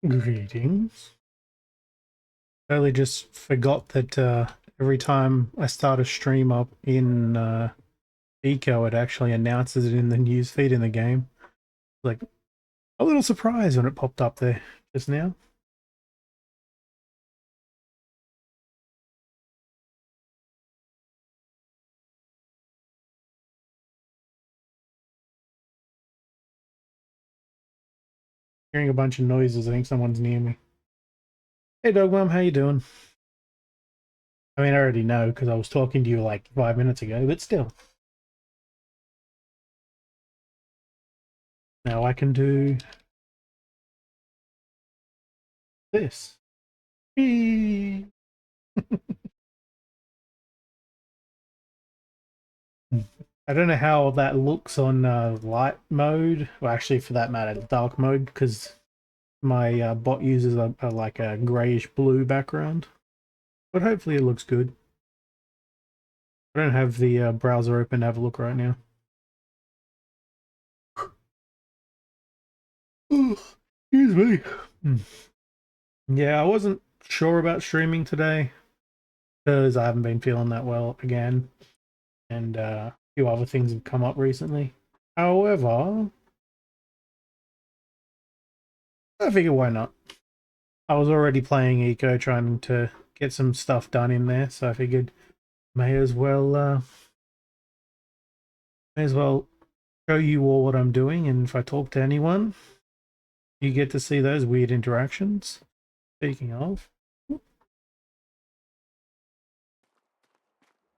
Greetings. Totally just forgot that every time I start a stream up in Eco, it actually announces it in the news feed in the game. Like a little surprise when it popped up there just now. Hearing a bunch of noises. I think someone's near me. Hey, Dog Mom, how you doing? I mean, I already know because I was talking to you like 5 minutes ago, but still. Now I can do this. Whee! I don't know how that looks on light mode. Well, actually, for that matter, dark mode, because my bot uses like a grayish blue background. But hopefully it looks good. I don't have the browser open to have a look right now. Excuse me. Yeah, I wasn't sure about streaming today because I haven't been feeling that well again. And a few other things have come up recently. However, I figure why not? I was already playing Eco, trying to get some stuff done in there, so I figured may as well show you all what I'm doing, and if I talk to anyone, you get to see those weird interactions. Speaking of, I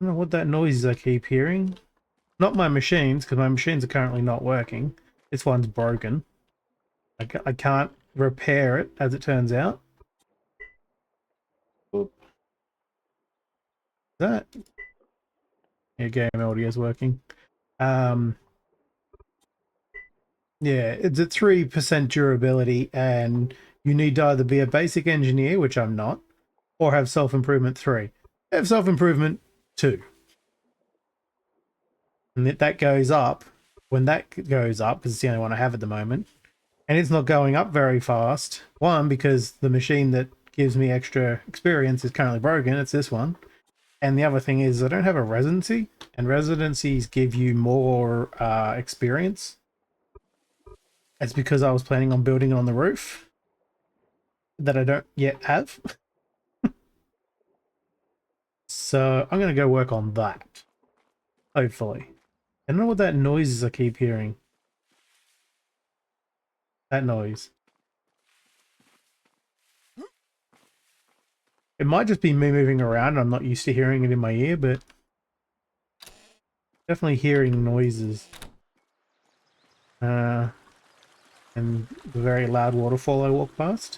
don't know what that noise is I keep hearing. Not my machines, because my machines are currently not working. This one's broken. I can't repair it, as it turns out. Oop. That? Yeah, game audio is working. Yeah, it's a 3% durability, and you need to either be a basic engineer, which I'm not, or have self-improvement 3. I have self-improvement 2. And that goes up when that goes up, because it's the only one I have at the moment. And it's not going up very fast. One, because the machine that gives me extra experience is currently broken. It's this one. And the other thing is I don't have a residency, and residencies give you more experience. It's because I was planning on building it on the roof that I don't yet have. So I'm going to go work on that, hopefully. I don't know what that noise is I keep hearing. That noise. It might just be me moving around. I'm not used to hearing it in my ear, but definitely hearing noises. And the very loud waterfall I walk past.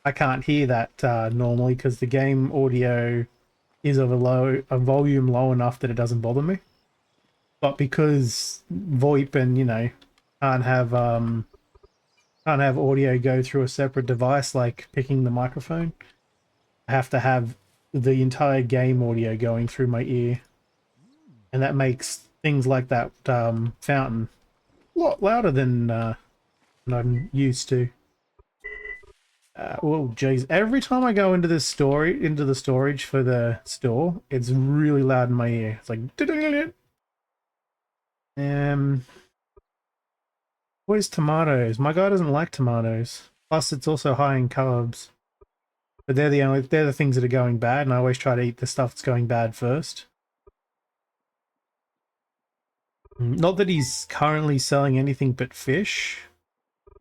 I can't hear that normally because the game audio is of a volume low enough that it doesn't bother me. But because VoIP and can't have audio go through a separate device like picking the microphone, I have to have the entire game audio going through my ear, and that makes things like that fountain a lot louder than I'm used to. Well, geez, every time I go into the storage for the store, it's really loud in my ear. It's like, where's tomatoes? My guy doesn't like tomatoes. Plus, it's also high in carbs. But they're the things that are going bad, and I always try to eat the stuff that's going bad first. Not that he's currently selling anything but fish.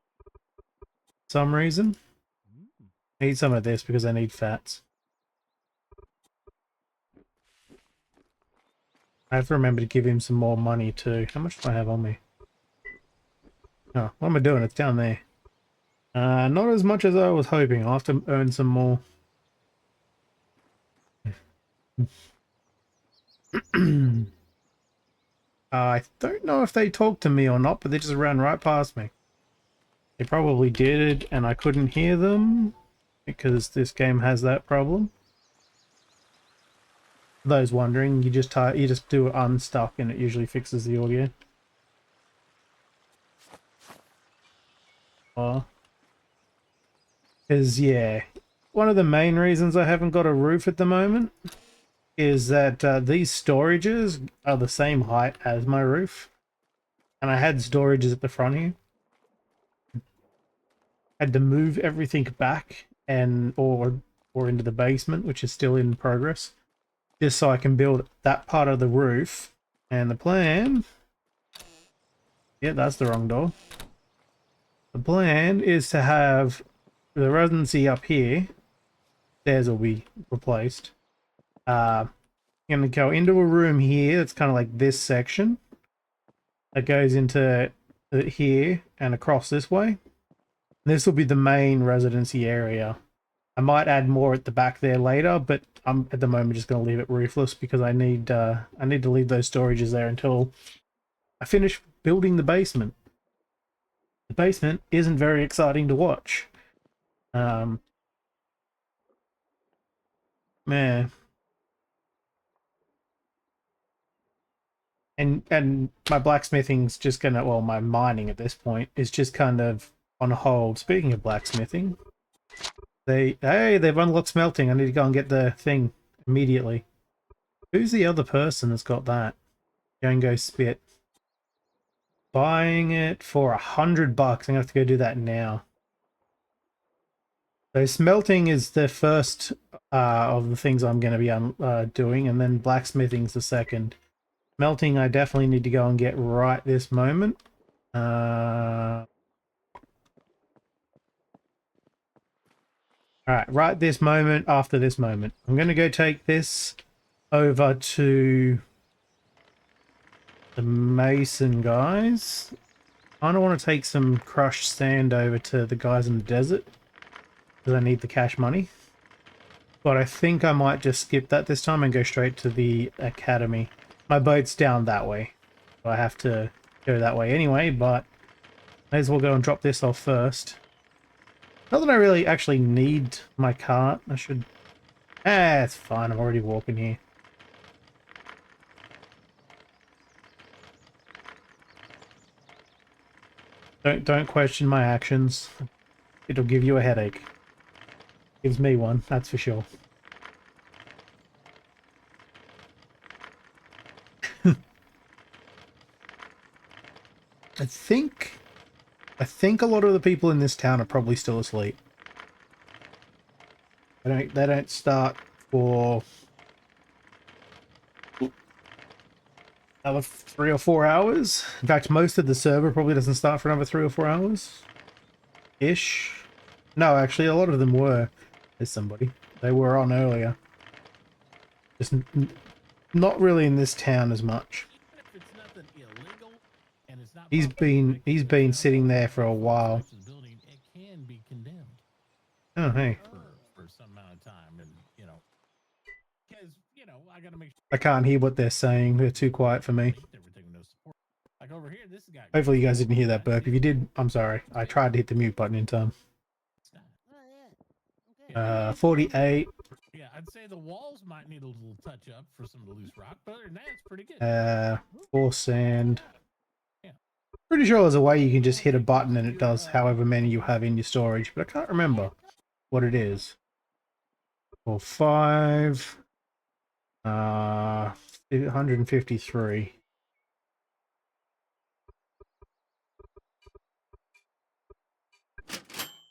For some reason. I need some of this because I need fats. I have to remember to give him some more money too. How much do I have on me? Oh, what am I doing? It's down there. Not as much as I was hoping. I'll have to earn some more. I don't know if they talked to me or not, but they just ran right past me. They probably did, and I couldn't hear them because this game has that problem. For those wondering, you just do it unstuck and it usually fixes the audio. Oh. Because, yeah, one of the main reasons I haven't got a roof at the moment is that these storages are the same height as my roof. And I had storages at the front here. Had to move everything back and or into the basement, which is still in progress, just so I can build that part of the roof. And the plan, yeah, that's the wrong door. The plan is to have the residency up here. Stairs will be replaced. I'm gonna go into a room here. It's kind of like this section that goes into here and across this way. This will be the main residency area. I might add more at the back there later, but I'm at the moment just going to leave it roofless because I need to leave those storages there until I finish building the basement. The basement isn't very exciting to watch. Man. And my blacksmithing's just gonna, well, my mining at this point is just kind of on hold. Speaking of blacksmithing, they've unlocked smelting. I need to go and get the thing immediately. Who's the other person that's got that? Django Spit. Buying it for $100. I'm gonna have to go do that now. So smelting is the first of the things I'm going to be doing, and then blacksmithing's the second. Smelting I definitely need to go and get right this moment. Alright, right this moment, after this moment. I'm going to go take this over to the mason guys. I don't want to take some crushed sand over to the guys in the desert because I need the cash money. But I think I might just skip that this time and go straight to the academy. My boat's down that way, so I have to go that way anyway, but may as well go and drop this off first. Not that I really actually need my cart. I should... it's fine. I'm already walking here. Don't question my actions. It'll give you a headache. Gives me one, that's for sure. I think a lot of the people in this town are probably still asleep. They don't start for another 3 or 4 hours. In fact, most of the server probably doesn't start for another 3 or 4 hours. Ish. No, actually, a lot of them were. There's somebody. They were on earlier. Just not really in this town as much. He's been sitting there for a while. Oh, hey. For some amount of time, and because I gotta make sure I can't hear what they're saying. They're too quiet for me. Like over here, this guy. Hopefully you guys didn't hear that burp. If you did, I'm sorry. I tried to hit the mute button in time. 48. Yeah, I'd say the walls might need a little touch up for some of the loose rock, but other than that, it's pretty good. 4 sand. Yeah. Pretty sure there's a way you can just hit a button and it does however many you have in your storage, but I can't remember what it is. 4, 5. 153.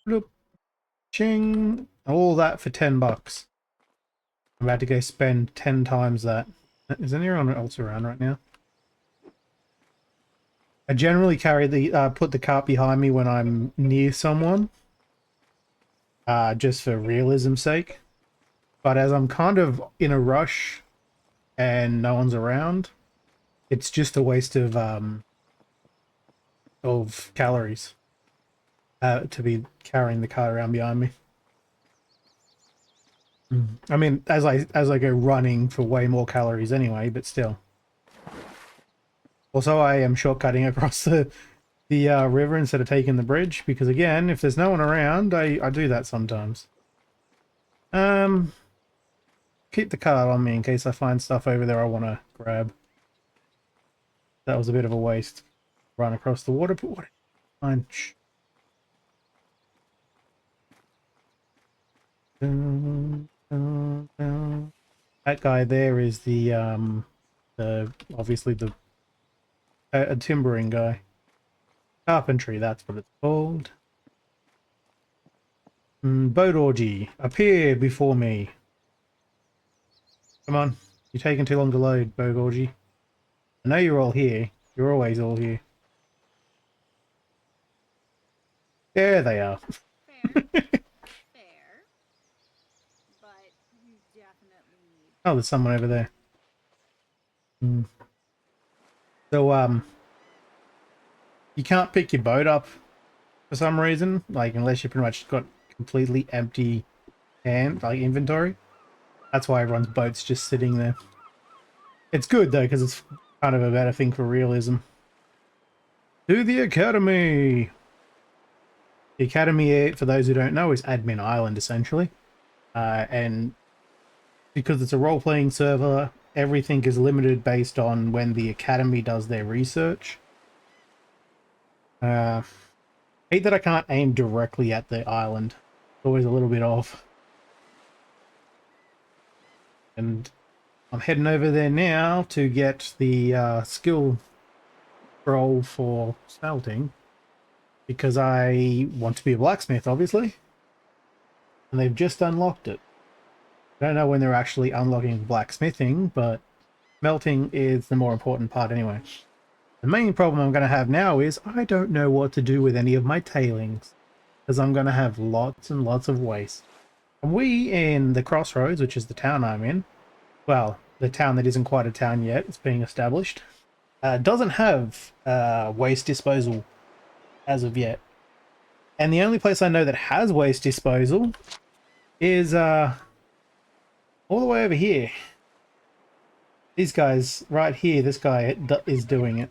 Bloop. Ching. All that for $10. I'm about to go spend 10 times that. Is anyone else around right now? I generally carry the put the cart behind me when I'm near someone, just for realism's sake. But as I'm kind of in a rush and no one's around, it's just a waste of calories to be carrying the cart around behind me. I mean, as I go running for way more calories anyway, but still. Also, I am shortcutting across the river instead of taking the bridge because, again, if there's no one around, I do that sometimes. Keep the cart on me in case I find stuff over there I want to grab. That was a bit of a waste. Run across the water, but what? Fine. Dun, dun, dun. That guy there is the obviously the a timbering guy. Carpentry, that's what it's called. Boat orgy, appear before me. Come on, you're taking too long to load, boat orgy. I know you're all here. You're always all here. There they are. Fair. Fair. But you definitely need. Oh, there's someone over there. So, you can't pick your boat up for some reason, like unless you pretty much got completely empty like inventory. That's why everyone's boat's just sitting there. It's good though, because it's kind of a better thing for realism. To the academy! The academy, for those who don't know, is admin island essentially. And because it's a role-playing server, everything is limited based on when the academy does their research. Hate that I can't aim directly at the island. It's always a little bit off. And I'm heading over there now to get the skill scroll for smelting. Because I want to be a blacksmith, obviously. And they've just unlocked it. I don't know when they're actually unlocking blacksmithing, but smelting is the more important part anyway. The main problem I'm going to have now is I don't know what to do with any of my tailings. Because I'm going to have lots and lots of waste. And we in the Crossroads, which is the town I'm in, well, the town that isn't quite a town yet, it's being established, doesn't have waste disposal as of yet. And the only place I know that has waste disposal is all the way over here. These guys right here, this guy is doing it.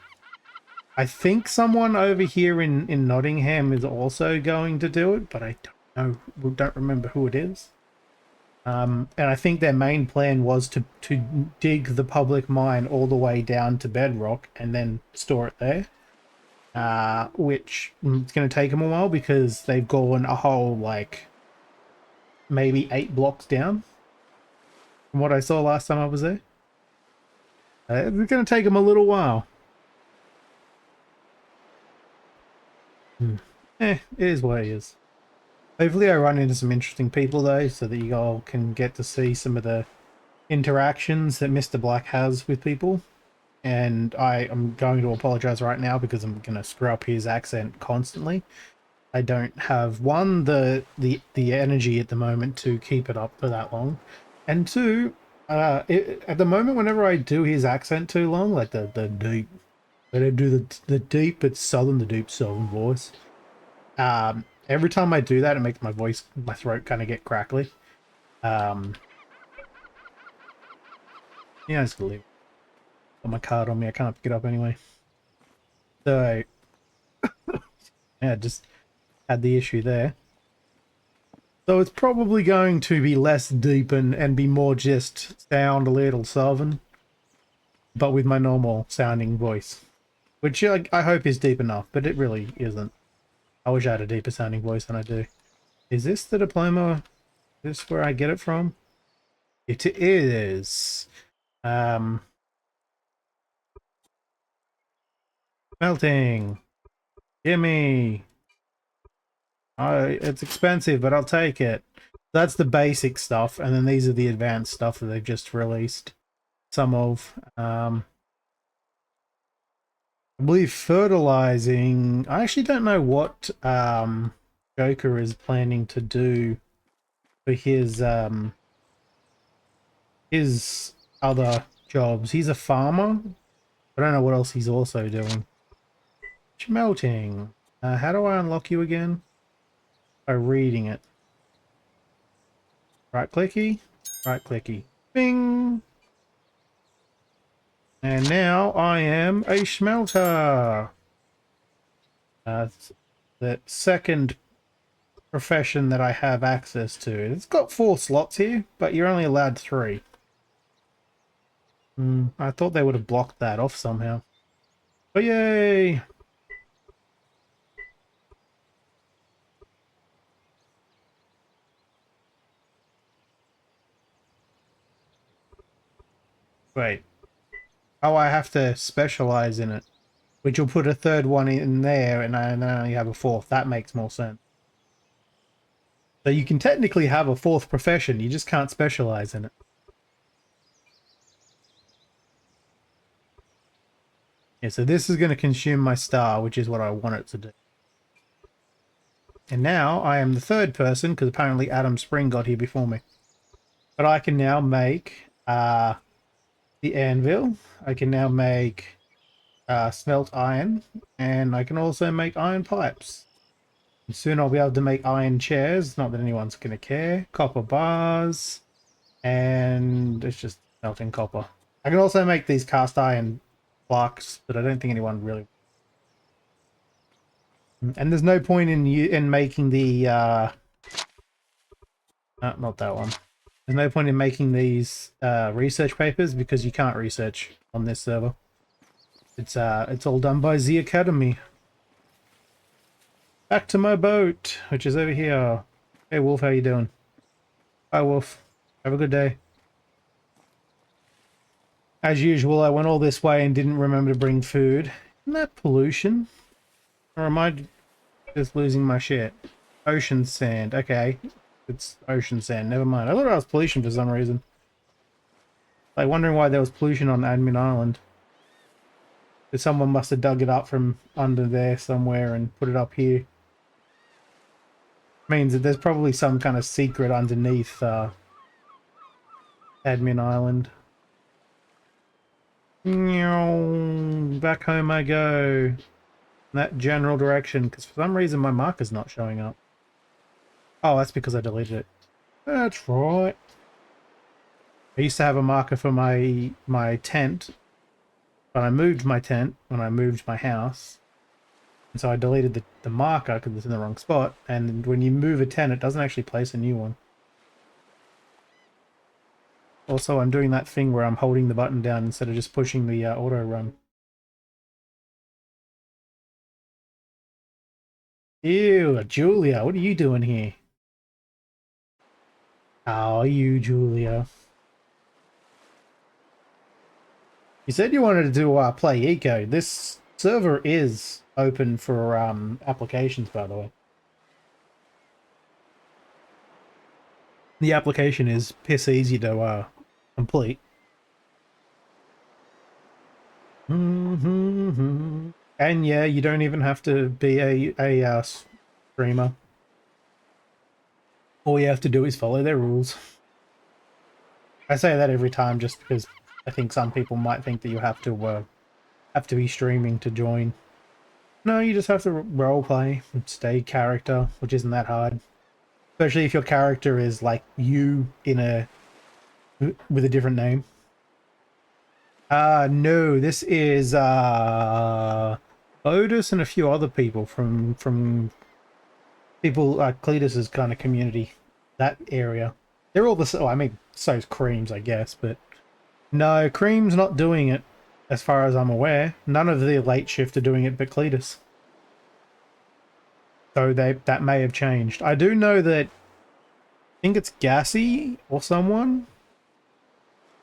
I think someone over here in Nottingham is also going to do it, but I don't remember who it is. And I think their main plan was to dig the public mine all the way down to bedrock and then store it there. Which it's going to take them a while because they've gone a whole, like, maybe 8 blocks down from what I saw last time I was there. It's going to take them a little while. It is what it is. Hopefully I run into some interesting people though, so that you all can get to see some of the interactions that Mr. Black has with people. And I am going to apologize right now because I'm going to screw up his accent constantly. I don't have, one, the energy at the moment to keep it up for that long. And two, at the moment, whenever I do his accent too long, like the deep, when I do the deep but southern, the deep southern voice, every time I do that, it makes my throat kind of get crackly. Yeah, I just leave. Got my card on me, I can't pick it up anyway. So, yeah, just had the issue there. So it's probably going to be less deep and be more just sound a little southern, but with my normal sounding voice, which I hope is deep enough, but it really isn't. I wish I had a deeper sounding voice than I do. Is this the diploma? Is this where I get it from? It is. Melting. Gimme. It's expensive, but I'll take it. That's the basic stuff, and then these are the advanced stuff that they've just released. Some of. I believe fertilizing. I actually don't know what Joker is planning to do for his other jobs. He's a farmer. I don't know what else he's also doing. Smelting. How do I unlock you again? By reading it. Right clicky. Right clicky. Bing! And now I am a smelter. The second profession that I have access to. It's got 4 slots here, but you're only allowed 3. I thought they would have blocked that off somehow. But yay! Wait. Oh, I have to specialize in it, which will put a third one in there, and I only have a fourth. That makes more sense. So you can technically have a fourth profession, you just can't specialize in it. Yeah, so this is going to consume my star, which is what I want it to do. And now I am the third person, because apparently Adam Spring got here before me. But I can now make the anvil. I can now make smelt iron, and I can also make iron pipes. And soon I'll be able to make iron chairs, not that anyone's going to care. Copper bars, and it's just melting copper. I can also make these cast iron blocks, but I don't think anyone really... And there's no point in making the not that one. There's no point in making these research papers because you can't research on this server. It's all done by Z Academy. Back to my boat, which is over here. Hey Wolf, how you doing? Bye Wolf. Have a good day. As usual, I went all this way and didn't remember to bring food. Isn't that pollution? Or am I just losing my shit? Ocean sand. Okay. It's ocean sand. Never mind. I thought it was pollution for some reason. Like, wondering why there was pollution on Admin Island. But someone must have dug it up from under there somewhere and put it up here. Means that there's probably some kind of secret underneath Admin Island. Back home I go. In that general direction, because for some reason my marker's not showing up. Oh, that's because I deleted it. That's right. I used to have a marker for my tent, but I moved my tent when I moved my house. And so I deleted the marker because it's in the wrong spot. And when you move a tent, it doesn't actually place a new one. Also, I'm doing that thing where I'm holding the button down instead of just pushing the auto run. Ew, Julia, what are you doing here? How are you, Julia? You said you wanted to play Eco. This server is open for applications, by the way. The application is piss easy to complete. And yeah, you don't even have to be a streamer. All you have to do is follow their rules. I say that every time just because I think some people might think that you have to be streaming to join. No, you just have to roleplay and stay character, which isn't that hard. Especially if your character is like you with a different name. No, this is Otis and a few other people from people Cletus's kind of community, that area. They're all the same. Oh, I mean, so's Cream's, I guess, but no, Cream's not doing it, as far as I'm aware. None of the late shift are doing it, but Cletus. So that may have changed. I do know that I think it's Gassy or someone.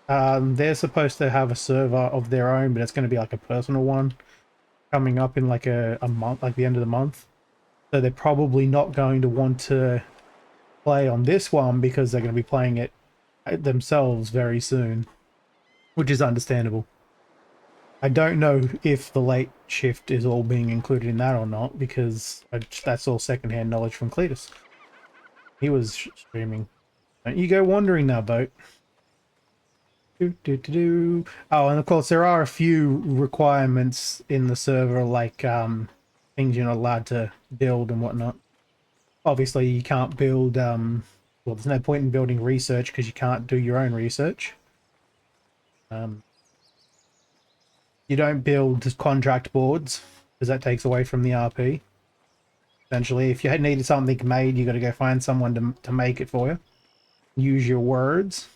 They're supposed to have a server of their own, but it's going to be like a personal one coming up in like a month, like the end of the month. So they're probably not going to want to play on this one because they're going to be playing it themselves very soon, which is understandable. I don't know if the late shift is all being included in that or not, because that's all secondhand knowledge from Cletus. He was streaming. Don't you go wandering now, boat. Oh, and of course there are a few requirements in the server, like things you're not allowed to build and whatnot. Obviously you can't build well, there's no point in building research because you can't do your own research. You don't build contract boards because that takes away from the RP. Essentially, if you had needed something made, you got to go find someone to make it for you. Use your words.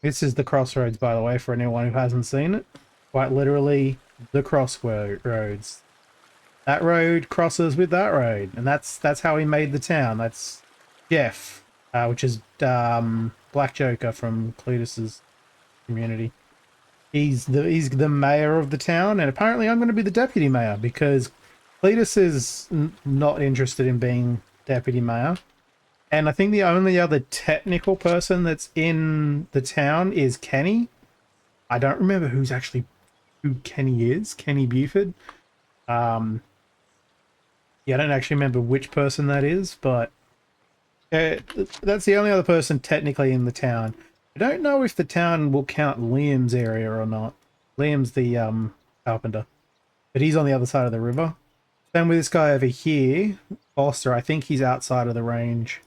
This is the crossroads, by the way, for anyone who hasn't seen it. Quite literally, the crossroads. That road crosses with that road, and that's how he made the town. That's Jeff, which is Black Joker from Cletus's community. He's the mayor of the town, and apparently I'm going to be the deputy mayor because Cletus is not interested in being deputy mayor. And I think the only other technical person that's in the town is Kenny. I don't remember who Kenny is. Kenny Buford. Yeah, I don't actually remember which person that is, but that's the only other person technically in the town. I don't know if the town will count Liam's area or not. Liam's the carpenter, but he's on the other side of the river. Same with this guy over here, Foster. I think he's outside of the range.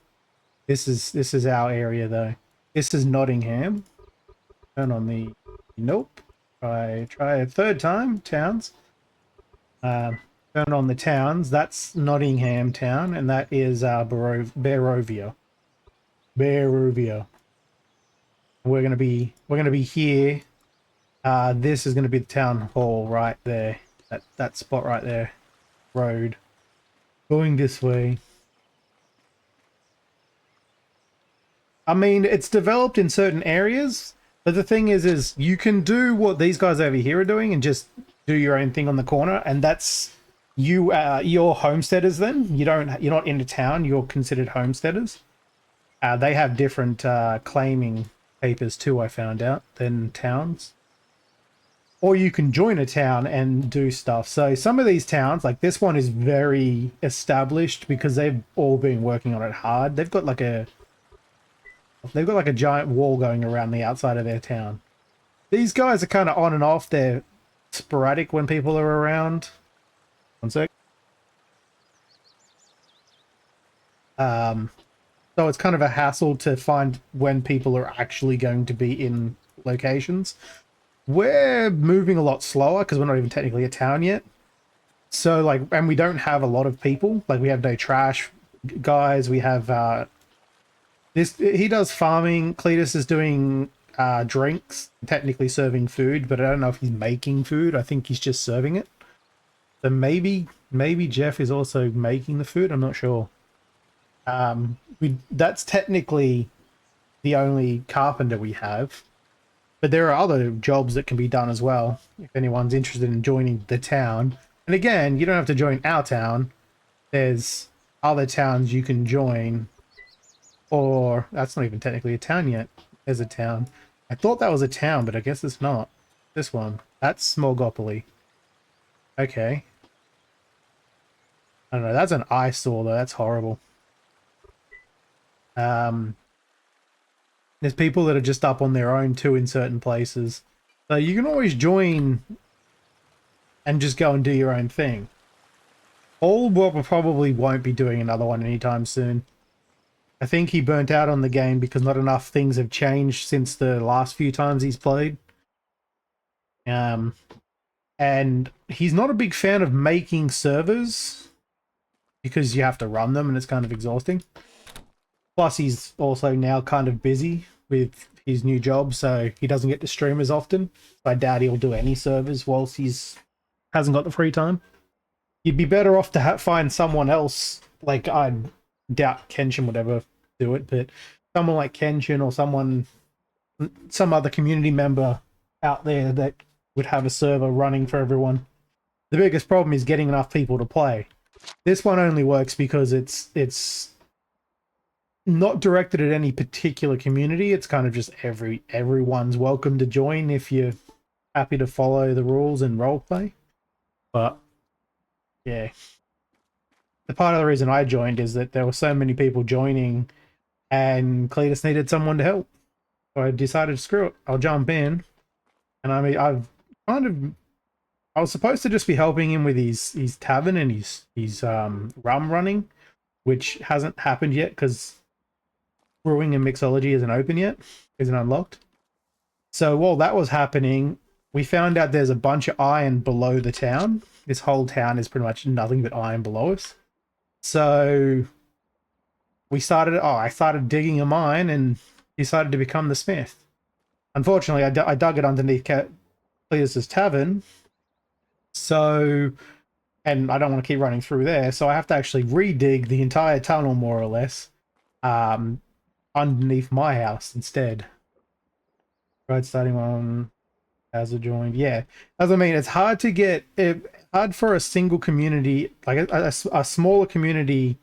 This is our area though. This is Nottingham. Turn on the nope. Try a third time. Towns. Turn on the towns. That's Nottingham town, and that is Barovia. Barovia. We're gonna be here. This is gonna be the town hall right there. That spot right there. Road. Going this way. I mean, it's developed in certain areas, but the thing is you can do what these guys over here are doing and just do your own thing on the corner, and that's you're homesteaders then. You're not in the town, you're considered homesteaders. They have different claiming papers too, I found out, than towns. Or you can join a town and do stuff. So some of these towns, like this one, is very established because they've all been working on it hard. They've got like a giant wall going around the outside of their town. These guys are kind of on and off. They're sporadic when people are around. One sec. So it's kind of a hassle to find when people are actually going to be in locations. We're moving a lot slower because we're not even technically a town yet. So like, and we don't have a lot of people. Like we have no trash guys. We have he does farming. Cletus is doing drinks, technically serving food, but I don't know if he's making food. I think he's just serving it. So maybe Jeff is also making the food. I'm not sure. That's technically the only carpenter we have, but there are other jobs that can be done as well if anyone's interested in joining the town. And again, you don't have to join our town. There's other towns you can join. Or that's not even technically a town yet. There's a town. I thought that was a town, but I guess it's not. This one. That's Smorgopoly. Okay. I don't know. That's an eyesore though. That's horrible. There's people that are just up on their own too in certain places. So you can always join and just go and do your own thing. All probably won't be doing another one anytime soon. I think he burnt out on the game because not enough things have changed since the last few times he's played. And he's not a big fan of making servers because you have to run them and it's kind of exhausting. Plus, he's also now kind of busy with his new job, so he doesn't get to stream as often. I doubt he'll do any servers whilst hasn't got the free time. You'd be better off to find someone else. Like, I doubt Kenshin would ever do it, but someone like Kenshin or some other community member out there that would have a server running for everyone. The biggest problem is getting enough people to play. This one only works because it's not directed at any particular community. It's kind of just everyone's welcome to join if you're happy to follow the rules and roleplay. But yeah, the part of the reason I joined is that there were so many people joining and Cletus needed someone to help. So I decided, screw it, I'll jump in. And I mean, I was supposed to just be helping him with his tavern and his rum running, which hasn't happened yet because brewing and mixology isn't open yet, isn't unlocked. So while that was happening, we found out there's a bunch of iron below the town. This whole town is pretty much nothing but iron below us. So I started digging a mine and decided to become the smith. Unfortunately, I dug it underneath Cletus's tavern. So, and I don't want to keep running through there, so I have to actually redig the entire tunnel, more or less. underneath my house instead. Tried starting one as a joined. Yeah, as I mean, it's hard to get hard for a single community, like a smaller community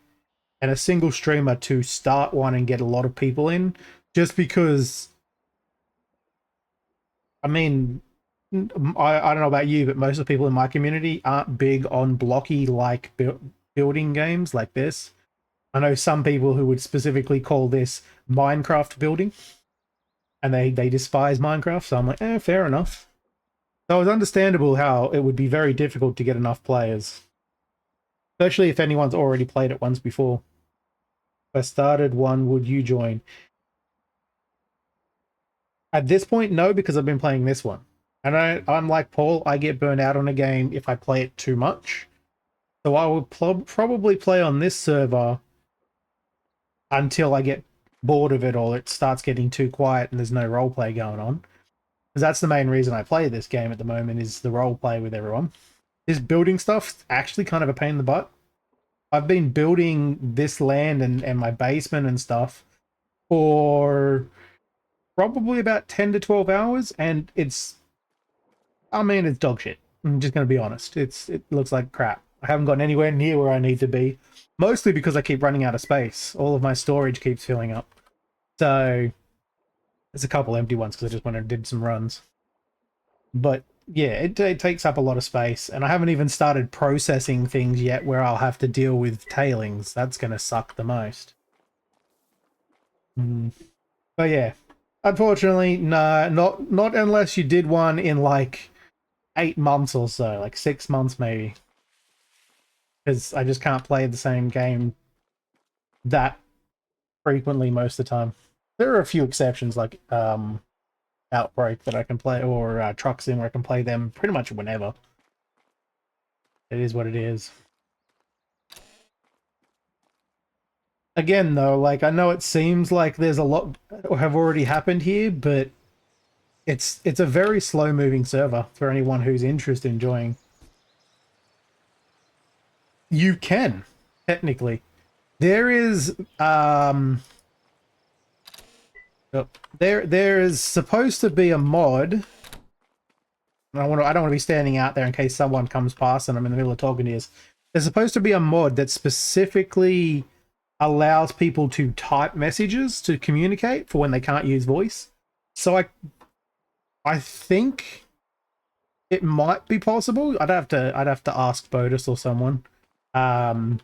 and a single streamer to start one and get a lot of people in, just because. I mean, I don't know about you, but most of the people in my community aren't big on blocky like building games like this. I know some people who would specifically call this Minecraft building, and they despise Minecraft. So I'm like, fair enough. So it's understandable how it would be very difficult to get enough players, especially if anyone's already played it once before. If I started one, would you join? At this point, no, because I've been playing this one. And I'm like Paul, I get burned out on a game if I play it too much. So I will probably play on this server until I get bored of it or it starts getting too quiet and there's no roleplay going on. Because that's the main reason I play this game at the moment, is the roleplay with everyone. This building stuff's actually kind of a pain in the butt. I've been building this land and my basement and stuff for probably about 10 to 12 hours, and it's dog shit. I'm just going to be honest. It looks like crap. I haven't gotten anywhere near where I need to be, mostly because I keep running out of space. All of my storage keeps filling up. So there's a couple empty ones because I just went and did some runs. But yeah, it takes up a lot of space, and I haven't even started processing things yet where I'll have to deal with tailings. That's going to suck the most. But yeah, unfortunately, no, not unless you did one in like 8 months or so, like 6 months maybe, because I just can't play the same game that frequently most of the time. There are a few exceptions, like Outbreak, that I can play, or Truck Sim, where I can play them pretty much whenever. It is what it is. Again, though, like, I know it seems like there's a lot have already happened here, but it's a very slow-moving server for anyone who's interested in joining. You can, technically. There is there is supposed to be a mod. I don't want to be standing out there in case someone comes past and I'm in the middle of talking to you. There's supposed to be a mod that specifically allows people to type messages to communicate for when they can't use voice. So I think it might be possible. I'd have to ask Bodus or someone, one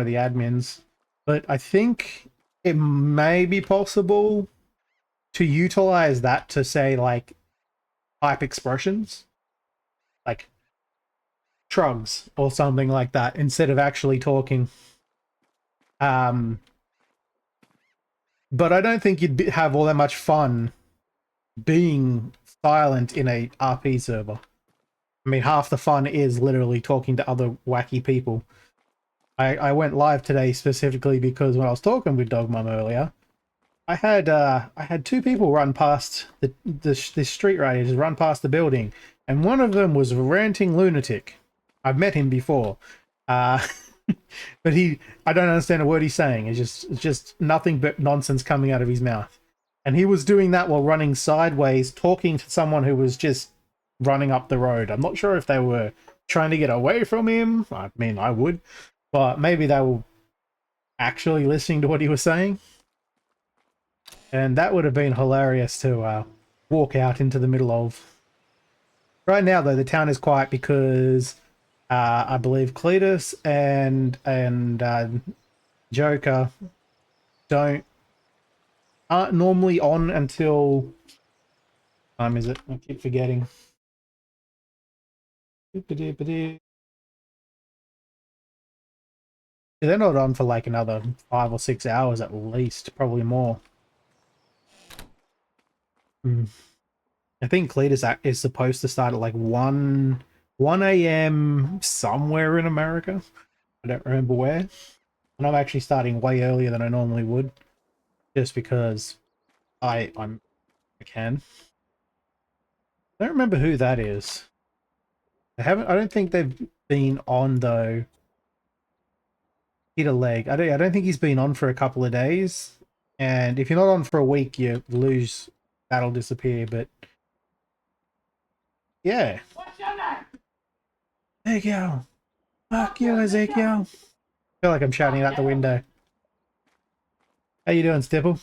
of the admins, but I think it may be possible to utilize that to say, like, type expressions, like trugs or something like that, instead of actually talking. But I don't think you'd have all that much fun being silent in a RP server. I mean, half the fun is literally talking to other wacky people. I went live today specifically because when I was talking with Dog Mum earlier, I had 2 people run past this street right here, just run past the building, and one of them was a ranting lunatic. I've met him before, but I don't understand a word he's saying. It's just nothing but nonsense coming out of his mouth, and he was doing that while running sideways, talking to someone who was just running up the road. I'm not sure if they were trying to get away from him. I mean, I would, but maybe they were actually listening to what he was saying. And that would have been hilarious to walk out into the middle of. Right now, though, the town is quiet because I believe Cletus and Joker aren't normally on until... time is it? I keep forgetting. They're not on for like another 5 or 6 hours at least, probably more. I think Cletus is supposed to start at like 1 a.m. somewhere in America. I don't remember where. And I'm actually starting way earlier than I normally would, just because I can. I don't remember who that is. I don't think they've been on though. Hit a leg. I don't think he's been on for a couple of days. And if you're not on for a week, you lose, that'll disappear. But yeah. What's your name? Ezekiel. Fuck you, Ezekiel. I feel like I'm shouting out the window. How you doing, Stipple?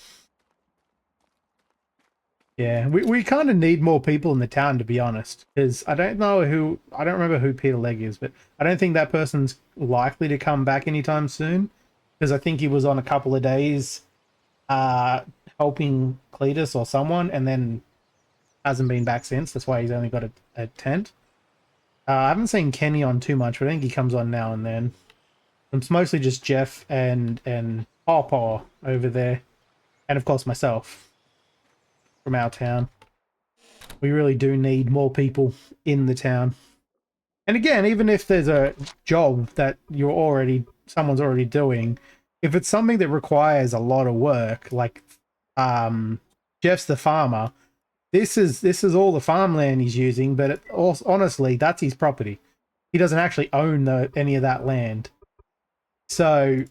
Yeah, we kind of need more people in the town, to be honest, because I don't remember who Peter Legg is, but I don't think that person's likely to come back anytime soon, because I think he was on a couple of days helping Cletus or someone, and then hasn't been back since. That's why he's only got a tent. I haven't seen Kenny on too much, but I think he comes on now and then. It's mostly just Jeff and Pawpaw over there, and of course myself from our town. We really do need more people in the town. And again, even if there's a job that someone's already doing, if it's something that requires a lot of work, like Jeff's the farmer, this is all the farmland he's using, but honestly, that's his property. He doesn't actually own any of that land. So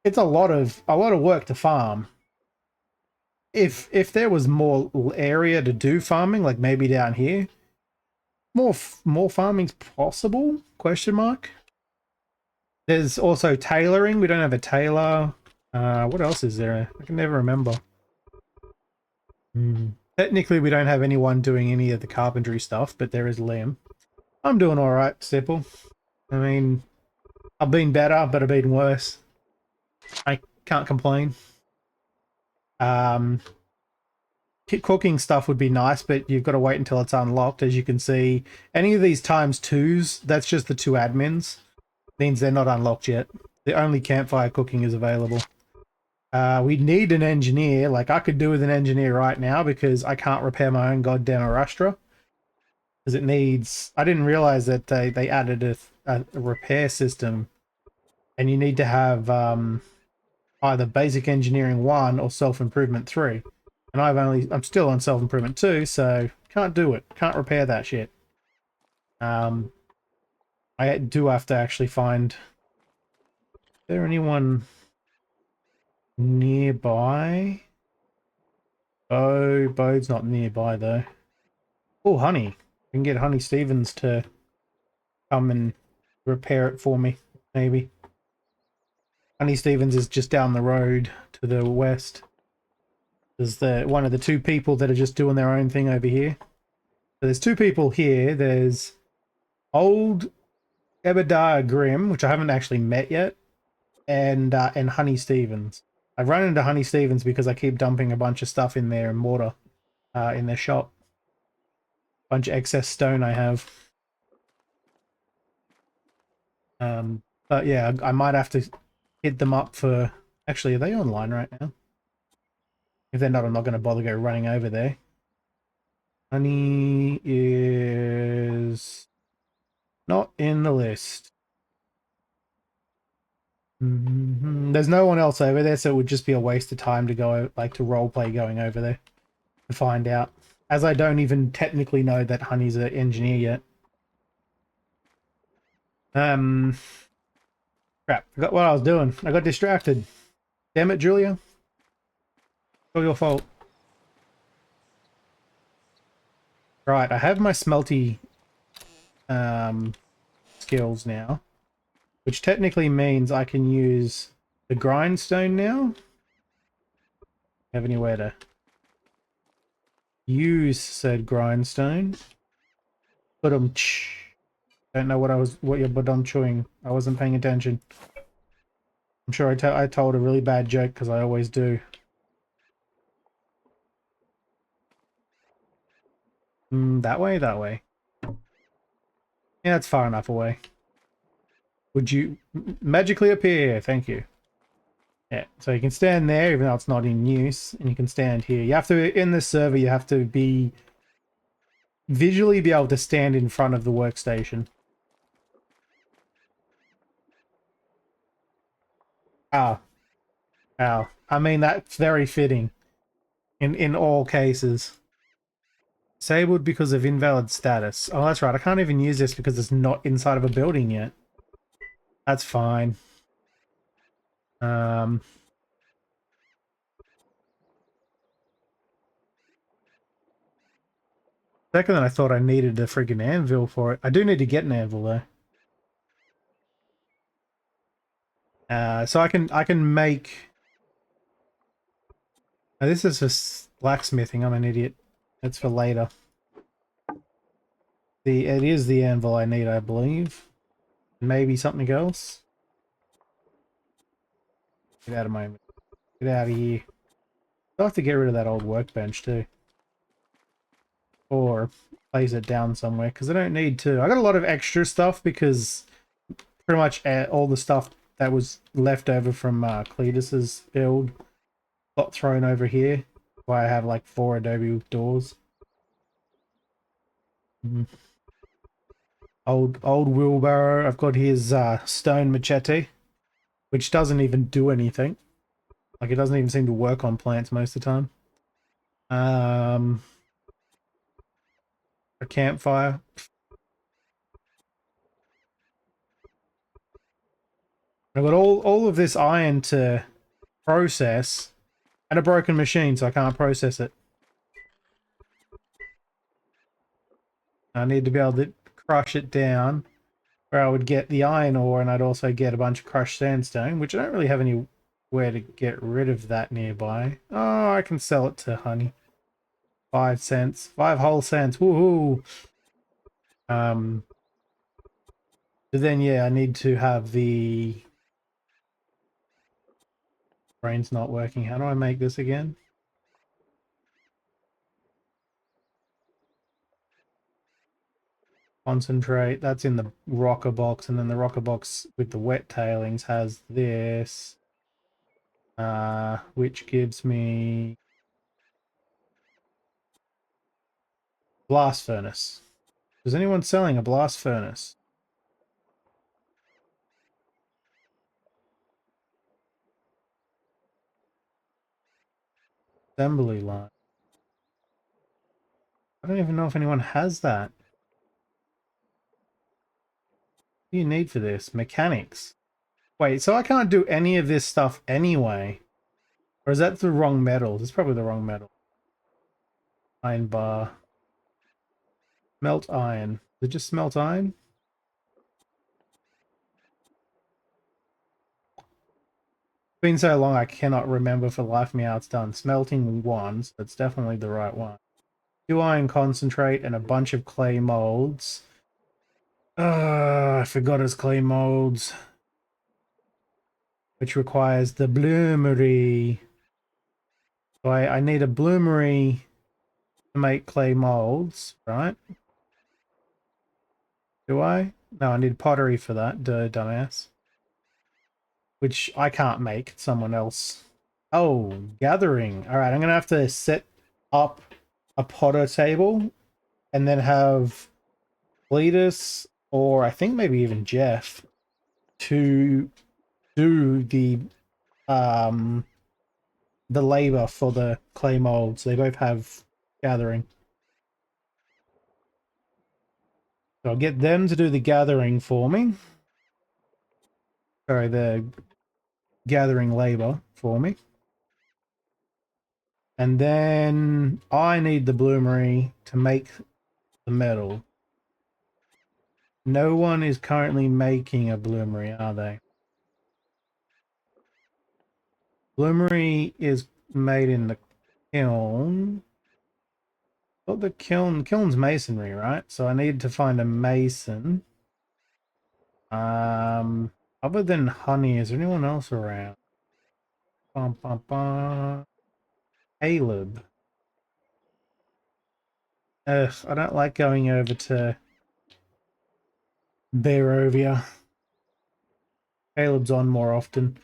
it's a lot of work to farm. If there was more area to do farming, like maybe down here, more farming's possible? Question mark. There's also tailoring. We don't have a tailor. What else is there? I can never remember. Technically, we don't have anyone doing any of the carpentry stuff, but there is Liam. I'm doing all right, Sipple. I mean, I've been better, but I've been worse. I can't complain. Cooking stuff would be nice, but you've got to wait until it's unlocked. As you can see, any of these ×2s, that's just the 2 admins. Means they're not unlocked yet. The only campfire cooking is available. We need an engineer. Like, I could do with an engineer right now because I can't repair my own goddamn Arastra. Because it needs... I didn't realize that they added a repair system. And you need to have either basic engineering 1 or self-improvement 3. And I'm still on self-improvement 2, so can't do it. Can't repair that shit. I do have to actually find... Is there anyone nearby? Oh, Bode's not nearby, though. Oh, Honey. We can get Honey Stevens to come and repair it for me, maybe. Honey Stevens is just down the road to the west. There's one of the 2 people that are just doing their own thing over here. So there's 2 people here. There's Old Ebediah Grimm, which I haven't actually met yet, and Honey Stevens. I've run into Honey Stevens because I keep dumping a bunch of stuff in their mortar, in their shop. Bunch of excess stone I have. But yeah, I might have to hit them up for... Actually, are they online right now? If they're not, I'm not going to bother go running over there. Honey is not in the list. There's no one else over there, so it would just be a waste of time to go, like, to roleplay going over there to find out. As I don't even technically know that Honey's an engineer yet. Crap, forgot what I was doing. I got distracted. Damn it, Julia. It's all your fault. Right, I have my smelty skills now, which technically means I can use the grindstone now. Have anywhere to use said grindstone. But don't know what you're chewing. I wasn't paying attention. I'm sure I told a really bad joke because I always do. That way, that way. Yeah, it's far enough away. Would you magically appear? Thank you. Yeah, so you can stand there even though it's not in use, and you can stand here. You have to, in this server, you have to visually be able to stand in front of the workstation. Ow. Ow. I mean, that's very fitting. In all cases. Disabled because of invalid status. Oh, that's right. I can't even use this because it's not inside of a building yet. That's fine. second that I thought I needed a freaking anvil for it. I do need to get an anvil though. So I can make. Now, this is for blacksmithing. I'm an idiot. That's for later. It is the anvil I need, I believe. Maybe something else. Get out of my. Get out of here. I'll have to get rid of that old workbench too. Or place it down somewhere, because I don't need to. I got a lot of extra stuff because pretty much all the stuff that was left over from Cletus's build got thrown over here. Why I have like 4 adobe doors. Old wheelbarrow. I've got his stone machete, which doesn't even do anything. Like, it doesn't even seem to work on plants most of the time. A campfire. I've got all of this iron to process, and a broken machine, so I can't process it. I need to be able to crush it down, where I would get the iron ore, and I'd also get a bunch of crushed sandstone, which I don't really have anywhere to get rid of that nearby. Oh, I can sell it to Honey. 5 cents. 5 whole cents. Woohoo! But then, yeah, I need to have the... Brain's not working. How do I make this again? Concentrate. That's in the rocker box, and then the rocker box with the wet tailings has this, which gives me blast furnace. Is anyone selling a blast furnace? Assembly line. I don't even know if anyone has that. What do you need for this? Mechanics. Wait, so I can't do any of this stuff anyway? Or is that the wrong metal? It's probably the wrong metal. Iron bar. Melt iron. Did it just smelt iron? It's been so long I cannot remember for the life of me how it's done. Smelting 1, so it's definitely the right one. 2 iron concentrate and a bunch of clay molds. I forgot his clay molds. Which requires the bloomery. So I need a bloomery to make clay molds, right? Do I? No, I need pottery for that, duh, dumbass. Which I can't make, someone else. Oh, gathering. Alright, I'm gonna have to set up a potter table and then have Cletus, or I think maybe even Jeff, to do the labor for the clay molds. They both have gathering. So I'll get them to do the gathering for me. Sorry, the gathering labor for me. And then I need the bloomery to make the metal. No one is currently making a bloomery, are they? Bloomery is made in the kiln. Well, the kiln's masonry, right? So I need to find a mason. Other than Honey, is there anyone else around? Bum, bum, bum. Caleb. Ugh, I don't like going over to Barovia. Caleb's on more often.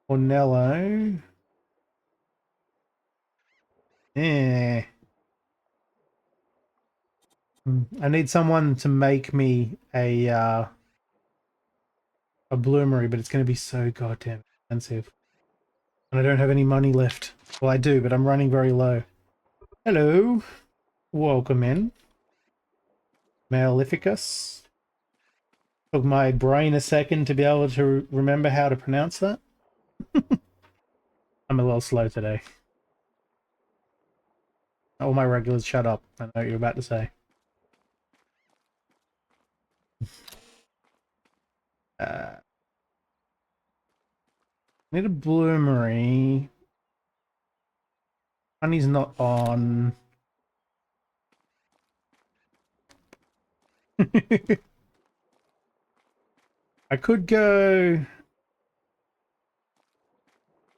Ornello. Eh. I need someone to make me a bloomery, but it's going to be so goddamn expensive. And I don't have any money left. Well, I do, but I'm running very low. Hello. Welcome in. Maleficus. Took my brain a second to be able to remember how to pronounce that. I'm a little slow today. All my regulars, shut up. I know what you're about to say. Uh, need a bloomery. Honey's not on. I could go.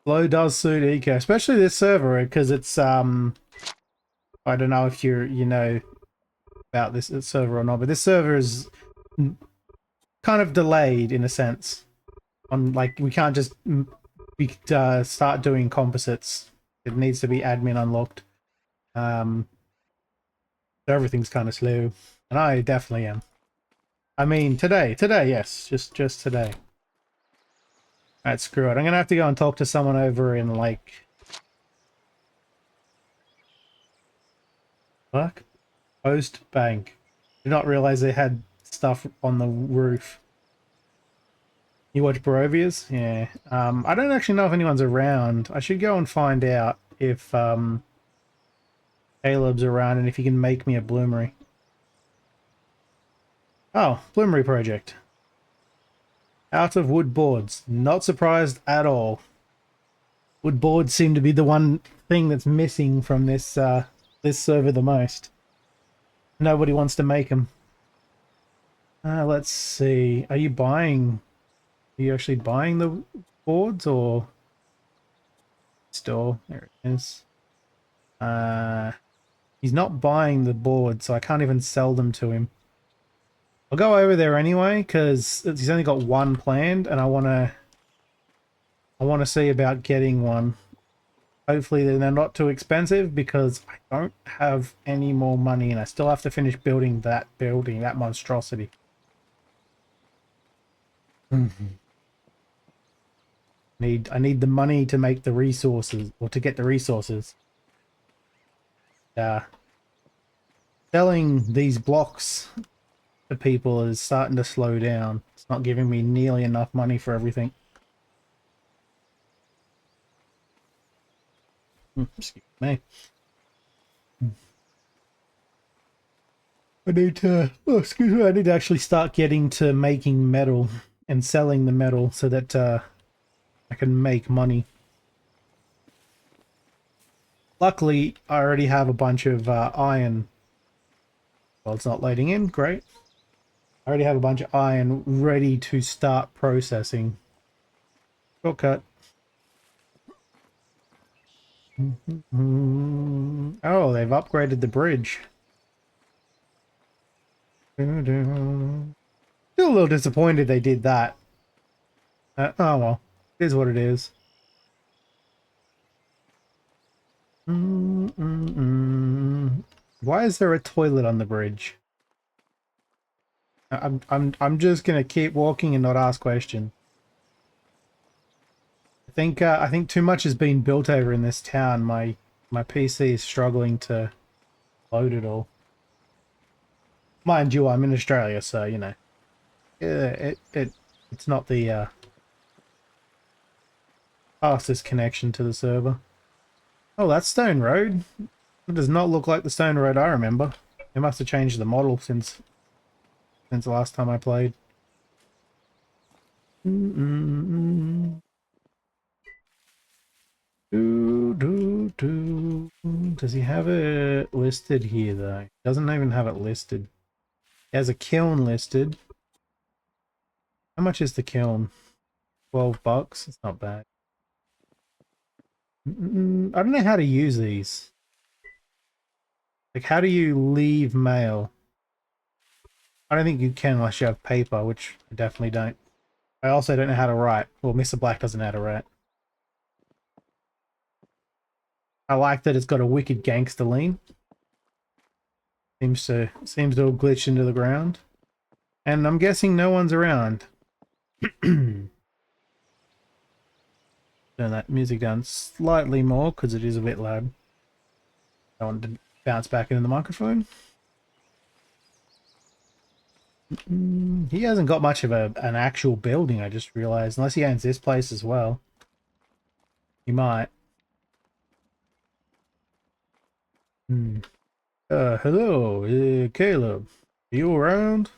Flow does suit eco, especially this server because it's I don't know if you know about this server or not, but this server is kind of delayed in a sense. On like we can't just start doing composites. It needs to be admin unlocked. So everything's kind of slow, and I definitely am. I mean, today, yes, just today. Alright, screw it. I'm gonna have to go and talk to someone over in like, fuck, Post Bank. Did not realize they had stuff on the roof. You watch Barovia's? Yeah. I don't actually know if anyone's around. I should go and find out if Caleb's around and if he can make me a bloomery. Oh, bloomery project. Out of wood boards. Not surprised at all. Wood boards seem to be the one thing that's missing from this this server the most. Nobody wants to make them. Let's see. Are you buying? Are you actually buying the boards or store? There it is. He's not buying the board, so I can't even sell them to him. I'll go over there anyway because he's only got one planned, and I wanna see about getting one. Hopefully they're not too expensive because I don't have any more money, and I still have to finish building that monstrosity. I need the money to make the resources, or to get the resources. Selling these blocks to people is starting to slow down. It's not giving me nearly enough money for everything. Excuse me. I need to, oh, excuse me, I need to actually start getting to making metal and selling the metal so that I can make money. Luckily, I already have a bunch of iron. Well, it's not loading in. Great. I already have a bunch of iron ready to start processing. Shortcut. Oh, they've upgraded the bridge. Still a little disappointed they did that. Oh well, it is what it is. Why is there a toilet on the bridge? I'm just gonna keep walking and not ask questions. I think too much has been built over in this town. My PC is struggling to load it all. Mind you, I'm in Australia, so you know, it's not the fastest connection to the server. Oh, that's Stone Road. It does not look like the Stone Road I remember. They must have changed the model since the last time I played. Does he have it listed here though? He doesn't even have it listed. He has a kiln listed. How much is the kiln? $12. It's not bad. I don't know how to use these. Like, how do you leave mail? I don't think you can unless you have paper, which I definitely don't. I also don't know how to write. Well, Mr. Black doesn't know how to write. I like that it's got a wicked gangster lean. Seems to have glitched into the ground. And I'm guessing no one's around. Turn that music down slightly more because it is a bit loud. I want to bounce back into the microphone. He hasn't got much of an actual building, I just realized. Unless he owns this place as well. He might. Hello, Caleb. Are you around?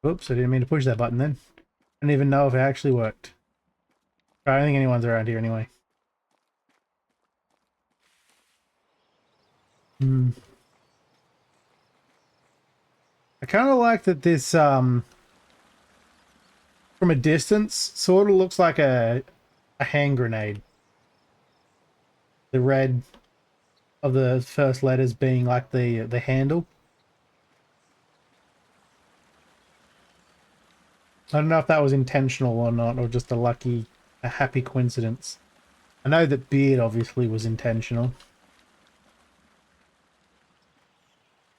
Oops, I didn't mean to push that button then. I didn't even know if it actually worked. I don't think anyone's around here anyway. I kind of like that this, from a distance, sort of looks like a hand grenade. The red of the first letters being like the handle. I don't know if that was intentional or not, or just a happy coincidence. I know that beard obviously was intentional.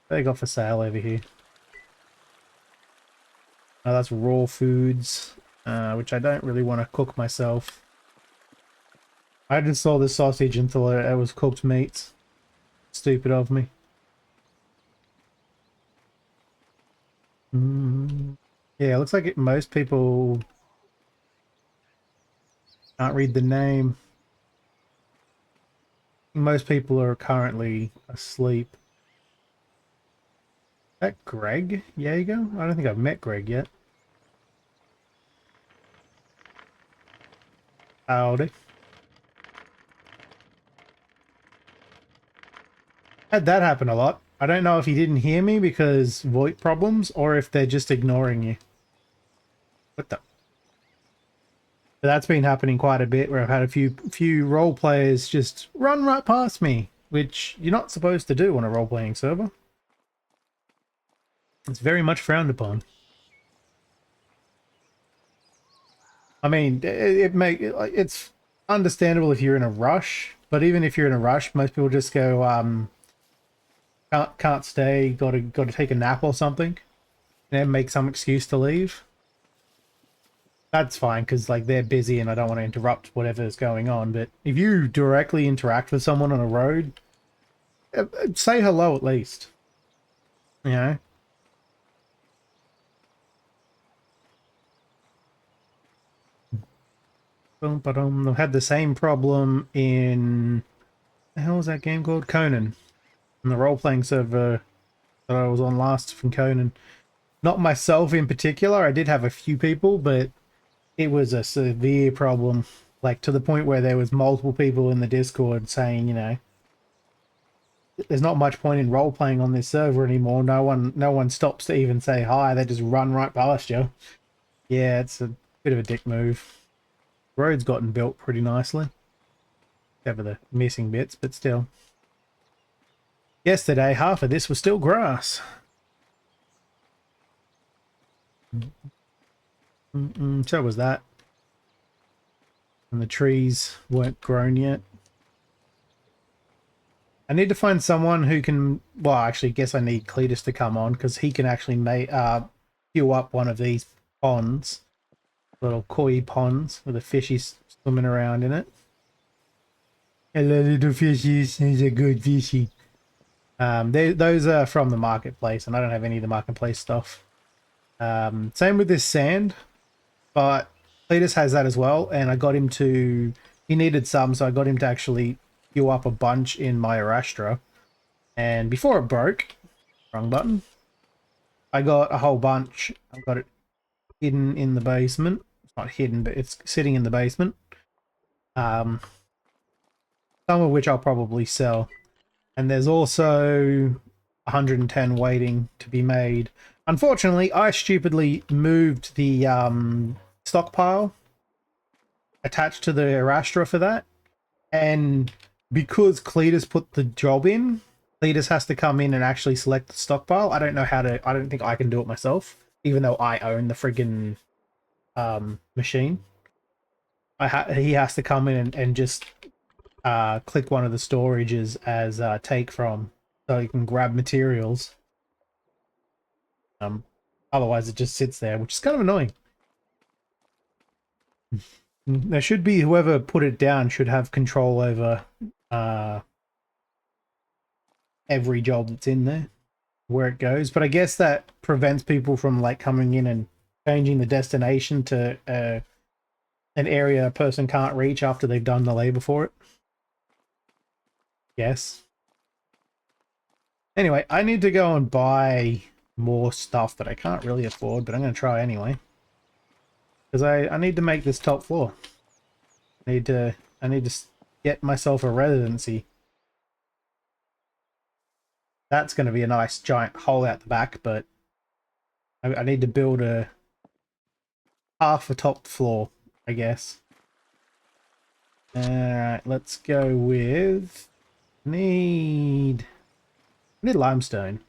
They got for sale over here. Oh, that's raw foods, which I don't really want to cook myself. I just saw the sausage and thought it was cooked meat. Stupid of me. Yeah, it looks like most people can't read the name. Most people are currently asleep. Is that Greg Jaeger? I don't think I've met Greg yet. Howdy. Had that happen a lot. I don't know if he didn't hear me because VoIP problems or if they're just ignoring you. What the? But that's been happening quite a bit where I've had a few role players just run right past me, which you're not supposed to do on a role-playing server. It's very much frowned upon. I mean, it's understandable if you're in a rush, but even if you're in a rush, most people just go, can't stay, gotta take a nap or something, and then make some excuse to leave. That's fine, because like they're busy and I don't want to interrupt whatever's going on. But if you directly interact with someone on a road, say hello at least. You know? Boom, ba-dum. I've had the same problem in... the hell was that game called? Conan. In the role-playing server that I was on last from Conan. Not myself in particular. I did have a few people, but it was a severe problem. Like, to the point where there was multiple people in the Discord saying, you know, there's not much point in role-playing on this server anymore. No one stops to even say hi. They just run right past you. Yeah, it's a bit of a dick move. Road's gotten built pretty nicely. Except for the missing bits, but still. Yesterday, half of this was still grass. So was that. And the trees weren't grown yet. I need to find someone who can... well, actually, guess I need Cletus to come on, because he can actually queue up one of these ponds. Little koi ponds with the fishies swimming around in it. Hello, little fishies. He's a good fishy. Those are from the marketplace, and I don't have any of the marketplace stuff. Same with this sand, but Cletus has that as well, and I got him to... he needed some, so I got him to actually queue up a bunch in my Arastra. And before it broke, wrong button, I got a whole bunch. I've got it hidden in the basement. It's not hidden, but it's sitting in the basement. Some of which I'll probably sell. And there's also 110 waiting to be made. Unfortunately, I stupidly moved the stockpile attached to the Arastra for that. And because Cletus put the job in, Cletus has to come in and actually select the stockpile. I don't know how to... I don't think I can do it myself, even though I own the friggin' machine. He has to come in and just click one of the storages as take from, so he can grab materials. Otherwise it just sits there, which is kind of annoying. There should be... whoever put it down should have control over every job that's in there, where it goes. But I guess that prevents people from like coming in and changing the destination to an area a person can't reach after they've done the labor for it. Yes. Anyway, I need to go and buy more stuff that I can't really afford, but I'm going to try anyway. Because I need to make this top floor. I need to get myself a residency. That's going to be a nice giant hole out the back, but I need to build a half a top floor, I guess. Alright, let's go with... Need limestone.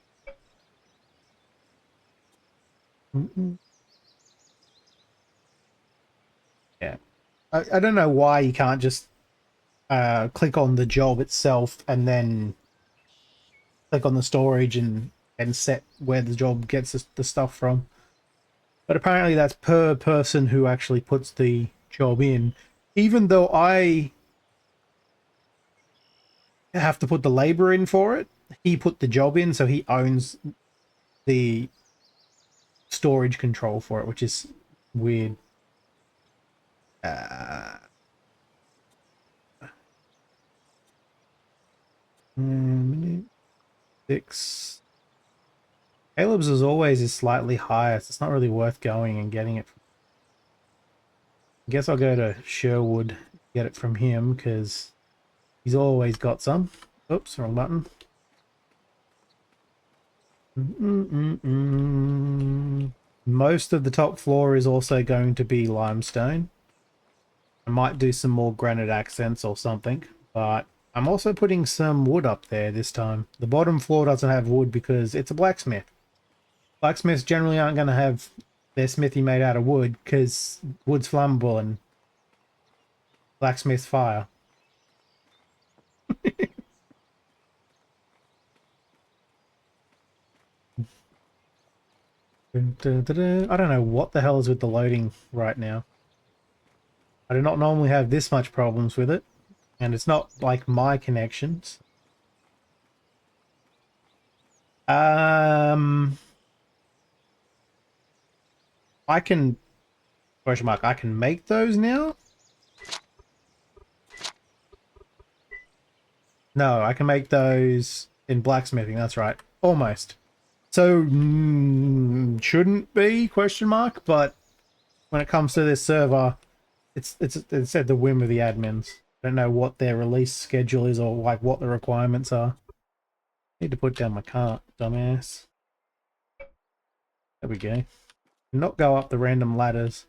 Yeah. I don't know why you can't just click on the job itself and then click on the storage and set where the job gets the stuff from. But apparently that's per person who actually puts the job in. Even though I have to put the labor in for it, he put the job in, so he owns the storage control for it, which is weird. 6. Caleb's as always is slightly higher, so it's not really worth going and getting it. I guess I'll go to Sherwood, get it from him, because he's always got some. Oops, wrong button. Most of the top floor is also going to be limestone. I might do some more granite accents or something, but I'm also putting some wood up there this time. The bottom floor doesn't have wood because it's a blacksmith. Blacksmiths generally aren't going to have their smithy made out of wood because wood's flammable and blacksmith's fire. I don't know what the hell is with the loading right now. I do not normally have this much problems with it, and it's not like my connections. I can question mark. I can make those now. No, I can make those in blacksmithing. That's right, almost. So shouldn't be question mark, but when it comes to this server, it's at the whim of the admins. I don't know what their release schedule is or like what the requirements are. Need to put down my cart, dumbass. There we go. Not go up the random ladders.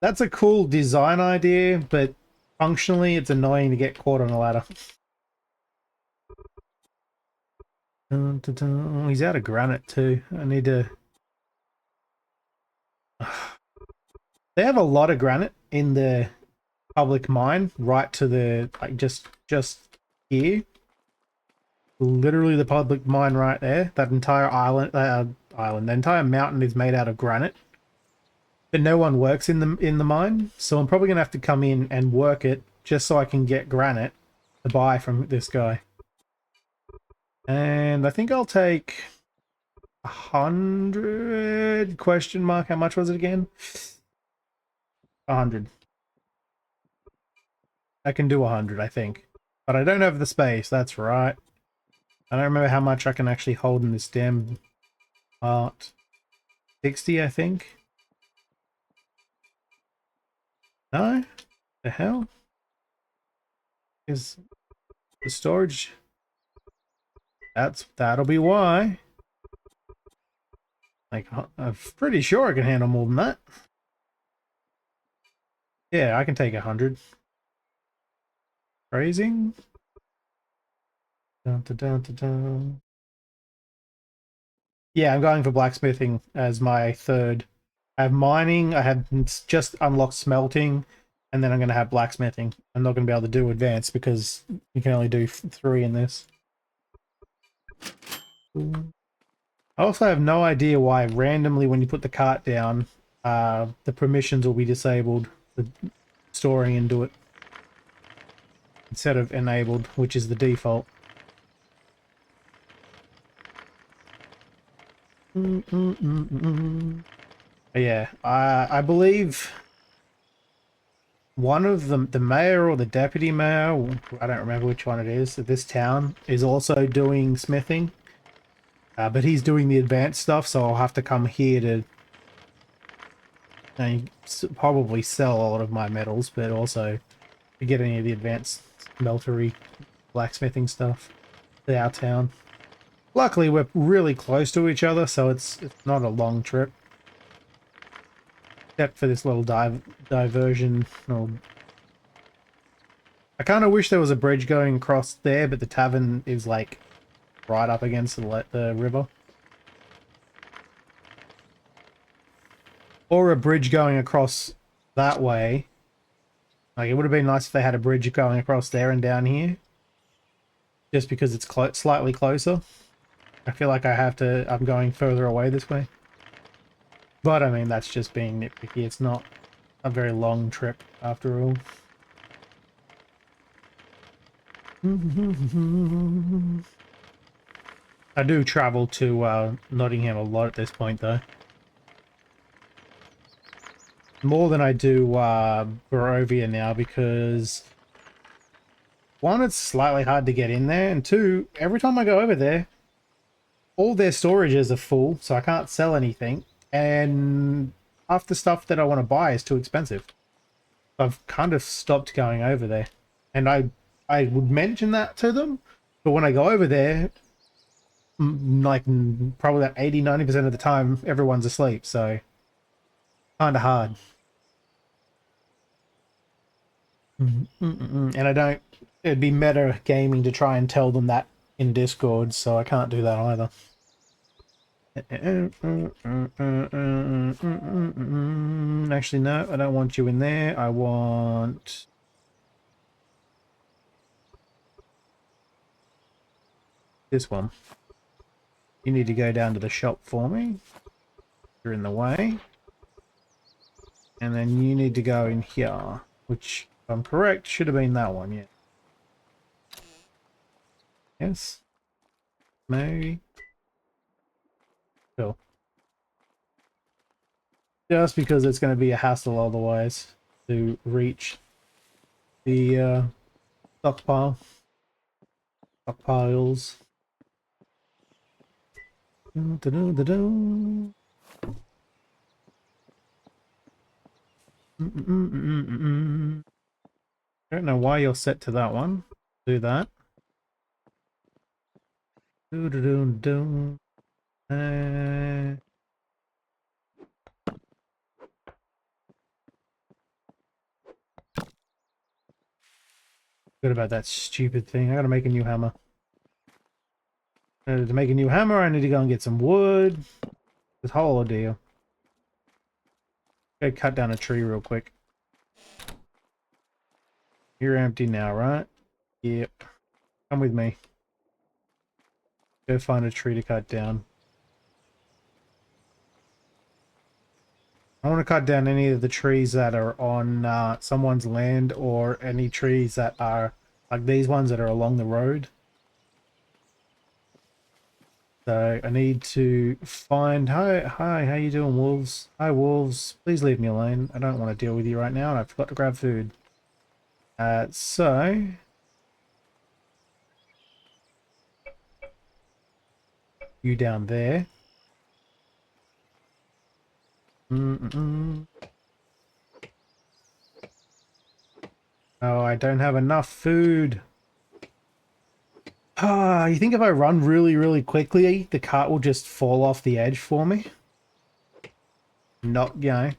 That's a cool design idea, but functionally it's annoying to get caught on a ladder. Dun, dun, dun. Oh, he's out of granite too. I need to... They have a lot of granite in the public mine, right to the, like, just here. Literally the public mine right there. That entire the entire mountain is made out of granite. But no one works in the mine, so I'm probably gonna have to come in and work it just so I can get granite to buy from this guy. And I think I'll take 100 question mark. How much was it again? 100. I can do 100, I think. But I don't have the space, that's right. I don't remember how much I can actually hold in this damn part. 60, I think. No? The hell? Is the storage... That'll be why. Like, I'm pretty sure I can handle more than that. Yeah, I can take 100. Phrasing. Dun, dun, dun, dun, dun. Yeah, I'm going for blacksmithing as my third. I have mining, I have just unlocked smelting, and then I'm going to have blacksmithing. I'm not going to be able to do advanced because you can only do 3 in this. I also have no idea why randomly when you put the cart down, the permissions will be disabled for storing into it instead of enabled, which is the default. Yeah, I believe one of them, the mayor or the deputy mayor, I don't remember which one it is, of this town is also doing smithing. But he's doing the advanced stuff, so I'll have to come here to probably sell a lot of my metals, but also to get any of the advanced smeltery blacksmithing stuff to our town. Luckily, we're really close to each other, so it's not a long trip. Except for this little diversion. I kind of wish there was a bridge going across there, but the tavern is like right up against the river. Or a bridge going across that way. Like, it would have been nice if they had a bridge going across there and down here. Just because it's slightly closer. I feel like I'm going further away this way. But, I mean, that's just being nitpicky. It's not a very long trip, after all. I do travel to Nottingham a lot at this point, though. More than I do Barovia now, because one, it's slightly hard to get in there, and two, every time I go over there, all their storages are full, so I can't sell anything, and half the stuff that I want to buy is too expensive. I've kind of stopped going over there, and I would mention that to them, but when I go over there, like probably that 80-90% of the time, everyone's asleep, so kind of hard. And I don't, it'd be meta gaming to try and tell them that in Discord, so I can't do that either. Actually, no, I don't want you in there. I want... this one. You need to go down to the shop for me. You're in the way. And then you need to go in here, which, if I'm correct, should have been that one, yeah. Yes. Maybe. Cool. Just because it's going to be a hassle otherwise to reach the stockpiles. I don't know why you're set to that one. Do that. Good about that stupid thing. I gotta make a new hammer. To make a new hammer, I need to go and get some wood. This whole ordeal. Go cut down a tree real quick. You're empty now, right? Yep. Come with me. Go find a tree to cut down. I want to cut down any of the trees that are on someone's land, or any trees that are like these ones that are along the road. So I need to find... Hi, how you doing, wolves? Hi, wolves. Please leave me alone. I don't want to deal with you right now, and I forgot to grab food. So... you down there. Oh, I don't have enough food. Ah, you think if I run really, really quickly, the cart will just fall off the edge for me? Not, you know,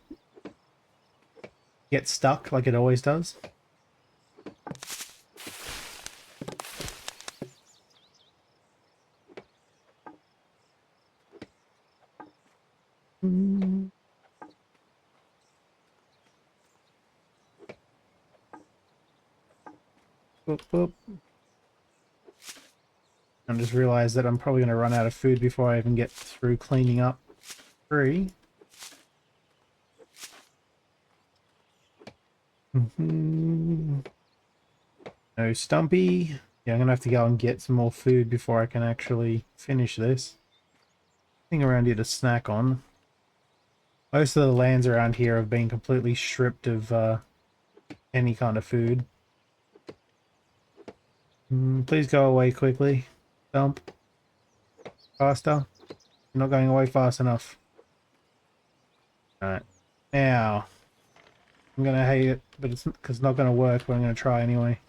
get stuck like it always does? Boop, boop. I just realized that I'm probably going to run out of food before I even get through cleaning up tree. No Stumpy. Yeah, I'm going to have to go and get some more food before I can actually finish this. Nothing around here to snack on. Most of the lands around here have been completely stripped of any kind of food. Please go away quickly. Dump. Faster. You're not going away fast enough. Alright. Now, I'm gonna hate it, but it's because it's not gonna work, but I'm gonna try anyway.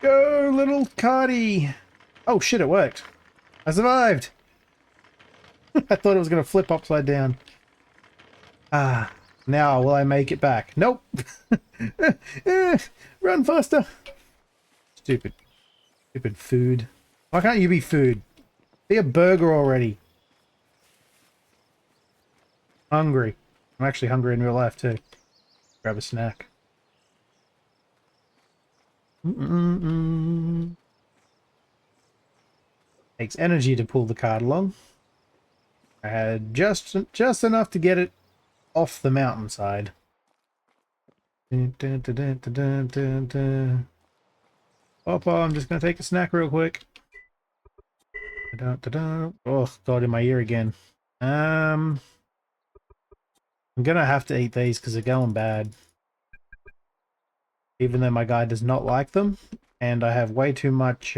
Go, little Cardi! Oh shit, it worked. I survived! I thought it was gonna flip upside down. Ah, now will I make it back? Nope! Run faster! Stupid. Stupid food. Why can't you be food? Be a burger already. Hungry. I'm actually hungry in real life too. Grab a snack. Takes energy to pull the cart along. I had just enough to get it off the mountainside. Papa, I'm just gonna take a snack real quick. Oh, God, in my ear again. I'm gonna have to eat these because they're going bad. Even though my guy does not like them, and I have way too much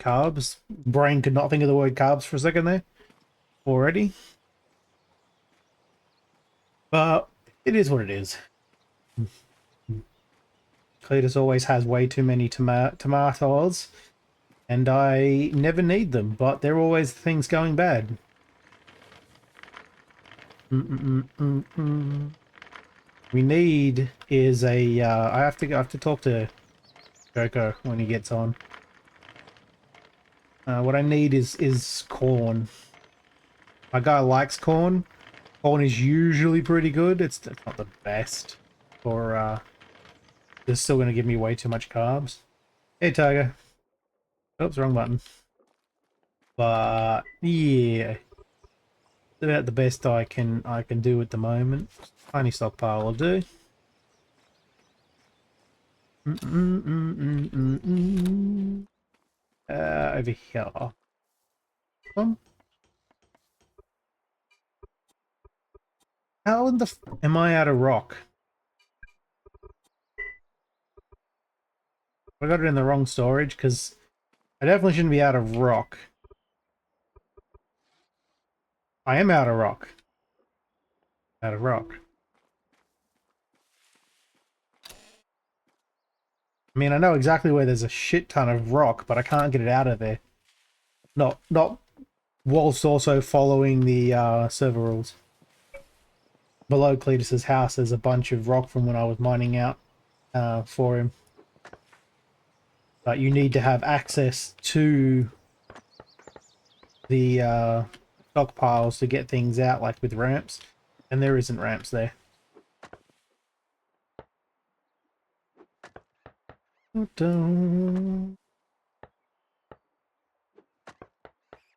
carbs. Brain could not think of the word carbs for a second there already. But it is what it is. Cletus always has way too many tomatoes, and I never need them, but they're always things going bad. We need is a I have to talk to Joko when he gets on. What I need is corn. My guy likes corn. Corn is usually pretty good. It's not the best for it's still going to give me way too much carbs. Hey, Tiger. Oops, wrong button. But yeah, it's about the best I can do at the moment. Tiny stockpile will do. Over here. How in the am I out of rock? I got it in the wrong storage because I definitely shouldn't be out of rock. I am out of rock. Out of rock. I mean, I know exactly where there's a shit ton of rock, but I can't get it out of there. Not whilst also following the server rules. Below Cletus's house, there's a bunch of rock from when I was mining out for him. But you need to have access to the stockpiles to get things out, like with ramps, and there isn't ramps there.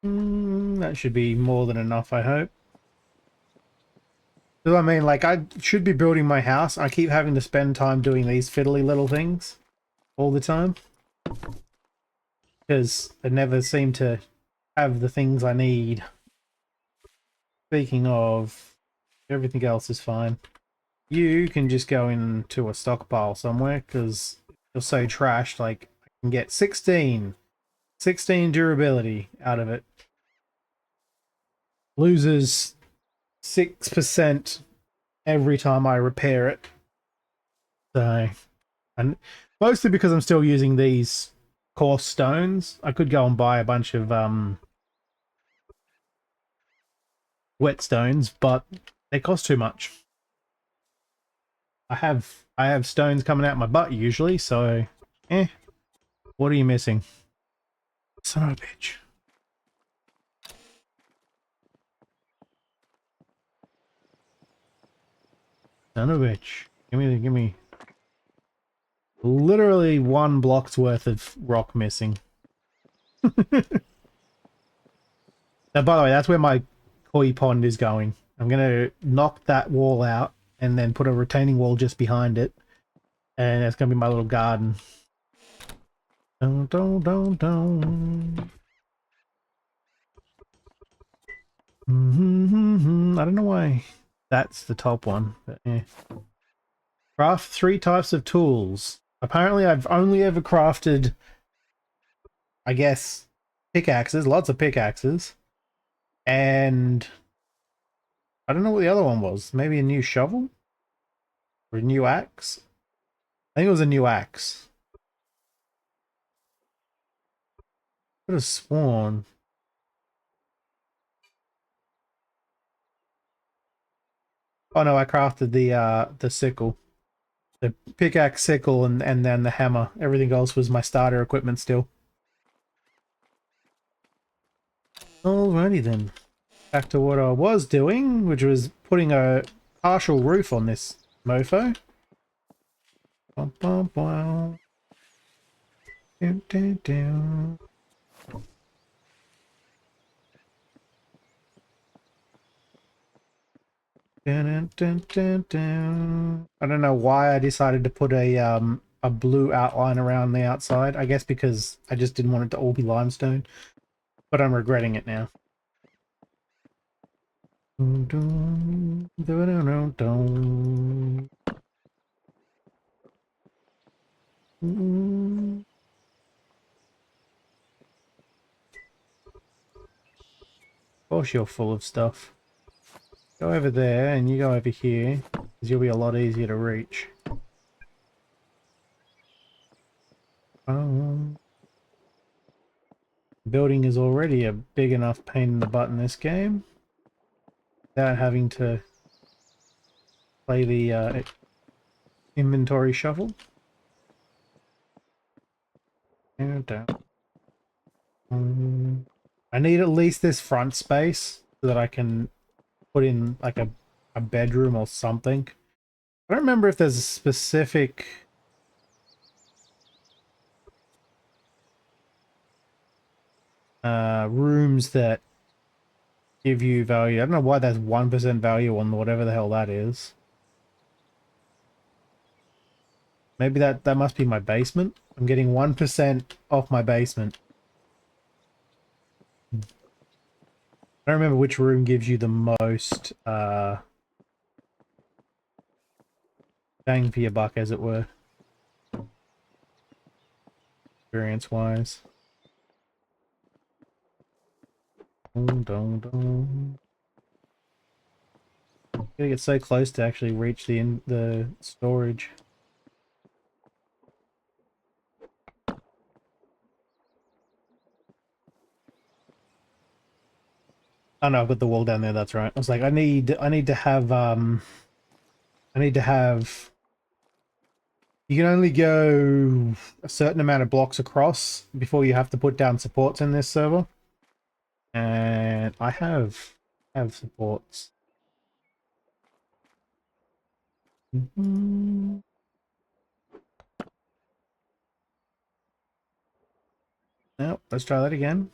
That should be more than enough, I hope. So, I mean, like, I should be building my house. I keep having to spend time doing these fiddly little things all the time. Because I never seem to have the things I need. Speaking of, everything else is fine. You can just go into a stockpile somewhere, because you're so trashed, like, I can get 16 durability out of it. Loses 6% every time I repair it. So, and mostly because I'm still using these coarse stones. I could go and buy a bunch of wet stones, but they cost too much. I have stones coming out my butt usually, so what are you missing? Son of a bitch. Son of a bitch. Give me literally 1 block's worth of rock missing. Now, by the way, that's where my koi pond is going. I'm gonna knock that wall out and then put a retaining wall just behind it. And that's gonna be my little garden. Don't. I don't know why that's the top one, but yeah. Craft 3 types of tools. Apparently I've only ever crafted, I guess, pickaxes, lots of pickaxes. And I don't know what the other one was. Maybe a new shovel? Or a new axe? I think it was a new axe. Could have sworn. Oh no, I crafted the sickle. The pickaxe, sickle, and then the hammer. Everything else was my starter equipment still. Alrighty then. Back to what I was doing, which was putting a partial roof on this mofo. Bum, bum, bum. Dun, dun, dun. Dun, dun, dun, dun. I don't know why I decided to put a blue outline around the outside. I guess because I just didn't want it to all be limestone. But I'm regretting it now. Dun, dun, dun, dun, dun. Mm. Of course you're full of stuff. Go over there and you go over here, because you'll be a lot easier to reach. Building is already a big enough pain in the butt in this game, without having to play the inventory shuffle. I need at least this front space so that I can put in like a bedroom or something. I don't remember if there's a specific rooms that give you value. I don't know why there's 1% value on whatever the hell that is. Maybe that must be my basement. I'm getting 1% off my basement. I don't remember which room gives you the most bang for your buck, as it were, experience-wise. Dun. Gotta get so close to actually reach the storage. Oh no, I've got the wall down there, that's right. I was like, I need to have you can only go a certain amount of blocks across before you have to put down supports in this server. And I have supports. Mm-hmm. Nope, let's try that again.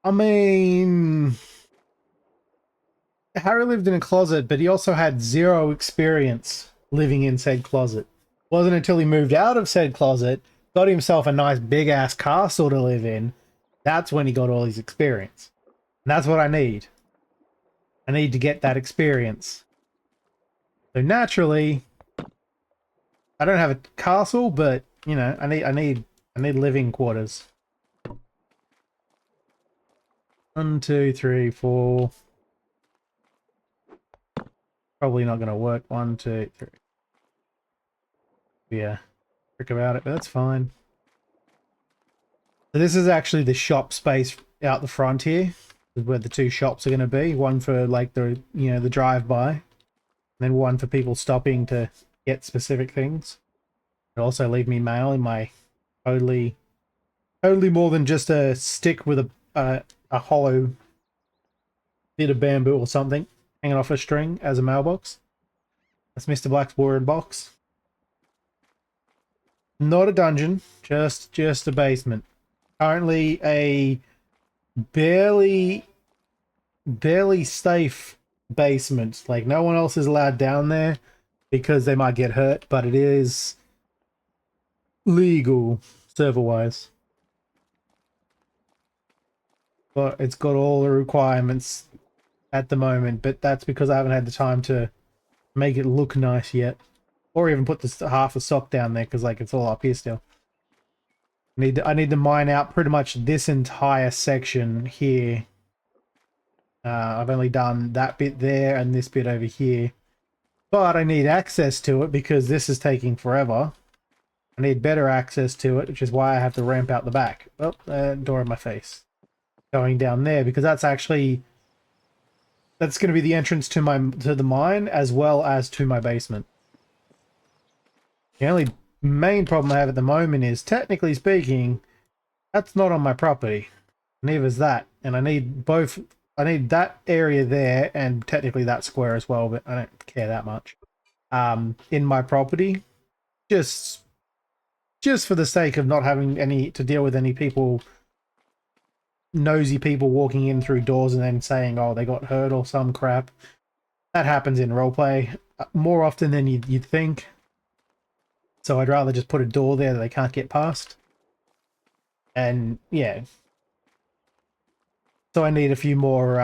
I mean, Harry lived in a closet, but he also had zero experience living in said closet. It wasn't until he moved out of said closet, got himself a nice big ass castle to live in, that's when he got all his experience. And that's what I need. I need to get that experience. So naturally, I don't have a castle, but you know, I need living quarters. 1, 2, 3, 4. Probably not going to work. 1, 2, 3. Yeah, trick about it, but that's fine. So this is actually the shop space out the front here, where the two shops are going to be. One for like the the drive-by, and then one for people stopping to get specific things. It'll also leave me mail in my totally more than just a stick with a hollow bit of bamboo or something hanging off a string as a mailbox. That's Mr. Black's word box. Not a dungeon, just a basement. Currently a barely safe basement. Like no one else is allowed down there. because they might get hurt, but it is legal server-wise. But it's got all the requirements at the moment, but that's because I haven't had the time to make it look nice yet. Or even put this half a sock down there, because like it's all up here still. I need to mine out pretty much this entire section here. I've only done that bit there and this bit over here. But I need access to it because this is taking forever. I need better access to it, which is why I have to ramp out the back. Oh, door in my face. Going down there, because that's actually... That's going to be the entrance to the mine, as well as to my basement. The only main problem I have at the moment is, technically speaking, that's not on my property. Neither is that. And I need both... I need that area there, and technically that square as well, but I don't care that much. In my property. Just for the sake of not having to deal with any people... nosy people walking in through doors and then saying, oh, they got hurt or some crap. That happens in roleplay more often than you'd think. So I'd rather just put a door there that they can't get past. And, yeah. So I need a few more,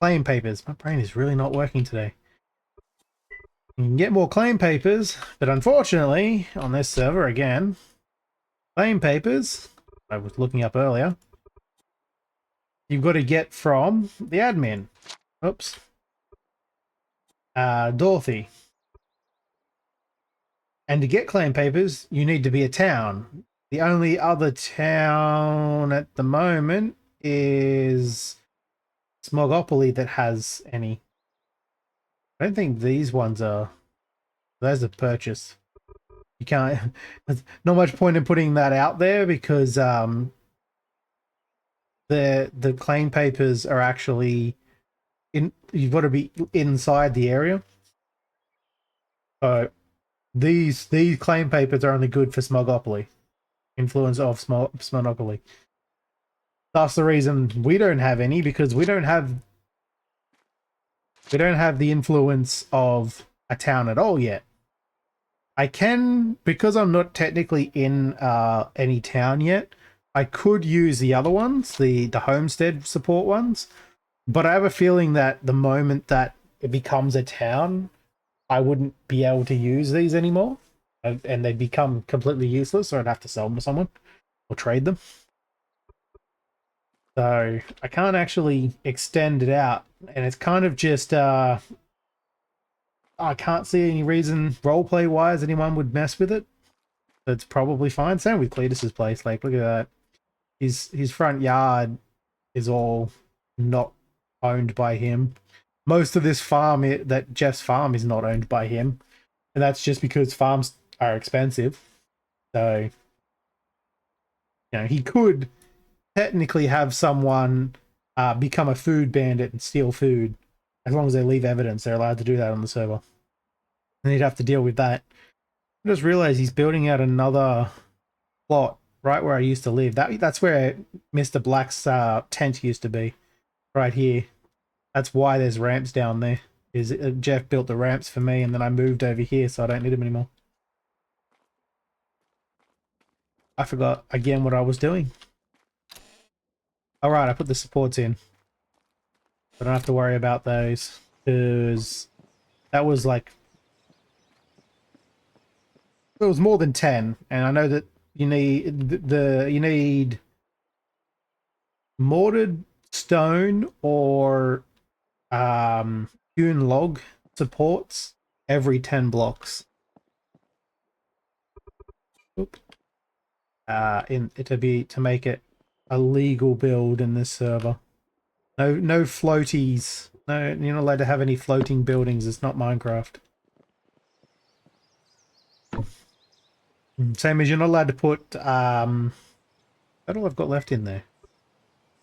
claim papers. My brain is really not working today. You can get more claim papers, but unfortunately, on this server again, claim papers... I was looking up earlier. You've got to get from the admin. Oops. Dorothy. And to get claim papers, you need to be a town. The only other town at the moment is Smogopoly that has any. I don't think these ones are. There's a purchase. You can't... There's not much point in putting that out there because the claim papers are actually in... You've got to be inside the area. So these claim papers are only good for Smogopoly. Influence of Smogopoly. That's the reason we don't have any, because we don't have the influence of a town at all yet. I can, because I'm not technically in any town yet, I could use the other ones, the homestead support ones, but I have a feeling that the moment that it becomes a town, I wouldn't be able to use these anymore, and they'd become completely useless, or I'd have to sell them to someone, or trade them. So I can't actually extend it out, and it's kind of just... I can't see any reason roleplay wise anyone would mess with it. It's probably fine. Same with Cletus's place. Like, look at that. His front yard is all not owned by him. Most of this farm, that Jeff's farm, is not owned by him, and that's just because farms are expensive. So, you know, he could technically have someone become a food bandit and steal food. As long as they leave evidence, they're allowed to do that on the server. And he'd have to deal with that. I just realized he's building out another plot right where I used to live. That's where Mr. Black's tent used to be. Right here. That's why there's ramps down there. Jeff built the ramps for me, and then I moved over here, so I don't need them anymore. I forgot again what I was doing. Alright, I put the supports in. I don't have to worry about those, because that was like... It was more than 10, and I know that you need mortared stone or hewn log supports every 10 blocks. Oop. To make it a legal build in this server. No floaties. No, you're not allowed to have any floating buildings. It's not Minecraft. Same as you're not allowed to put that's all I've got left in there.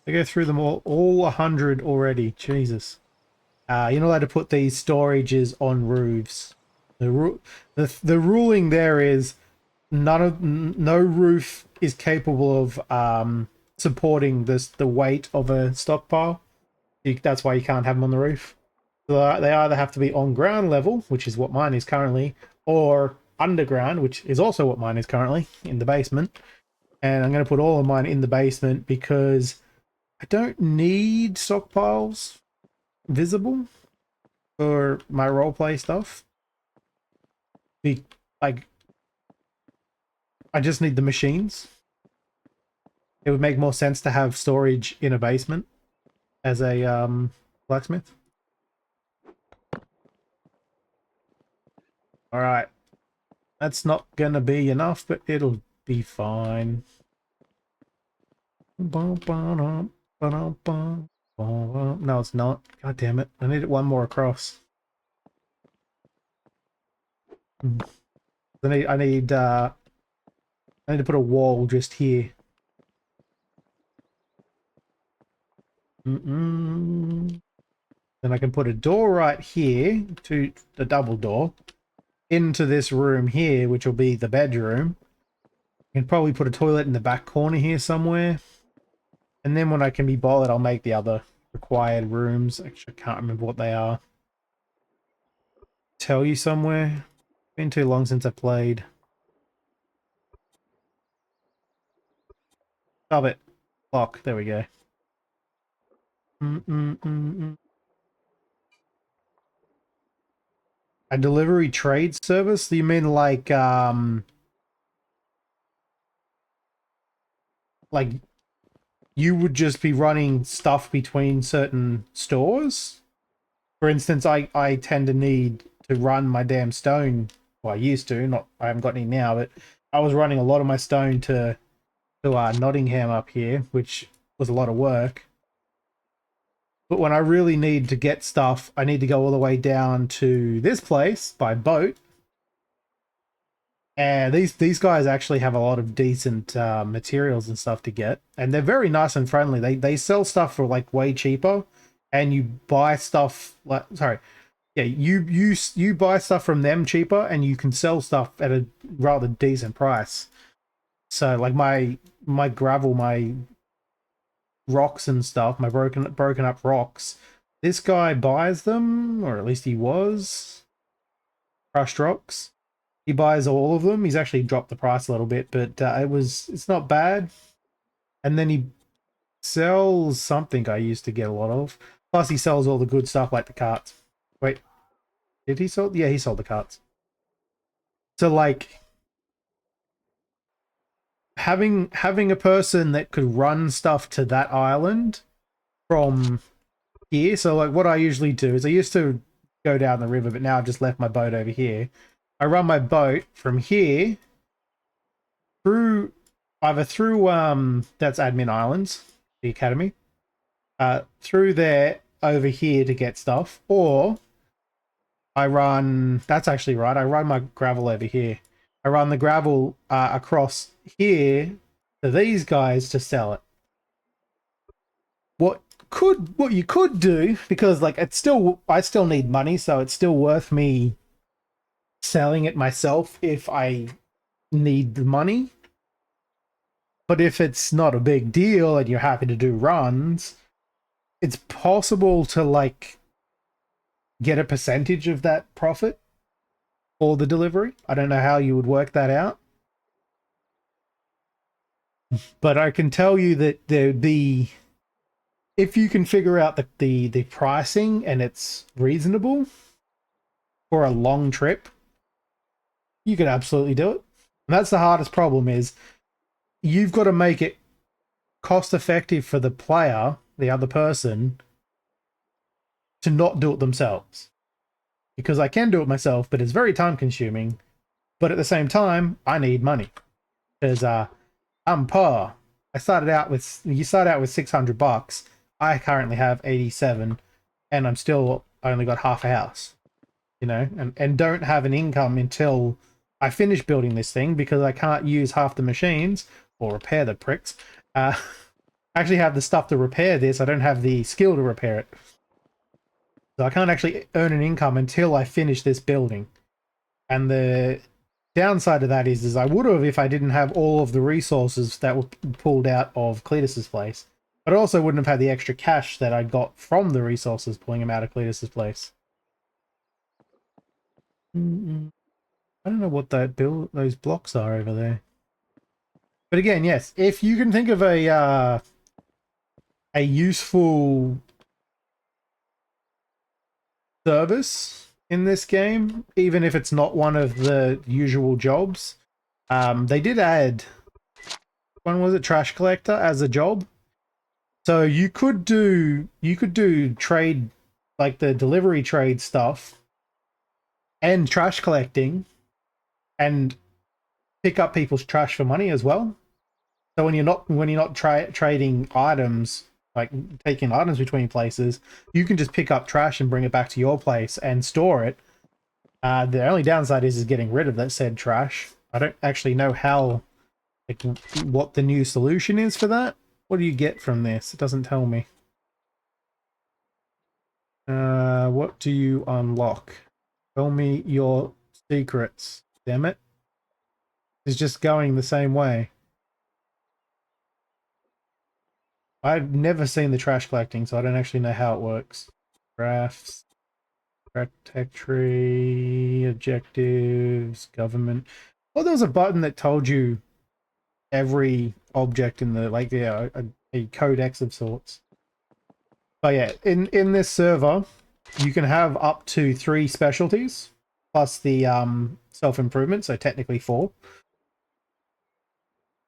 I go through them all 100 already. Jesus. You're not allowed to put these storages on roofs. The ruling there is no roof is capable of supporting the weight of a stockpile. That's why you can't have them on the roof. So they either have to be on ground level, which is what mine is currently, or underground, which is also what mine is currently, in the basement. And I'm going to put all of mine in the basement because I don't need stockpiles visible for my roleplay stuff. Like, I just need the machines. It would make more sense to have storage in a basement as a blacksmith. All right, that's not gonna be enough, but it'll be fine. No, it's not. God damn it! I need it one more across. I need to put a wall just here. Then I can put a door right here to the double door into this room here, which will be the bedroom. I can probably put a toilet in the back corner here somewhere. And then when I can be bothered, I'll make the other required rooms. Actually, I can't remember what they are. Tell you somewhere. Been too long since I played. Stop it. Lock. There we go. A delivery trade service? Do you mean like you would just be running stuff between certain stores? For instance, I tend to need to run my damn stone. Well, I used to, I haven't got any now, but I was running a lot of my stone to Nottingham up here, which was a lot of work. But when I really need to get stuff, I need to go all the way down to this place by boat. And these guys actually have a lot of decent materials and stuff to get, and they're very nice and friendly. They sell stuff for like way cheaper, and you buy stuff like you buy stuff from them cheaper, and you can sell stuff at a rather decent price. So like my gravel, my rocks and stuff, my broken up rocks, this guy buys them, or at least he was. Crushed rocks. He buys all of them. He's actually dropped the price a little bit, but it's not bad. And then he sells something I used to get a lot of. Plus he sells all the good stuff like the carts. Wait, did he sell? Yeah, he sold the carts. So like having a person that could run stuff to that island from here. So like what I usually do is I used to go down the river, but now I've just left my boat over here. I run my boat from here through that's Admin Islands, the academy, through there over here to get stuff, or that's actually right, I run my gravel over here. I run the gravel across here to these guys to sell it. What you could do, because like I still need money, so it's still worth me selling it myself if I need the money. But if it's not a big deal and you're happy to do runs, it's possible to like get a percentage of that profit for the delivery. I don't know how you would work that out, but I can tell you that if you can figure out the pricing and it's reasonable for a long trip, you could absolutely do it. And that's the hardest problem, is you've got to make it cost effective for the player, the other person, to not do it themselves. Because I can do it myself, but it's very time consuming. But at the same time, I need money. Because I'm poor. You start out with $600. I currently have 87, and I'm still only got half a house. You know, and don't have an income until I finish building this thing, because I can't use half the machines or repair the pricks. I actually have the stuff to repair this. I don't have the skill to repair it. So I can't actually earn an income until I finish this building. And the downside of that is I would have if I didn't have all of the resources that were pulled out of Cletus's place. But I also wouldn't have had the extra cash that I got from the resources pulling him out of Cletus's place. I don't know what those blocks are over there. But again, yes, if you can think of a useful service in this game, even if it's not one of the usual jobs, they did add, when was it, trash collector as a job. So you could do trade, like the delivery trade stuff and trash collecting and pick up people's trash for money as well. So when you're not trading items, like taking items between places, you can just pick up trash and bring it back to your place and store it. The only downside is getting rid of that said trash. I don't actually know how, like, what the new solution is for that. What do you get from this? It doesn't tell me. What do you unlock? Tell me your secrets. Damn it. It's just going the same way. I've never seen the trash collecting, so I don't actually know how it works. Crafts, protectory, objectives, government. Well, there was a button that told you every object in the, like, yeah, a codex of sorts. But yeah, in this server, you can have up to 3 specialties plus the self-improvement, so technically 4.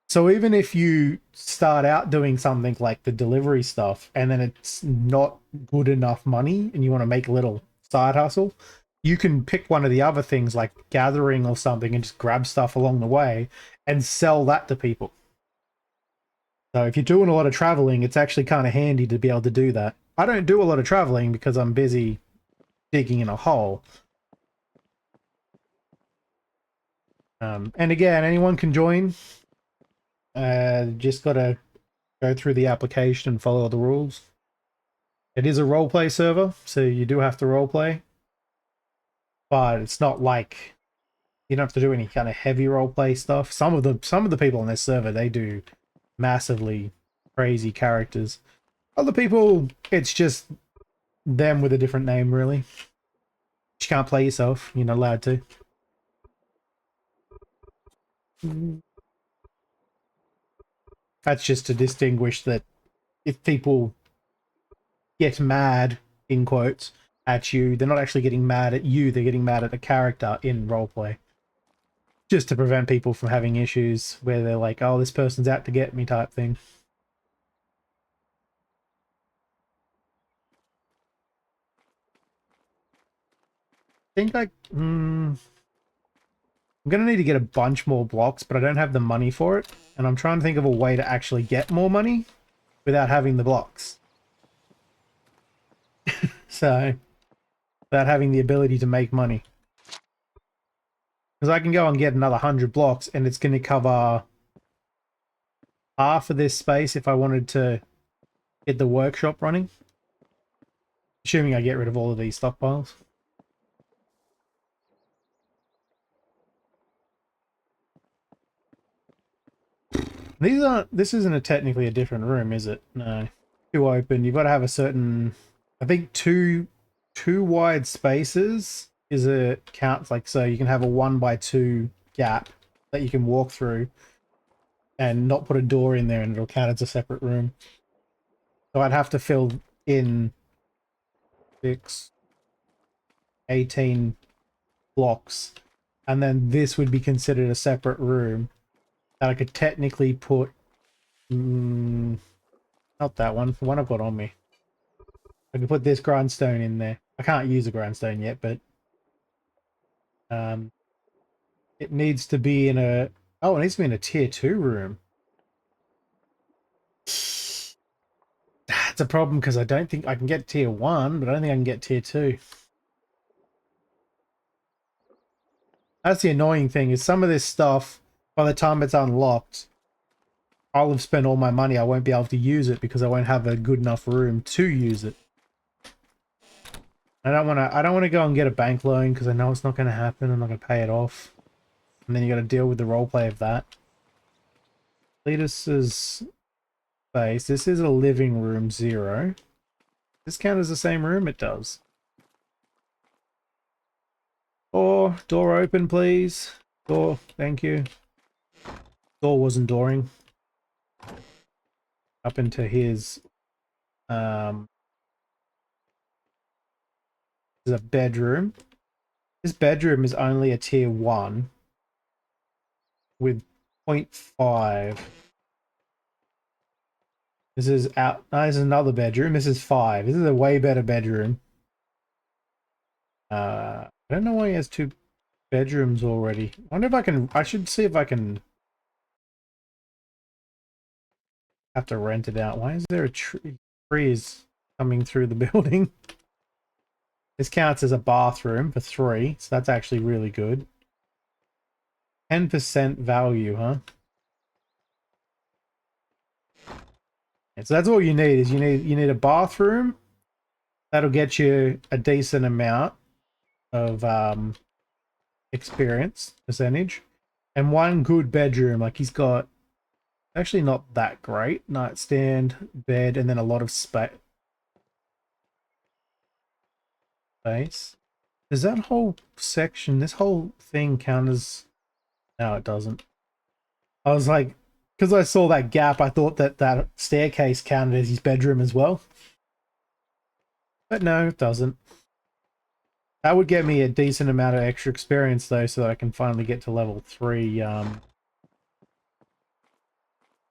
So even if you start out doing something like the delivery stuff and then it's not good enough money and you want to make a little side hustle, you can pick one of the other things like gathering or something and just grab stuff along the way and sell that to people. So if you're doing a lot of traveling, it's actually kind of handy to be able to do that. I don't do a lot of traveling because I'm busy digging in a hole. And again, anyone can join. Just gotta go through the application and follow the rules. It is a roleplay server, so you do have to roleplay. But it's not like you don't have to do any kind of heavy roleplay stuff. Some of the people on this server, they do massively crazy characters. Other people, it's just them with a different name, really. You can't play yourself. You're not allowed to. That's just to distinguish that if people get mad, in quotes, at you, they're not actually getting mad at you, they're getting mad at the character in roleplay. Just to prevent people from having issues where they're like, oh, this person's out to get me type thing. I think I'm gonna need to get a bunch more blocks, but I don't have the money for it. And I'm trying to think of a way to actually get more money without having the blocks. So, without having the ability to make money. Because I can go and get another 100 blocks and it's going to cover half of this space if I wanted to get the workshop running. Assuming I get rid of all of these stockpiles. This isn't technically a different room, is it? No. Too open. You've got to have a certain, I think two wide spaces is a count, like, so you can have a 1x2 gap that you can walk through and not put a door in there and it'll count as a separate room. So I'd have to fill in 18 blocks, and then this would be considered a separate room that I could technically put, not that one, the one I've got on me. I could put this grindstone in there. I can't use a grindstone yet, but it needs to be in a, oh, it needs to be in a tier 2 room. That's a problem because I don't think I can get tier 1, but I don't think I can get tier 2. That's the annoying thing, is some of this stuff, by the time it's unlocked, I'll have spent all my money. I won't be able to use it because I won't have a good enough room to use it. I don't want to go and get a bank loan because I know it's not going to happen. I'm not going to pay it off. And then you got to deal with the roleplay of that. Cletus's space. This is a living room 0. Does this count as the same room? It does. Door open, please. Door, thank you. Door wasn't dooring. Up into his, this is a bedroom. This bedroom is only a tier 1 with 0.5. This is out. No, this is another bedroom. This is 5. This is a way better bedroom. I don't know why he has 2 bedrooms already. I wonder if I can. I should see if I can. Have to rent it out. Why is there a tree? Trees coming through the building. This counts as a bathroom for 3, so that's actually really good. 10% value, huh? And so that's all you need. Is you need a bathroom. That'll get you a decent amount of experience percentage, and 1 good bedroom. Like he's got actually not that great nightstand, bed, and then a lot of space. Does that whole section, this whole thing count as? No, it doesn't. I was like, because I saw that gap, I thought that that staircase counted as his bedroom as well. But no, it doesn't. That would get me a decent amount of extra experience though, so that I can finally get to level 3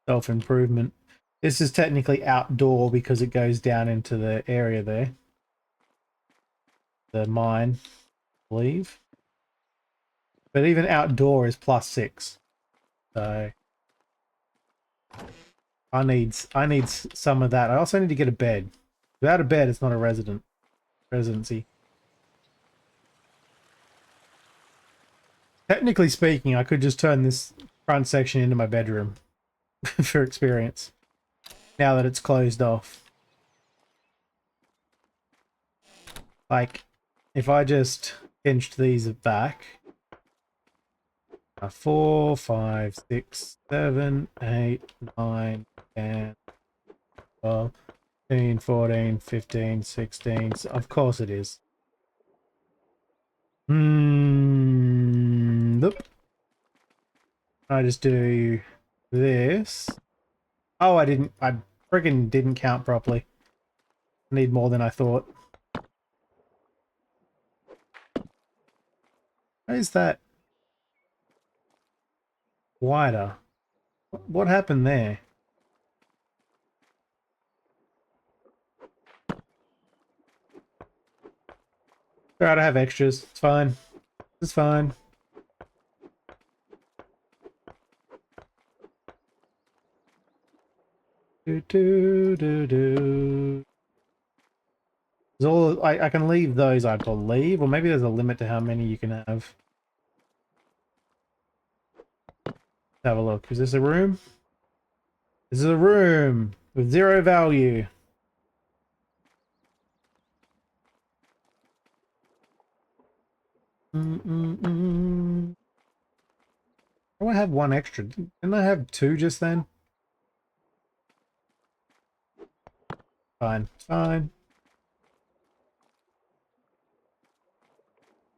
self-improvement. This is technically outdoor because it goes down into the area there. The mine, I believe. But even outdoor is +6. So I need some of that. I also need to get a bed. Without a bed, it's not a residency. Technically speaking, I could just turn this front section into my bedroom for experience. Now that it's closed off. Like, if I just pinched these back. 4, 5, 6, 7, 8, 9, 10, 12, 13, 14, 15, 16. Of course it is. Nope. I just do this. Oh, I friggin' didn't count properly. I need more than I thought. Why is that wider? What happened there? Alright, I have extras. It's fine. It's fine. Do do do do. All I can leave those, I believe, or maybe there's a limit to how many you can have. Let's have a look. Is this a room? This is a room with 0 value. Oh, I have 1 extra. Didn't I have 2 just then? Fine, fine.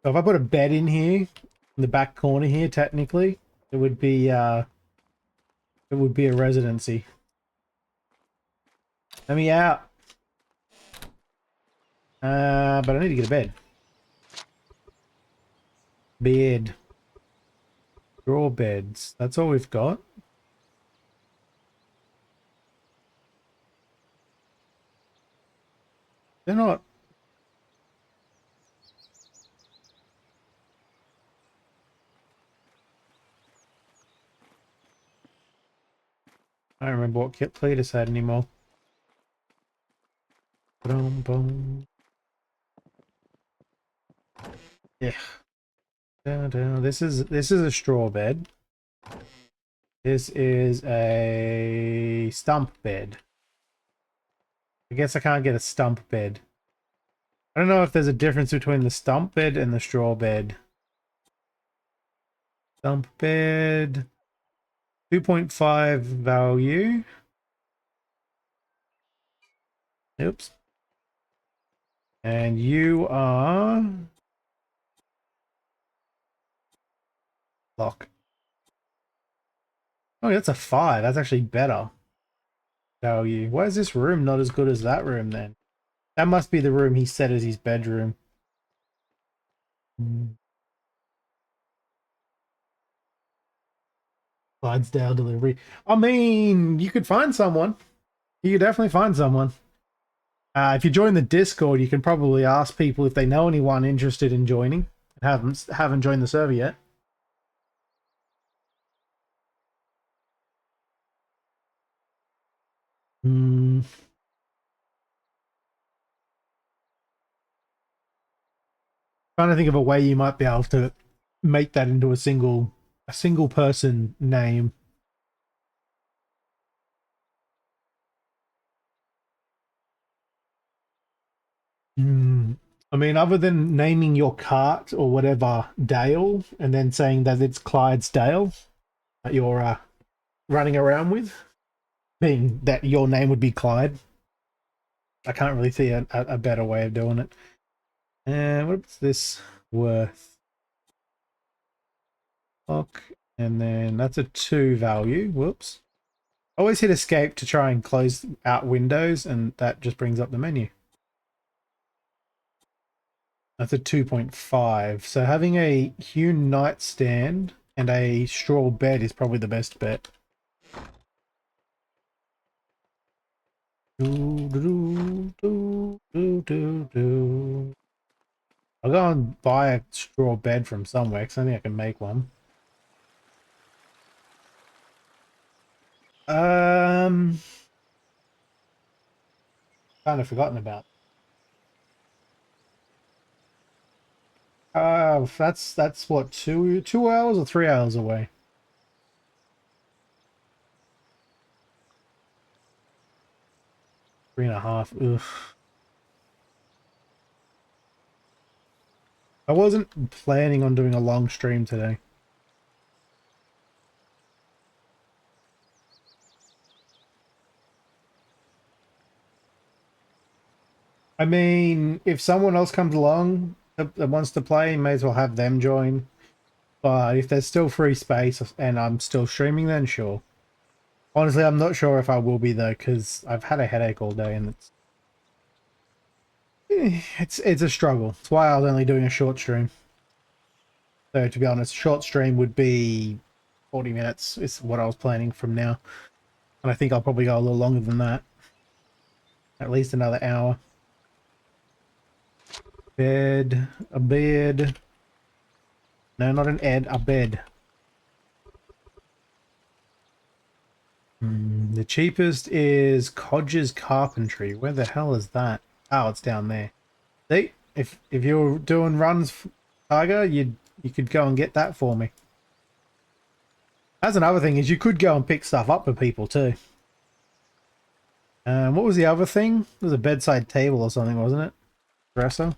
So if I put a bed in here, in the back corner here, technically, it would be a residency. Let me out. But I need to get a bed. Bed. Draw beds. That's all we've got. They're not. I don't remember what Kit Cletus had anymore. Boom, boom. Yeah. This is a straw bed. This is a stump bed. I guess I can't get a stump bed. I don't know if there's a difference between the stump bed and the straw bed. Stump bed. 2.5 value. Oops. And you are Lock. Oh, that's a 5. That's actually better value. Why is this room not as good as that room then? That must be the room he set as his bedroom. Clydesdale delivery. I mean, you could find someone. You could definitely find someone. If you join the Discord, you can probably ask people if they know anyone interested in joining. Haven't joined the server yet. Hmm. Trying to think of a way you might be able to make that into a single person name. I mean, other than naming your cart or whatever Dale, and then saying that it's Clydesdale that you're running around with, being that your name would be Clyde. I can't really see a better way of doing it. And what's this worth? Lock, and then that's a 2 value. Whoops. Always hit escape to try and close out windows, and that just brings up the menu. That's a 2.5. So having a hewn nightstand and a straw bed is probably the best bet. I'll go and buy a straw bed from somewhere because I think I can make one. Kind of forgotten about. That's what, 2 hours or 3 hours away. 3.5. Ugh. I wasn't planning on doing a long stream today. I mean, if someone else comes along that wants to play, may as well have them join. But if there's still free space and I'm still streaming, then sure. Honestly, I'm not sure if I will be though, because I've had a headache all day and it's a struggle. It's why I was only doing a short stream. So to be honest, short stream would be 40 minutes is what I was planning from now. And I think I'll probably go a little longer than that. At least another hour. Bed. A bed. No, not an ed. A bed. The cheapest is Codger's Carpentry. Where the hell is that? Oh, it's down there. See? If you're doing runs, Tiger, you could go and get that for me. That's another thing, is you could go and pick stuff up for people too. What was the other thing? It was a bedside table or something, wasn't it? Dresser?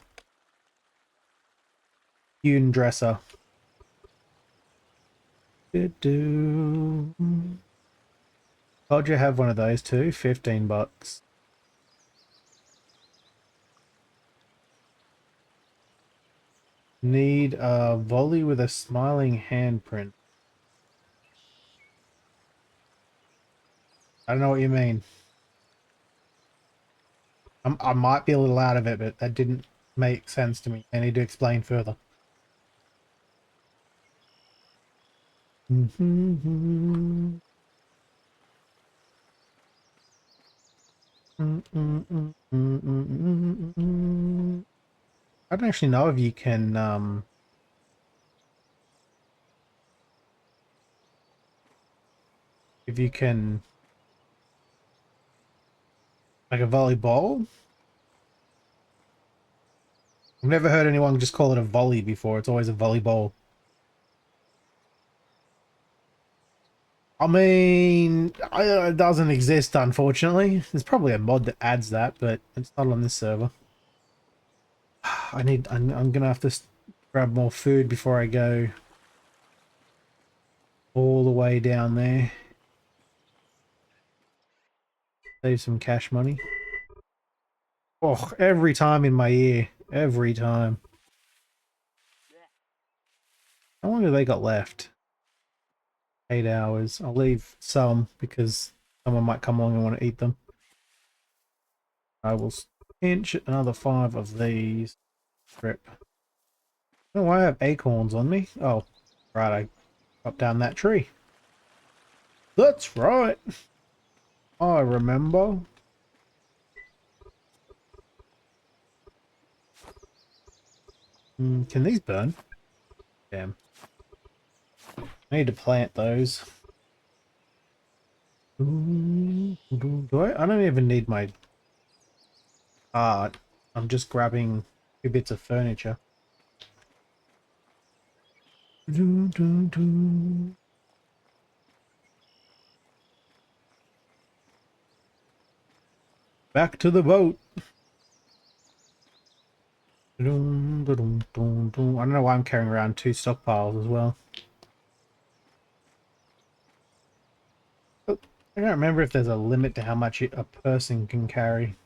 Hewn dresser. How'd you have one of those too? $15. Need a volley with a smiling handprint. I don't know what you mean. I might be a little out of it, but that didn't make sense to me. I need to explain further. I don't actually know if you can like a volleyball. I've never heard anyone just call it a volley before. It's always a volleyball. I mean, it doesn't exist, unfortunately. There's probably a mod that adds that, but it's not on this server. I'm gonna have to grab more food before I go all the way down there. Save some cash money. Oh, every time in my ear. Every time. How long have they got left? 8 hours. I'll leave some because someone might come along and want to eat them. I will pinch another 5 of these. Rip. Oh, I have acorns on me. Oh, right, I chopped down that tree. That's right. I remember. Can these burn? Damn. I need to plant those. Do I? I don't even need my art. I'm just grabbing 2 bits of furniture. Back to the boat. I don't know why I'm carrying around 2 stockpiles as well. I don't remember if there's a limit to how much a person can carry.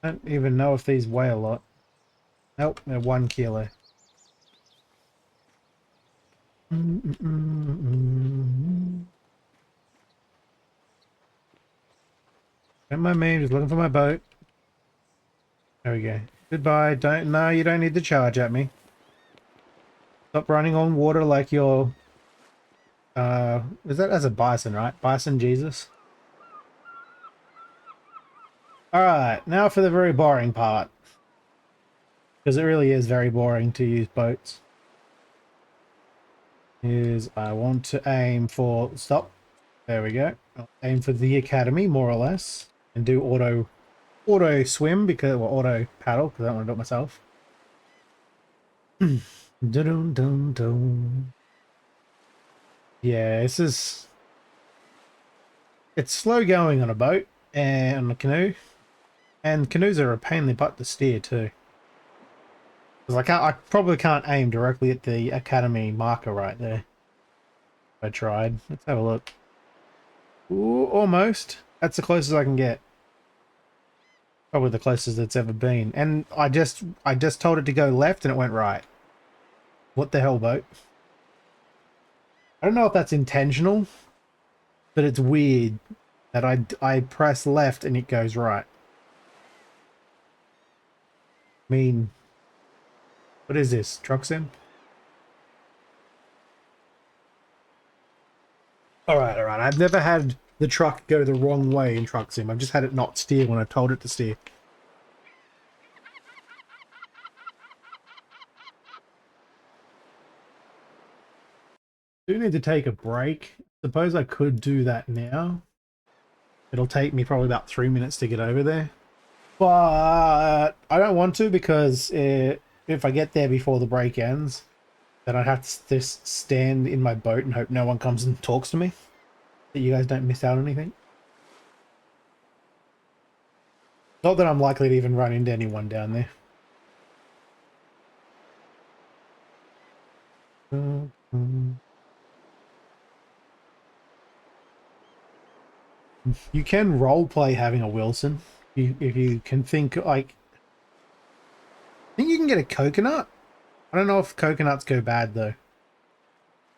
I don't even know if these weigh a lot. Nope, they're 1 kilo. Don't mind me, just looking for my boat. There we go. Goodbye. No, you don't need to charge at me. Stop running on water like you're... is that as a bison, right? Bison Jesus? Alright, now for the very boring part. Because it really is very boring to use boats. I want to aim for... Stop. There we go. I'll aim for the academy, more or less. And do auto swim, because... Well, auto paddle, because I don't want to do it myself. Dun dun dun. Yeah, this is... It's slow going on a boat and on a canoe. And canoes are a pain in the butt to steer too. Because I probably can't aim directly at the academy marker right there. I tried. Let's have a look. Ooh, almost. That's the closest I can get. Probably the closest it's ever been. And I just told it to go left and it went right. What the hell, boat? I don't know if that's intentional, but it's weird that I press left and it goes right. I mean, what is this? Truck sim? Alright. I've never had the truck go the wrong way in truck sim. I've just had it not steer when I told it to steer. I do need to take a break. Suppose I could do that now. It'll take me probably about 3 minutes to get over there. But I don't want to, because if I get there before the break ends, then I'd have to just stand in my boat and hope no one comes and talks to me. That you guys don't miss out on anything. Not that I'm likely to even run into anyone down there. You can roleplay having a Wilson. If you can think, like... I think you can get a coconut. I don't know if coconuts go bad, though.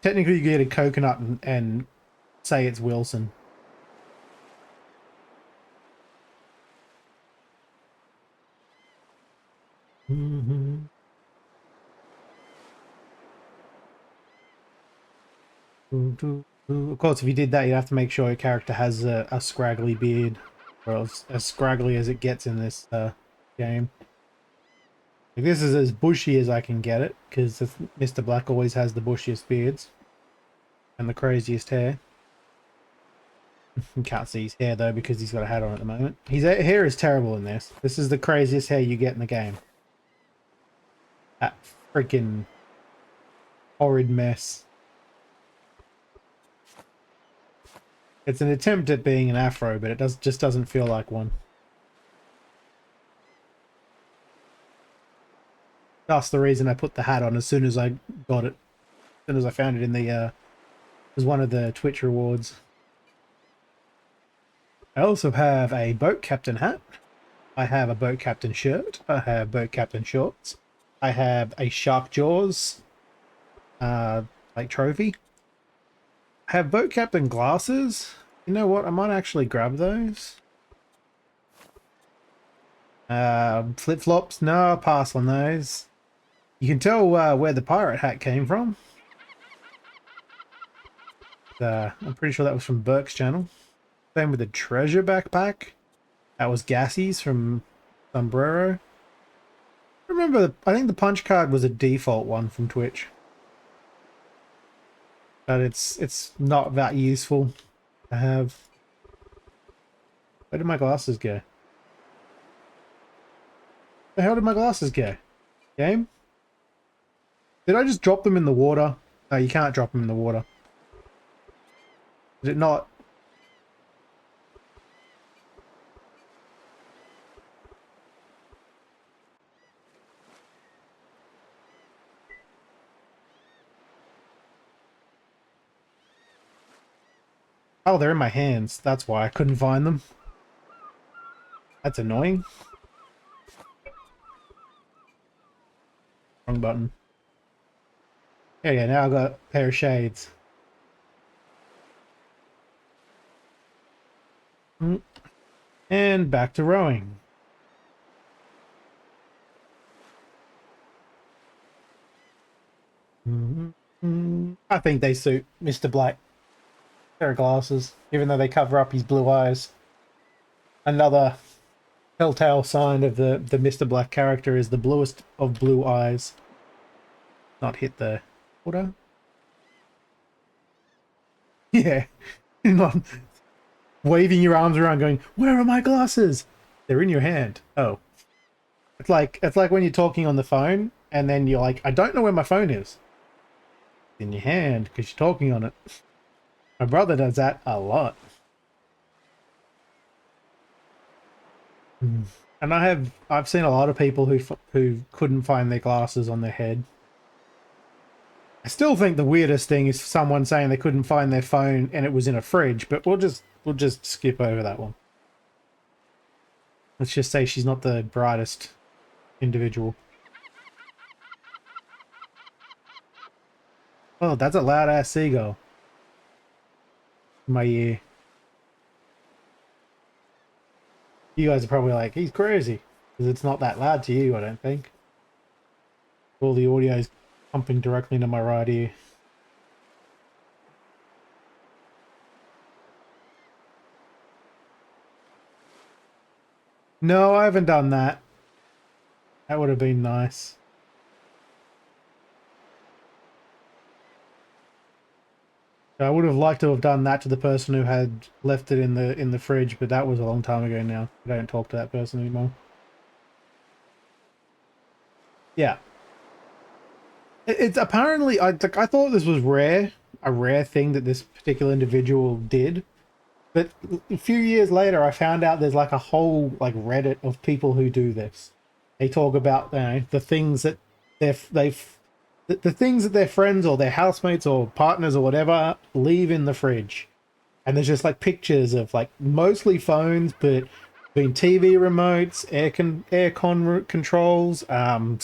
Technically, you get a coconut and say it's Wilson. Of course, if you did that, you'd have to make sure your character has a scraggly beard. Or as scraggly as it gets in this game. Like, this is as bushy as I can get it, because Mr. Black always has the bushiest beards. And the craziest hair. You can't see his hair though, because he's got a hat on at the moment. His hair is terrible in this. This is the craziest hair you get in the game. That freaking horrid mess. It's an attempt at being an afro, but it just doesn't feel like one. That's the reason I put the hat on as soon as I got it. As soon as I found it in the it was one of the Twitch rewards. I also have a boat captain hat. I have a boat captain shirt. I have boat captain shorts. I have a shark jaws. I like trophy. I have boat captain glasses. You know what? I might actually grab those. Flip-flops? No, I'll pass on those. You can tell where the pirate hat came from. I'm pretty sure that was from Burke's channel. Same with the treasure backpack. That was Gassie's from Sombrero. Remember, I think the punch card was a default one from Twitch. But it's not that useful to have. Where did my glasses go? The hell did my glasses go? Game? Did I just drop them in the water? No, you can't drop them in the water. Did it not? Oh, they're in my hands. That's why I couldn't find them. That's annoying. Wrong button. There you go, now I've got a pair of shades. And back to rowing. I think they suit Mr. Black. Pair of glasses, even though they cover up his blue eyes. Another telltale sign of the Mr. Black character is the bluest of blue eyes. Not hit the water. Yeah. Not waving your arms around going, where are my glasses? They're in your hand. Oh. It's like when you're talking on the phone and then you're like, I don't know where my phone is. It's in your hand because you're talking on it. My brother does that a lot. And I've seen a lot of people who couldn't find their glasses on their head. I still think the weirdest thing is someone saying they couldn't find their phone and it was in a fridge, but we'll just skip over that one. Let's just say she's not the brightest individual. Oh, that's a loud ass seagull. In my ear. You guys are probably like, he's crazy. Because it's not that loud to you, I don't think. All the audio is pumping directly into my right ear. No, I haven't done that. That would have been nice. I would have liked to have done that to the person who had left it in the fridge, but that was a long time ago now. I don't talk to that person anymore. Yeah. It's apparently, I thought this was a rare thing that this particular individual did. But a few years later, I found out there's like a whole like Reddit of people who do this. They talk about the things that the things that their friends or their housemates or partners or whatever leave in the fridge. And there's just like pictures of like mostly phones, but being TV remotes, aircon controls,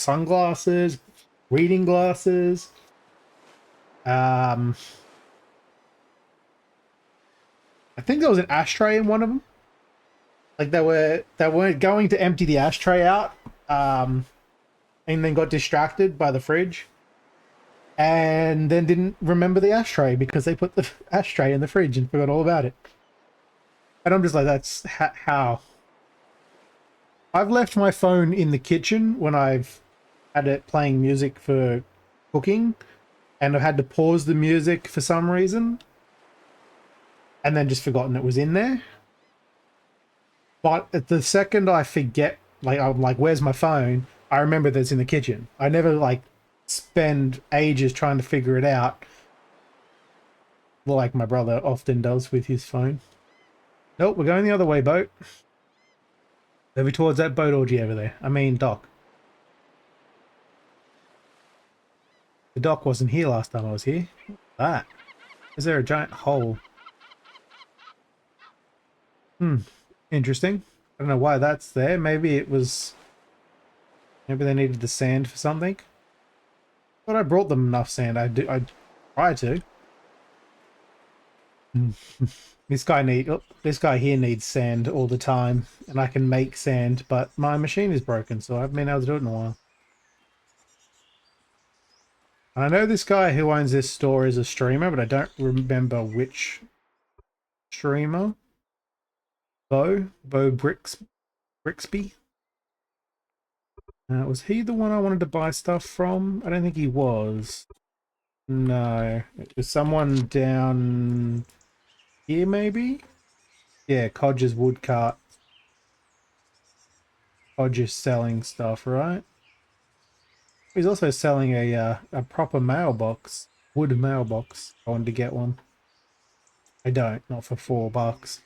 sunglasses, reading glasses. I think there was an ashtray in one of them. Like they weren't going to empty the ashtray out, and then got distracted by the fridge, and then didn't remember the ashtray because they put the ashtray in the fridge and forgot all about it. And I'm just like, that's how. I've left my phone in the kitchen when I've had it playing music for cooking, and I've had to pause the music for some reason. And then just forgotten it was in there. But at the second I forget, like I'm like, where's my phone? I remember that it's in the kitchen. I never like spend ages trying to figure it out, like my brother often does with his phone. Nope, we're going the other way, boat. Over towards that boat orgy over there. I mean, dock. The dock wasn't here last time I was here. What's that? Is there a giant hole? Interesting. I don't know why that's there. Maybe it was... Maybe they needed the sand for something. But I brought them enough sand. Try to. This guy here needs sand all the time, and I can make sand, but my machine is broken, so I haven't been able to do it in a while. And I know this guy who owns this store is a streamer, but I don't remember which streamer. Bo Brixby. Was he the one I wanted to buy stuff from? I don't think he was. No, it was someone down here, maybe? Yeah, Codger's Woodcart. Codger's selling stuff, right? He's also selling a proper mailbox. Wood mailbox. I wanted to get one. I don't, not for $4.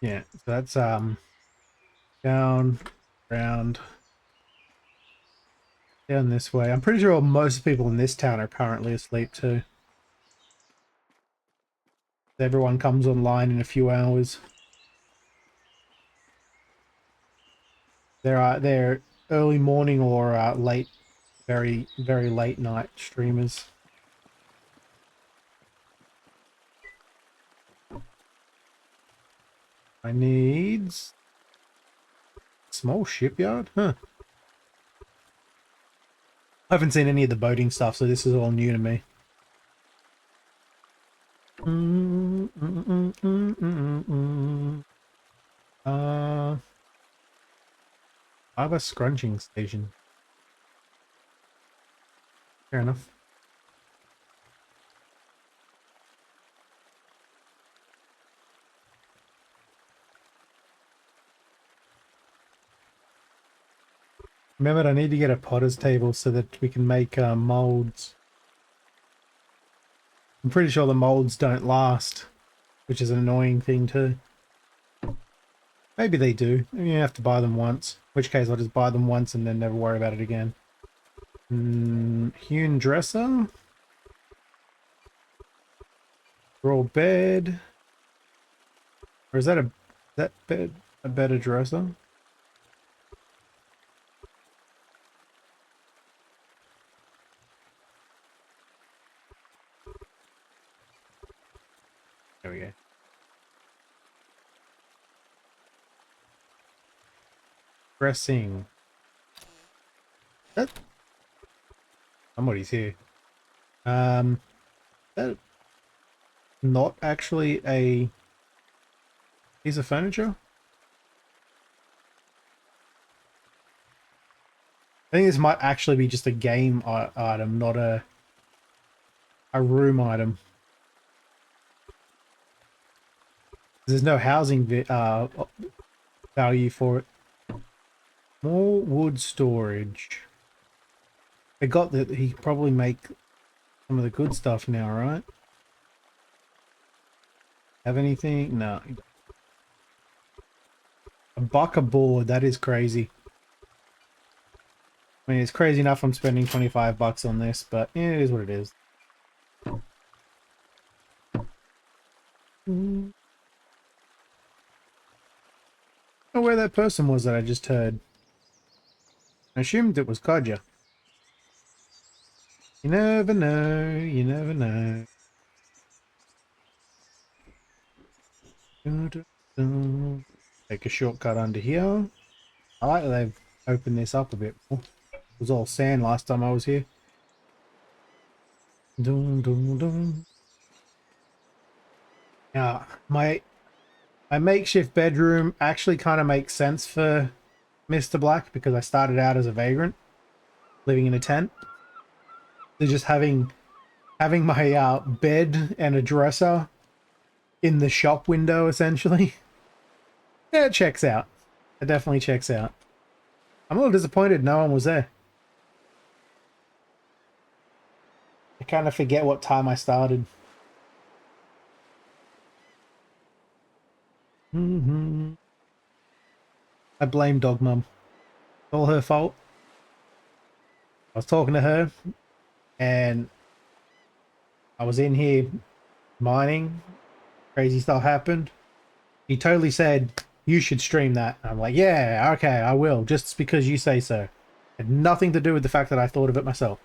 Yeah, so that's down, round, down this way. I'm pretty sure most people in this town are currently asleep too. Everyone comes online in a few hours. They're early morning or late, very late night streamers. I need small shipyard, huh? I haven't seen any of the boating stuff, so this is all new to me. I have a scrunching station. Fair enough. Remember, I need to get a potter's table so that we can make molds. I'm pretty sure the molds don't last, which is an annoying thing too. Maybe they do. You have to buy them once. In which case I'll just buy them once and then never worry about it again. Hewn dresser. Raw bed. Or is that a better dresser? There we go. Dressing. That somebody's here. That not actually a piece of furniture. I think this might actually be just a game item, not a room item. There's no housing value for it. More wood storage. They got that. He probably make some of the good stuff now, right? Have anything? No. $1 a board. That is crazy. I mean, it's crazy enough I'm spending $25 on this, but yeah, it is what it is. I don't know where that person was that I just heard. I assumed it was Kodja. You never know, you never know. Take a shortcut under here. I like that they've opened this up a bit more. It was all sand last time I was here. Now, my makeshift bedroom actually kind of makes sense for Mr. Black because I started out as a vagrant, living in a tent. So just having my bed and a dresser in the shop window, essentially. Yeah, it checks out. It definitely checks out. I'm a little disappointed no one was there. I kind of forget what time I started. I blame Dog Mum. It's all her fault. I was talking to her and I was in here mining. Crazy stuff happened. He totally said, you should stream that. I'm like, yeah, okay, I will, just because you say so. Had nothing to do with the fact that I thought of it myself.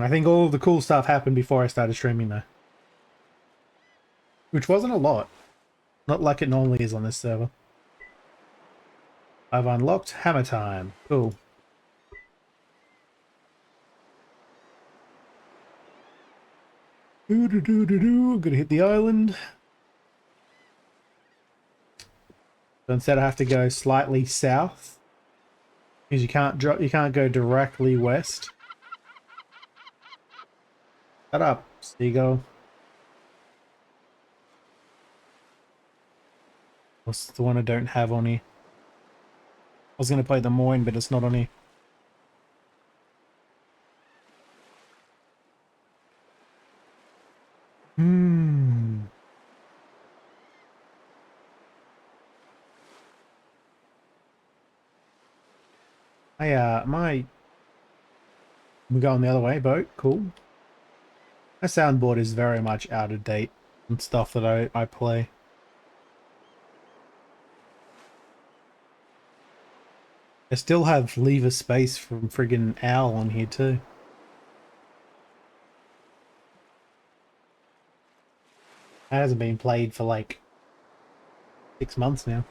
I think all the cool stuff happened before I started streaming though. Which wasn't a lot. Not like it normally is on this server. I've unlocked hammer time. Cool. I'm gonna hit the island. So instead I have to go slightly south. Because you can't go directly west. Shut up, seagull. What's the one I don't have on here? I was gonna play the Moine, but it's not on here. We're going the other way, boat. Cool. My soundboard is very much out of date and stuff that I play. I still have Leave a Space from friggin' Owl on here too. That hasn't been played for like 6 months now.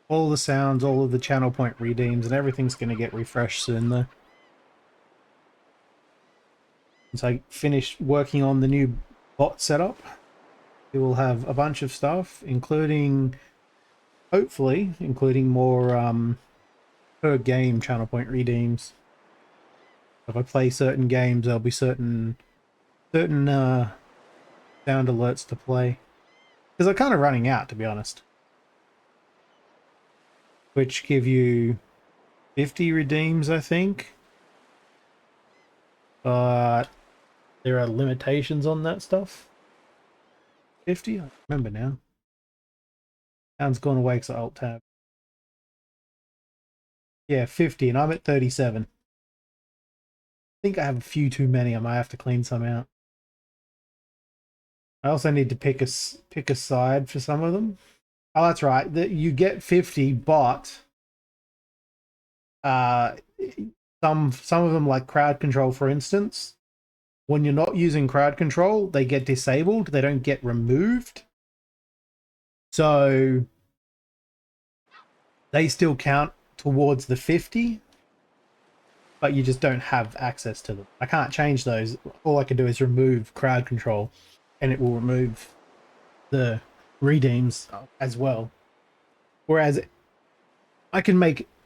All the sounds, all of the channel point redeems, and everything's going to get refreshed soon though. Once I finish working on the new bot setup, we will have a bunch of stuff, including, hopefully, more per game channel point redeems. If I play certain games, there'll be certain sound alerts to play. Because they're kind of running out, to be honest. Which give you 50 redeems, I think. But there are limitations on that stuff. 50? I remember now. Sound's gone away because I alt tab. Yeah, 50, and I'm at 37. I think I have a few too many. I might have to clean some out. I also need to pick a side for some of them. Oh, that's right. You get 50, but some of them, like crowd control, for instance, when you're not using crowd control, they get disabled. They don't get removed. So they still count towards the 50, but you just don't have access to them. I can't change those. All I can do is remove crowd control, and it will remove the redeems as well. Whereas I can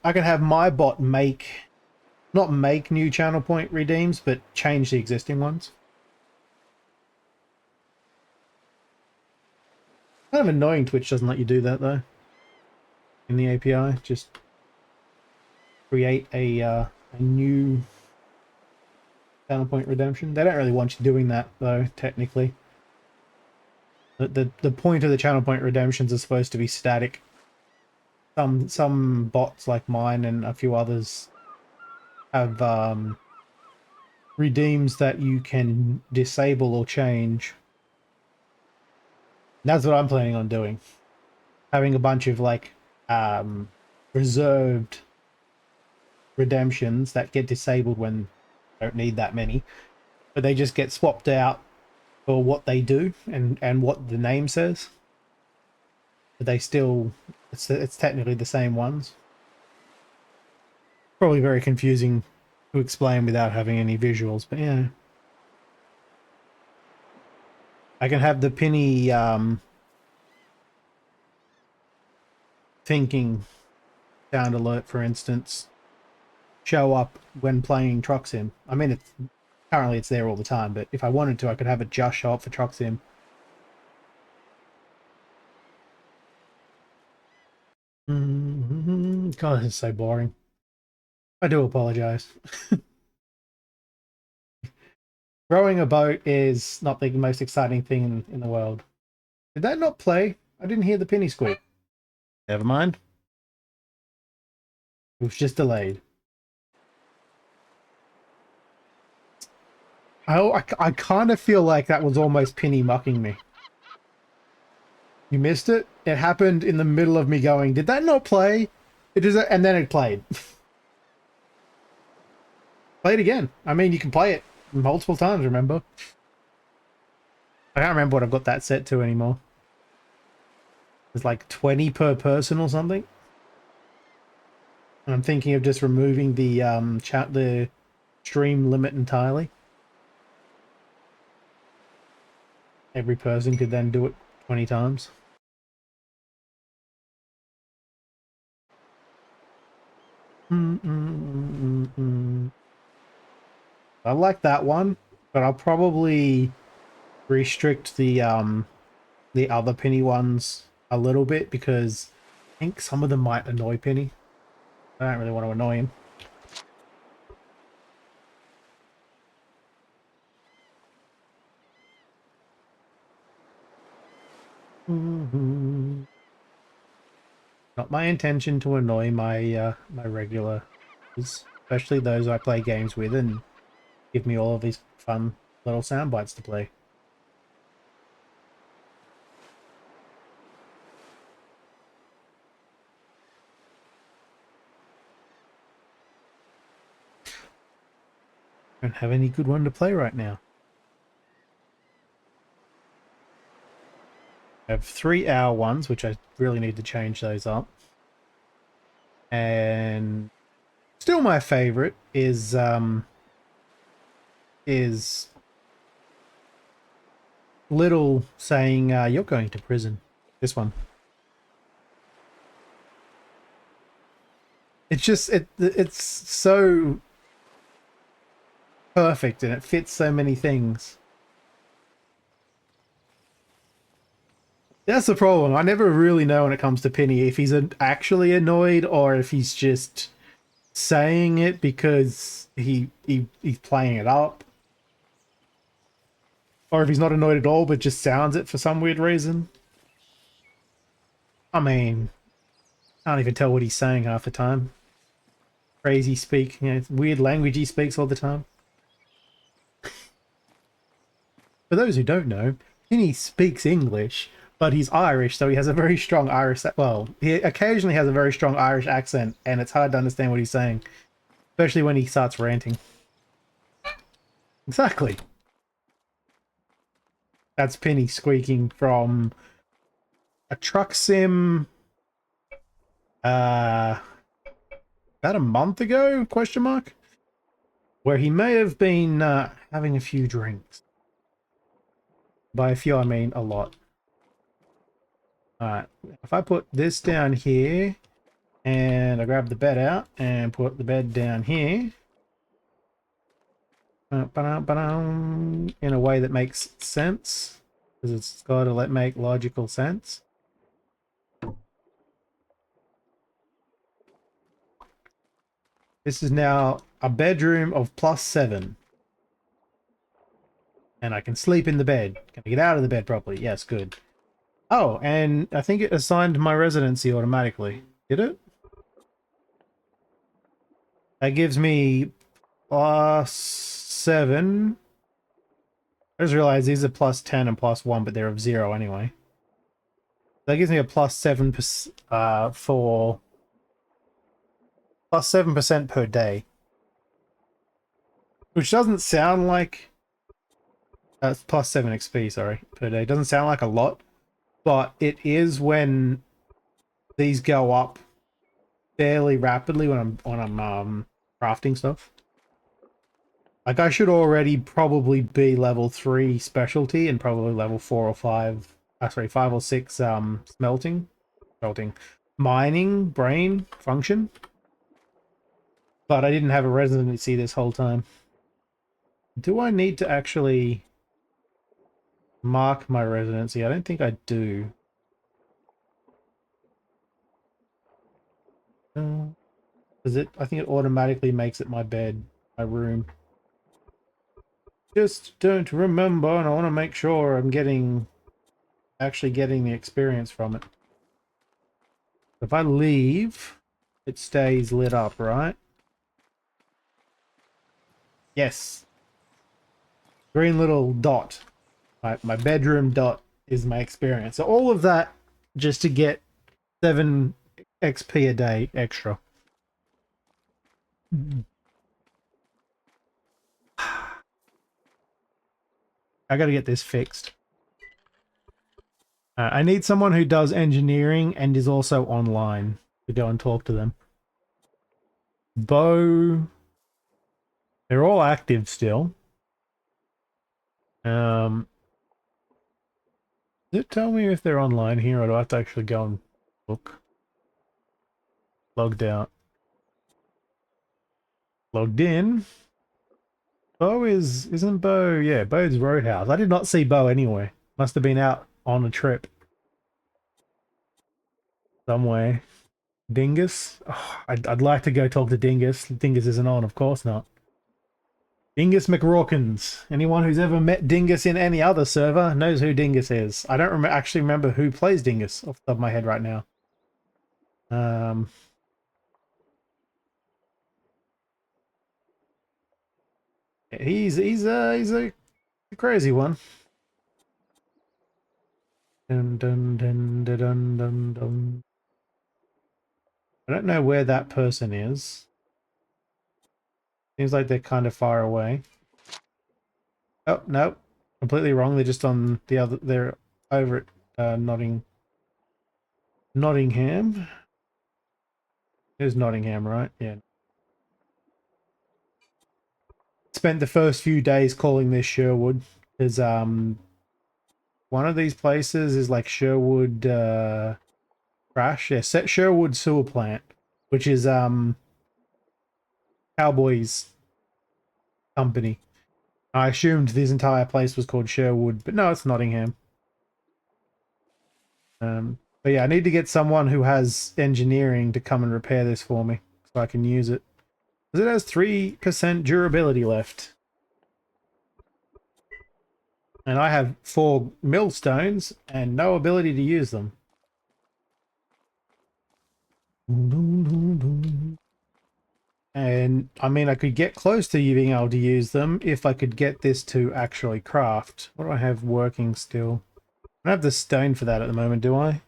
have my bot not make new channel point redeems, but change the existing ones. Kind of annoying Twitch doesn't let you do that though. In the API, just create a new channel point redemption. They don't really want you doing that though, technically. The point of the channel point redemptions is supposed to be static. Some bots like mine and a few others have redeems that you can disable or change. And that's what I'm planning on doing. Having a bunch of like reserved redemptions that get disabled when you don't need that many, but they just get swapped out for what they do and what the name says. But they still, it's technically the same ones. Probably very confusing to explain without having any visuals, but yeah. I can have the penny thinking sound alert, for instance, show up when playing Truck Sim. I mean, currently it's there all the time, but if I wanted to, I could have it just show up for Truck Sim. God, this is so boring. I do apologize. Rowing a boat is not the most exciting thing in the world. Did that not play? I didn't hear the penny squeak. Never mind. It was just delayed. I kind of feel like that was almost Penny mucking me. You missed it? It happened in the middle of me going, did that not play? It just, and then it played. Play it again. I mean, you can play it multiple times, remember? I can't remember what I've got that set to anymore. It's like 20 per person or something. And I'm thinking of just removing the the stream limit entirely. Every person could then do it 20 times. I like that one, but I'll probably restrict the other Penny ones a little bit because I think some of them might annoy Penny. I don't really want to annoy him. Not my intention to annoy my my regulars, especially those I play games with and give me all of these fun little sound bites to play. Don't have any good one to play right now. I have 3-hour ones, which I really need to change those up. And still my favorite is Little saying, you're going to prison. This one. It's just, it's so perfect and it fits so many things. That's the problem. I never really know when it comes to Penny if he's actually annoyed or if he's just saying it because he's playing it up. Or if he's not annoyed at all but just sounds it for some weird reason. I mean, I can't even tell what he's saying half the time. Crazy speak, you know, weird language he speaks all the time. For those who don't know, Penny speaks English, but he's Irish, so he has a very strong Irish... Well, he occasionally has a very strong Irish accent, and it's hard to understand what he's saying. Especially when he starts ranting. Exactly. That's Penny squeaking from a truck sim... about a month ago, question mark? Where he may have been having a few drinks. By a few, I mean a lot. Alright, if I put this down here, and I grab the bed out, and put the bed down here, in a way that makes sense, because it's got to make logical sense. This is now a bedroom of +7. And I can sleep in the bed. Can I get out of the bed properly? Yes, good. Oh, and I think it assigned my residency automatically. Did it? That gives me +7. I just realized these are +10 and +1, but they're of 0 anyway. That gives me a +7% for +7% per day. Which doesn't sound like... That's +7 XP, sorry, per day. Doesn't sound like a lot, but it is when these go up fairly rapidly when I'm crafting stuff. Like I should already probably be level 3 specialty and probably level 4 or 5. Sorry, 5 or 6 mining brain function. But I didn't have a residency this whole time. Do I need to actually mark my residency? I don't think I do. Does it? I think it automatically makes it my bed, my room. Just don't remember, and I want to make sure I'm actually getting the experience from it. If I leave it stays lit up, right? Yes. Green little dot. My bedroom dot is my experience. So all of that just to get 7 XP a day extra. I gotta get this fixed. I need someone who does engineering and is also online to go and talk to them. Bo, they're all active still. Does it tell me if they're online here, or do I have to actually go and look? Logged out. Logged in. Isn't Bo? Yeah, Bo's Roadhouse. I did not see Bo anywhere. Must have been out on a trip somewhere. Dingus? Oh, I'd like to go talk to Dingus. Dingus isn't on, of course not. Dingus McRawkins. Anyone who's ever met Dingus in any other server knows who Dingus is. I don't actually remember who plays Dingus off the top of my head right now. He's a crazy one. Dun, dun, dun, dun, dun, dun, dun. I don't know where that person is. Seems like they're kind of far away. Oh, no. Completely wrong. They're just on the other... They're over at Nottingham. There's Nottingham, right? Yeah. Spent the first few days calling this Sherwood. Because, one of these places is like Sherwood, Crash. Yeah, Sherwood Sewer Plant. Which is, Cowboys company. I assumed this entire place was called Sherwood, but no, it's Nottingham. But yeah, I need to get someone who has engineering to come and repair this for me so I can use it. Because it has 3% durability left. And I have 4 millstones and no ability to use them. And I mean, I could get close to you being able to use them if I could get this to actually craft. What do I have working still? I don't have the stone for that at the moment, do I?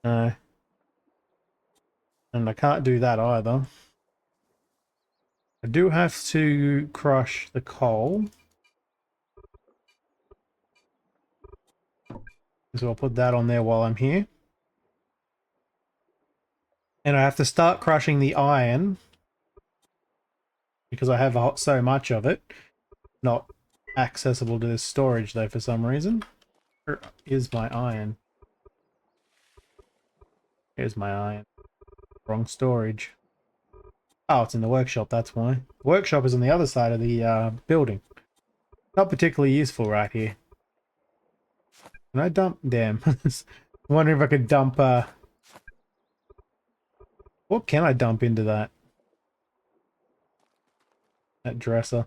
No. And I can't do that either. I do have to crush the coal. So I'll put that on there while I'm here. And I have to start crushing the iron. Because I have so much of it. Not accessible to this storage though for some reason. Where is my iron? Here's my iron. Wrong storage. Oh, it's in the workshop, that's why. The workshop is on the other side of the building. Not particularly useful right here. Can I dump? Damn. I'm wondering if I could dump, what can I dump into that? That dresser.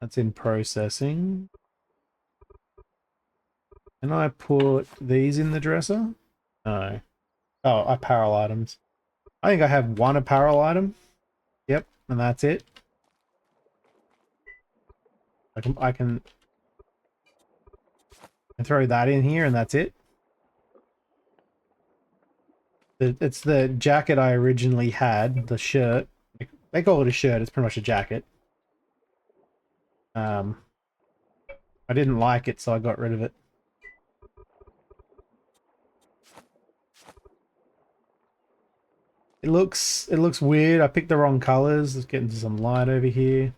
That's in processing. Can I put these in the dresser? No. Oh, apparel items. I think I have 1 apparel item. Yep, and that's it. I can throw that in here and that's it. It's the jacket I originally had, the shirt. They call it a shirt, it's pretty much a jacket. I didn't like it, so I got rid of it. It looks weird. I picked the wrong colors. Let's get into some light over here.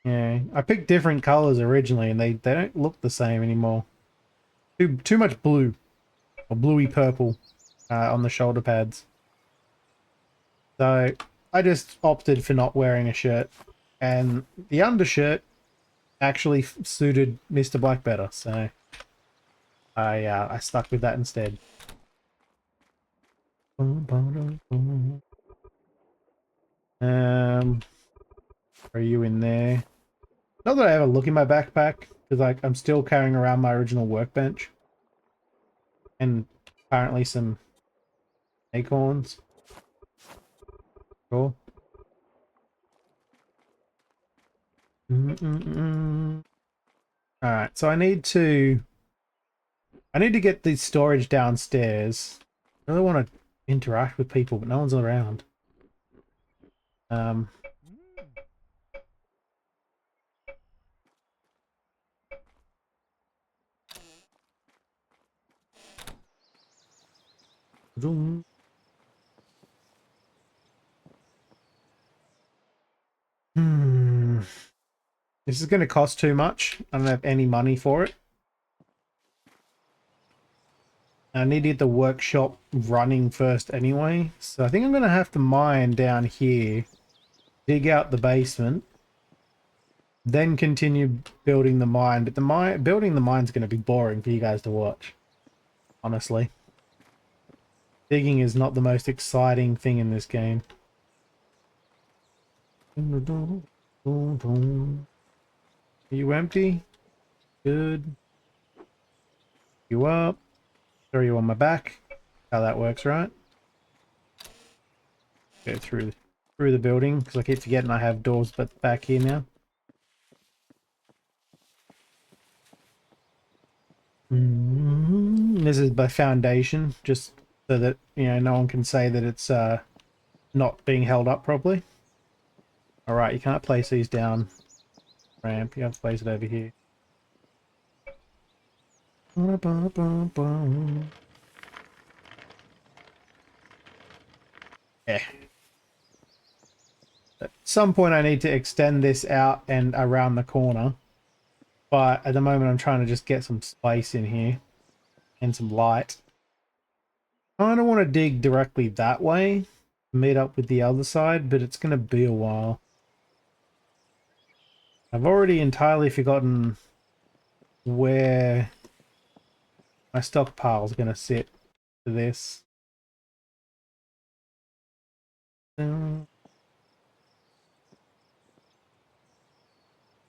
Yeah, I picked different colors originally, and they don't look the same anymore. Too much blue, or bluey purple, on the shoulder pads. So I just opted for not wearing a shirt, and the undershirt actually suited Mr. Black better, so I stuck with that instead. Are you in there? Not that I ever look in my backpack, because like I'm still carrying around my original workbench. And apparently some acorns. Cool. Alright, so I need to get the storage downstairs. I really want to interact with people, but no one's around. Zoom. This is going to cost too much. I don't have any money for it. I need to get the workshop running first anyway. So I think I'm going to have to mine down here. Dig out the basement. Then continue building the mine. But building the mine's going to be boring for you guys to watch. Honestly. Digging is not the most exciting thing in this game. Are you empty? Good. You up. Throw you on my back. How that works, right? Go through the building, because I keep forgetting I have doors but back here now. This is my foundation, just so that, you know, no one can say that it's not being held up properly. Alright, you can't place these down ramp, you have to place it over here. Yeah. At some point I need to extend this out and around the corner. But at the moment I'm trying to just get some space in here. And some light. I don't want to dig directly that way. Meet up with the other side, but it's going to be a while. I've already entirely forgotten where my stockpile is going to sit for this. You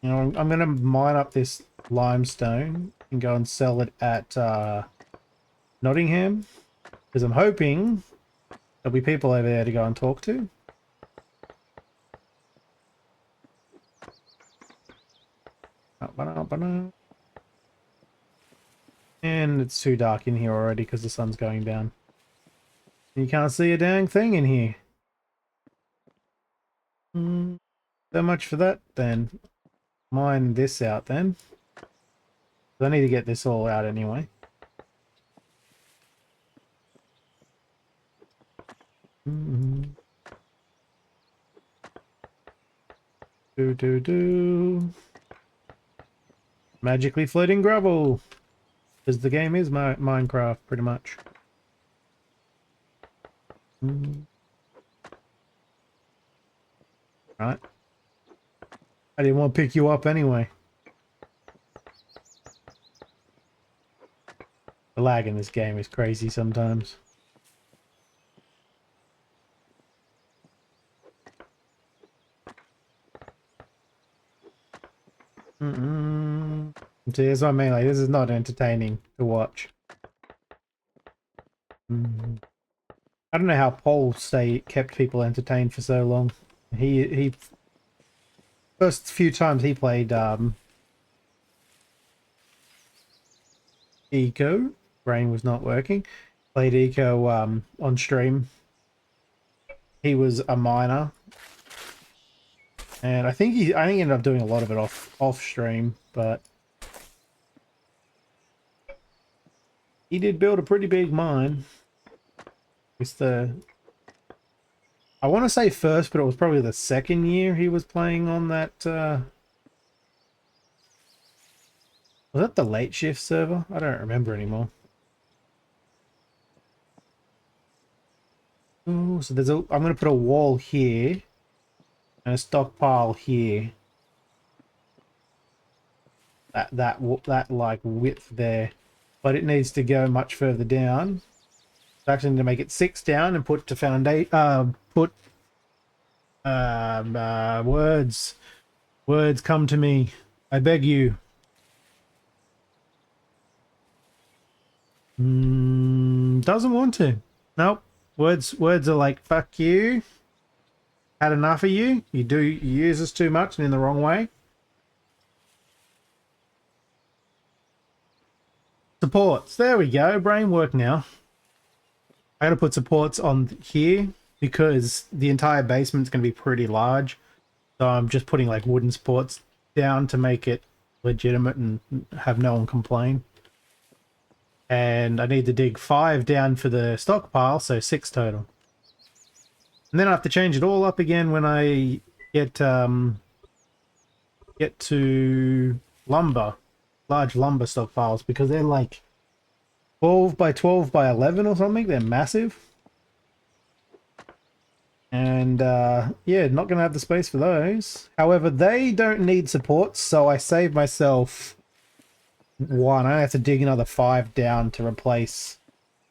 know, I'm going to mine up this limestone and go and sell it at Nottingham, because I'm hoping there'll be people over there to go and talk to. And it's too dark in here already because the sun's going down. You can't see a dang thing in here. So much for that then. Mine this out then. I need to get this all out anyway. Magically floating gravel. Because the game is Minecraft, pretty much. Right. I didn't want to pick you up anyway. The lag in this game is crazy sometimes. See, that's what I mean. Like, this is not entertaining to watch. I don't know how Paul kept people entertained for so long. He first few times he played Eco, brain was not working. Played Eco on stream. He was a miner, and I think he ended up doing a lot of it off stream, but he did build a pretty big mine. It's the, I want to say first, but it was probably the second year he was playing on that. Was that the late shift server? I don't remember anymore. Oh, so there's I'm going to put a wall here and a stockpile here. That like width there, but it needs to go much further down. So actually need to make it 6 down and put to foundation. Words come to me. I beg you. Doesn't want to. Nope. Words are like, fuck you. Had enough of you. You use us too much and in the wrong way. Supports. There we go. Brain work now. I gotta put supports on here because the entire basement's gonna be pretty large. So I'm just putting like wooden supports down to make it legitimate and have no one complain. And I need to dig 5 down for the stockpile, so 6 total. And then I have to change it all up again when I get to lumber, large lumber stockpiles, because they're like 12 by 12 by 11 or something. They're massive. And yeah, not going to have the space for those. However, they don't need supports, so I save myself 1. I have to dig another 5 down to replace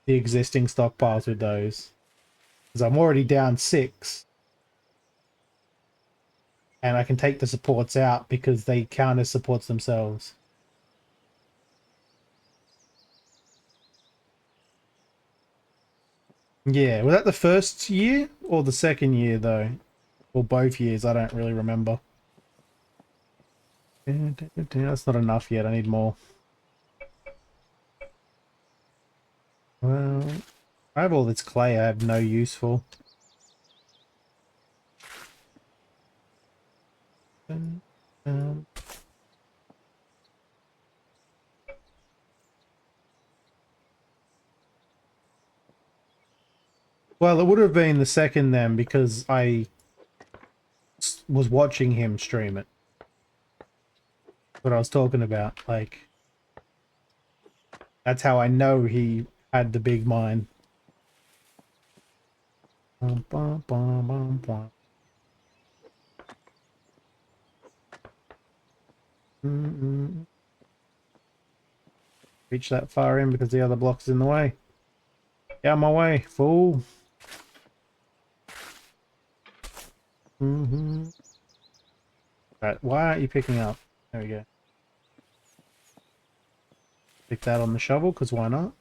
the existing stockpiles with those. Because I'm already down 6. And I can take the supports out because they count as supports themselves. Yeah, was that the first year or the second year though? Or both years, I don't really remember. That's not enough yet, I need more. Well, I have all this clay I have no use for. Well, it would have been the second then because I was watching him stream it. What I was talking about, like, that's how I know he had the big mind. Reach that far in because the other block's in the way. Get out of my way, fool. Right, why aren't you picking up? There we go. Pick that on the shovel, because why not?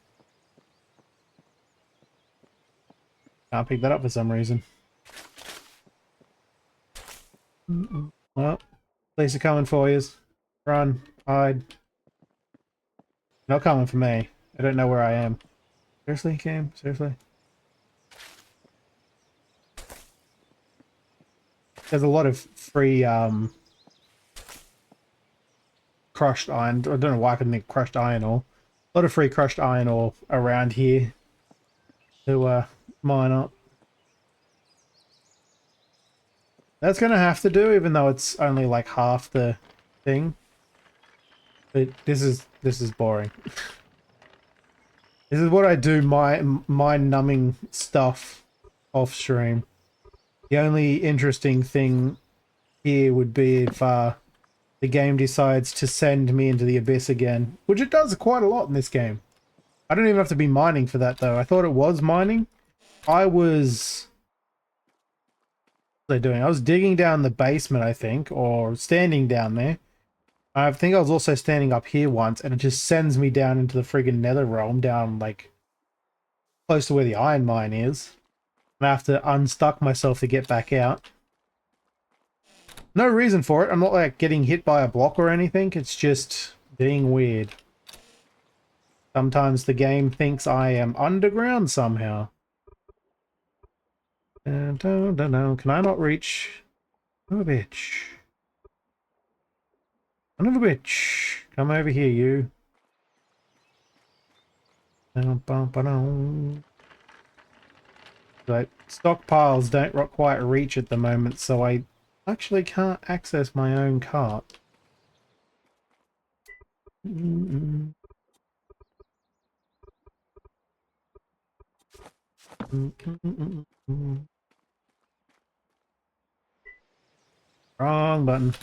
Can't pick that up for some reason. Well, police are coming for you. Run, hide. Not coming for me. I don't know where I am. Seriously, Cam? Seriously? There's a lot of free crushed iron. I don't know why I couldn't think crushed iron ore. A lot of free crushed iron ore around here to mine up. That's gonna have to do, even though it's only like half the thing. But this is boring. This is what I do, my mind-numbing stuff off stream. The only interesting thing here would be if the game decides to send me into the abyss again, which it does quite a lot in this game. I don't even have to be mining for that though. I thought it was mining. I was... What was I doing? I was digging down the basement, I think, or standing down there. I think I was also standing up here once, and it just sends me down into the friggin' nether realm, down like close to where the iron mine is. And I have to unstuck myself to get back out. No reason for it. I'm not like getting hit by a block or anything. It's just being weird. Sometimes the game thinks I am underground somehow. Can I not reach? Oh, bitch. Son of a bitch. Come over here, you. Like, stockpiles don't quite reach at the moment, so I actually can't access my own cart. Wrong button.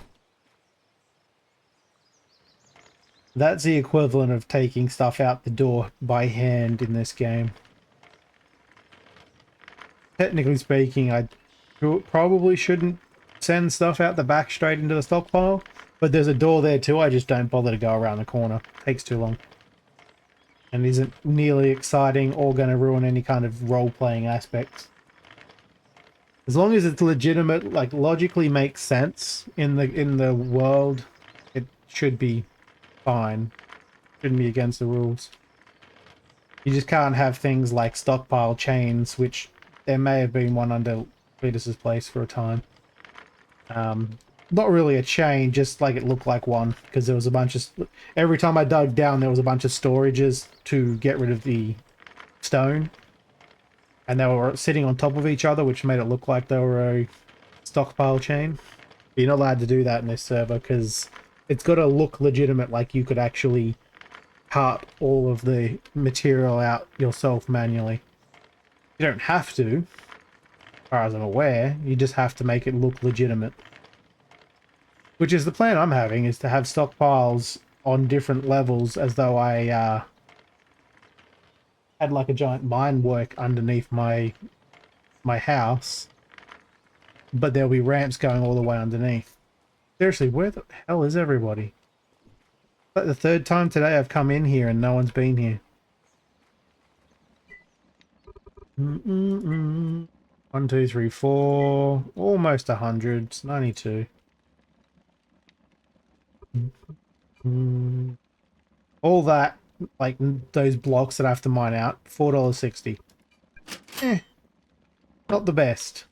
That's the equivalent of taking stuff out the door by hand in this game. Technically speaking, I probably shouldn't send stuff out the back straight into the stockpile, But there's a door there too. I just don't bother to go around the corner. Takes too long. And isn't nearly exciting or going to ruin any kind of role-playing aspects. As long as it's legitimate, like logically makes sense in the world, it should be fine. Shouldn't be against the rules. You just can't have things like stockpile chains, which there may have been one under Cletus's place for a time. Not really a chain, just like it looked like one, because there was a bunch of... Every time I dug down, there was a bunch of storages to get rid of the stone. And they were sitting on top of each other, which made it look like they were a stockpile chain. But you're not allowed to do that in this server, because it's got to look legitimate, like you could actually cart all of the material out yourself manually. You don't have to, as far as I'm aware. You just have to make it look legitimate. Which is the plan I'm having, is to have stockpiles on different levels as though I had like a giant mine work underneath my house. But there'll be ramps going all the way underneath. Seriously, where the hell is everybody? Like the third time today I've come in here and no one's been here. 1, 2, 3, 4. Almost 100. It's 92. All that, like those blocks that I have to mine out, $4.60. Not the best.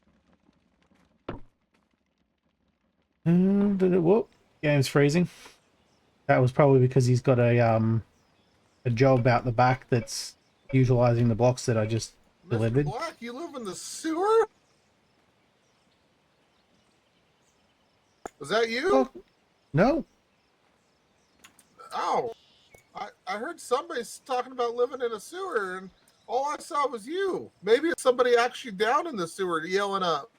Whoop, game's freezing. That was probably because he's got a job out the back that's utilizing the blocks that I just delivered. Mr. Black, you live in the sewer? Was that you? Oh, no. Oh, I heard somebody's talking about living in a sewer, and all I saw was you. Maybe it's somebody actually down in the sewer yelling up.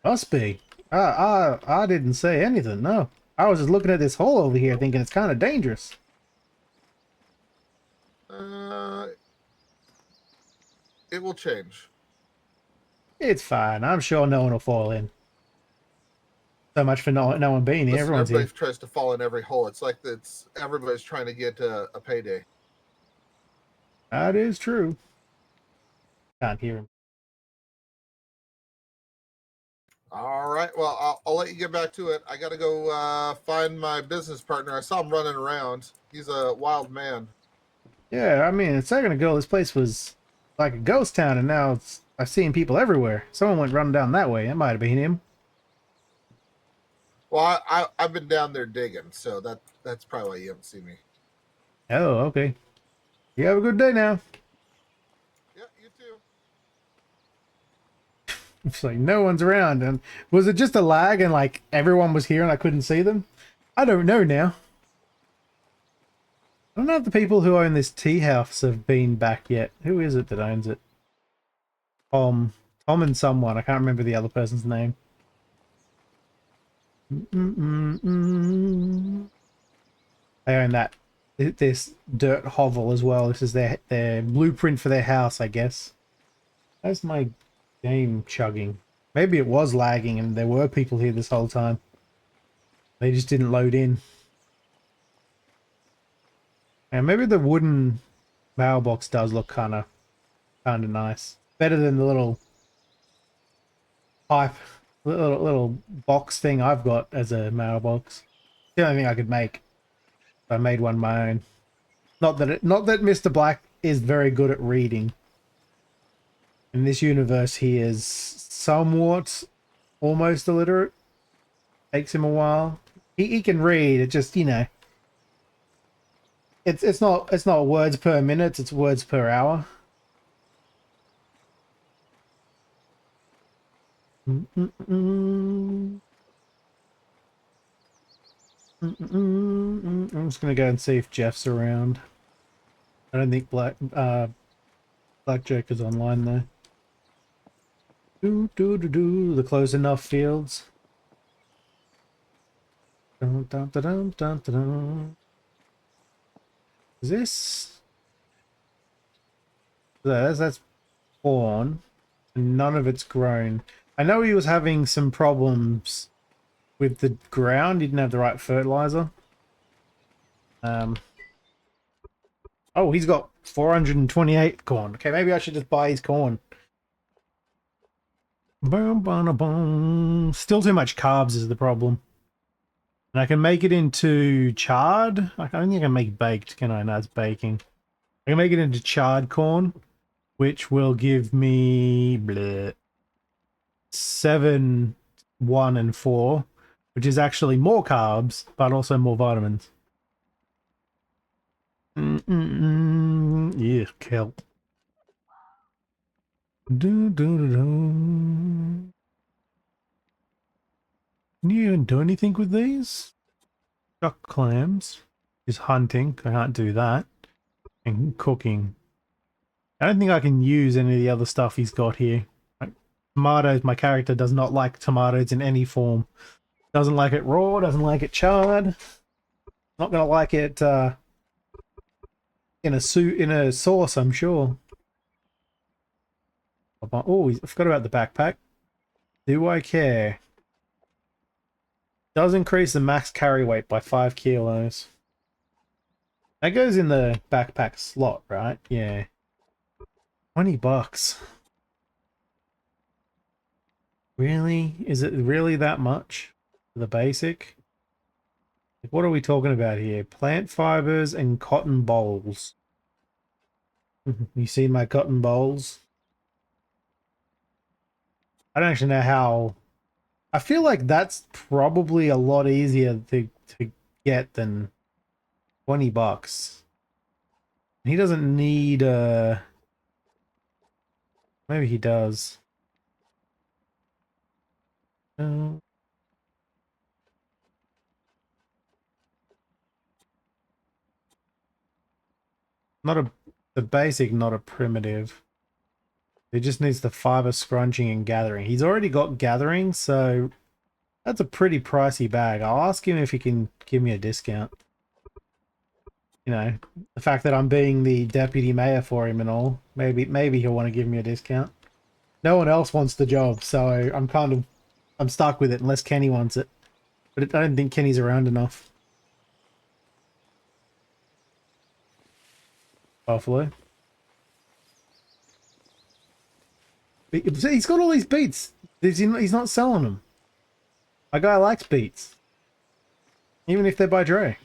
Must be. I didn't say anything, no. I was just looking at this hole over here thinking it's kind of dangerous. It will change. It's fine. I'm sure no one will fall in. So much for no one being here. Listen, Everyone's everybody here. tries to fall in every hole. It's like everybody's trying to get a payday. That is true. Can't hear him. All right. Well, I'll let you get back to it. I got to go find my business partner. I saw him running around. He's a wild man. Yeah, I mean, a second ago this place was like a ghost town, and now I've seen people everywhere. Someone went running down that way. That might have been him. Well, I've been down there digging, so that's probably why you haven't seen me. Oh, okay. You have a good day now. Yeah, you too. It's like no one's around. And was it just a lag and like everyone was here and I couldn't see them? I don't know now. I don't know if the people who own this tea house have been back yet. Who is it that owns it? Tom and someone. I can't remember the other person's name. They own this dirt hovel as well. This is their blueprint for their house, I guess. How's my game chugging? Maybe it was lagging and there were people here this whole time. They just didn't load in. And maybe the wooden mailbox does look kind of nice. Better than the little pipe, little box thing I've got as a mailbox. The only thing I could make. If I made one my own. Not that Mr. Black is very good at reading. In this universe, he is somewhat almost illiterate. Takes him a while. He can read. It just, you know, it's not words per minute. It's words per hour. I'm just gonna go and see if Jeff's around. I don't think Blackjack is online though. The close enough fields. Dun, dun, dun, dun, dun, dun. Is this? That's corn, and none of it's grown. I know he was having some problems with the ground. He didn't have the right fertilizer. Oh, he's got 428 corn. Okay, maybe I should just buy his corn. Boom, boom, boom. Still too much carbs is the problem. And I can make it into charred. I don't think I can make baked, can I? No, it's baking. I can make it into charred corn, which will give me 7, 1, and 4, which is actually more carbs, but also more vitamins. Yeah, kelp. Do, do, do, do. Can you even do anything with these? Duck clams. Just hunting. I can't do that. And cooking. I don't think I can use any of the other stuff he's got here. Like, tomatoes, my character does not like tomatoes in any form. Doesn't like it raw, doesn't like it charred. Not gonna like it in a sauce, I'm sure. Oh, I forgot about the backpack. Do I care? Does increase the max carry weight by 5 kilos. That goes in the backpack slot, right? Yeah. $20. Really? Is it really that much for the basic? What are we talking about here? Plant fibers and cotton bolls. You see my cotton bolls? I don't actually know how. I feel like that's probably a lot easier to get than $20. He doesn't need maybe he does. No. Not the basic, not a primitive. He just needs the fiber scrunching and gathering. He's already got gathering, so that's a pretty pricey bag. I'll ask him if he can give me a discount. You know, the fact that I'm being the deputy mayor for him and all. Maybe he'll want to give me a discount. No one else wants the job, so I'm stuck with it unless Kenny wants it. But I don't think Kenny's around enough. Buffalo. He's got all these beets. He's not selling them. My guy likes beets. Even if they're by Dre.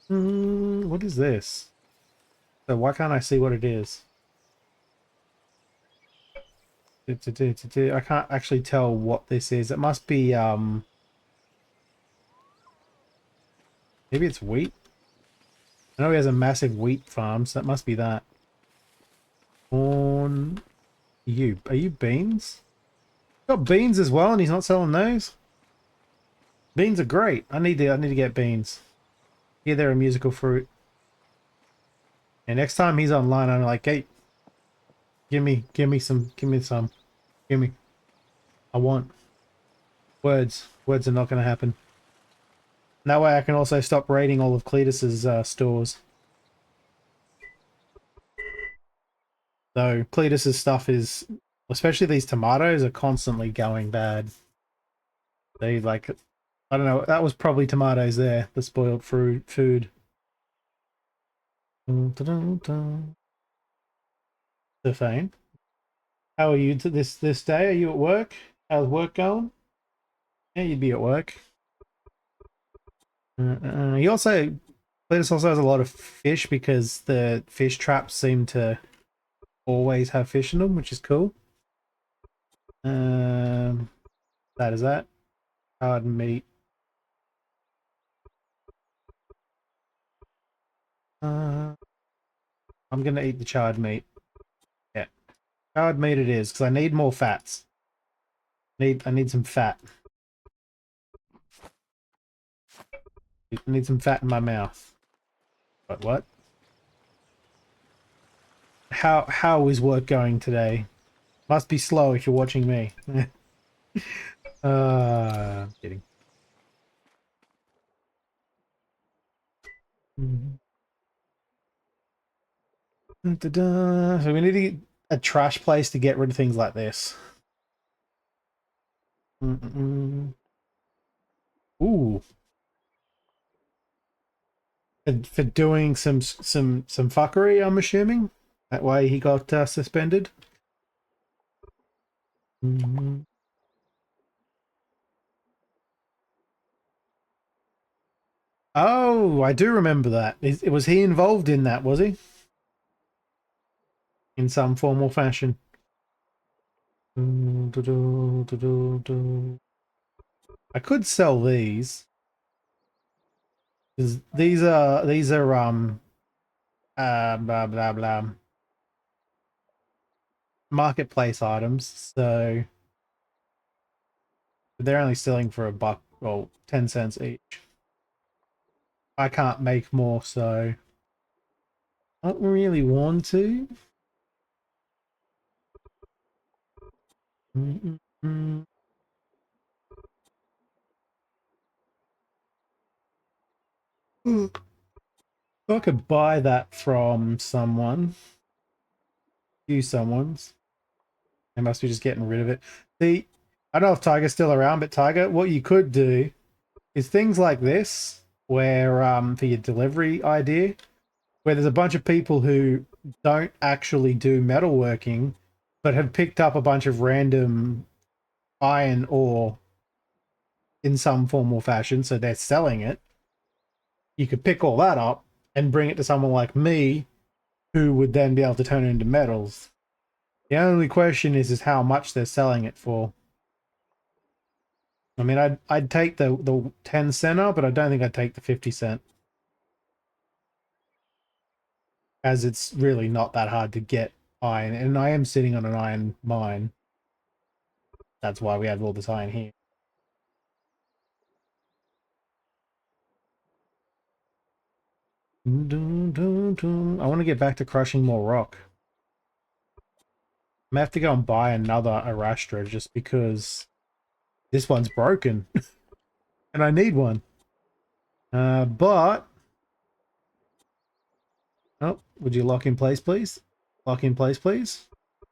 What is this? So why can't I see what it is? I can't actually tell what this is. It must be, maybe it's wheat? I know he has a massive wheat farm, so that must be that. Corn. Are you beans? Got beans as well, and he's not selling those? Beans are great. I need to get beans. Yeah, they're a musical fruit. And next time he's online, I'm like, hey, give me some. I want words. Words are not going to happen. And that way I can also stop raiding all of Cletus's stores. So Cletus's stuff is, especially these tomatoes, are constantly going bad. They like, I don't know, that was probably tomatoes there, the spoiled food. Stefan, how are you this day? Are you at work? How's work going? Yeah, you'd be at work. He also, Cletus also has a lot of fish because the fish traps seem to always have fish in them, which is cool. That is that. Hard meat. I'm gonna eat the charred meat. Yeah, charred meat it is because I need more fats. I need some fat. I need some fat in my mouth. But what? How is work going today? Must be slow if you're watching me. I'm kidding. So we need to get a trash place to get rid of things like this. Mm-mm. Ooh. For doing some fuckery, I'm assuming. That way he got suspended. Mhm. Oh, I do remember that. Was he involved in that, was he? In some formal fashion. I could sell these. 'Cause these are blah blah blah marketplace items, so they're only selling for $1 or 10 cents each. I can't make more, so I don't really want to. Mm-mm-mm. I could buy that from someone. Few someone's. They must be just getting rid of it. See, I don't know if Tiger's still around, but Tiger, what you could do is things like this, where for your delivery idea, where there's a bunch of people who don't actually do metalworking, but have picked up a bunch of random iron ore in some form or fashion, so they're selling it. You could pick all that up and bring it to someone like me, who would then be able to turn it into metals. The only question is how much they're selling it for. I mean, I'd take the 10 center, but I don't think I'd take the 50 cent. As it's really not that hard to get iron, and I am sitting on an iron mine. That's why we have all this iron here. I want to get back to crushing more rock. I'm gonna have to go and buy another Arastra just because this one's broken. And I need one. But... Oh, would you lock in place, please? Lock in place, please.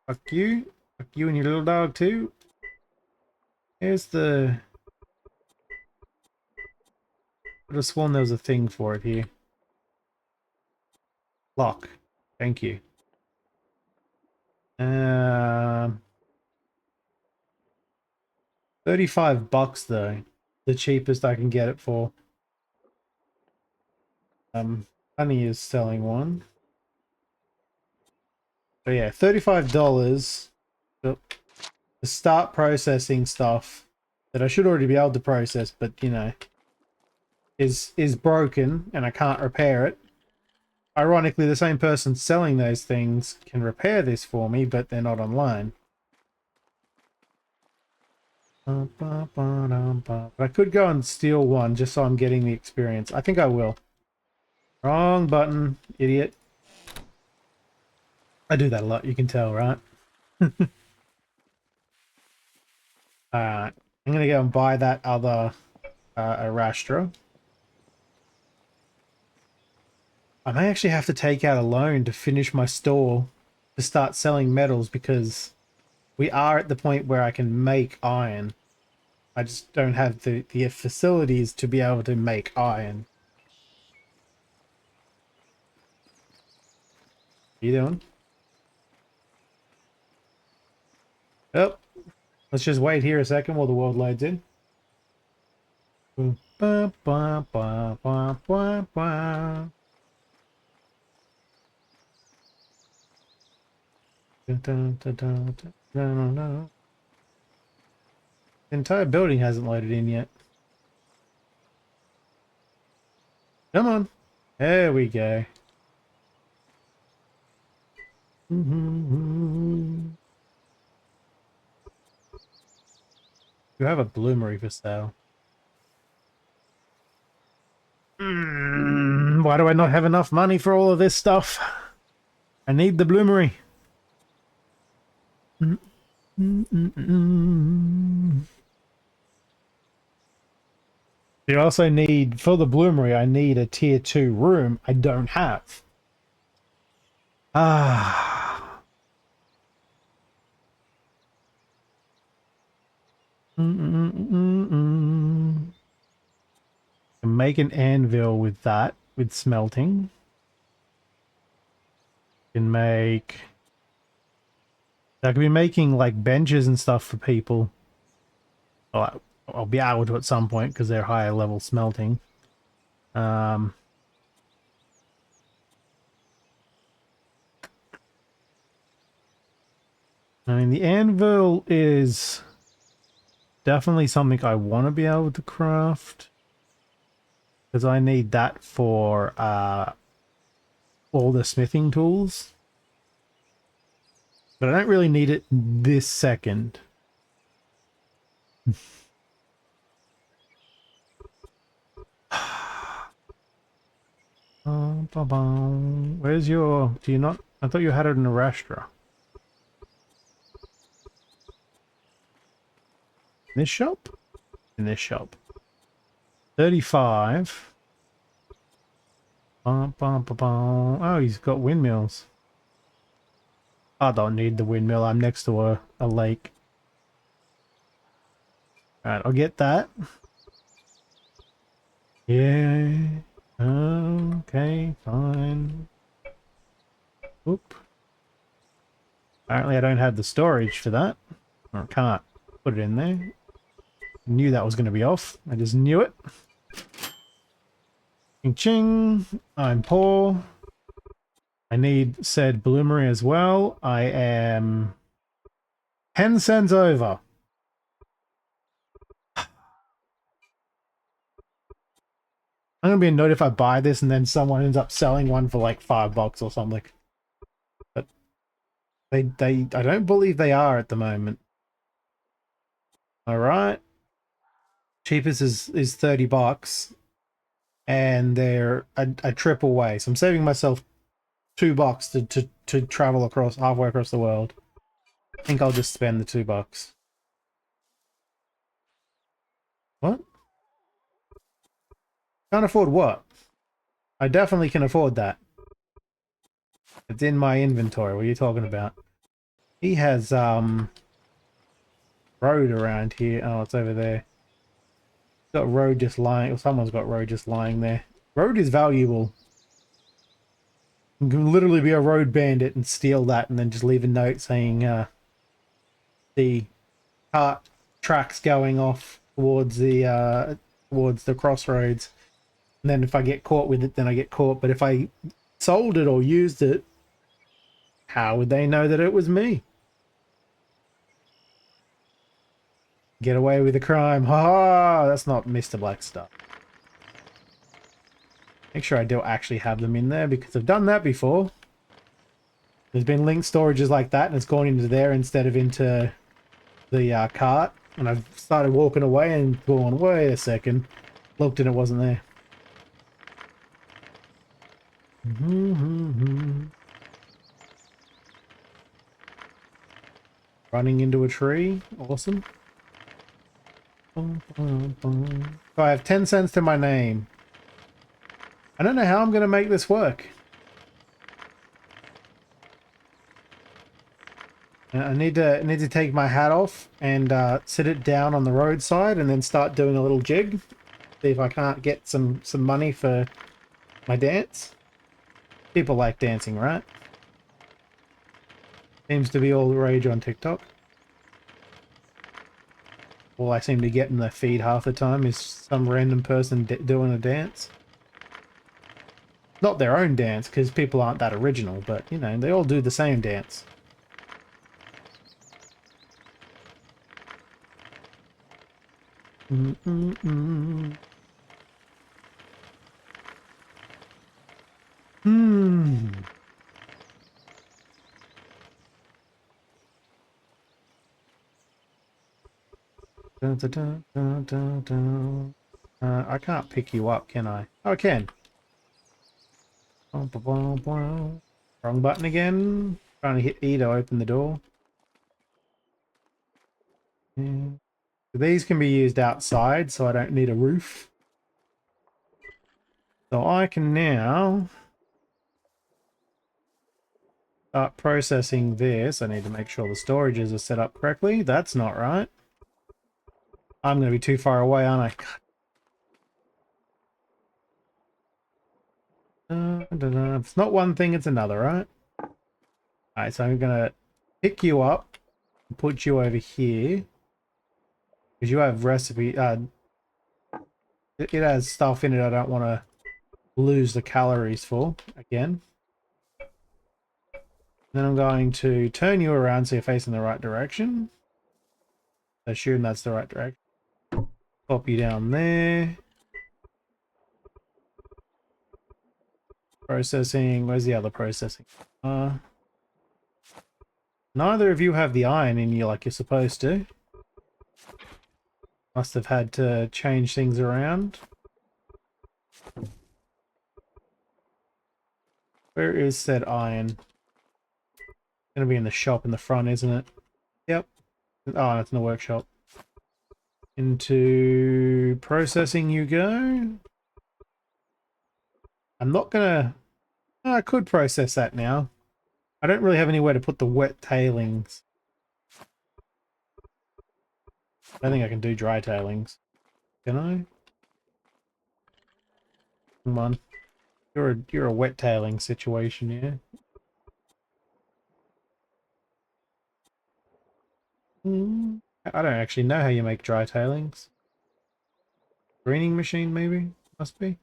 Fuck you. Fuck you and your little dog, too. Here's the... I could have sworn there was a thing for it here. Lock. Thank you. 35 bucks though. The cheapest I can get it for. Honey is selling one. So yeah, $35 to start processing stuff that I should already be able to process, but you know, is broken and I can't repair it. Ironically, the same person selling those things can repair this for me, but they're not online. But I could go and steal one just so I'm getting the experience. I think I will. Wrong button, idiot. I do that a lot, you can tell, right? I'm gonna go and buy that other Arastra. I may actually have to take out a loan to finish my store to start selling metals because we are at the point where I can make iron. I just don't have the facilities to be able to make iron. What are you doing? Oh, let's just wait here a second while the world loads in. Ba, ba, ba, ba, ba, ba. Dun, dun, dun, dun, dun, dun, dun. The entire building hasn't loaded in yet. Come on. There we go. You have a bloomery for sale. Why do I not have enough money for all of this stuff? I need the bloomery. You also need, for the bloomery, I need a tier 2 room I don't have. Ah. Can make an anvil with that, with smelting. Can make... I could be making like benches and stuff for people. Oh, I'll be able to at some point because they're higher level smelting. I mean, the anvil is definitely something I want to be able to craft. Because I need that for all the smithing tools. But I don't really need it this second. Where's your... Do you not... I thought you had it in a restaurant. In this shop? In this shop. 35. Oh, he's got windmills. I don't need the windmill. I'm next to a lake. Alright, I'll get that. Yeah. Okay, fine. Oop. Apparently I don't have the storage for that. Or I can't put it in there. Knew that was going to be off. I just knew it. Ching ching. I'm poor. I need said bloomery as well. I am 10 cents over. I'm gonna be annoyed if I buy this and then someone ends up selling one for like $5 or something. But I don't believe they are at the moment. All right. Cheapest is $30, and they're a trip away. So I'm saving myself $2 to travel across halfway across the world. I think I'll just spend the $2. What? Can't afford what? I definitely can afford that. It's in my inventory. What are you talking about? He has road around here. Oh, it's over there. Got road just lying, or someone's got road just lying there. Road is valuable. You can literally be a road bandit and steal that and then just leave a note saying the cart tracks going off towards the crossroads. And then if I get caught with it, then I get caught. But if I sold it or used it, how would they know that it was me? Get away with the crime. Ha ha! That's not Mr. Black stuff. Make sure I do actually have them in there because I've done that before. There's been linked storages like that and it's gone into there instead of into the cart. And I've started walking away and going, wait a second. Looked and it wasn't there. Running into a tree. Awesome. So I have 10 cents to my name. I don't know how I'm going to make this work. I need to take my hat off and sit it down on the roadside and then start doing a little jig. See if I can't get some money for my dance. People like dancing, right? Seems to be all the rage on TikTok. All I seem to get in the feed half the time is some random person doing a dance. Not their own dance, because people aren't that original, but, you know, they all do the same dance. I can't pick you up, can I? Oh, I can. Wrong button again. Trying to hit E to open the door. Yeah. These can be used outside, so I don't need a roof. So I can now start processing this. I need to make sure the storages are set up correctly. That's not right. I'm going to be too far away, aren't I? If it's not one thing, it's another, right? Alright, so I'm going to pick you up and put you over here. Because you have recipe... it has stuff in it I don't want to lose the calories for, again. Then I'm going to turn you around so you're facing the right direction. Assume that's the right direction. Pop you down there. Processing. Where's the other processing? Neither of you have the iron in you like you're supposed to. Must have had to change things around. Where is said iron? Gonna be in the shop in the front, isn't it? Yep. Oh, that's in the workshop. Into processing you go. I'm not gonna... Oh, I could process that now. I don't really have anywhere to put the wet tailings. I don't think I can do dry tailings. Can I? Come on. You're a wet tailing situation, yeah? I don't actually know how you make dry tailings. Greening machine, maybe? Must be.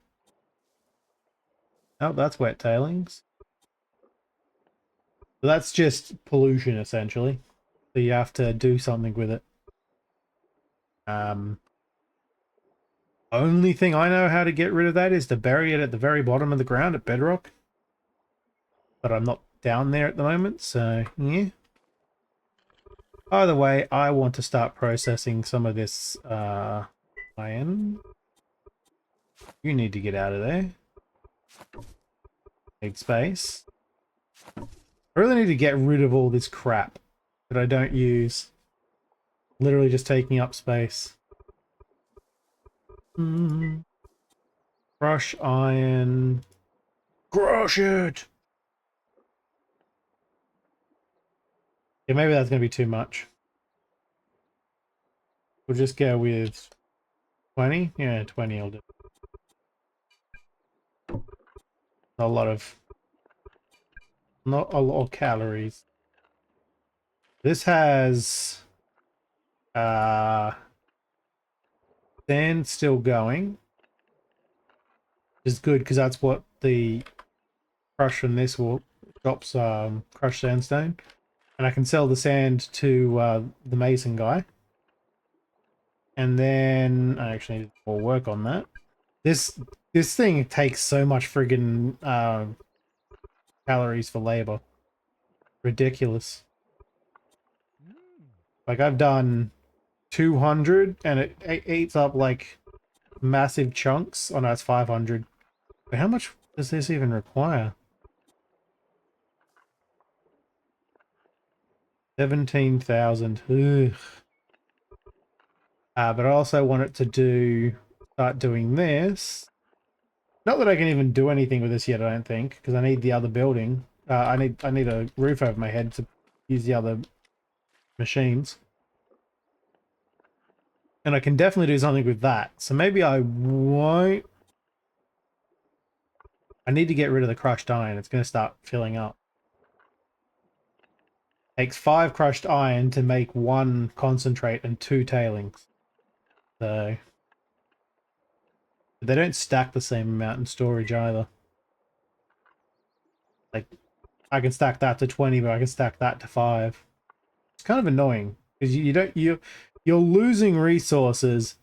Oh, that's wet tailings. So that's just pollution, essentially. So you have to do something with it. Only thing I know how to get rid of that is to bury it at the very bottom of the ground at bedrock. But I'm not down there at the moment, so yeah. Either way, I want to start processing some of this iron. You need to get out of there. Need space. I really need to get rid of all this crap that I don't use. Literally just taking up space. Crush iron. Crush it! Yeah, maybe that's going to be too much. We'll just go with 20? Yeah, 20 will do. Not a lot of calories. This has sand still going. Which is good because that's what the crush from this will drops crushed sandstone. And I can sell the sand to the mason guy. And then I actually need more work on that. This thing takes so much friggin' calories for labor. Ridiculous. Like I've done 200 and it eats up like massive chunks. Oh no, it's 500. But how much does this even require? 17,000. Ugh. But I also want it to start doing this. Not that I can even do anything with this yet, I don't think, because I need the other building. I need a roof over my head to use the other machines. And I can definitely do something with that. So maybe I won't. I need to get rid of the crushed iron. It's going to start filling up. Takes 5 crushed iron to make 1 concentrate and 2 tailings. So they don't stack the same amount in storage either. Like I can stack that to 20, but I can stack that to 5. It's kind of annoying because you're losing resources,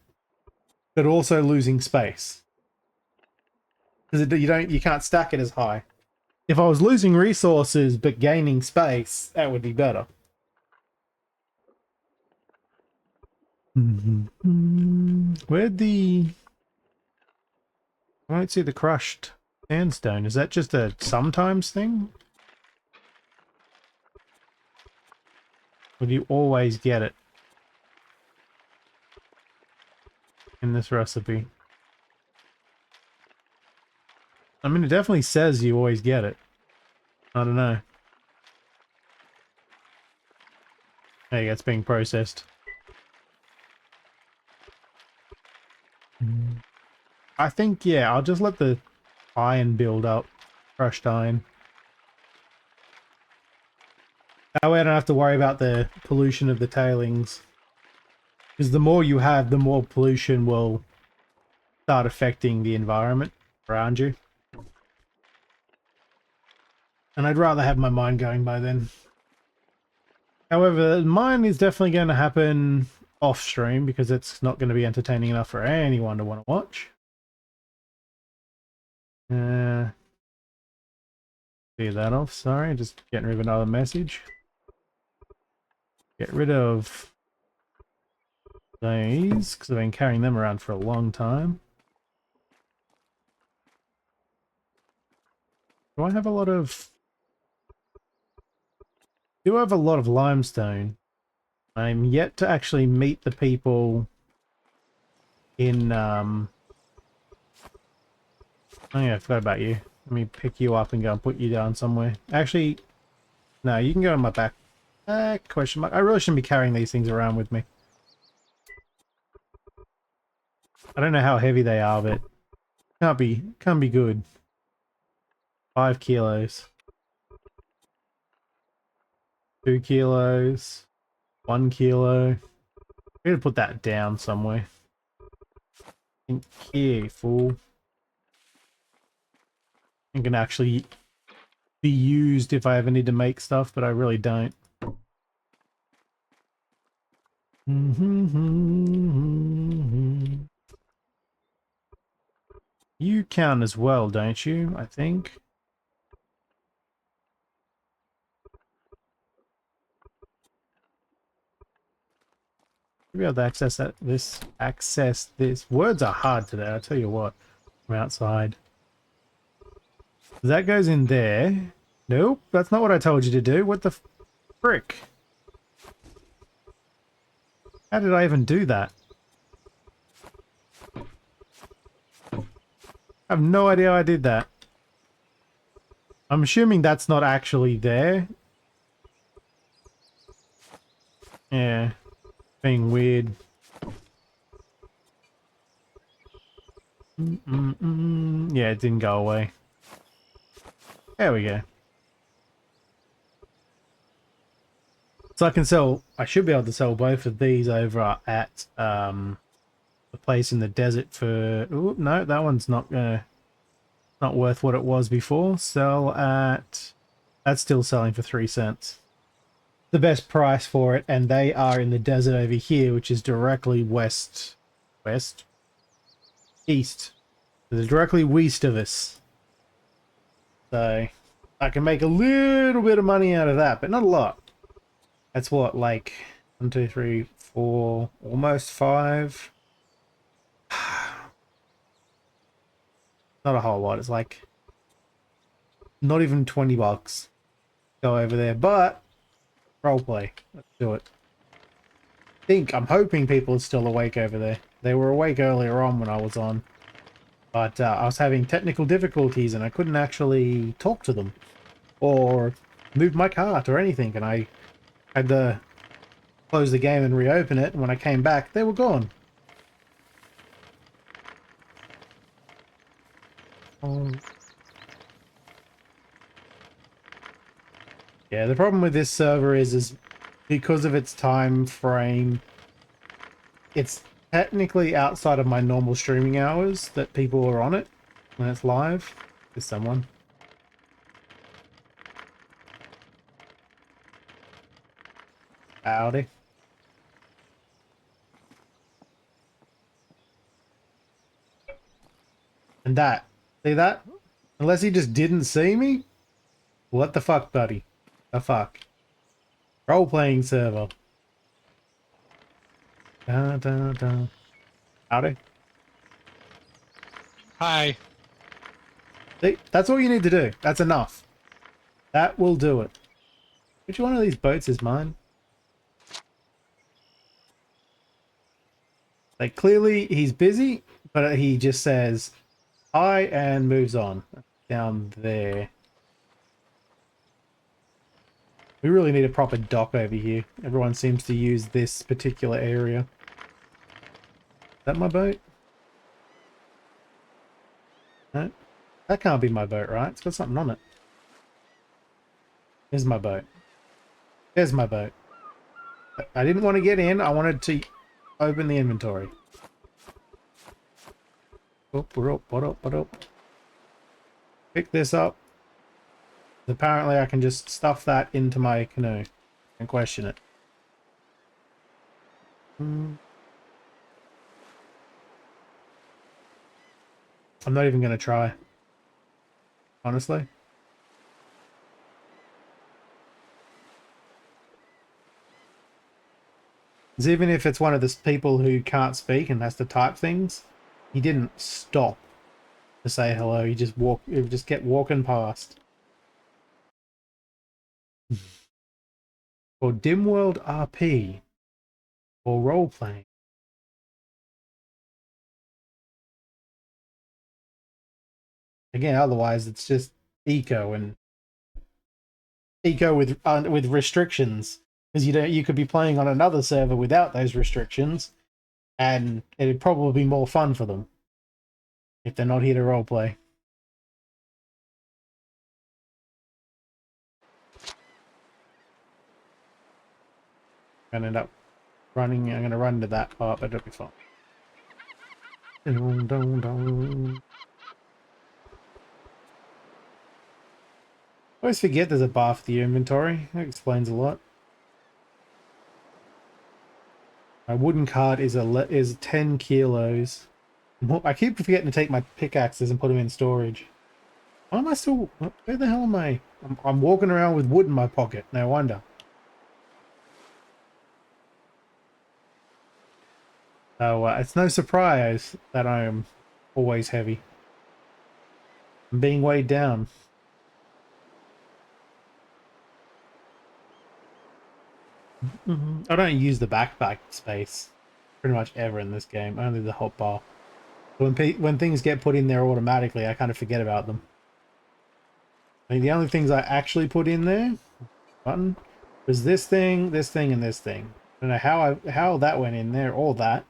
but also losing space because you can't stack it as high. If I was losing resources but gaining space, that would be better. Where'd the... I don't see the crushed sandstone. Is that just a sometimes thing? Or do you always get it in this recipe? I mean, it definitely says you always get it. I don't know. There you go, it's being processed. I think, yeah, I'll just let the iron build up. Crushed iron. That way I don't have to worry about the pollution of the tailings. Because the more you have, the more pollution will start affecting the environment around you. And I'd rather have my mine going by then. However, mine is definitely going to happen off stream because it's not going to be entertaining enough for anyone to want to watch. Clear that off, sorry, just getting rid of another message. Get rid of these, because I've been carrying them around for a long time. Do I have a lot of... Do I have a lot of limestone? I'm yet to actually meet the people in, Oh yeah, I forgot about you. Let me pick you up and go and put you down somewhere. Actually, no, you can go in my back. Question mark. I really shouldn't be carrying these things around with me. I don't know how heavy they are, but can't be good. 5 kilos. 2 kilos. 1 kilo. I'm gonna put that down somewhere. Think here, fool. It can actually be used if I ever need to make stuff, but I really don't. You count as well, don't you? I think. Be able to access that. Access this. Words are hard today. I'll tell you what. From outside. That goes in there. Nope, that's not what I told you to do. What the frick? How did I even do that? I have no idea how I did that. I'm assuming that's not actually there. Yeah. Being weird. Yeah, it didn't go away. There we go. So I should be able to sell both of these over at the place in the desert for... Ooh, no, that one's not worth what it was before. Sell at... That's still selling for 3 cents. The best price for it, and they are in the desert over here, which is directly east. They're directly west of us. So I can make a little bit of money out of that, but not a lot. That's what, like 1, 2, 3, 4, almost 5. Not a whole lot. It's like not even 20 bucks. Go over there, but roleplay. Let's do it. I'm hoping people are still awake over there. They were awake earlier on when I was on, but I was having technical difficulties and I couldn't actually talk to them or move my cart or anything, and I had to close the game and reopen it, and when I came back, they were gone. Yeah, the problem with this server is because of its time frame, it's technically outside of my normal streaming hours that people are on it when it's live. There's someone. Howdy. And that. See that? Unless he just didn't see me? What the fuck, buddy? The fuck? Role-playing server. Dun, dun, dun. Howdy. Hi. See, that's all you need to do. That's enough. That will do it. Which one of these boats is mine? Like, clearly he's busy, but he just says hi and moves on. Down there. We really need a proper dock over here. Everyone seems to use this particular area. Is that my boat? No, that can't be my boat, right? It's got something on it. Here's my boat. There's my boat. I didn't want to get in. I wanted to open the inventory. Oh, we're up, what up, what up? Pick this up. Apparently I can just stuff that into my canoe and question it. I'm not even going to try. Honestly. Because even if it's one of the people who can't speak and has to type things, he didn't stop to say hello. He just kept walking past. For Dimworld RP or role playing. Again, otherwise it's just eco with restrictions, because you could be playing on another server without those restrictions, and it'd probably be more fun for them if they're not here to roleplay. I'm gonna end up running. I'm gonna run to that part, but it'll be fun. Dun, dun, dun. I always forget there's a bar for the inventory. That explains a lot. My wooden cart is 10 kilos. I keep forgetting to take my pickaxes and put them in storage. Why am I still... Where the hell am I? I'm walking around with wood in my pocket. No wonder. So it's no surprise that I am always heavy. I'm being weighed down. I don't use the backpack space pretty much ever in this game. Only the hotbar. When things get put in there automatically, I kind of forget about them. I mean, the only things I actually put in there button was this thing, and this thing. I don't know how that went in there. All that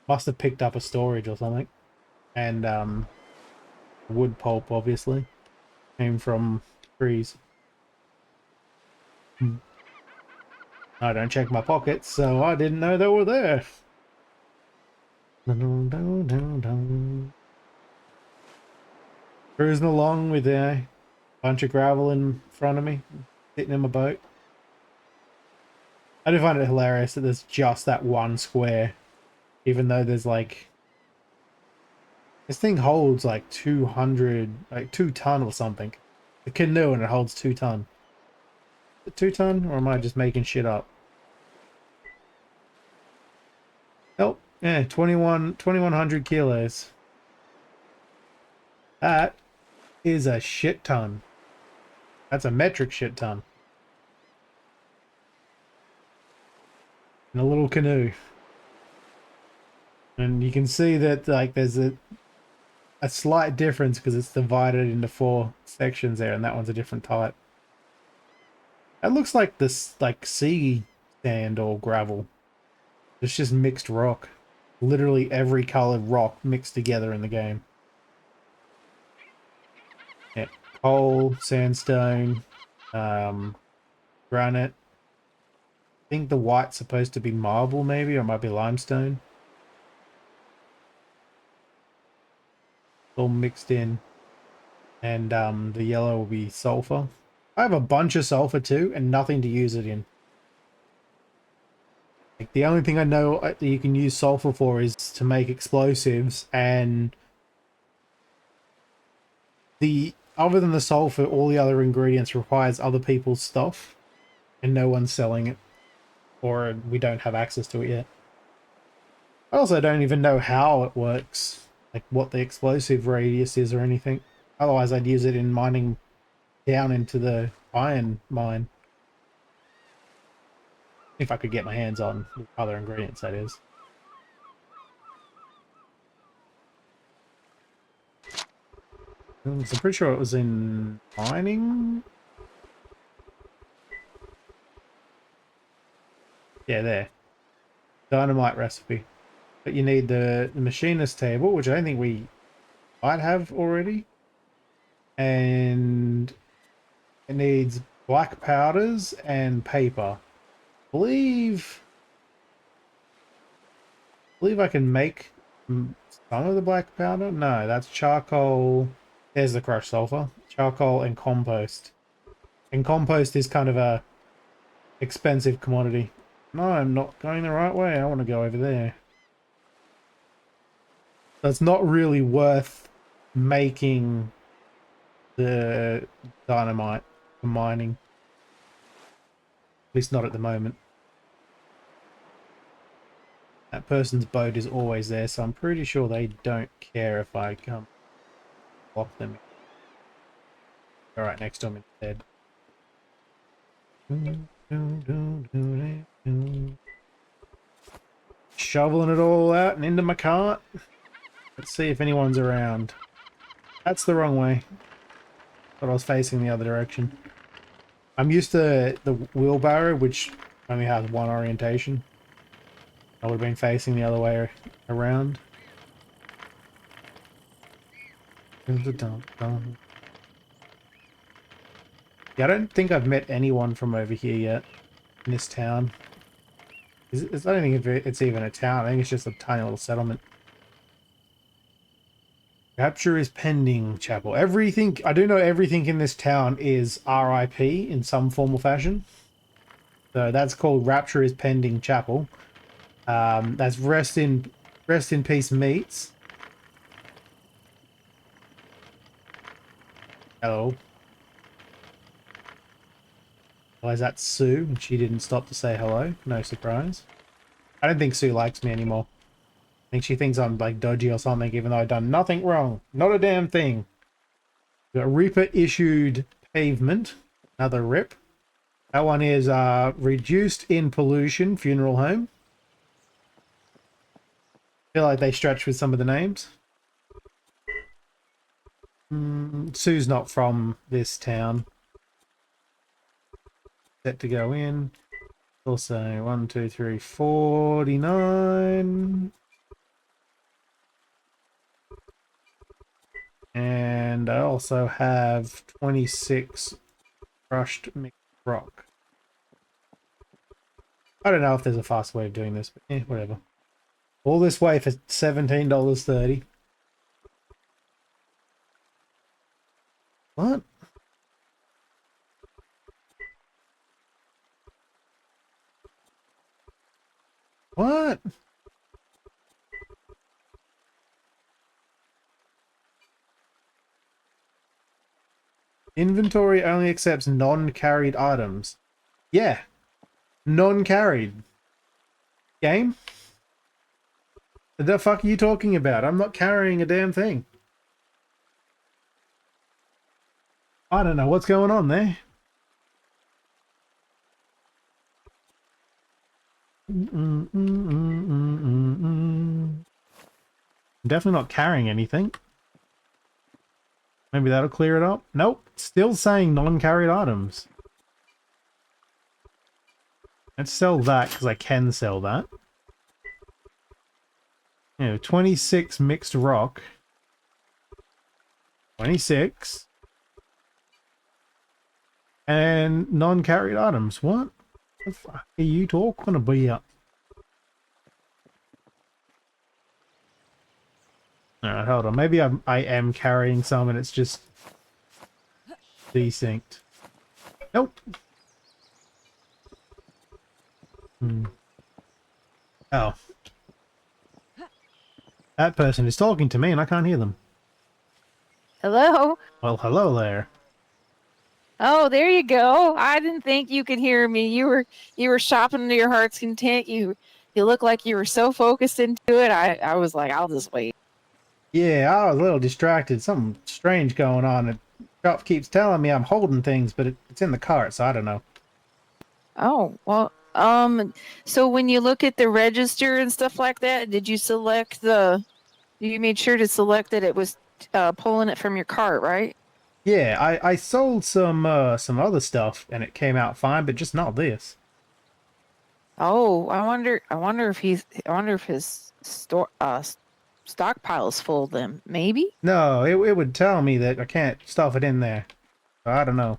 must have picked up a storage or something. And wood pulp obviously came from trees. I don't check my pockets, so I didn't know they were there. Cruising along with a bunch of gravel in front of me, sitting in my boat. I do find it hilarious that there's just that one square, even though there's like... This thing holds like 200, like 2 ton or something. The canoe, and it holds 2 ton. Is it 2 ton, or am I just making shit up? Nope. Yeah, 2100 kilos. That is a shit ton. That's a metric shit ton. In a little canoe. And you can see that like there's a slight difference because it's divided into 4 sections there, and that one's a different type. That looks like this like sea sand or gravel. It's just mixed rock. Literally every colored rock mixed together in the game. Yeah, coal, sandstone, granite. I think the white's supposed to be marble maybe, or it might be limestone. All mixed in. And the yellow will be sulfur. I have a bunch of sulfur too, and nothing to use it in. Like, the only thing I know that you can use sulfur for is to make explosives, and other than the sulfur, all the other ingredients requires other people's stuff, and no one's selling it, or we don't have access to it yet. I also don't even know how it works, like what the explosive radius is or anything. Otherwise, I'd use it in mining down into the iron mine. If I could get my hands on other ingredients, that is. So I'm pretty sure it was in mining. Yeah, there. Dynamite recipe. But you need the machinist table, which I don't think we might have already. And it needs black powders and paper. I believe I can make some of the black powder. No, that's charcoal. There's the crushed sulfur. Charcoal and compost. And compost is kind of a expensive commodity. No, I'm not going the right way. I want to go over there. So it's not really worth making the dynamite for mining. At least not at the moment. That person's boat is always there, so I'm pretty sure they don't care if I come block them. All right, next to them instead. Shoveling it all out and into my cart. Let's see if anyone's around. That's the wrong way. But I was facing the other direction. I'm used to the wheelbarrow, which only has one orientation. I would have been facing the other way around. Yeah, I don't think I've met anyone from over here yet in this town. I don't think it's even a town. I think it's just a tiny little settlement. Rapture is pending, chapel. Everything, I do know everything in this town is RIP in some form or fashion. So that's called Rapture is pending chapel. That's rest in peace meats. Hello. Why is that Sue? And she didn't stop to say hello. No surprise. I don't think Sue likes me anymore. I think she thinks I'm like dodgy or something, even though I've done nothing wrong. Not a damn thing. We've got Reaper issued pavement. Another rip. That one is reduced in pollution funeral home. I feel like they stretch with some of the names. Sue's not from this town. Set to go in. Also 1, 2, 3, 49. And I also have 26 crushed mixed rock. I don't know if there's a fast way of doing this, but whatever. All this way for $17.30. What? What? Inventory only accepts non-carried items. Yeah. Non-carried. Game? What the fuck are you talking about? I'm not carrying a damn thing. I don't know what's going on there. I'm definitely not carrying anything. Maybe that'll clear it up. Nope, still saying non-carried items. Let's sell that because I can sell that. 26 mixed rock. 26. And non-carried items. What the fuck are you talking about? Alright, hold on. Maybe I am carrying some and it's just desynced. Nope. Oh. That person is talking to me and I can't hear them. Hello? Well, hello there. Oh, there you go. I didn't think you could hear me. You were shopping to your heart's content. You look like you were so focused into it. I was like, I'll just wait. Yeah, I was a little distracted. Something strange going on. The shop keeps telling me I'm holding things, but it's in the cart, so I don't know. Oh, well, so when you look at the register and stuff like that, did you you made sure to select that it was pulling it from your cart, right? Yeah, I sold some other stuff and it came out fine, but just not this. Oh, I wonder if his store stockpile's full. Then maybe. No, it would tell me that I can't stuff it in there. So I don't know.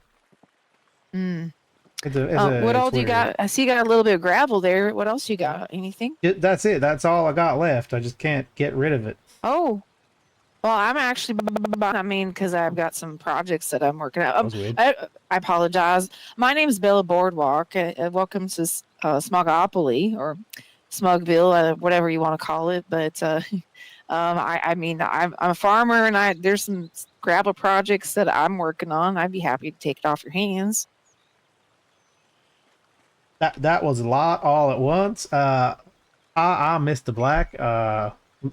Hmm. It's What all do you weird. got? I see you got a little bit of gravel there. What else you got? Anything? That's it. That's all I got left. I just can't get rid of it. Oh, well, I'm actually. I mean, because I've got some projects that I'm working That on. was weird. I apologize. My name's Bella Boardwalk. Welcome to Smugopoly or Smugville, whatever you want to call it. But I mean, I'm a farmer, and there's some gravel projects that I'm working on. I'd be happy to take it off your hands. That was a lot all at once. I missed the black.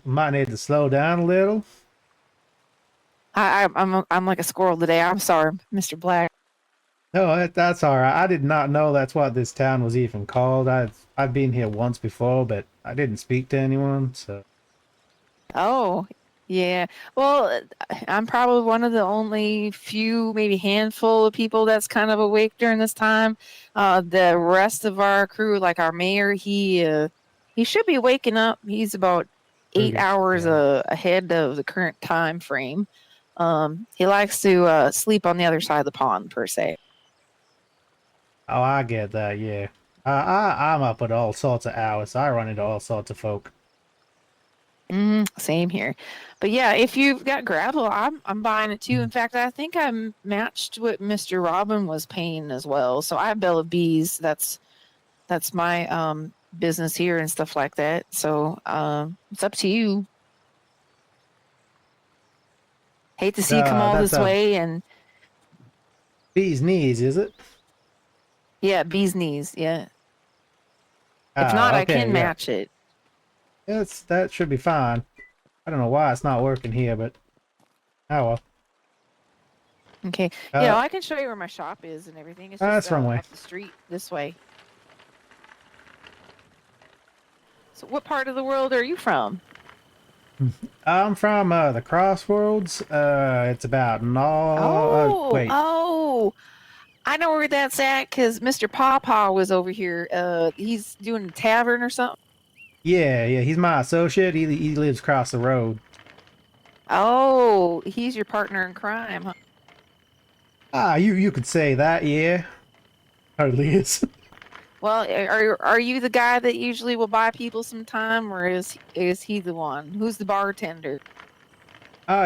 Might need to slow down a little. I'm like a squirrel today. I'm sorry, Mr. Black. No, that's all right. I did not know that's what this town was even called. I've been here once before, but I didn't speak to anyone. So Oh, yeah. Well, I'm probably one of the only few, maybe handful of people that's kind of awake during this time. The rest of our crew, like our mayor, he should be waking up. He's about 8 hours Yeah. ahead of the current time frame. He likes to sleep on the other side of the pond, per se. Oh, I get that. Yeah. I'm up at all sorts of hours. I run into all sorts of folk. Same here. But yeah, if you've got gravel, I'm buying it too. In fact, I think I'm matched what Mr. Robin was paying as well. So I have Bella Bees. That's my business here and stuff like that. So it's up to you. Hate to see you come all That's this a way, and bee's knees, is it? yeah, bees knees. Yeah. If not, I Okay, can yeah. match it. That should be fine. I don't know why it's not working here, but oh well. Okay. Yeah, I can show you where my shop is and everything. It's just That's the wrong way. up the street this way. So, what part of the world are you from? I'm from the Crossroads. It's about wait. Oh, I know where that's at because Mr. Pawpaw was over here. He's doing a tavern or something. Yeah, he's my associate. He lives across the road. Oh, he's your partner in crime, huh? You could say that, yeah. Hardly is. Well, are you the guy that usually will buy people some time, or is he the one? Who's the bartender?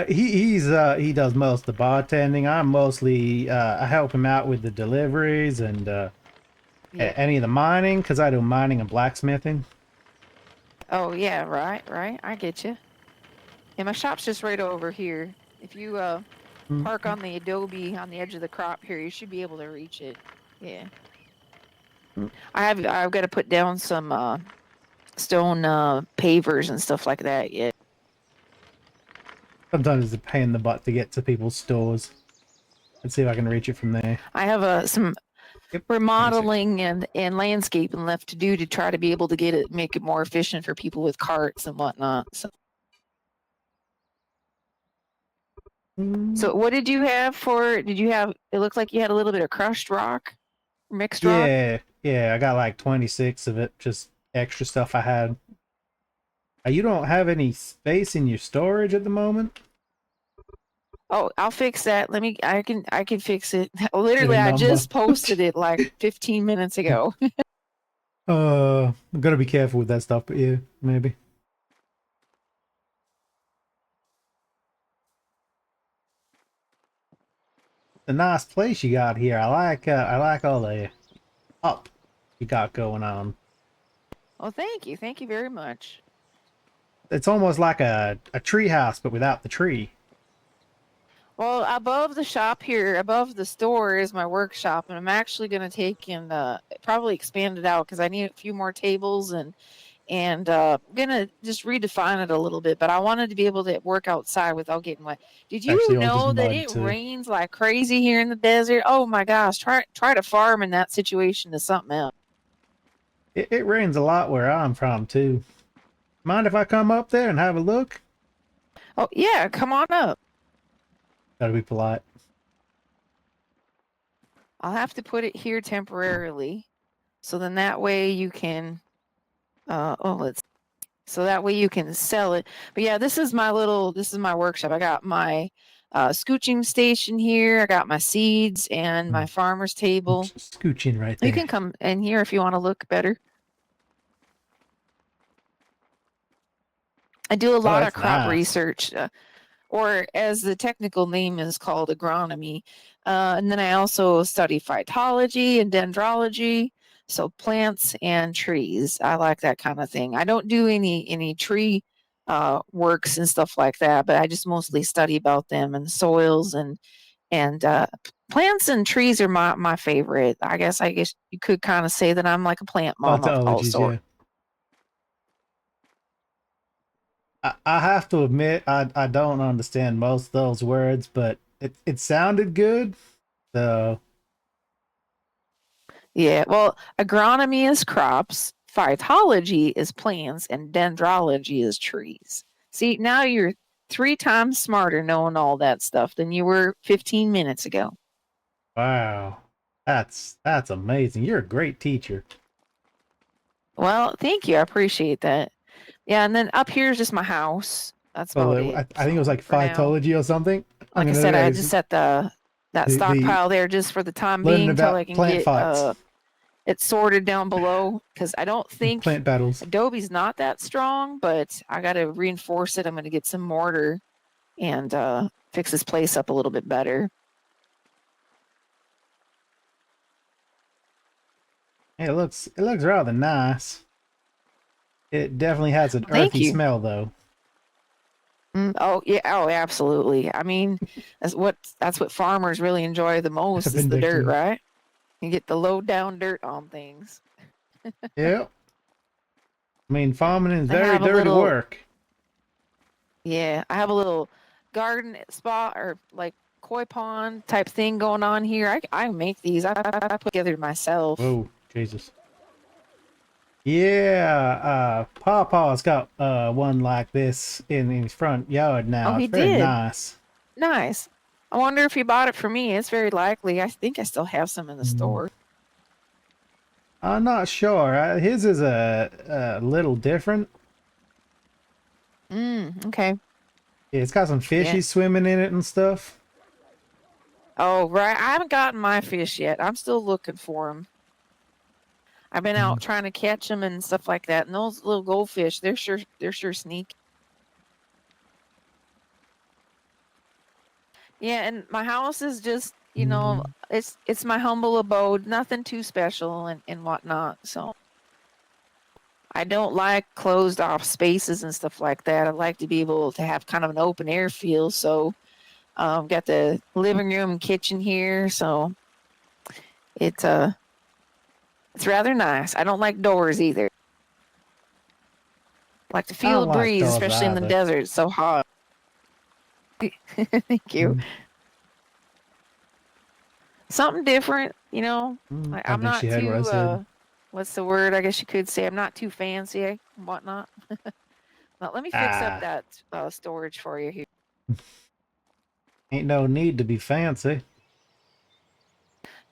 He does most of the bartending. I'm mostly I help him out with the deliveries and Yeah. any of the mining because I do mining and blacksmithing. Oh yeah, right. I get you. Yeah, my shop's just right over here. If you park on the adobe on the edge of the crop here, you should be able to reach it. Yeah. I've got to put down some stone pavers and stuff like that. Yeah. Sometimes it's a pain in the butt to get to people's stores. Let's see if I can reach it from there. I have some remodeling and landscaping left to do to try to be able to make it more efficient for people with carts and whatnot. So what did you have it looked like you had a little bit of crushed rock, mixed rock? Yeah, I got like 26 of it, just extra stuff I had. You don't have any space in your storage at the moment? Oh, I'll fix that. I can fix it. Literally, I just posted it like 15 minutes ago. I'm gonna be careful with that stuff, but yeah, maybe. A nice place you got here. I like all the up you got going on. Well, thank you very much. It's almost like a tree house, but without the tree. Well, above the shop here, above the store is my workshop, and I'm actually going to take and probably expand it out because I need a few more tables and I'm gonna just redefine it a little bit. But I wanted to be able to work outside without getting wet. Did you Actually, know that it rains like crazy here in the desert? Oh my gosh! Try to farm in that situation is something else. It rains a lot where I'm from too. Mind if I come up there and have a look? Oh yeah, come on up. Gotta be polite. I'll have to put it here temporarily, so then that way you can. Let's. So that way you can sell it. But yeah, this is my workshop. I got my scooching station here. I got my seeds and my farmer's table. Scooching right there. You can come in here if you want to look better. I do a lot of that's crop nice. research, or as the technical name is called, agronomy. And then I also study phytology and dendrology, so plants and trees. I like that kind of thing. I don't do any tree works and stuff like that, but I just mostly study about them and soils and plants and trees are my favorite. I guess you could kind of say that I'm like a plant mom Phytologies, also. yeah. I have to admit, I don't understand most of those words, but it sounded good. So Yeah, well, agronomy is crops, phytology is plants, and dendrology is trees. See, now you're 3 times smarter knowing all that stuff than you were 15 minutes ago. wow, that's amazing. You're a great teacher. Well, thank you. I appreciate that. Yeah, and then up here is just my house. That's about it. I think it was like for now. phytology or something. Like I said, I just set that stockpile there just for the time being until I can get it sorted down below, because I don't think plant battles. Adobe's not that strong, but I got to reinforce it. I'm going to get some mortar and fix this place up a little bit better. Hey, it looks rather nice. It definitely has an Thank earthy you. smell, though. Oh yeah, oh absolutely. I mean, that's what farmers really enjoy the most is the dirt, right? You get the low down dirt on things. Yeah. I mean, farming is very dirty work. Yeah, I have a little garden spot or like koi pond type thing going on here. I make these. I put together myself. Whoa, Jesus. Yeah, Papa's got one like this in his front yard now. Oh, he it's very did. nice. Nice. I wonder if he bought it for me. It's very likely. I think I still have some in the store. I'm not sure. His is a little different. Okay. Yeah, it's got some fishies swimming in it and stuff. Oh, right. I haven't gotten my fish yet. I'm still looking for them. I've been out trying to catch them and stuff like that. And those little goldfish, they're sure sneaky. Yeah, and my house is just, you know, it's my humble abode, nothing too special and whatnot. So I don't like closed off spaces and stuff like that. I like to be able to have kind of an open air feel. So got the living room and kitchen here. So it's rather nice. I don't like doors either. I like to feel a breeze, especially in the desert. It's so hot. Thank you. Something different, you know. I'm not too. What's the word? I guess you could say I'm not too fancy and whatnot. But let me fix up that storage for you here. Ain't no need to be fancy.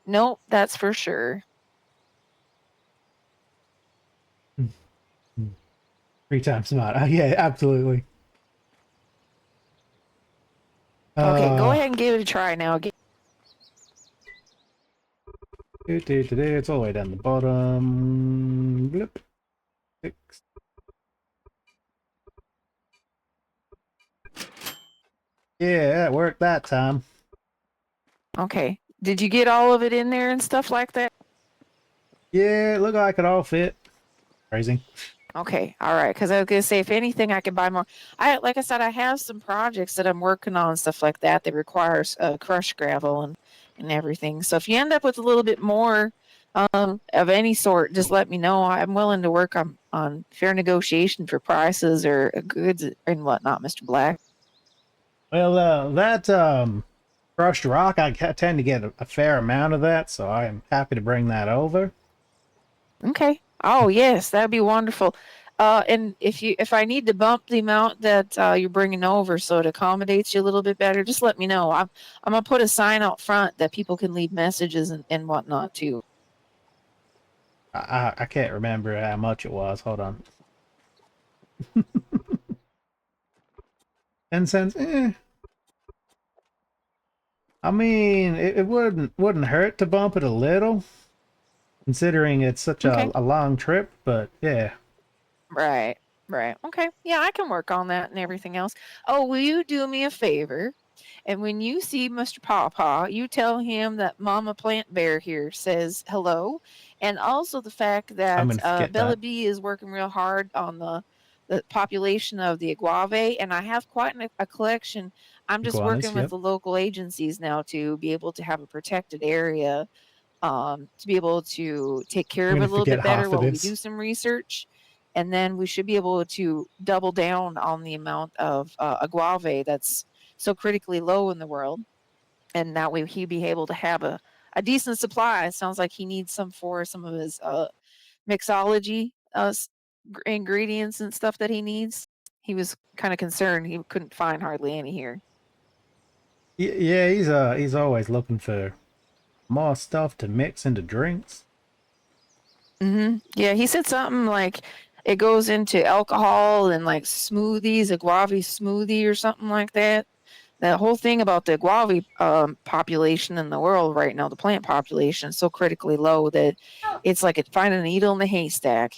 Nope, that's for sure. 3 times smart. Yeah, absolutely. Okay, go ahead and give it a try now. It's all the way down the bottom. Blip. 6. Yeah, it worked that time. Okay. Did you get all of it in there and stuff like that? Yeah, it looked like it all fit. Crazy. Okay, all right. Because I was gonna say, if anything, I could buy more. Like I said, I have some projects that I'm working on and stuff like that that requires crushed gravel and everything. So if you end up with a little bit more of any sort, just let me know. I'm willing to work on fair negotiation for prices or goods and whatnot, Mr. Black. Well, that crushed rock, I tend to get a fair amount of that, so I am happy to bring that over. Okay. Oh yes, that'd be wonderful. And if I need to bump the amount that you're bringing over so it accommodates you a little bit better, just let me know. I'm gonna put a sign out front that people can leave messages and whatnot too. I can't remember how much it was. Hold on. $0.10, eh. I mean, it wouldn't hurt to bump it a little, considering it's such Okay. a long trip, but yeah. Right. Right. Okay. Yeah, I can work on that and everything else. Oh, will you do me a favor? And when you see Mr. Pawpaw, you tell him that Mama Plant Bear here says hello, and also the fact I'm that gonna forget Bella that. Bee is working real hard on the population of the agave, and I have quite a collection. I'm just working Iguanas, with yep. the local agencies now to be able to have a protected area, to be able to take care I'm of it gonna a little forget bit better half of while we do this. some research. And then we should be able to double down on the amount of agave that's so critically low in the world. And that way he'd be able to have a decent supply. It sounds like he needs some for some of his mixology ingredients and stuff that he needs. He was kind of concerned he couldn't find hardly any here. Yeah, he's always looking for more stuff to mix into drinks. Yeah, he said something like it goes into alcohol and like smoothies, a guava smoothie or something like that. That whole thing about the guava population in the world right now, the plant population is so critically low that it's like it's finding a needle in the haystack.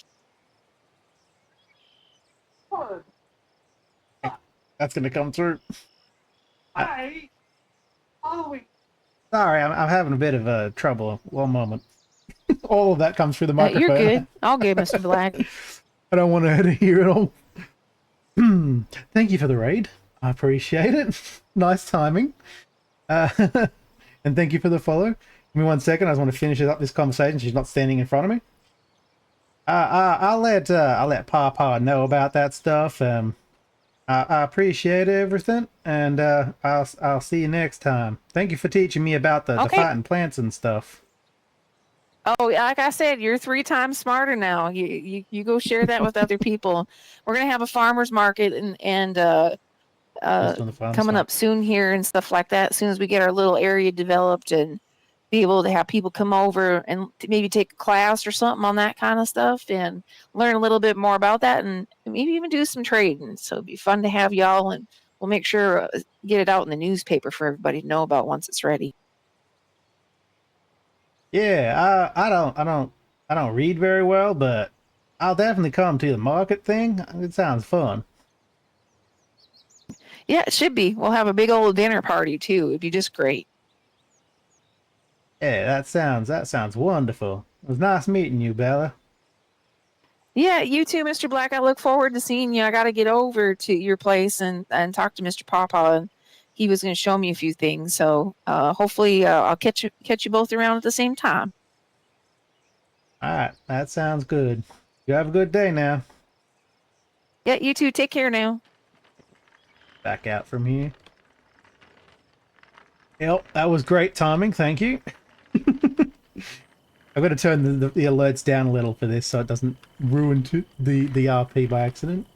That's gonna come through. Sorry, I'm having a bit of trouble. One moment. All of that comes through the You're microphone. good. All good, Mr. Black. I don't want her to hear it all. Thank you for the raid. I appreciate it. Nice timing. And thank you for the follow. Give me 1 second. I just want to finish up this conversation. She's not standing in front of me. I'll let Papa know about that stuff. I appreciate everything, and I'll see you next time. Thank you for teaching me about the Okay. fighting plants and stuff. Oh, like I said, you're 3 times smarter now. You go share that with other people. We're gonna have a farmers market and Just on the fun coming stuff. up soon here and stuff like that. As soon as we get our little area developed and be able to have people come over and maybe take a class or something on that kind of stuff and learn a little bit more about that and maybe even do some trading. So it'd be fun to have y'all, and we'll make sure get it out in the newspaper for everybody to know about once it's ready. Yeah, I don't read very well, but I'll definitely come to the market thing. It sounds fun. Yeah, it should be. We'll have a big old dinner party too. It'd be just great. Yeah, that sounds wonderful. It was nice meeting you, Bella. Yeah, you too, Mr. Black. I look forward to seeing you. I got to get over to your place and talk to Mr. Papa, and he was going to show me a few things. So hopefully I'll catch you both around at the same time. All right, that sounds good. You have a good day now. Yeah, you too. Take care now. Back out from here. Yep, that was great timing. Thank you. I've got to turn the alerts down a little for this so it doesn't ruin the RP by accident.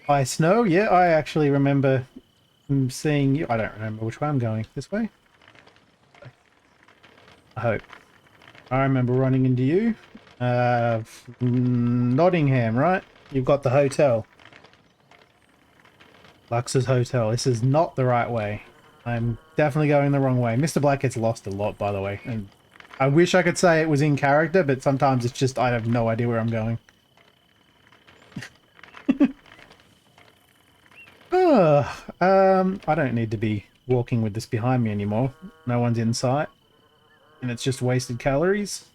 Hi, Snow. Yeah, I actually remember seeing you. I don't remember which way I'm going. This way? I hope. I remember running into you. Nottingham, right? You've got the hotel. Lux's Hotel. This is not the right way. I'm definitely going the wrong way. Mr. Black gets lost a lot, by the way. And I wish I could say it was in character, but sometimes it's just I have no idea where I'm going. I don't need to be walking with this behind me anymore. No one's in sight. And it's just wasted calories.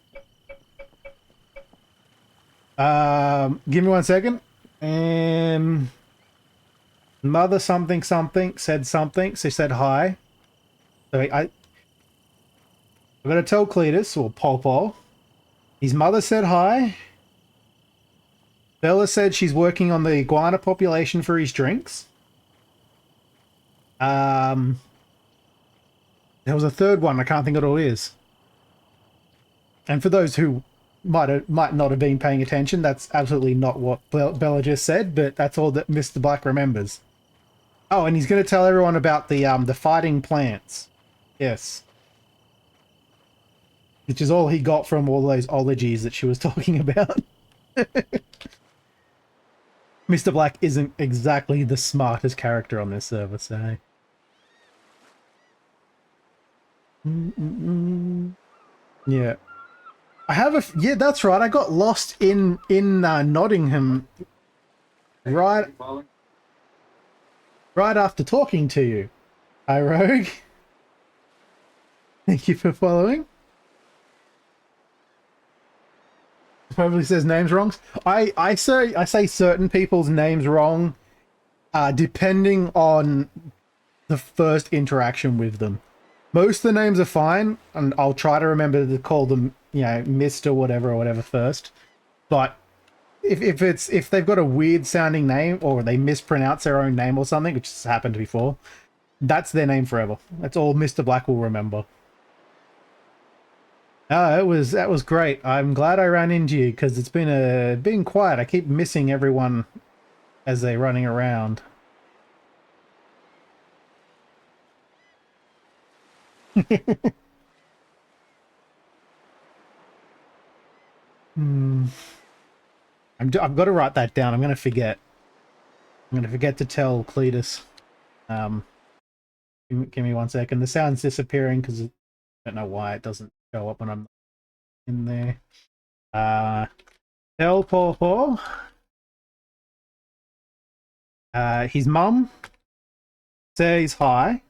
Give me 1 second. Mother something something said something. She said hi. So I'm gonna tell Cletus or Pawpaw. His mother said hi. Bella said she's working on the iguana population for his drinks. There was a third one. I can't think of what it is. And for those who might not have been paying attention, that's absolutely not what Bella just said, but that's all that Mr. Black remembers. Oh, and he's going to tell everyone about the fighting plants. Yes. Which is all he got from all those ologies that she was talking about. Mr. Black isn't exactly the smartest character on this server, so. Yeah. I have yeah, that's right. I got lost in Nottingham right after talking to you. Hi, Rogue. Thank you for following. Probably says names wrong. I say certain people's names wrong, depending on the first interaction with them. Most of the names are fine, and I'll try to remember to call them, you know, Mr. whatever or whatever first. But if they've got a weird sounding name or they mispronounce their own name or something, which has happened before, that's their name forever. That's all Mr. Black will remember. That was great. I'm glad I ran into you because it's been quiet. I keep missing everyone as they're running around. I've got to write that down. I'm going to forget. I'm going to forget to tell Cletus. Give me 1 second. The sound's disappearing because I don't know why it doesn't show up when I'm in there. Tell Paw his mum says hi.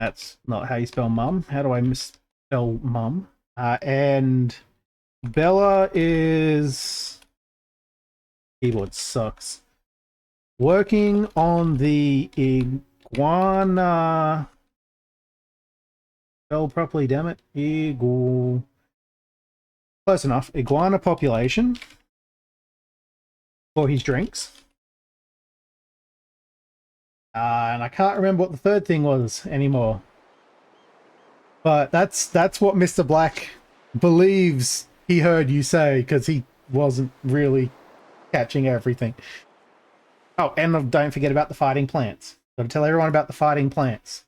That's not how you spell mum. How do I misspell mum? And Bella is... Keyboard sucks. Working on the iguana... Spell properly, damn it. Close enough. Iguana population for his drinks. And I can't remember what the third thing was anymore. But that's what Mr. Black believes he heard you say, because he wasn't really catching everything. Oh, and don't forget about the fighting plants. Gotta tell everyone about the fighting plants.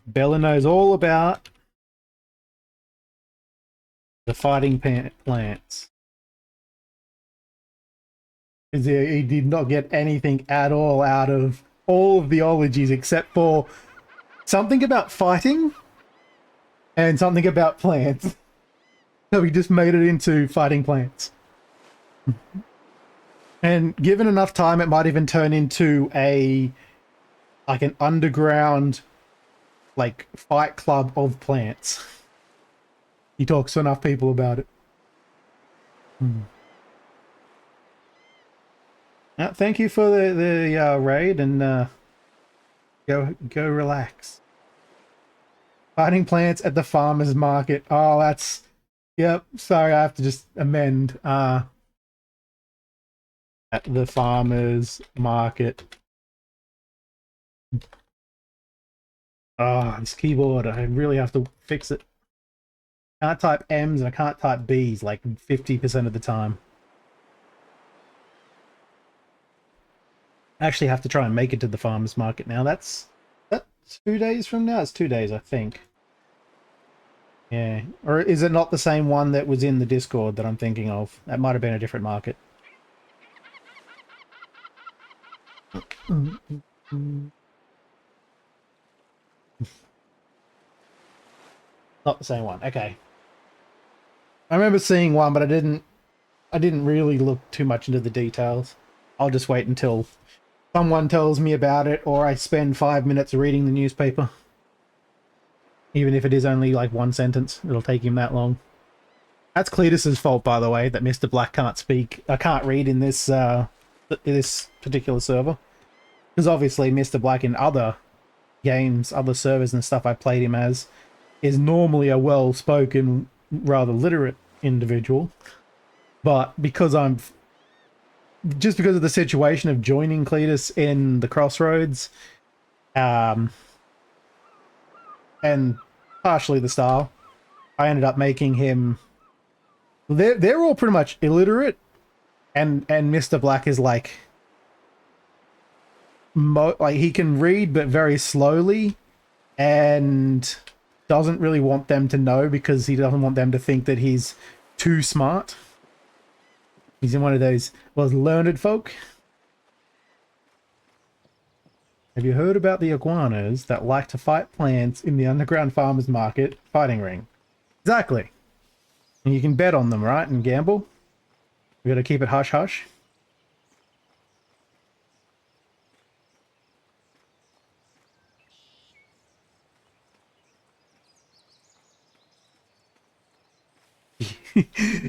Bella knows all about the fighting plants. He did not get anything at all out of all of the ologies except for something about fighting and something about plants. So he just made it into fighting plants. And given enough time, it might even turn into an underground, like, fight club of plants. He talks to enough people about it. Thank you for the raid, and go relax. Fighting plants at the farmer's market. Oh, that's... Yep, sorry, I have to just amend. At the farmer's market. Oh, this keyboard, I really have to fix it. Can't type M's and I can't type B's like 50% of the time. I actually have to try and make it to the farmer's market now. That's 2 days from now? It's 2 days, I think. Yeah. Or is it not the same one that was in the Discord that I'm thinking of? That might have been a different market. Not the same one. Okay. I remember seeing one, but I didn't really look too much into the details. I'll just wait until someone tells me about it, or I spend 5 minutes reading the newspaper. Even if it is only like one sentence, it'll take him that long. That's Cletus's fault, by the way, that Mr. Black can't speak. I can't read in this this particular server, because obviously Mr. Black in other games, other servers and stuff I played him as, is normally a well-spoken, rather literate individual. But because just because of the situation of joining Cletus in the Crossroads, and partially the style, I ended up making him... They're all pretty much illiterate, and Mr. Black is like he can read but very slowly, and doesn't really want them to know because he doesn't want them to think that he's too smart. He's in one of those, well, learned folk. Have you heard about the iguanas that like to fight plants in the underground farmers market fighting ring? Exactly. And you can bet on them, right? And gamble. We gotta keep it hush hush.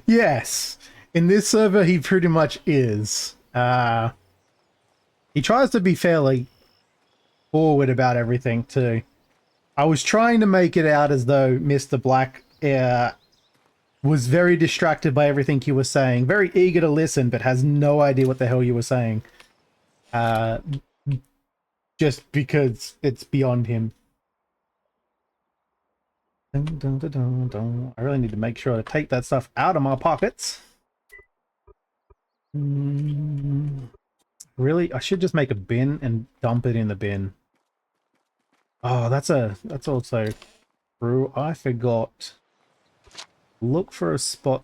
Yes. In this server, he pretty much is. He tries to be fairly forward about everything, too. I was trying to make it out as though Mr. Black was very distracted by everything you were saying. Very eager to listen, but has no idea what the hell you were saying. Just because it's beyond him. Dun, dun, dun, dun, dun. I really need to make sure to take that stuff out of my pockets. Really? I should just make a bin and dump it in the bin. Oh, that's also true. I forgot. Look for a spot.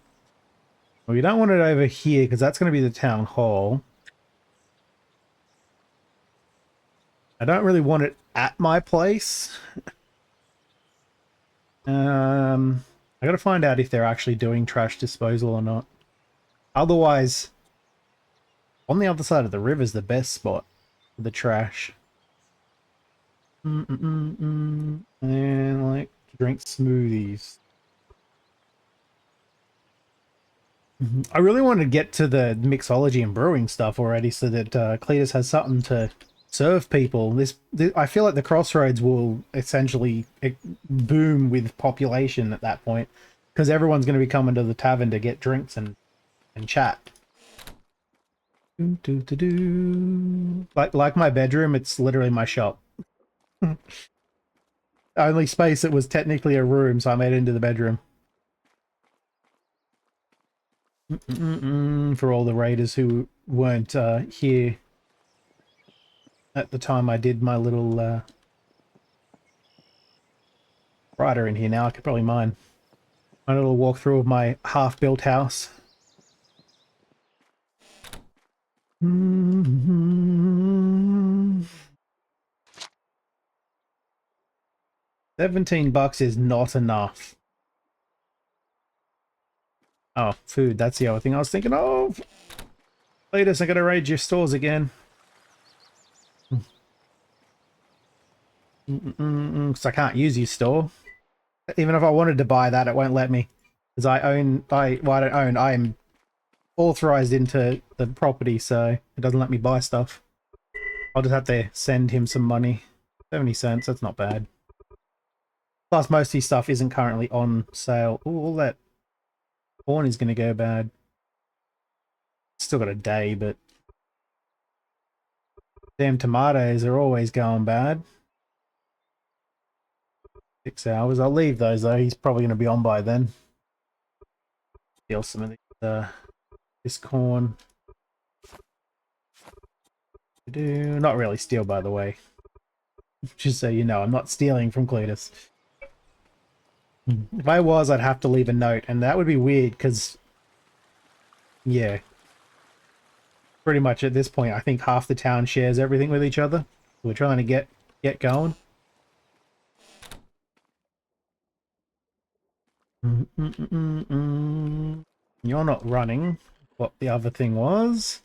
Well, you don't want it over here because that's going to be the town hall. I don't really want it at my place. I gotta find out if they're actually doing trash disposal or not. Otherwise, on the other side of the river is the best spot for the trash. And like drink smoothies. I really want to get to the mixology and brewing stuff already so that Cletus has something to serve people. This I feel like the crossroads will essentially boom with population at that point because everyone's going to be coming to the tavern to get drinks and chat. Like my bedroom, it's literally my shop. Only space it was technically a room, so I made it into the bedroom. For all the raiders who weren't here at the time I did my little rider in here. Now I could probably mine my little walkthrough of my half-built house. 17 bucks is not enough. Oh, food. That's the other thing I was thinking of. Cletus, I'm going to raid your stores again. Because I can't use your store. Even if I wanted to buy that, it won't let me. Because I don't own. I am authorized into the property, so it doesn't let me buy stuff. I'll just have to send him some money. 70 cents, that's not bad. Plus, most of his stuff isn't currently on sale. Ooh, all that corn is going to go bad. Still got a day, but damn tomatoes are always going bad. 6 hours. I'll leave those though. He's probably going to be on by then. Steal some of this corn. Not really steal, by the way. Just so you know, I'm not stealing from Cletus. If I was, I'd have to leave a note, and that would be weird because, yeah, pretty much at this point, I think half the town shares everything with each other. We're trying to get going. You're not running. What the other thing was,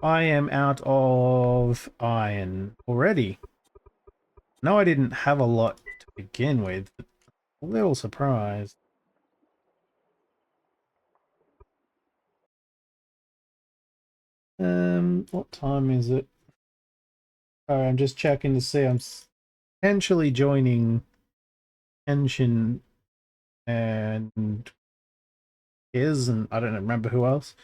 I am out of iron already. No, I didn't have a lot to begin with, but a little surprised. What time is it? Oh, I'm just checking to see. I'm potentially joining Henshin and and I don't remember who else.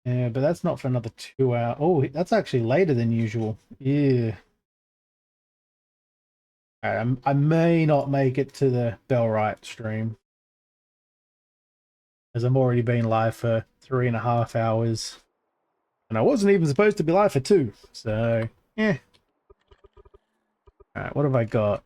Yeah, but that's not for another 2 hours. Oh, that's actually later than usual. Yeah. I may not make it to the Bellwright stream, as I'm already been live for 3.5 hours. And I wasn't even supposed to be live for 2, so yeah. Alright, what have I got?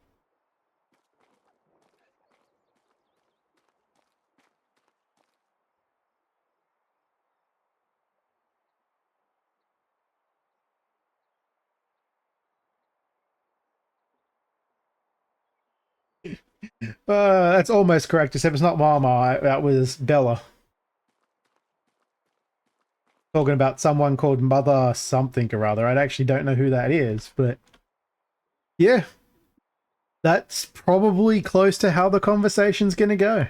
That's almost correct, except it's not Mama. That was Bella. Talking about someone called Mother something or other. I actually don't know who that is, but yeah. That's probably close to how the conversation's gonna go.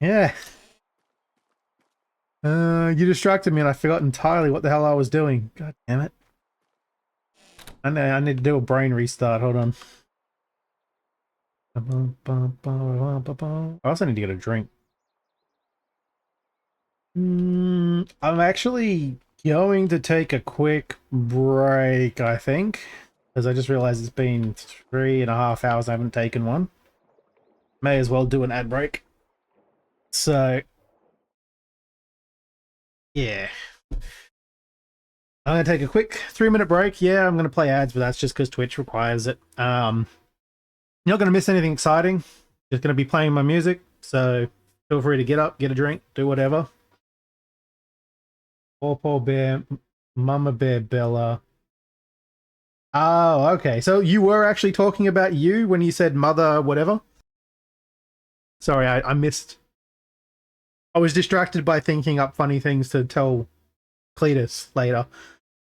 Yeah. You distracted me and I forgot entirely what the hell I was doing. God damn it. I need to do a brain restart. Hold on. I also need to get a drink. I'm actually going to take a quick break, I think. Because I just realized it's been 3.5 hours I haven't taken one. May as well do an ad break. So, yeah. I'm going to take a quick 3-minute break. Yeah, I'm going to play ads, but that's just because Twitch requires it. You're not going to miss anything exciting. Just going to be playing my music. So, feel free to get up, get a drink, do whatever. Poor Bear, Mama Bear Bella. Oh, okay. So you were actually talking about you when you said mother whatever? Sorry, I missed. I was distracted by thinking up funny things to tell Cletus later.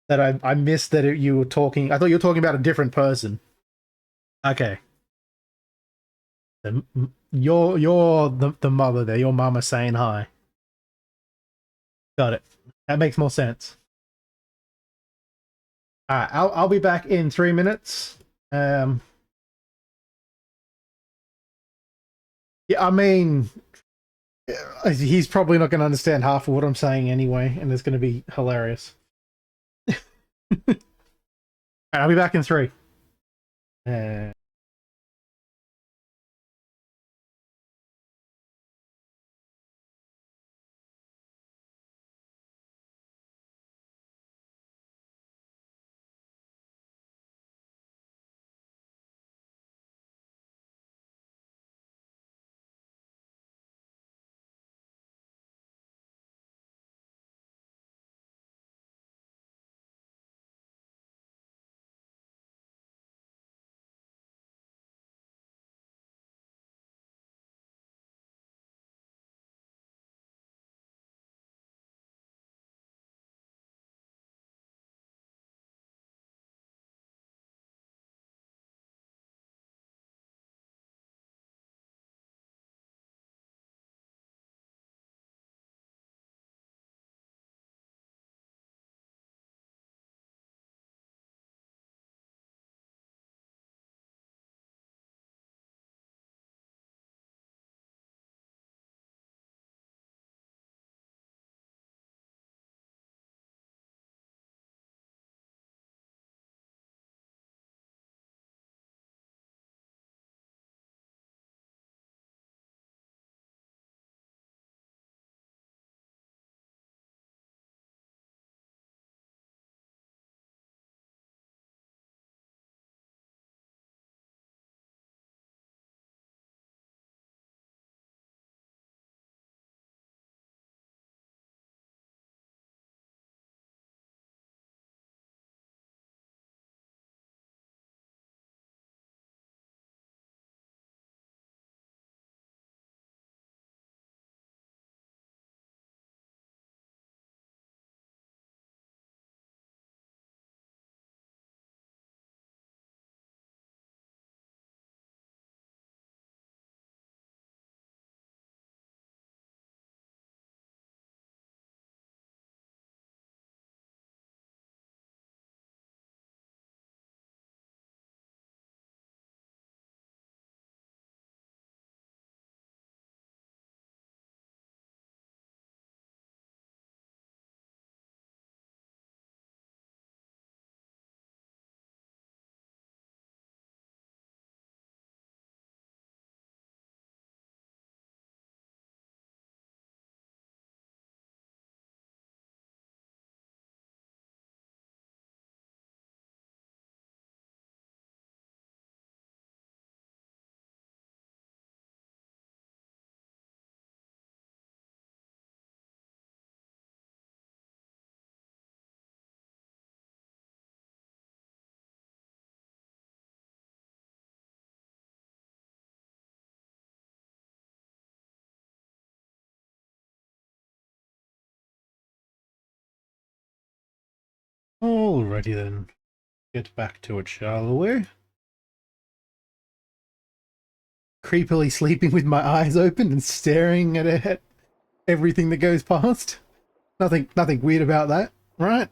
That I missed that you were talking. I thought you were talking about a different person. Okay. You're the mother there. Your mama saying hi. Got it. That makes more sense. All right, I'll be back in 3 minutes. Yeah, I mean, he's probably not going to understand half of what I'm saying anyway, and it's going to be hilarious. I'll be back in 3. Alrighty then. Get back to it, shall we? Creepily sleeping with my eyes open and staring at everything that goes past. Nothing weird about that, right?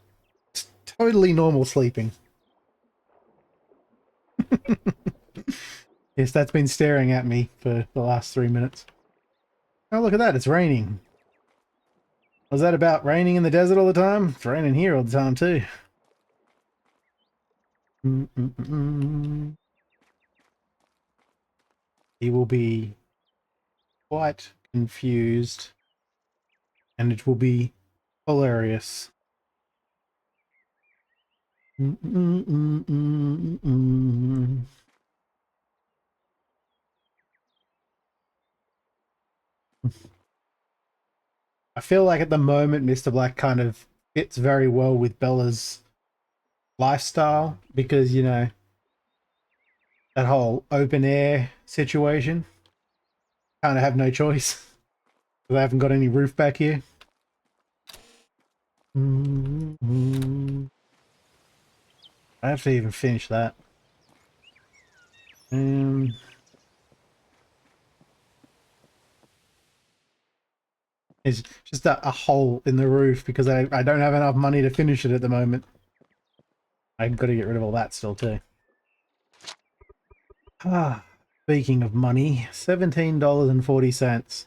It's totally normal sleeping. Yes, that's been staring at me for the last 3 minutes. Oh, look at that, it's raining. Was that about raining in the desert all the time? It's raining here all the time too. He will be quite confused, and it will be hilarious. I feel like at the moment Mr. Black kind of fits very well with Bella's lifestyle because, you know, that whole open air situation. Kind of have no choice. They haven't got any roof back here. I have to even finish that. It's just a hole in the roof because I don't have enough money to finish it at the moment. I've got to get rid of all that still too. Speaking of money, $17.40.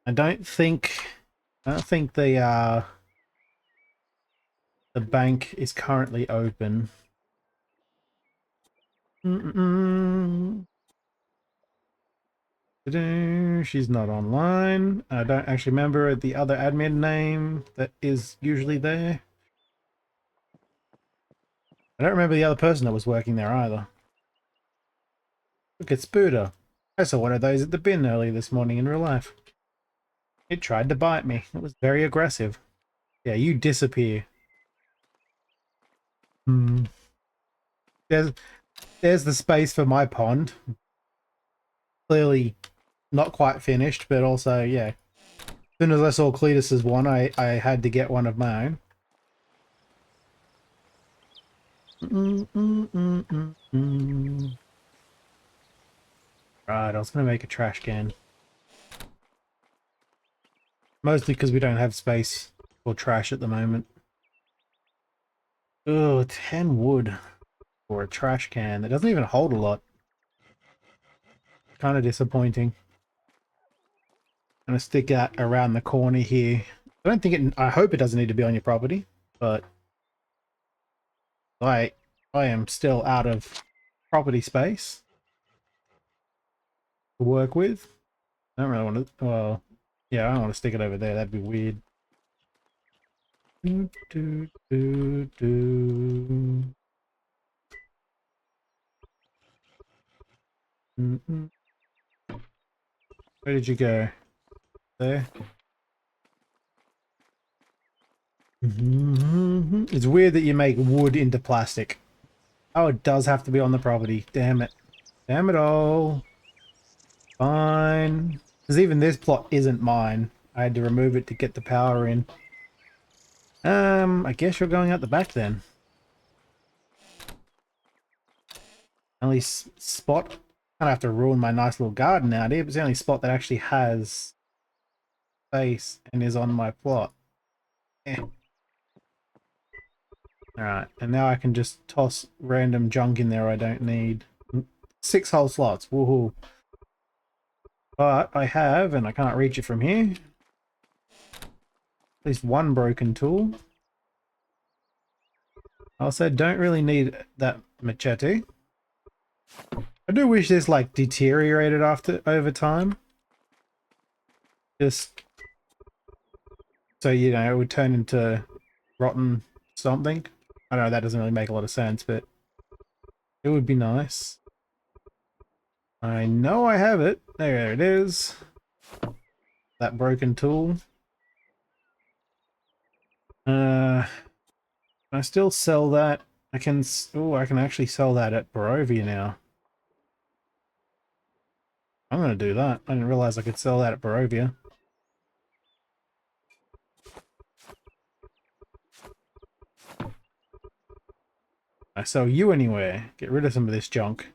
I don't think the bank is currently open. She's not online. I don't actually remember the other admin name that is usually there. I don't remember the other person that was working there either. Look at Spooder. I saw one of those at the bin early this morning in real life. It tried to bite me. It was very aggressive. Yeah, you disappear. There's the space for my pond. Clearly not quite finished, but also, yeah. As soon as I saw Cletus's one, I had to get one of my own. Right, I was going to make a trash can. Mostly because we don't have space for trash at the moment. Oh, 10 wood for a trash can. It doesn't even hold a lot. Kind of disappointing. I'm going to stick that around the corner here. I don't think it... I hope it doesn't need to be on your property, but... I am still out of property space to work with. I don't really want to... Well, yeah, I don't want to stick it over there. That'd be weird. Where did you go? There? It's weird that you make wood into plastic. Oh, it does have to be on the property. Damn it. Damn it all. Fine. Because even this plot isn't mine. I had to remove it to get the power in. I guess you're going out the back then. Only spot. I have to ruin my nice little garden out here, but it's the only spot that actually has space and is on my plot. Alright, and now I can just toss random junk in there I don't need. 6 whole slots, woohoo. But I have, and I can't reach it from here, at least one broken tool. I also don't really need that machete. I do wish this like deteriorated over time. Just so you know, it would turn into rotten something. I know that doesn't really make a lot of sense, but it would be nice. I know I have it. There it is. That broken tool. Can I still sell that? I can. Oh, I can actually sell that at Barovia now. I'm gonna do that. I didn't realize I could sell that at Barovia. I sell you anywhere. Get rid of some of this junk.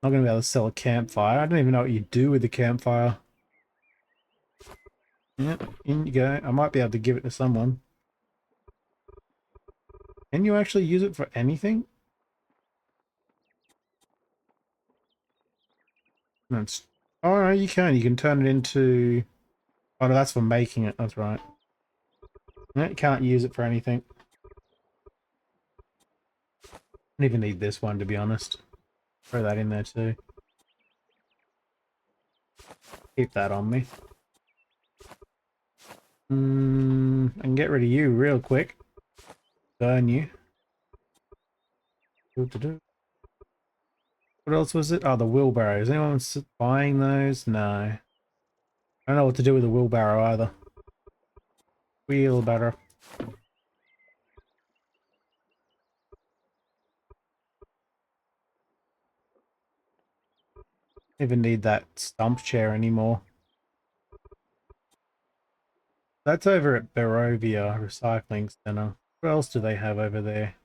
Not going to be able to sell a campfire. I don't even know what you do with the campfire. Yep, in you go. I might be able to give it to someone. Can you actually use it for anything? That's... Oh, no, you can. You can turn it into... Oh, no, that's for making it. That's right. No, you can't use it for anything. Don't even need this one, to be honest. Throw that in there too. Keep that on me. I can get rid of you real quick. Burn you. What else was it? Oh, the wheelbarrows. Anyone buying those? No. I don't know what to do with the wheelbarrow either. Wheelbarrow. Even need that stump chair anymore. That's over at Barovia Recycling Center. What else do they have over there?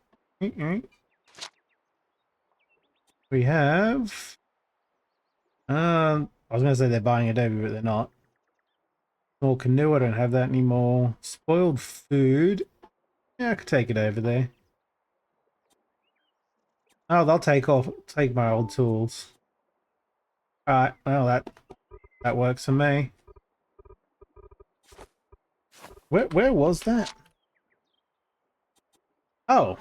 We have... I was going to say they're buying Adobe, but they're not. Small canoe, I don't have that anymore. Spoiled food. Yeah, I could take it over there. Oh, they'll take my old tools. Alright, well that works for me. Where was that? Oh.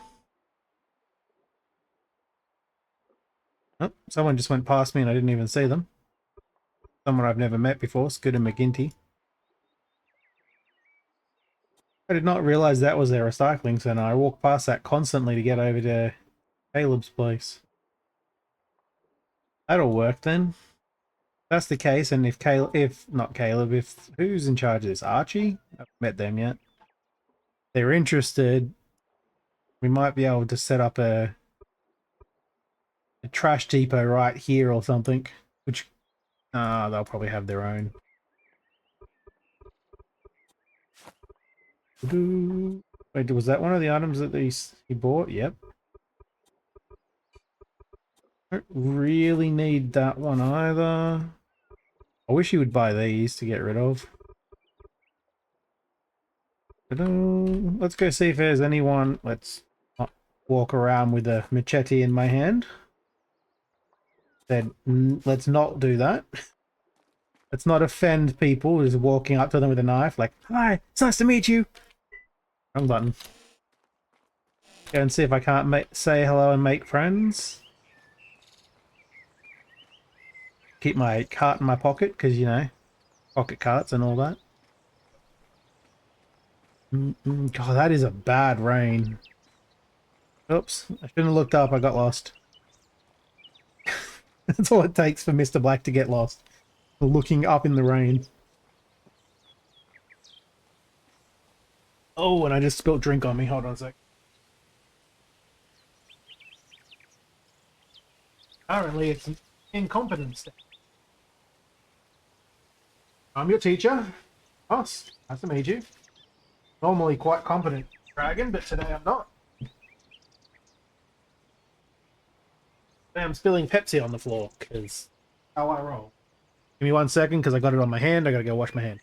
Oh, someone just went past me and I didn't even see them. Someone I've never met before, Scooter McGinty. I did not realize that was their recycling center. I walk past that constantly to get over to Caleb's place. That'll work then. That's the case, and if who's in charge of this? Archie? I haven't met them yet. If they're interested, we might be able to set up a trash depot right here or something. Which they'll probably have their own. Wait, was that one of the items that he bought? Yep. Don't really need that one either. I wish he would buy these to get rid of. Let's go see if there's anyone. Let's not walk around with a machete in my hand. Then let's not do that. Let's not offend people who's walking up to them with a knife like, "Hi, it's nice to meet you." Wrong button. Go and see if I can't say hello and make friends. Keep my cart in my pocket, because, you know, pocket carts and all that. God, that is a bad rain. Oops, I shouldn't have looked up, I got lost. That's all it takes for Mr. Black to get lost. Looking up in the rain. Oh, and I just spilled drink on me. Hold on a sec. Apparently it's an incompetence. I'm your teacher. Ross, nice to meet you. Normally quite competent dragon, but today I'm not. Today I'm spilling Pepsi on the floor, because how I roll. Give me 1 second, because I got it on my hand. I gotta go wash my hand.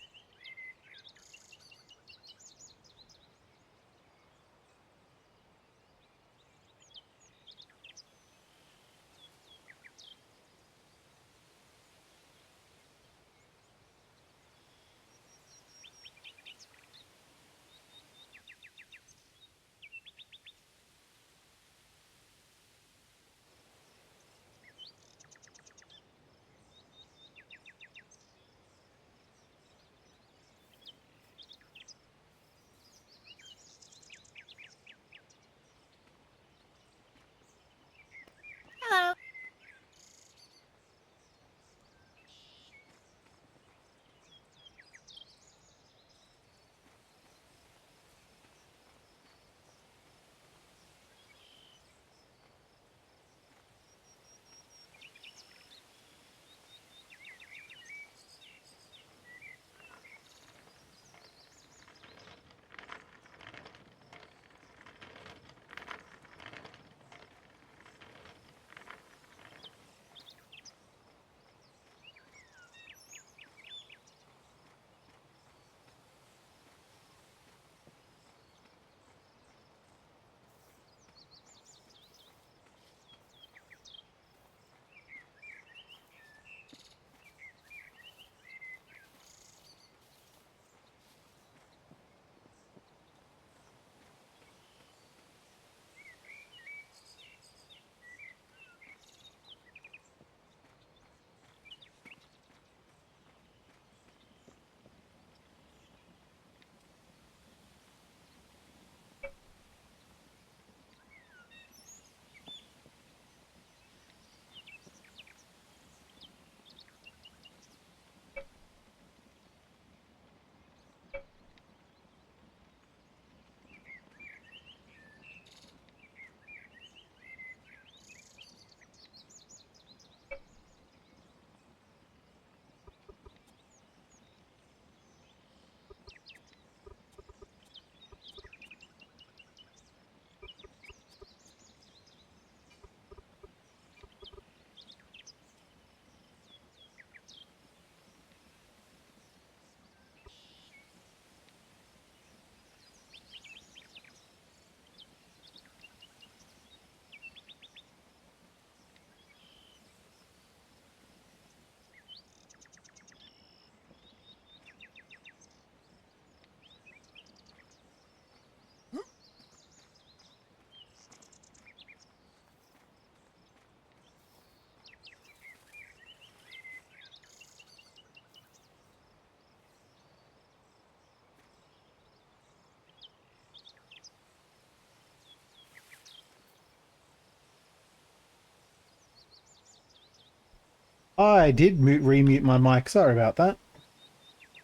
I did remute my mic. Sorry about that.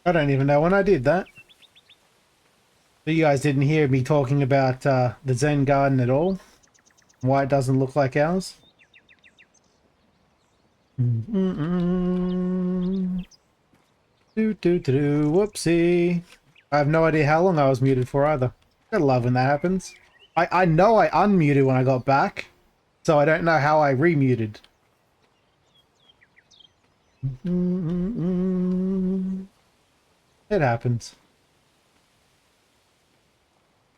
I don't even know when I did that. So you guys didn't hear me talking about the Zen garden at all? Why it doesn't look like ours? Whoopsie. I have no idea how long I was muted for either. I love when that happens. I know I unmuted when I got back, so I don't know how I remuted. It happens.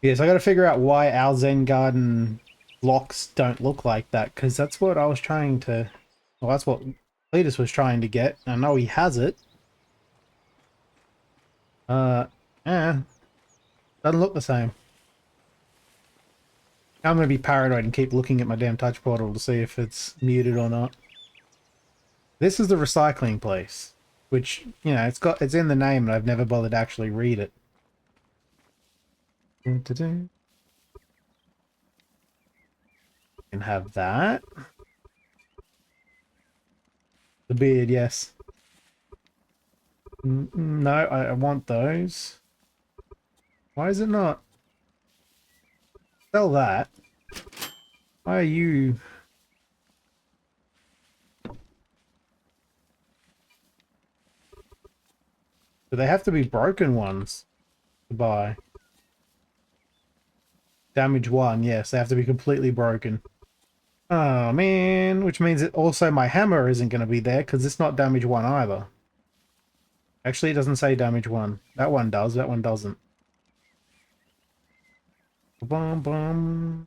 Yes, I got to figure out why our Zen garden blocks don't look like that, because that's what I was trying to... Well, that's what Cletus was trying to get. I know he has it. Doesn't look the same. I'm going to be paranoid and keep looking at my damn touch portal to see if it's muted or not. This is the recycling place, which, you know, it's in the name and I've never bothered to actually read it. Can have that. The beard, yes. No, I want those. Why is it not? Sell that. Why are you... Do they have to be broken ones to buy? Damage 1, yes, they have to be completely broken. Oh man, which means that also my hammer isn't going to be there because it's not damage 1 either. Actually, it doesn't say damage 1. That one does, that one doesn't. Bum, bum.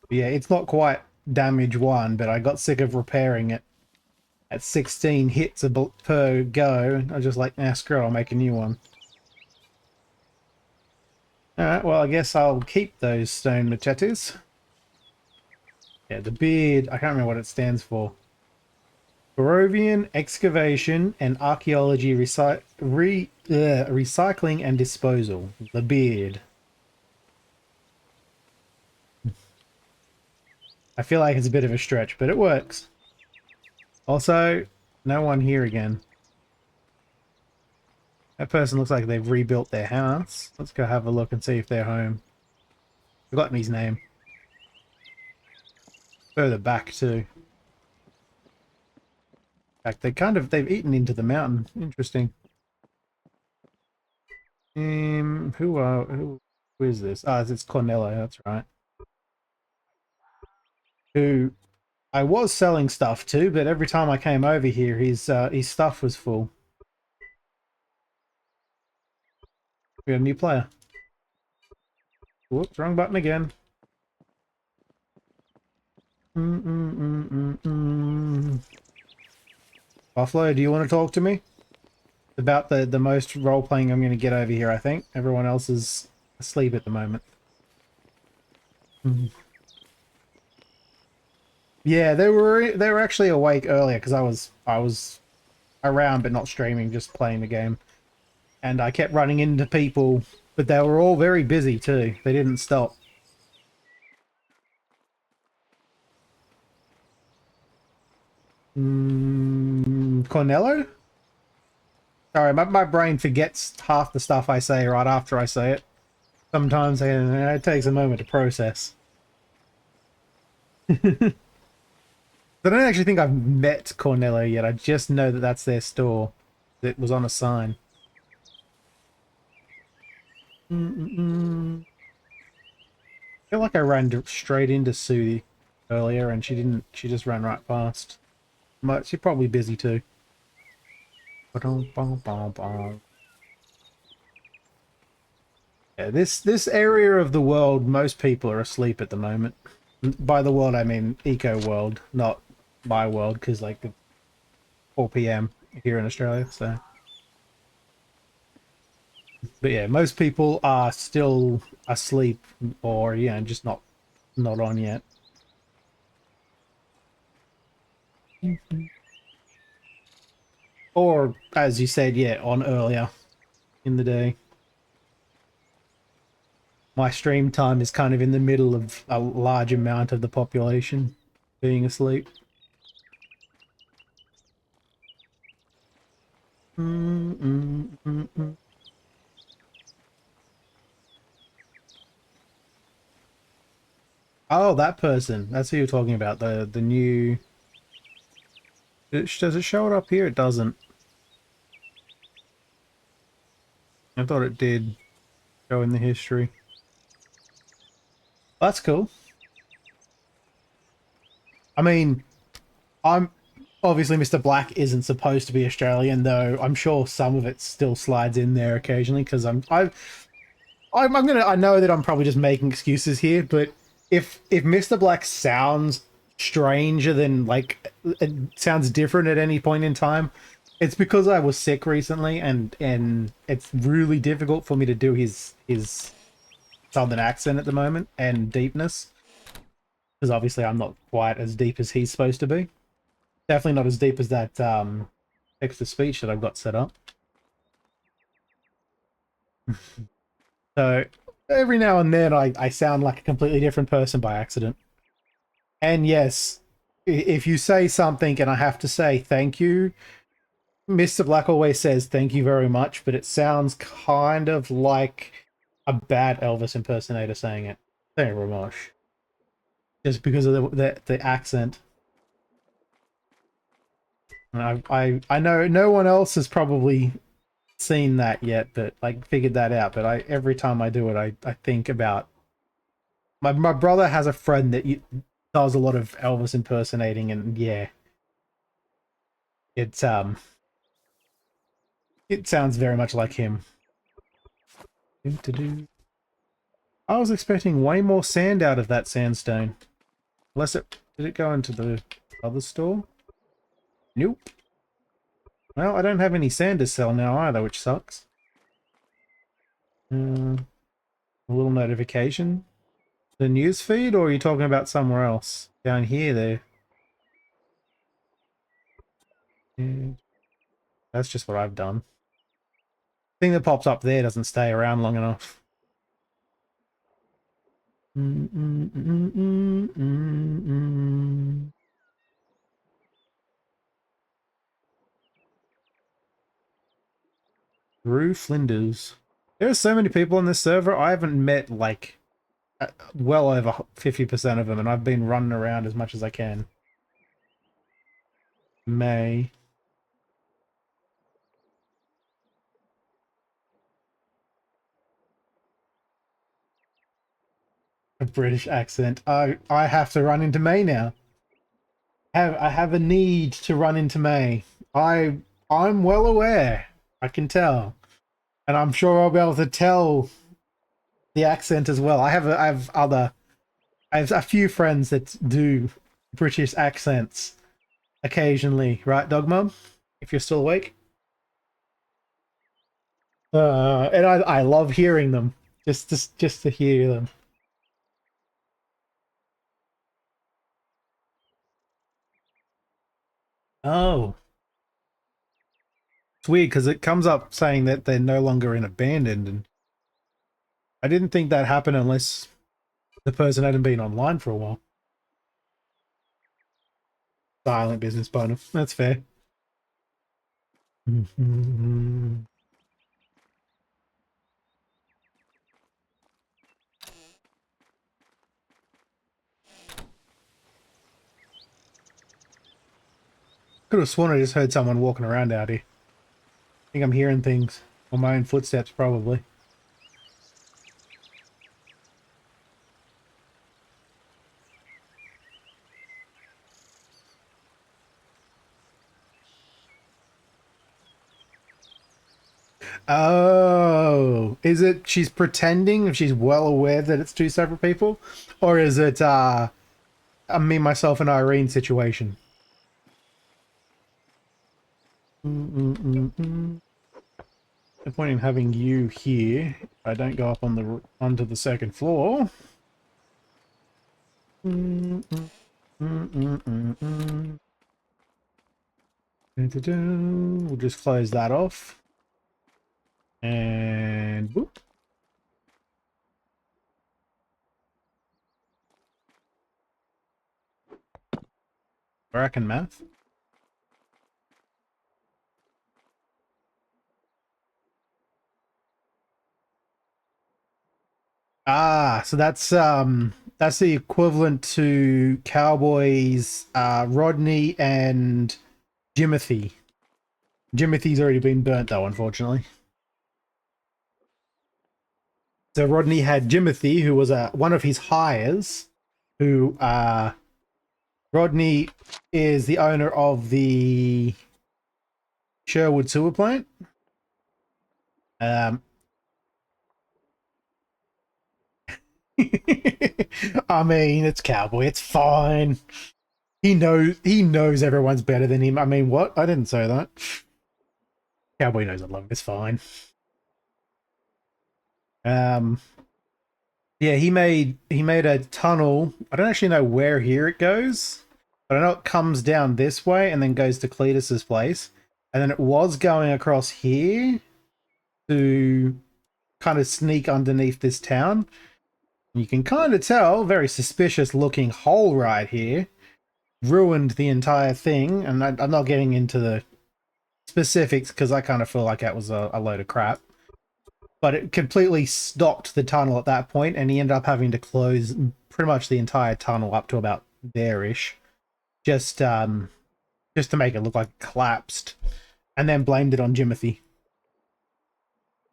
Yeah, it's not quite damage 1, but I got sick of repairing it. At 16 hits per go, I was just like, nah, screw it, I'll make a new one. Alright, well, I guess I'll keep those stone machetes. Yeah, the beard, I can't remember what it stands for. Barovian Excavation and Archaeology Recycling and Disposal. The beard. I feel like it's a bit of a stretch, but it works. Also, no one here again. That person looks like they've rebuilt their house. Let's go have a look and see if they're home. Forgotten his name. Further back too. In fact, they've eaten into the mountain. Interesting. Who is this? Ah, it's Cornello, that's right. Who I was selling stuff to, but every time I came over here, his stuff was full. We have a new player. Whoops, wrong button again. Buffalo, do you want to talk to me? About the most role-playing I'm going to get over here, I think. Everyone else is asleep at the moment. Yeah, they were actually awake earlier because I was around but not streaming, just playing the game. And I kept running into people, but they were all very busy too. They didn't stop. Cornello? Sorry, my brain forgets half the stuff I say right after I say it. Sometimes it takes a moment to process. I don't actually think I've met Cornello yet. I just know that that's their store. It was on a sign. I feel like I ran straight into Sudi earlier and she didn't. She just ran right past. She's probably busy too. Yeah, this area of the world, most people are asleep at the moment. By the world, I mean eco world, not my world, because like it's 4 p.m. here in Australia. So, but yeah, most people are still asleep, or yeah, just not on yet. Or as you said, yeah, on earlier in the day. My stream time is kind of in the middle of a large amount of the population being asleep. Oh, that person. That's who you're talking about. The new. Does it show it up here? It doesn't. I thought it did show in the history. That's cool. I mean, I'm obviously Mr. Black isn't supposed to be Australian, though. I'm sure some of it still slides in there occasionally because I know that I'm probably just making excuses here, but if Mr. Black sounds stranger than like it sounds different at any point in time, it's because I was sick recently and it's really difficult for me to do his southern accent at the moment and deepness because obviously I'm not quite as deep as he's supposed to be. Definitely not as deep as that text to speech that I've got set up. So every now and then I sound like a completely different person by accident. And yes, if you say something and I have to say thank you, Mr. Black always says thank you very much, but it sounds kind of like a bad Elvis impersonator saying it. Thank you very much. Just because of the accent. And I know no one else has probably seen that yet, but like figured that out. But every time I do it, I think about my brother has a friend that does a lot of Elvis impersonating, and yeah, it's it sounds very much like him. I was expecting way more sand out of that sandstone. Unless did it go into the other store? Nope. Well, I don't have any sand to sell now either, which sucks. A little notification. The news feed, or are you talking about somewhere else? Down here, there. Yeah, that's just what I've done. Thing that pops up there doesn't stay around long enough. Drew Flinders. There are so many people on this server. I haven't met like well over 50% of them, and I've been running around as much as I can. May. A British accent. I have to run into May now. I have a need to run into May. I'm well aware. I can tell, and I'm sure I'll be able to tell the accent as well. I have a few friends that do British accents occasionally, right, Dog Mum? If you're still awake. And I love hearing them. Just to hear them. Oh. It's weird because it comes up saying that they're no longer in abandoned, and I didn't think that happened unless the person hadn't been online for a while. Silent business bonus. That's fair. Could have sworn I just heard someone walking around out here. I think I'm hearing things. Or my own footsteps, probably. Oh, is it she's pretending if she's well aware that it's two separate people? Or is it a me, myself, and Irene situation? No point in having you here. I don't go up on the onto the second floor. We'll just close that off. And whoop. Bracken math. Ah, so that's the equivalent to Cowboys Rodney and Jimothy. Jimothy's already been burnt though, unfortunately. So Rodney had Jimothy, who was one of his hires, who Rodney is the owner of the Sherwood sewer plant. Um, I mean, it's Cowboy. It's fine. He knows everyone's better than him. I mean, what? I didn't say that. Cowboy knows I love him. It's fine. Yeah, he made a tunnel. I don't actually know where here it goes, but I know it comes down this way and then goes to Cletus's place. And then it was going across here to kind of sneak underneath this town. You can kind of tell, very suspicious looking hole right here. Ruined the entire thing, and I'm not getting into the specifics because I kind of feel like that was a load of crap. But it completely stopped the tunnel at that point, and he ended up having to close pretty much the entire tunnel up to about there-ish, just to make it look like it collapsed, and then blamed it on Jimothy.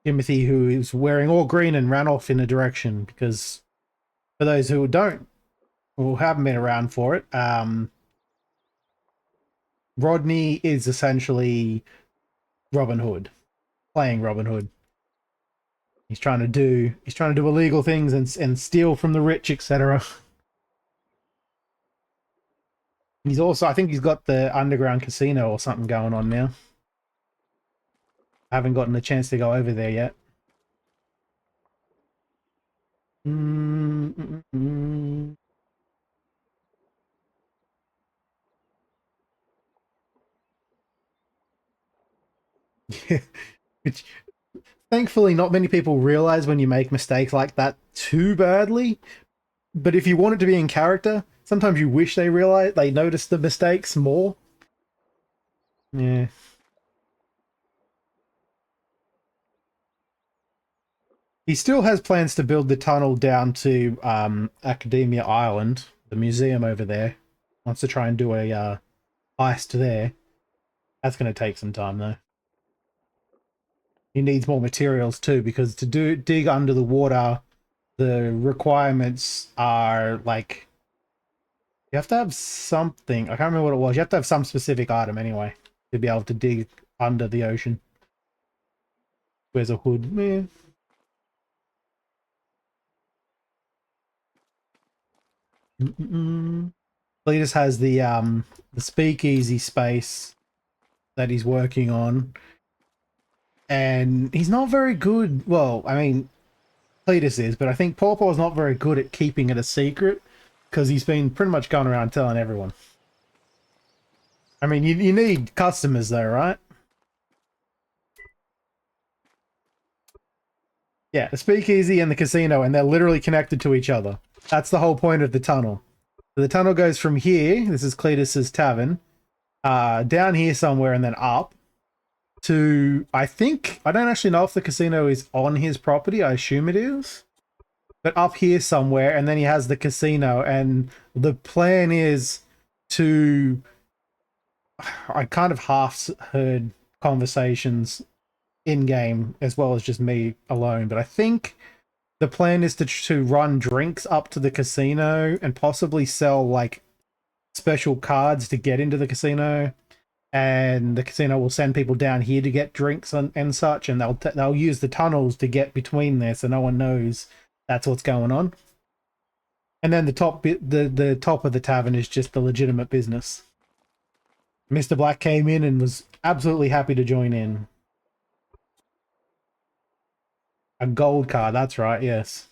Jimothy, who is wearing all green and ran off in a direction, because for those who don't, or haven't been around for it, Rodney is essentially Robin Hood, playing Robin Hood. He's trying to do illegal things and steal from the rich, etc. He's also, I think he's got the underground casino or something going on now. I haven't gotten a chance to go over there yet. Which, thankfully, not many people realize when you make mistakes like that too badly. But if you want it to be in character, sometimes you wish they notice the mistakes more. Yeah. He still has plans to build the tunnel down to Academia Island, the museum over there. Wants to try and do a heist there. That's going to take some time, though. He needs more materials, too, because to dig under the water, the requirements are, like... You have to have something. I can't remember what it was. You have to have some specific item, anyway, to be able to dig under the ocean. Where's a hood? Yeah. Cletus has the speakeasy space that he's working on, and he's not very good. Well, I mean, Cletus is, but I think Pawpaw's not very good at keeping it a secret because he's been pretty much going around telling everyone. I mean, you need customers though, right? Yeah, the speakeasy and the casino, and they're literally connected to each other. That's the whole point of the tunnel. So the tunnel goes from here, this is Cletus's tavern, down here somewhere and then up to, I don't actually know if the casino is on his property, I assume it is. But up here somewhere, and then he has the casino, and the plan is to... I kind of half heard conversations in-game as well as just me alone, but I think the plan is to run drinks up to the casino and possibly sell like special cards to get into the casino, and the casino will send people down here to get drinks and such, and they'll use the tunnels to get between there so no one knows that's what's going on. And then the top of the tavern is just the legitimate business. Mr. Black came in and was absolutely happy to join in. A gold card, that's right, yes.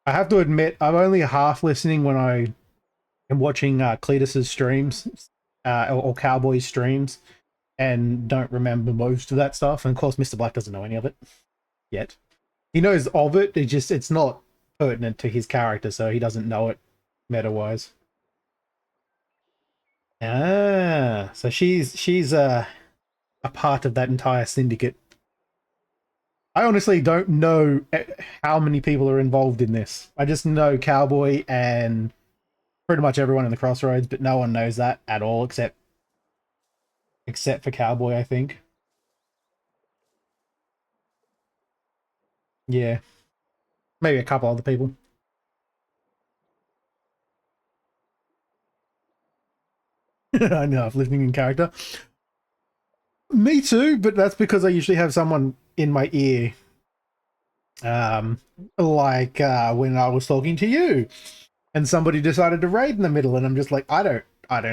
I have to admit, I'm only half listening when I am watching Cletus's streams, or Cowboy's streams, and don't remember most of that stuff. And of course, Mr. Black doesn't know any of it yet. He knows of it, it's not pertinent to his character, so he doesn't know it meta-wise. Ah, so she's a part of that entire syndicate. I honestly don't know how many people are involved in this. I just know Cowboy and pretty much everyone in the Crossroads, but no one knows that at all except for Cowboy, I think. Yeah. Maybe a couple other people. I know, I've living in character. Me too, but that's because I usually have someone in my ear. Like when I was talking to you and somebody decided to raid in the middle, and I'm just like, I don't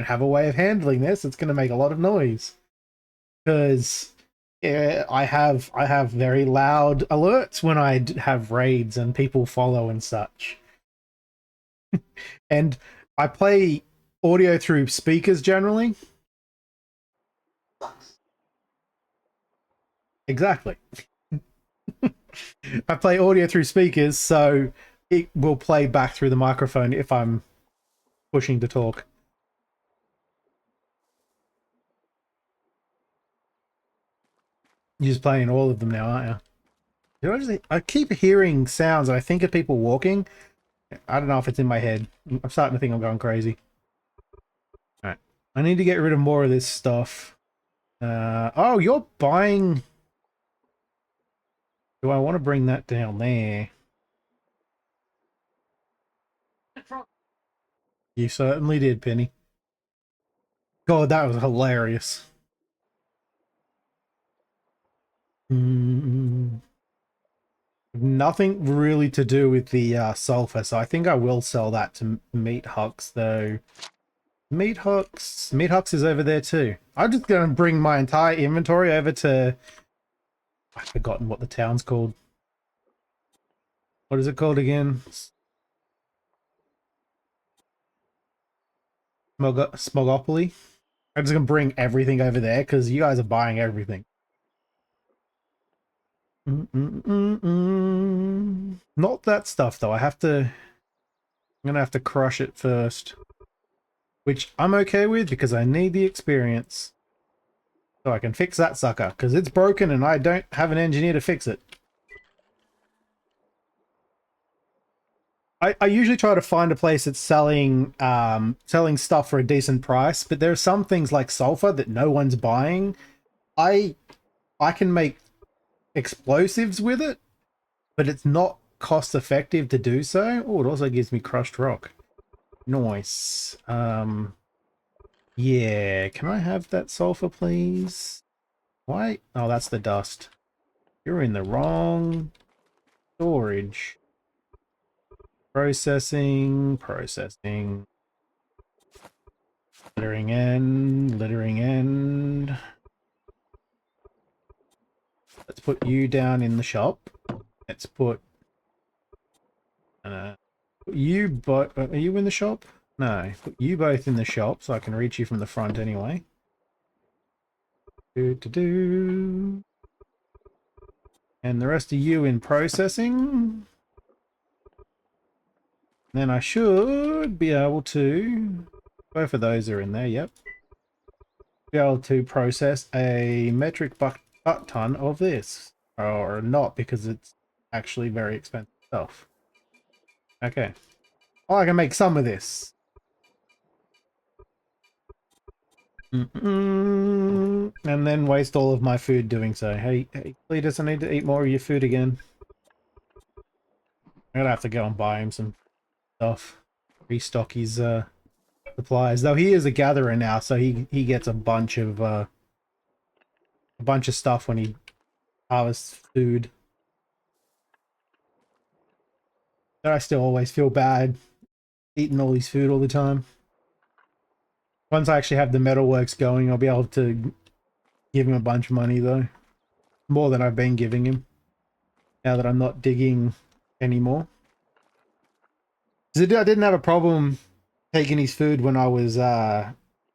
have a way of handling this. It's going to make a lot of noise because I have very loud alerts when I have raids and people follow and such. And I play audio through speakers generally. Exactly. I play audio through speakers, so it will play back through the microphone if I'm pushing to talk. You're just playing all of them now, aren't you? I keep hearing sounds and I think of people walking. I don't know if it's in my head. I'm starting to think I'm going crazy. Alright. I need to get rid of more of this stuff. Oh, you're buying... Do I want to bring that down there? You certainly did, Penny. God, that was hilarious. Nothing really to do with the sulfur, so I think I will sell that to Meat Hux, though. Meat Hux is over there too. I'm just going to bring my entire inventory over to... I've forgotten what the town's called. What is it called again? Smogopoly? I'm just going to bring everything over there because you guys are buying everything. Not that stuff though. I'm going to have to crush it first. Which I'm okay with because I need the experience. So I can fix that sucker because it's broken and I don't have an engineer to fix it. I usually try to find a place that's selling stuff for a decent price, but there are some things like sulfur that no one's buying. I can make explosives with it, but it's not cost effective to do so. Oh, it also gives me crushed rock. Nice. Yeah, can I have that sulfur, please? Why? Oh, that's the dust. You're in the wrong storage. Processing. Littering end. Let's put you down in the shop. Let's put you both. Are you in the shop? No, put you both in the shop so I can reach you from the front anyway. And the rest of you in processing. Then I should be able to... Both of those are in there, yep. Be able to process a metric butt ton of this. Or not, because it's actually very expensive stuff. Okay. Oh, I can make some of this. And then waste all of my food doing so. Hey, Cletus, I need to eat more of your food again. I'm gonna have to go and buy him some stuff. Restock his supplies. Though he is a gatherer now, so he gets a bunch of stuff when he harvests food. But I still always feel bad eating all his food all the time. Once I actually have the metalworks going, I'll be able to give him a bunch of money though. More than I've been giving him. Now that I'm not digging anymore. I didn't have a problem taking his food when I was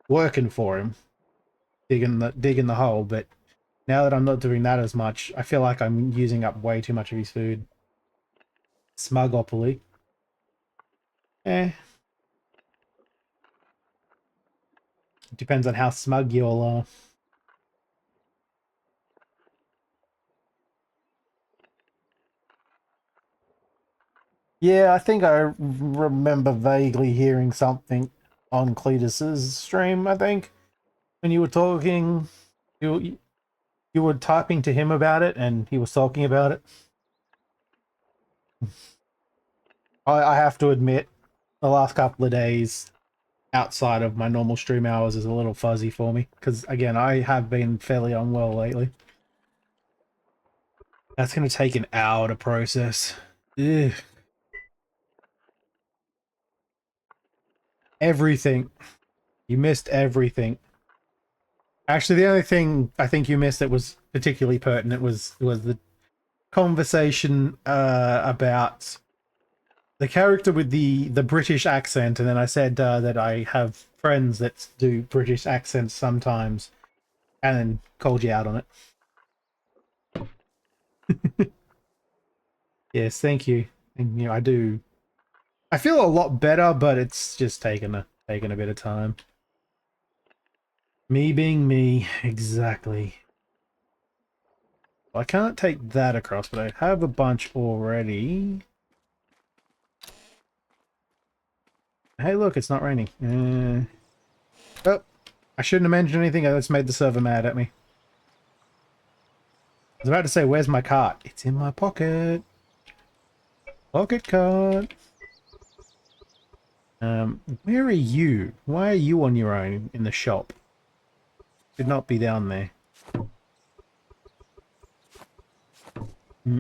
working for him. Digging the hole, but now that I'm not doing that as much, I feel like I'm using up way too much of his food. Smugopoly. Depends on how smug you all are. Yeah, I think I remember vaguely hearing something on Cletus's stream, I think. When you were talking, you were typing to him about it and he was talking about it. I have to admit, the last couple of days outside of my normal stream hours is a little fuzzy for me because, again, I have been fairly unwell lately. That's going to take an hour to process. Ugh. Everything. You missed everything. Actually, the only thing I think you missed that was particularly pertinent was the conversation about the character with the British accent, and then I said that I have friends that do British accents sometimes, and then called you out on it. Yes, thank you. And I do. I feel a lot better, but it's just taken a bit of time. Me being me, exactly. Well, I can't take that across, but I have a bunch already. Hey, look, it's not raining. Oh, I shouldn't have mentioned anything. That's made the server mad at me. I was about to say, where's my cart? It's in my pocket. Pocket cart. Where are you? Why are you on your own in the shop? Should not be down there.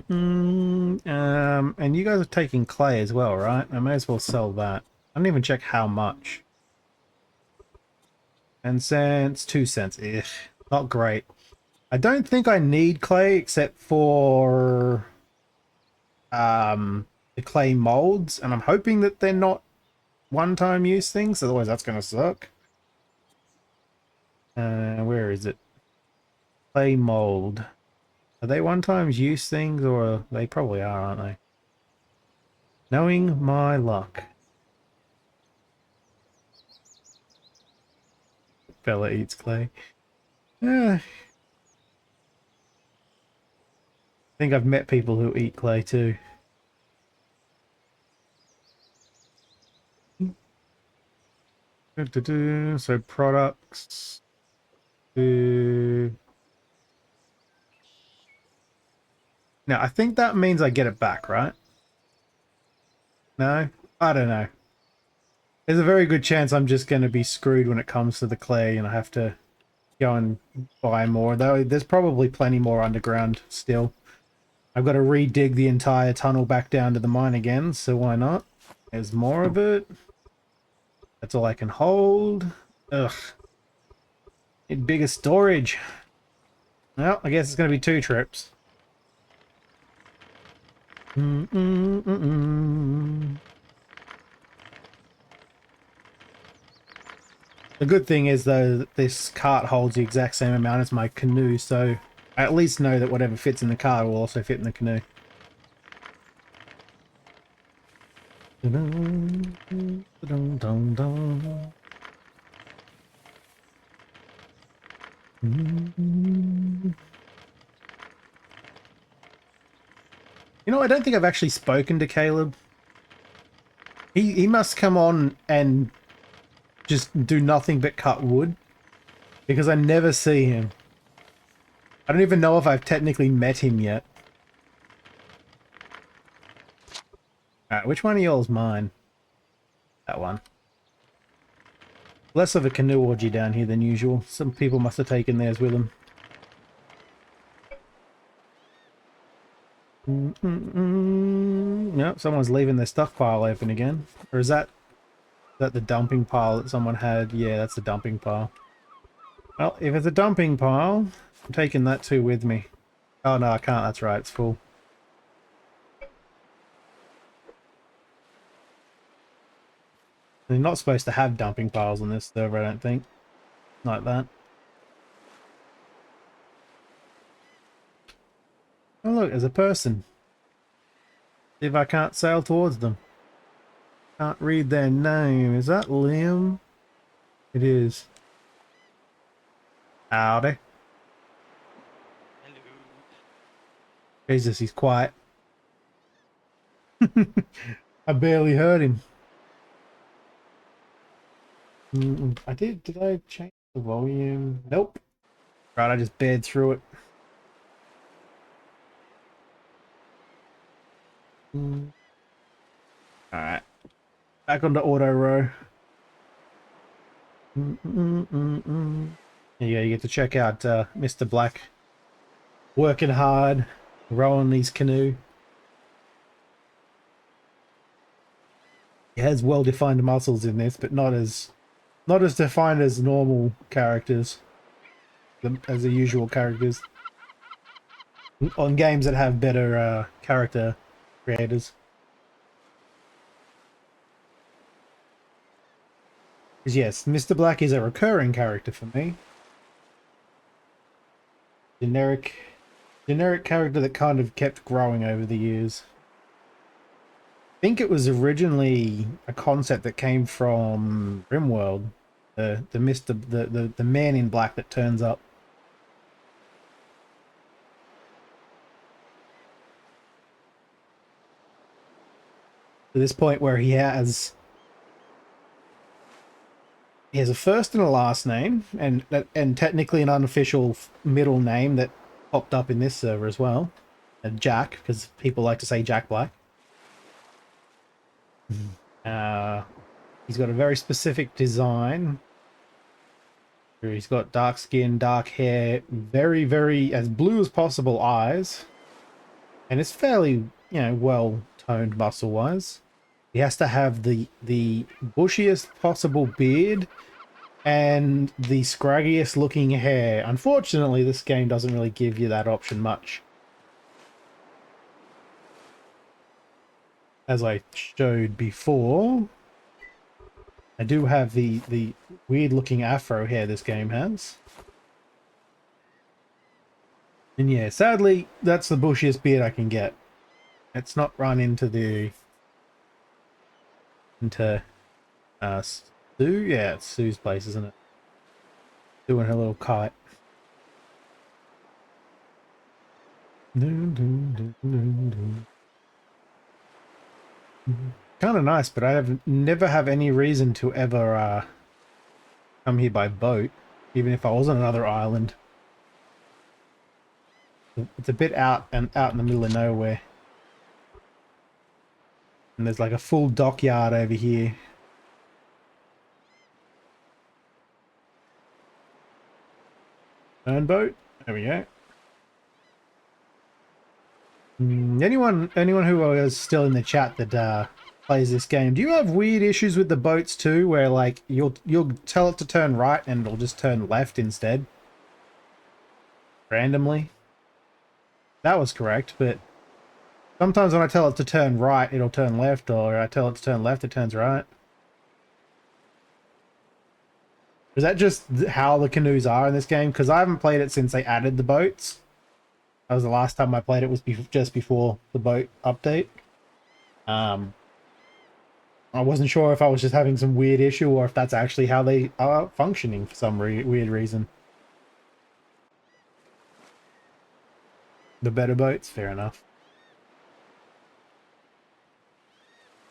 And you guys are taking clay as well, right? I may as well sell that. I didn't even check how much. 10 cents, 2 cents. Ugh, not great. I don't think I need clay except for the clay molds, and I'm hoping that they're not one-time use things, otherwise that's gonna suck. Where is it? Clay mold. Are they one-time use things, or they probably are, aren't they? Knowing my luck. Fella eats clay. I think I've met people who eat clay too. So products. Now I think that means I get it back, right? No? I don't know. There's a very good chance I'm just going to be screwed when it comes to the clay and I have to go and buy more. Though there's probably plenty more underground still. I've got to re-dig the entire tunnel back down to the mine again, so why not? There's more of it. That's all I can hold. Ugh. Need bigger storage. Well, I guess it's going to be 2 trips. The good thing is, though, that this cart holds the exact same amount as my canoe, so I at least know that whatever fits in the cart will also fit in the canoe. You know, I don't think I've actually spoken to Caleb. He must come on and just do nothing but cut wood, because I never see him. I don't even know if I've technically met him yet. Alright, which one of y'all's mine? That one. Less of a canoe orgy down here than usual. Some people must have taken theirs with them. Nope, someone's leaving their stockpile open again. Or is that the dumping pile that someone had? Yeah, that's the dumping pile. Well, if it's a dumping pile, I'm taking that too with me. Oh no, I can't, that's right, it's full. They're not supposed to have dumping piles on this server, I don't think. Like that. Oh look, there's a person. See if I can't sail towards them. Can't read their name. Is that Liam? It is. Howdy. Hello. Jesus, he's quiet. I barely heard him. Did I change the volume? Nope. Right, I just bared through it. Alright. Back onto auto row. There you go, you get to check out Mr. Black working hard, rowing his canoe. He has well-defined muscles in this, but not as defined as normal characters, as the usual characters on games that have better character creators. Because yes, Mr. Black is a recurring character for me. Generic character that kind of kept growing over the years. I think it was originally a concept that came from RimWorld. The man in black that turns up. To this point where he has a first and a last name, and technically an unofficial middle name that popped up in this server as well. Jack, because people like to say Jack Black. He's got a very specific design. He's got dark skin, dark hair, very, very as blue as possible eyes, and it's fairly, well toned muscle wise. He has to have the bushiest possible beard and the scraggiest looking hair. Unfortunately, this game doesn't really give you that option much. As I showed before, I do have the weird looking afro hair this game has. And yeah, sadly, that's the bushiest beard I can get. Let's not run into Sue? Yeah, it's Sue's place, isn't it? Doing her little kite. Kind of nice, but I never have any reason to ever come here by boat, even if I was on another island. It's a bit out in the middle of nowhere. And there's like a full dockyard over here. Turn boat. There we go. Anyone who is still in the chat that plays this game, do you have weird issues with the boats too, where like you'll tell it to turn right and it'll just turn left instead? Randomly? That was correct, but sometimes when I tell it to turn right, it'll turn left, or I tell it to turn left, it turns right. Is that just how the canoes are in this game? Because I haven't played it since they added the boats. That was the last time I played it, was just before the boat update. I wasn't sure if I was just having some weird issue or if that's actually how they are functioning for some weird reason. The better boats? Fair enough.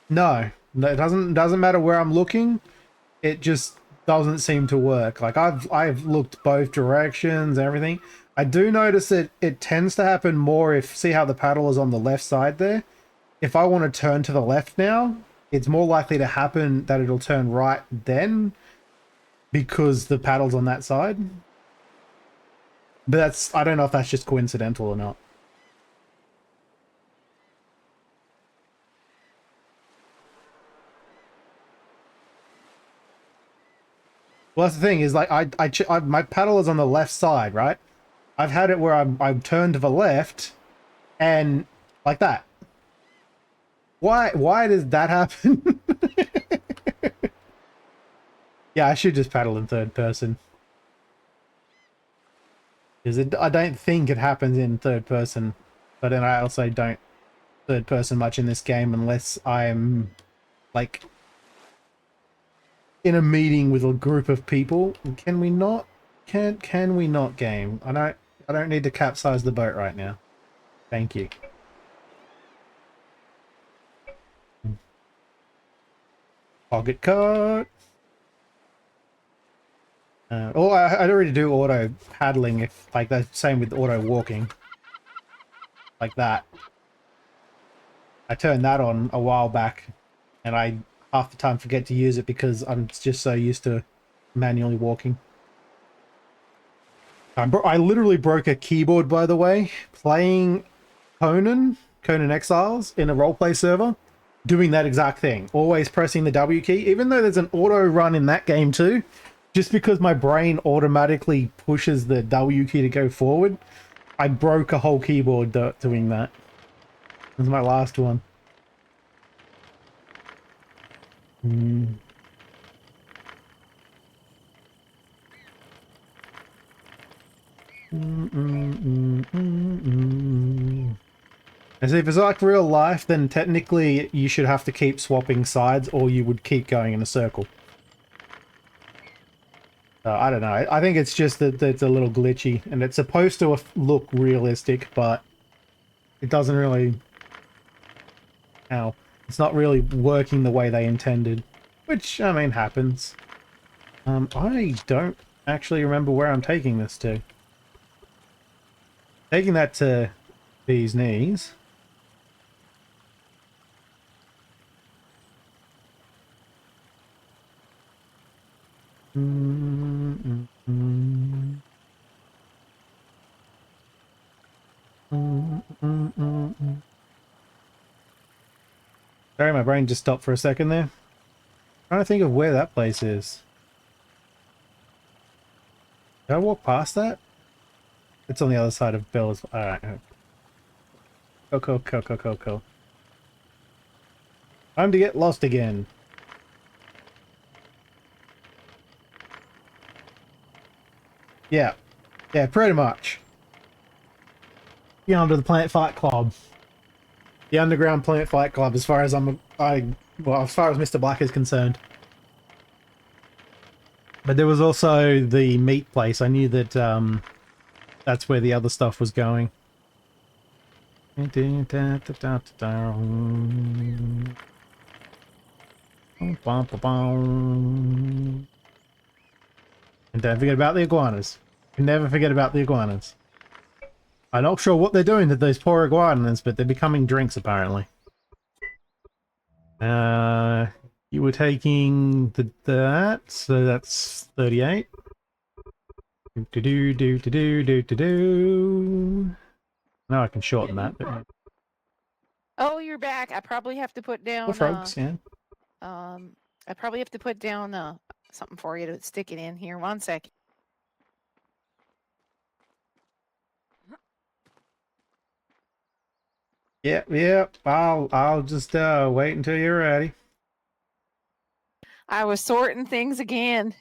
No, it doesn't matter where I'm looking. It just doesn't seem to work. Like I've looked both directions and everything. I do notice that it tends to happen more if, see how the paddle is on the left side there? If I want to turn to the left now, it's more likely to happen that it'll turn right then, because the paddle's on that side. But I don't know if that's just coincidental or not. Well, that's the thing, is like my paddle is on the left side, right? I've had it where I'm turned to the left, and like that. Why does that happen? Yeah, I should just paddle in third person. Because I don't think it happens in third person, but then I also don't third person much in this game unless I'm like in a meeting with a group of people. Can we not? Can we not, game? I don't need to capsize the boat right now. Thank you. I'll get caught. Oh, I'd already do auto paddling if like that. Same with auto walking, like that. I turned that on a while back, and I half the time forget to use it because I'm just so used to manually walking. I literally broke a keyboard, by the way, playing Conan Exiles in a roleplay server, doing that exact thing, always pressing the W key, even though there's an auto run in that game too. Just because my brain automatically pushes the W key to go forward, I broke a whole keyboard doing that. This is my last one. As if it's like real life, then technically you should have to keep swapping sides or you would keep going in a circle. I don't know. I think it's just that it's a little glitchy and it's supposed to look realistic, but it doesn't really... Ow. It's not really working the way they intended, which, I mean, happens. I don't actually remember where I'm taking this to. Taking that to these knees. Sorry, my brain just stopped for a second there. Trying to think of where that place is. Did I walk past that? It's on the other side of Bella's. Alright. Cool. Time to get lost again. Yeah. Yeah, pretty much. Get onto the Plant Fight Club. The underground Plant Fight Club, as far as as far as Mr. Black is concerned. But there was also the meat place. I knew that that's where the other stuff was going. And don't forget about the iguanas. You never forget about the iguanas. I'm not sure what they're doing to those poor iguanas, but they're becoming drinks apparently. You were taking that, so that's 38. Now I can shorten that. Oh, you're back. I probably have to put down. Frogs, yeah. I probably have to put down something for you to stick it in here. 1 second. Yep. I'll just wait until you're ready. I was sorting things again.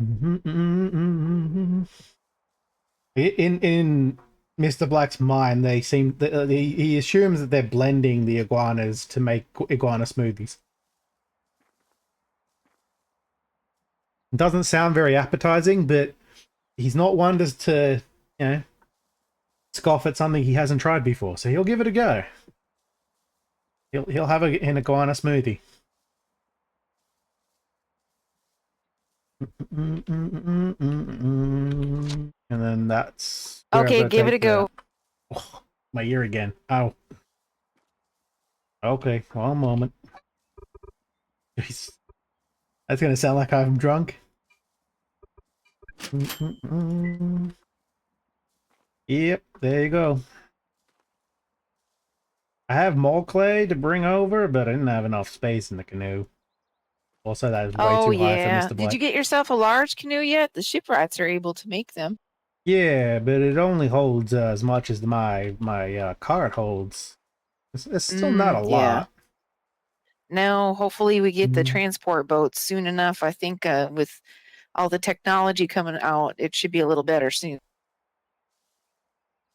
In Mr. Black's mind, they seem he assumes that they're blending the iguanas to make iguana smoothies. It doesn't sound very appetizing, but he's not one to, you know, scoff at something he hasn't tried before, so he'll give it a go. He'll have an iguana smoothie. And then that's okay. Give it a go. Oh, my ear again. Ow. Okay, one moment. Jeez. That's gonna sound like I'm drunk. Yep, there you go. I have more clay to bring over, but I didn't have enough space in the canoe. Also, that is way too high for Mr. Black. Did you get yourself a large canoe yet? The shipwrights are able to make them. Yeah, but it only holds as much as my cart holds. It's still not a lot. No, hopefully we get the transport boats soon enough. I think with all the technology coming out, it should be a little better soon.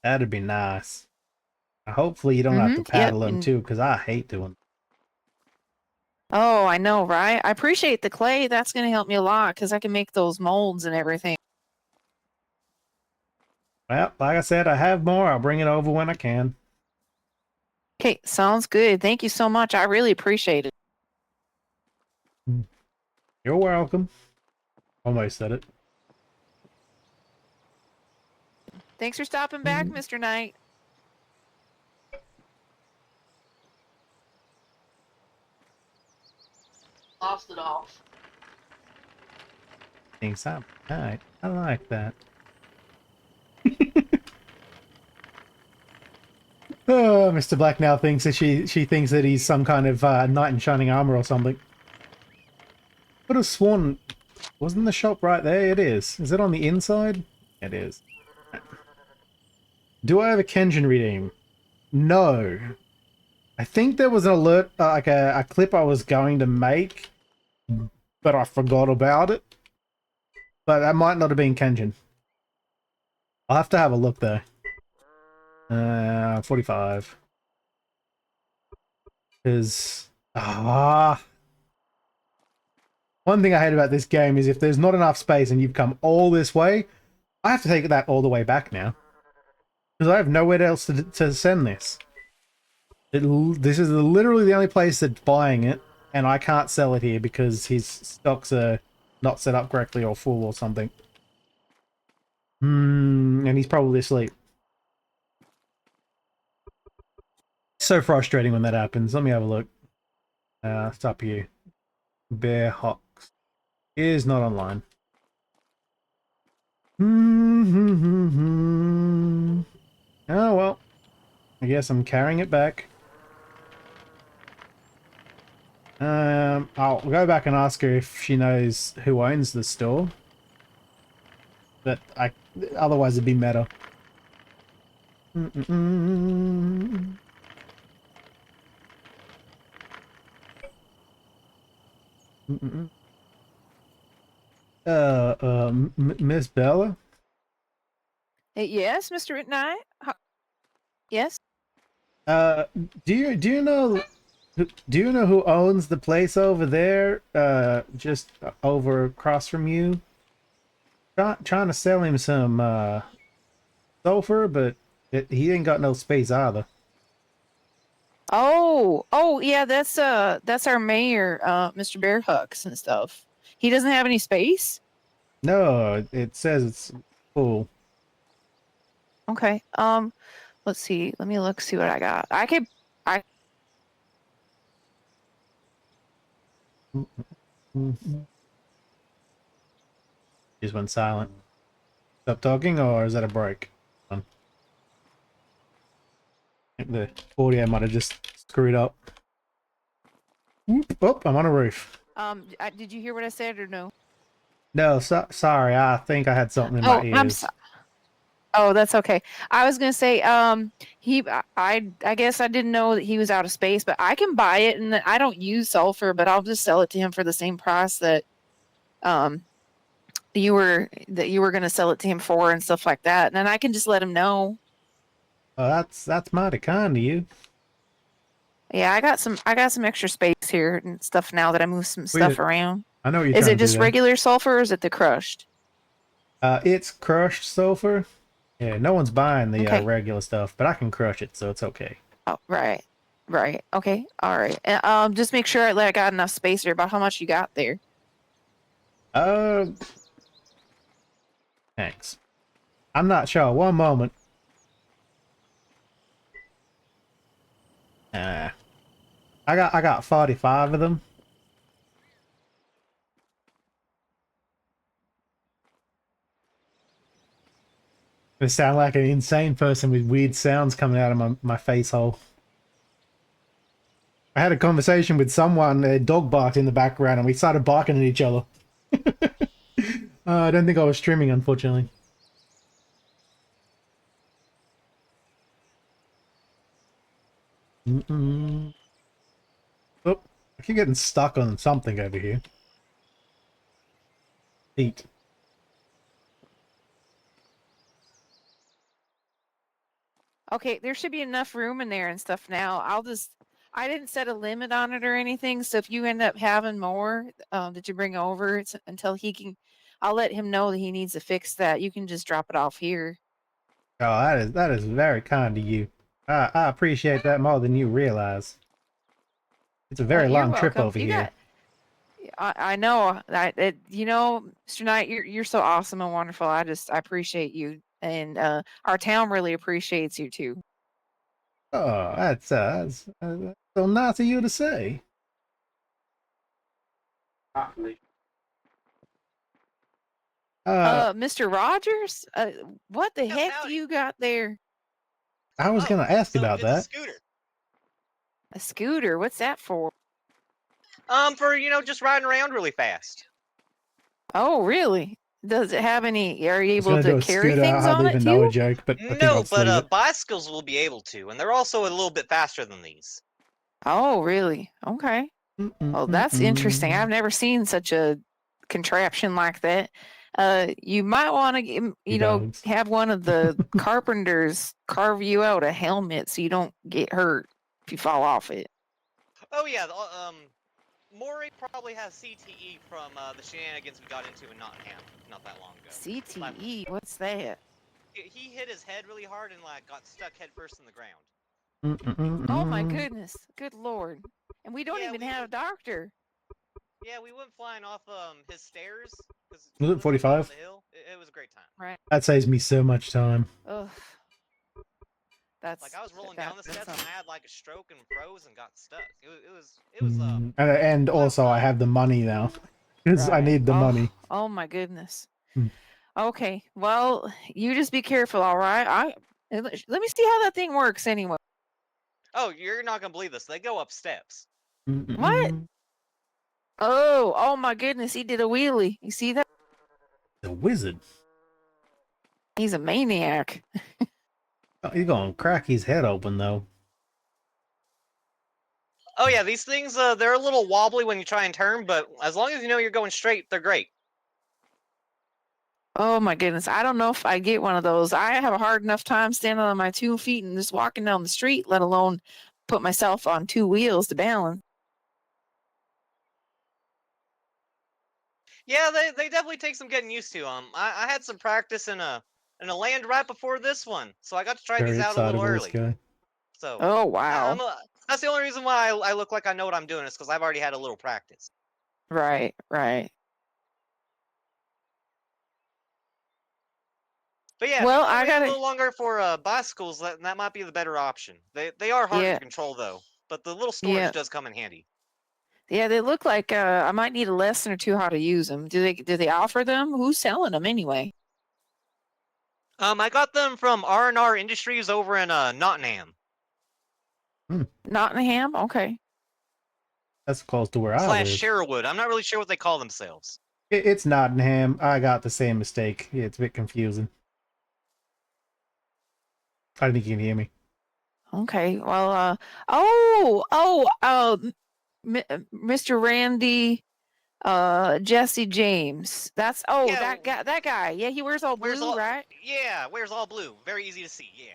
That'd be nice. Hopefully you don't have to paddle them too, because I hate doing. Oh, I know, right? I appreciate the clay. That's going to help me a lot because I can make those molds and everything. Well, like I said, I have more. I'll bring it over when I can. Okay, sounds good. Thank you so much. I really appreciate it. You're welcome. Almost said it. Thanks for stopping back, Mr. Knight. Lost it all. Things up. Alright, I like that. Oh, Mr. Black now thinks that she thinks that he's some kind of knight in shining armor or something. Could have sworn, wasn't the shop right there? It is. Is it on the inside? It is. Do I have a Kenjin redeem? No. I think there was an alert, like a clip I was going to make, but I forgot about it. But that might not have been Kenjin. I'll have to have a look though. 45. Because one thing I hate about this game is if there's not enough space and you've come all this way, I have to take that all the way back now. Because I have nowhere else to send this. This is literally the only place that's buying it, and I can't sell it here because his stocks are not set up correctly or full or something. And he's probably asleep. So frustrating when that happens. Let me have a look. Stop you. Bear Hawks is not online. Oh well. I guess I'm carrying it back. I'll go back and ask her if she knows who owns the store. But otherwise it'd be meta. Miss Bella? Yes, Mr. Knight? Yes? Do you know who owns the place over there? Just over across from you? Trying to sell him some sulfur, but he ain't got no space either. Oh, yeah, that's our mayor, Mr. Bearhucks and stuff. He doesn't have any space? No, it says it's full. Okay. Let's see. Let me look, see what I got. Just went silent. Stop talking, or is that a break? I think the audio might have just screwed up. Whoop, oh, I'm on a roof. Did you hear what I said or no? No, sorry. I think I had something in my ears. Oh, that's okay. I was gonna say, I guess I didn't know that he was out of space, but I can buy it, and I don't use sulfur, but I'll just sell it to him for the same price that, you were gonna sell it to him for and stuff like that, and then I can just let him know. Oh, that's mighty kind of you. Yeah, I got some extra space here and stuff now that I moved some stuff around. I know you're. Is it just regular sulfur, or is it the crushed? It's crushed sulfur. Yeah, no one's buying the regular stuff, but I can crush it, so it's okay. Oh, right. Okay, all right. And just make sure I got enough space there. About how much you got there? Thanks. I'm not sure. One moment. I got 45 of them. I sound like an insane person with weird sounds coming out of my face hole. I had a conversation with someone, a dog barked in the background, and we started barking at each other. I don't think I was streaming, unfortunately. Oh, I keep getting stuck on something over here. Eat. Okay, there should be enough room in there and stuff now. I didn't set a limit on it or anything, so if you end up having more that you bring over until he can, I'll let him know that he needs to fix that. You can just drop it off here. Oh, that is very kind of you. I appreciate that more than you realize. It's a very You're long trip welcome. over You here. I know that you know, Mr. Knight, you're so awesome and wonderful. I appreciate you, and our town really appreciates you too. Oh, that's so nice of you to say. Mr. Rogers, what the Yeah, heck do howdy. you got there? I was Oh, gonna ask so about it's a that. scooter. A scooter? What's that for? For just riding around really fast. Oh, really? Does it have any? Are you I was able gonna to do a carry scooter. I things hardly on it even know a too? joke, but I think I'll No, just leave but it. bicycles will be able to, and they're also a little bit faster than these. Oh, really? Okay. Well, that's interesting. I've never seen such a contraption like that. You might want to, You dogs. have one of the carpenters carve you out a helmet so you don't get hurt if you fall off it. Oh yeah, Maury probably has CTE from the shenanigans we got into in Nottingham not that long ago. Like, CTE? What's that? he hit his head really hard and like got stuck head first in the ground. Oh my goodness. Good Lord. And we don't Yeah, even have a doctor. we went flying off his stairs because Was it we live on top of 45? the hill. It was a great time. Right. That saves me so much time. Ugh. Like I was rolling down the steps and I had like a stroke and froze and got stuck. It was And a lot of also, I fun. have the money now because I right. need the money. Oh my goodness. Hmm. Okay. Well, you just be careful, all right? Let me see how that thing works anyway. Oh, you're not gonna believe this. They go up steps. What? Oh my goodness, he did a wheelie. You see that? The wizard. He's a maniac. Oh, he's gonna crack his head open though. Oh yeah, these things they're a little wobbly when you try and turn, but as long as you know you're going straight, they're great. Oh my goodness. I don't know if I get one of those. I have a hard enough time standing on my 2 feet and just walking down the street, let alone put myself on 2 wheels to balance. Yeah, they definitely take some getting used to. I had some practice in a land right before this one, so I got to try Very these out a little excitable, this early. guy. So Oh wow. that's the only reason why I look like I know what I'm doing is because I've already had a little practice. Right. But yeah, Well, if you I can wait a gotta. little longer for bicycles, that might be the better option. They are harder Yeah. to control though, but the little storage Yeah. does come in handy. Yeah, they look like I might need a lesson or two how to use them. Do they offer them? Who's selling them anyway? I got them from R&R Industries over in Nottingham Nottingham? Okay. That's close to where I / live. Sherwood. I'm not really sure what they call themselves. It's Nottingham. I got the same mistake. Yeah, it's a bit confusing. I think you can hear me. Okay. Well, Mr. Randy Jesse James. That's Yeah, that guy. Yeah, he wears all blue, right? wears all blue. Very easy to see. Yeah.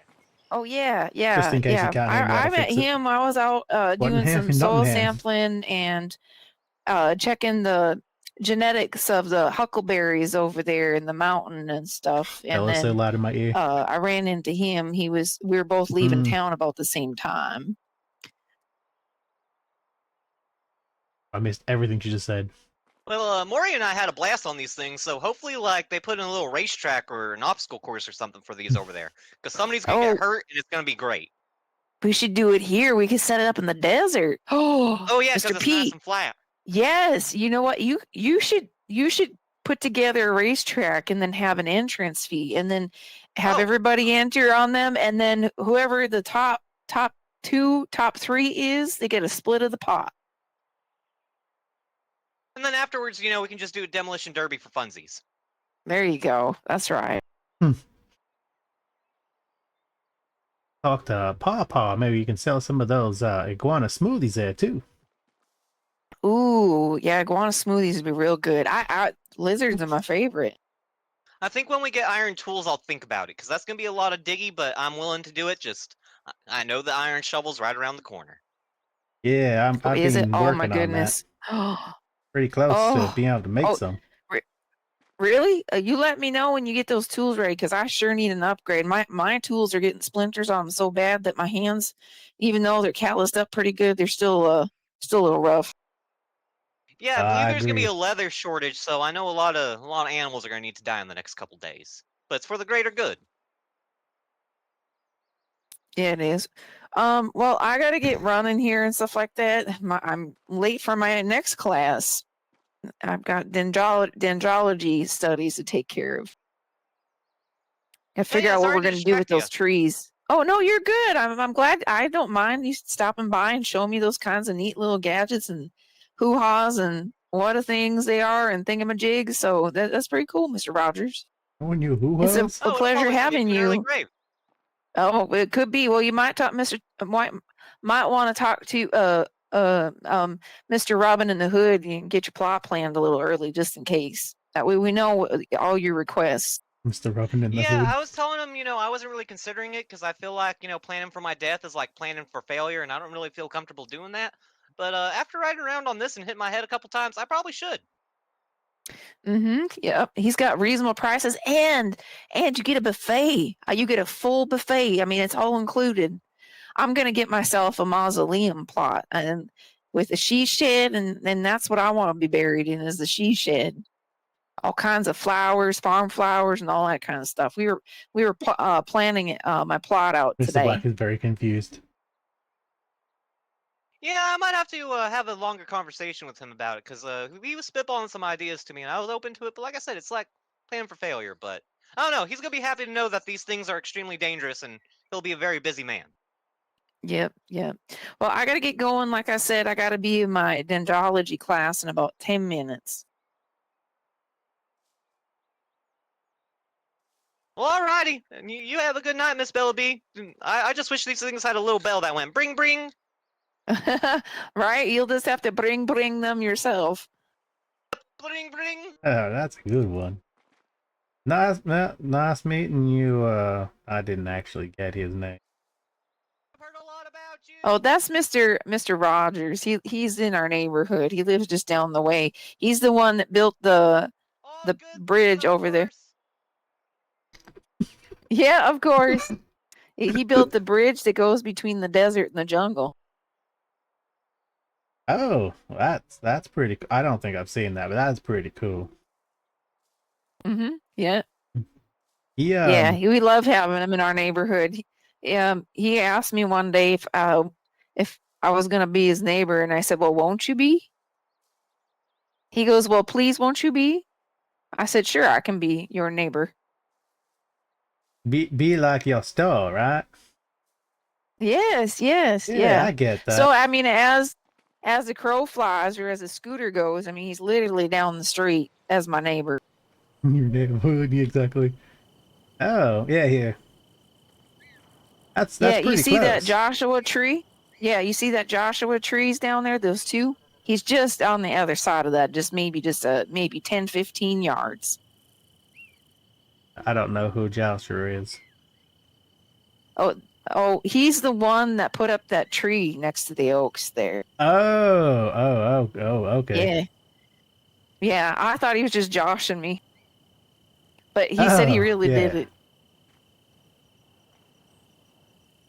Oh yeah, Just in case you can't hear me, I I'll met fix it. him. I was out doing Nottingham? some soil Nottingham. sampling and checking the genetics of the huckleberries over there in the mountain and stuff. And That was so then loud in my ear. I ran into him. We were both leaving town about the same time. I missed everything you just said. Well, Maury and I had a blast on these things, so hopefully, like, they put in a little racetrack or an obstacle course or something for these over there. Because somebody's gonna get hurt, and it's gonna be great. We should do it here. We could set it up in the desert. Oh yeah, because Mr. it's nice Pete. and flat. Yes, you know what? You should put together a racetrack and then have an entrance fee and then have everybody enter on them, and then whoever the top 3 is, they get a split of the pot. And then afterwards, we can just do a demolition derby for funsies. There you go. That's right. Talk to Pawpaw. Maybe you can sell some of those iguana smoothies there too. Ooh, yeah, iguana smoothies would be real good. Lizards are my favorite. I think when we get iron tools, I'll think about it, because that's gonna be a lot of diggy, but I'm willing to do it. Just, I know the iron shovel's right around the corner. Yeah, I've Is it? been Oh working my on that. goodness. Pretty close to being able to make some. Really? You let me know when you get those tools ready, because I sure need an upgrade. My tools are getting splinters on them so bad that my hands, even though they're calloused up pretty good, they're still a little rough. Yeah, I believe I there's gonna be agree. a leather shortage, so I know a lot of animals are gonna need to die in the next couple days. But it's for the greater good. Yeah, it is. Well, I gotta get running here and stuff like that. I'm late for my next class. I've got dendrology studies to take care of. I Yeah, figure yeah. out what Sorry we're to gonna do with distract you. those trees. Oh no, you're good. I'm glad. I don't mind you stopping by and showing me those kinds of neat little gadgets and hoo-haws and what a things they are and thingamajigs. So that's pretty cool, Mr. Rogers. When you who It's was? a Oh, it'll pleasure probably send you having to an early you. grave. Oh, it could be. Well, you might talk, might want to talk to Mr. Robin in the Hood and get your plot planned a little early, just in case. That way we know all your requests. Mr. Robin in the Yeah, Hood. I was telling him, I wasn't really considering it because I feel like, planning for my death is like planning for failure, and I don't really feel comfortable doing that. But after riding around on this and hit my head a couple times, I probably should. Yep. He's got reasonable prices, and you get a buffet. You get a full buffet. I mean, it's all included. I'm gonna get myself a mausoleum plot and with a she shed, and that's what I want to be buried in, is the she shed. All kinds of flowers, farm flowers, and all that kind of stuff. We were planning my plot out Mr. Black today. is very confused. Yeah, I might have to have a longer conversation with him about it because he was spitballing some ideas to me, and I was open to it. But like I said, it's like planning for failure. But I don't know. He's gonna be happy to know that these things are extremely dangerous, and he'll be a very busy man. Yep, yep. Well, I gotta get going. Like I said, I gotta be in my dendrology class in about 10 minutes. Well, alrighty. And you have a good night, Miss Bellaby. I just wish these things had a little bell that went bring bring. Right? You'll just have to bring them yourself. Bring bring. Oh, that's a good one. Nice meeting you. I didn't actually get his name. I've heard a lot about you. Oh, that's Mr. Rogers. He's in our neighborhood. He lives just down the way. He's the one that built All the good bridge things, of over there. course. Yeah, of course. He built the bridge that goes between the desert and the jungle. Oh, that's pretty. I don't think I've seen that, but that's pretty cool. Yeah. Yeah. We love having him in our neighborhood. He asked me one day if I was gonna be his neighbor, and I said, "Well, won't you be?" He goes, "Well, please, won't you be?" I said, "Sure, I can be your neighbor." Be like your store, right? Yes, Yeah, yeah. I get that. So I mean, as the crow flies or as the scooter goes, I mean, he's literally down the street as my neighbor. Your neighborhood, exactly. Oh, yeah, here. That's Yeah, you pretty see that close. Joshua tree? Yeah, you see that Joshua trees down there, those two? He's just on the other side of that, just maybe 10, 15 yards. I don't know who Joshua is. Oh, he's the one that put up that tree next to the oaks there. Oh, okay. Yeah. Yeah, I thought he was just joshing me. But he said he Oh, really did yeah. it.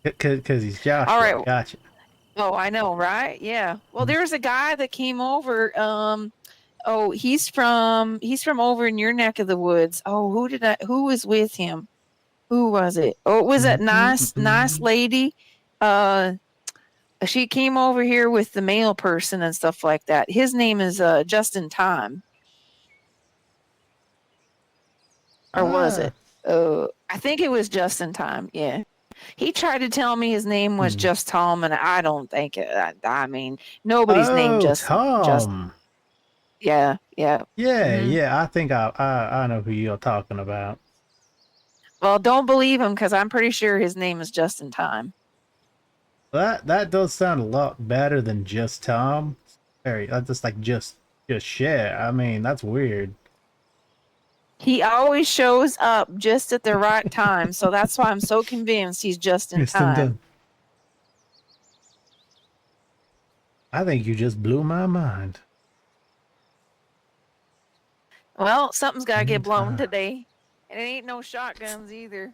Because he's Joshua. All right. Gotcha. Oh, I know, right? Yeah. Well, there's a guy that came over. He's from over in your neck of the woods. Oh, who was with him? Who was it? Oh, it was that nice lady. Uh, she came over here with the mail person and stuff like that. His name is Justin Time. Or was it? I think it was Justin Time. Yeah. He tried to tell me his name was just Tom, and I don't think it. I mean, nobody's named Justin. Tom. Yeah. Yeah. I think I know who you're talking about. Well, don't believe him because I'm pretty sure his name is Justin Time. That does sound a lot better than just Tom. That's just like just shit. I mean, that's weird. He always shows up just at the right time, so that's why I'm so convinced he's just in time. I think you just blew my mind. Well, something's got to get blown Anytime. today. And it ain't no shotguns either.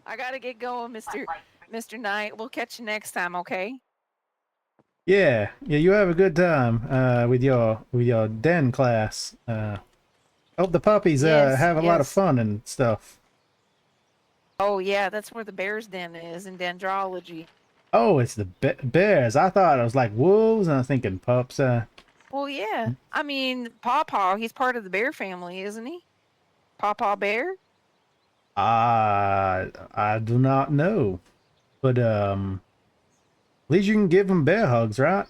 I got to get going, Mr. Knight. We'll catch you next time, okay? Yeah, you have a good time with your den class. Hope the puppies Yes, have a lot of yes. fun and stuff. Oh, yeah, that's where the bear's den is in dendrology. Oh, it's the bears. I thought it was like wolves, and I was thinking pups. Well, yeah. I mean, Pawpaw, he's part of the bear family, isn't he? Pawpaw Bear? I do not know, but at least you can give them bear hugs, right?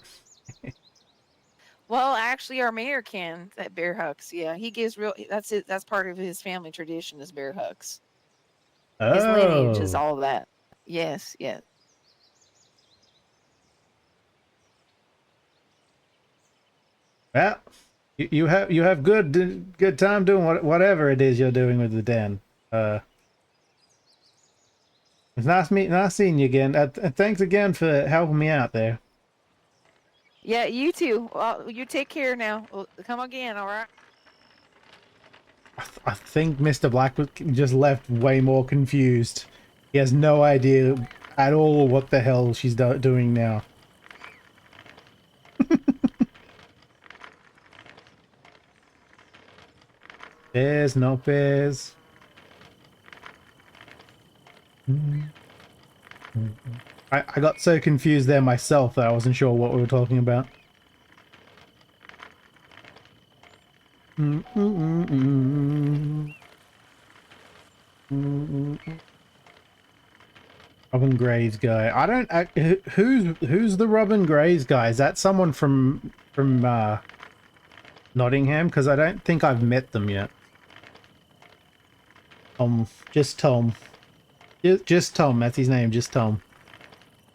Well, actually, our mayor can that bear hugs. Yeah, he gives real. That's it. That's part of his family tradition is bear hugs. His lineage is Oh, all that. Yes, yes. well, you have good time doing whatever it is you're doing with the den. It's nice seeing you again. Thanks again for helping me out there. Yeah, you too. Well, you take care now. Well, come again, all right? I think Mr. Black just left way more confused. He has no idea at all what the hell she's doing now. Bears, no bears. I got so confused there myself that I wasn't sure what we were talking about. Robin Graves guy. I don't. Who's the Robin Graves guy? Is that someone from Nottingham? Because I don't think I've met them yet. Just Tom. Just Tom. That's his name. Just Tom.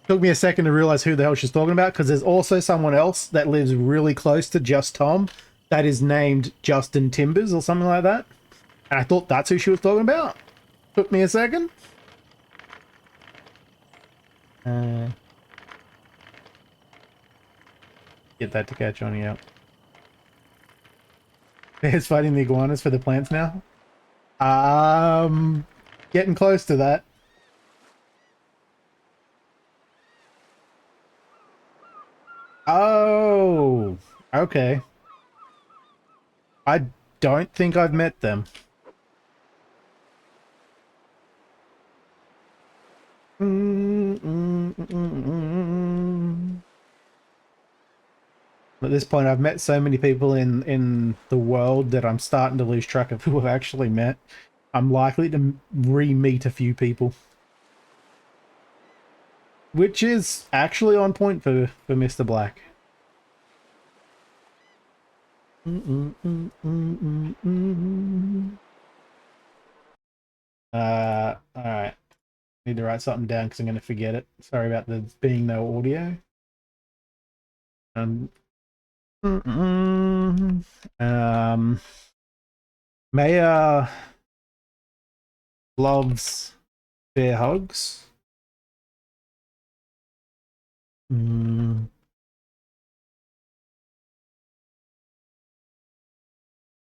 Took me a second to realize who the hell she's talking about, because there's also someone else that lives really close to Just Tom that is named Justin Timbers or something like that. And I thought that's who she was talking about. Took me a second. Get that to catch on, yeah. Bears fighting the iguanas for the plants now? Getting close to that. Oh, okay. I don't think I've met them. At this point, I've met so many people in the world that I'm starting to lose track of who I've actually met. I'm likely to re-meet a few people. Which is actually on point for Mr. Black. Alright. Need to write something down because I'm going to forget it. Sorry about there being no audio. Maya loves bear hugs.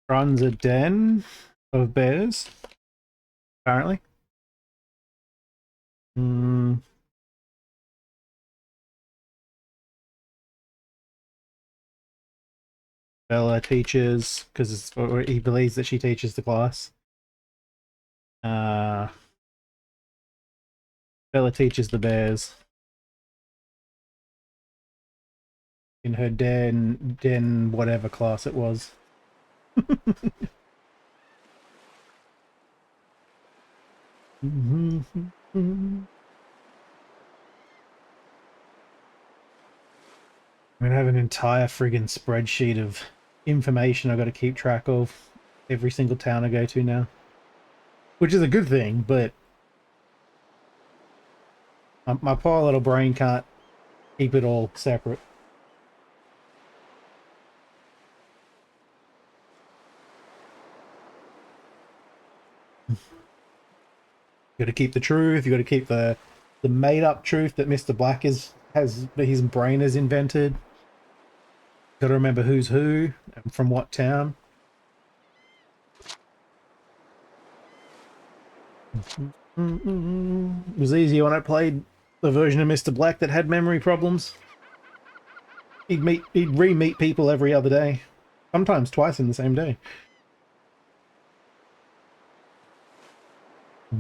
Runs a den of bears, apparently. Bella teaches, because he believes that she teaches the class. Bella teaches the bears. In her den whatever class it was. I'm gonna have an entire friggin' spreadsheet of information I've got to keep track of every single town I go to now. Which is a good thing, but my poor little brain can't keep it all separate. You got to keep the truth. You got to keep the made-up truth that Mr. Black has his brain has invented. Got to remember who's who and from what town. It was easier when I played the version of Mr. Black that had memory problems. He'd re-meet people every other day, sometimes twice in the same day. I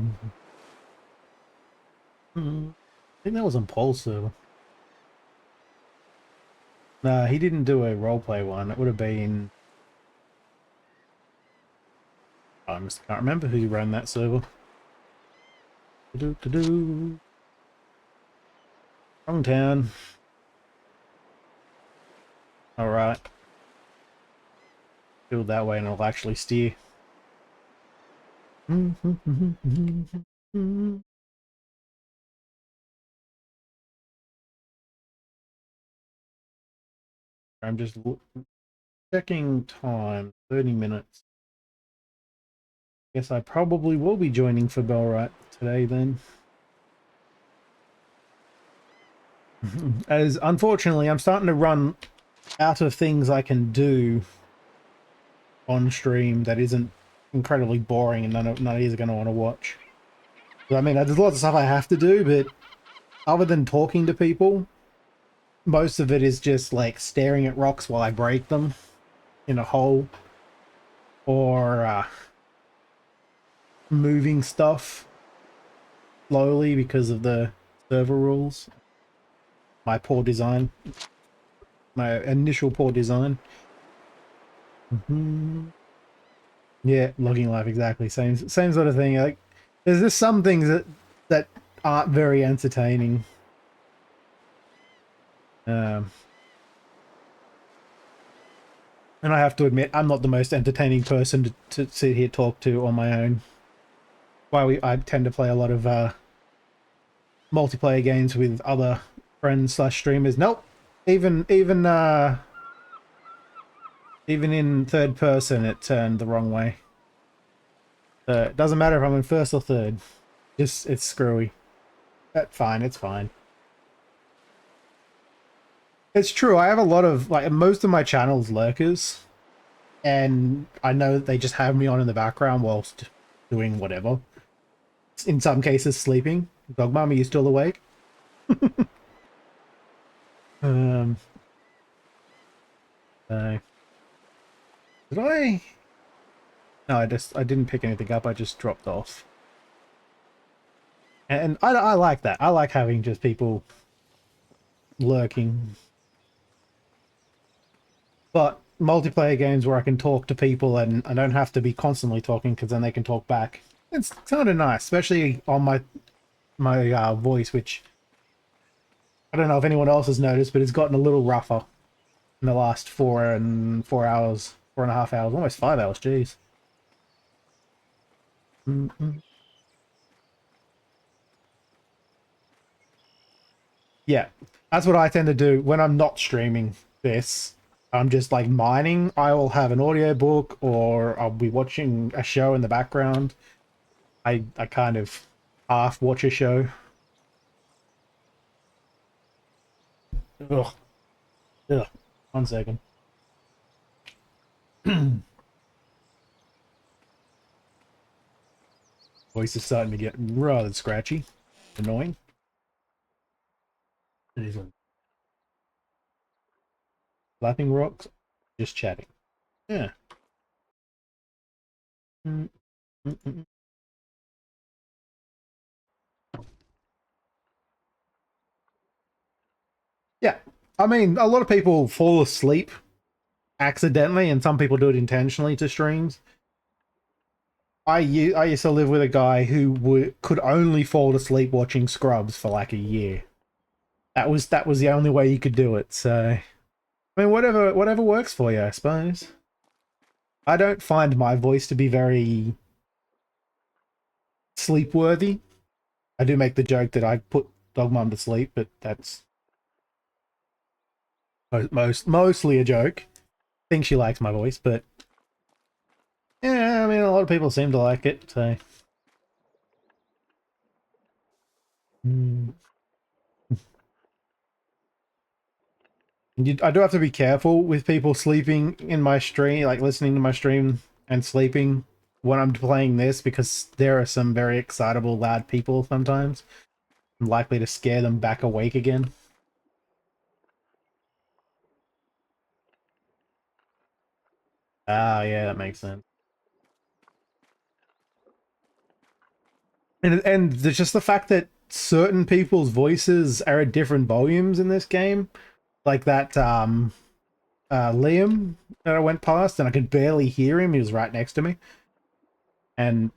think that was on Paul's server. Nah, he didn't do a roleplay one. It would have been... I just can't remember who ran that server. Wrong town. Alright. Do it that way and it'll actually steer. I'm just checking time. 30 minutes. Guess I probably will be joining for Bellwright today then. As unfortunately I'm starting to run out of things I can do on stream that isn't incredibly boring and none of you are going to want to watch. I mean, there's lots of stuff I have to do, but other than talking to people, most of it is just like staring at rocks while I break them in a hole, or moving stuff slowly because of the server rules. My poor design. My initial poor design. Yeah, logging life, exactly. Same sort of thing. Like, there's just some things that aren't very entertaining. And I have to admit, I'm not the most entertaining person to sit here talk to on my own. Why I tend to play a lot of multiplayer games with other friends / streamers. Nope. Even in third person, it turned the wrong way. It doesn't matter if I'm in first or third. It's screwy. That's fine. It's fine. It's true. I have a lot of, like, most of my channel's lurkers, and I know that they just have me on in the background whilst doing whatever. In some cases, sleeping. Dog mom, are you still awake? Did I? No, I didn't pick anything up. I just dropped off. And I like that. I like having just people lurking. But multiplayer games where I can talk to people and I don't have to be constantly talking because then they can talk back. It's kind of nice, especially on my voice, which I don't know if anyone else has noticed, but it's gotten a little rougher in the last 4.5 hours, almost 5 hours. Jeez. Yeah, that's what I tend to do when I'm not streaming this. I'm just like mining. I will have an audiobook or I'll be watching a show in the background. I kind of half watch a show. Ugh. Ugh. 1 second. Voice is starting to get rather scratchy. Annoying. It is Laughing rocks. Just chatting. Yeah. Yeah. I mean, a lot of people fall asleep accidentally, and some people do it intentionally to streams. I used to live with a guy who could only fall asleep watching Scrubs for like a year. That was the only way you could do it. So, I mean, whatever works for you, I suppose. I don't find my voice to be very sleep-worthy. I do make the joke that I put Dog Mom to sleep, but that's mostly a joke. I think she likes my voice, but yeah, I mean, a lot of people seem to like it, so. I do have to be careful with people sleeping in my stream, like listening to my stream and sleeping, when I'm playing this because there are some very excitable, loud people sometimes. I'm likely to scare them back awake again. Ah, yeah, that makes sense. And there's just the fact that certain people's voices are at different volumes in this game, like that Liam that I went past, and I could barely hear him. He was right next to me, and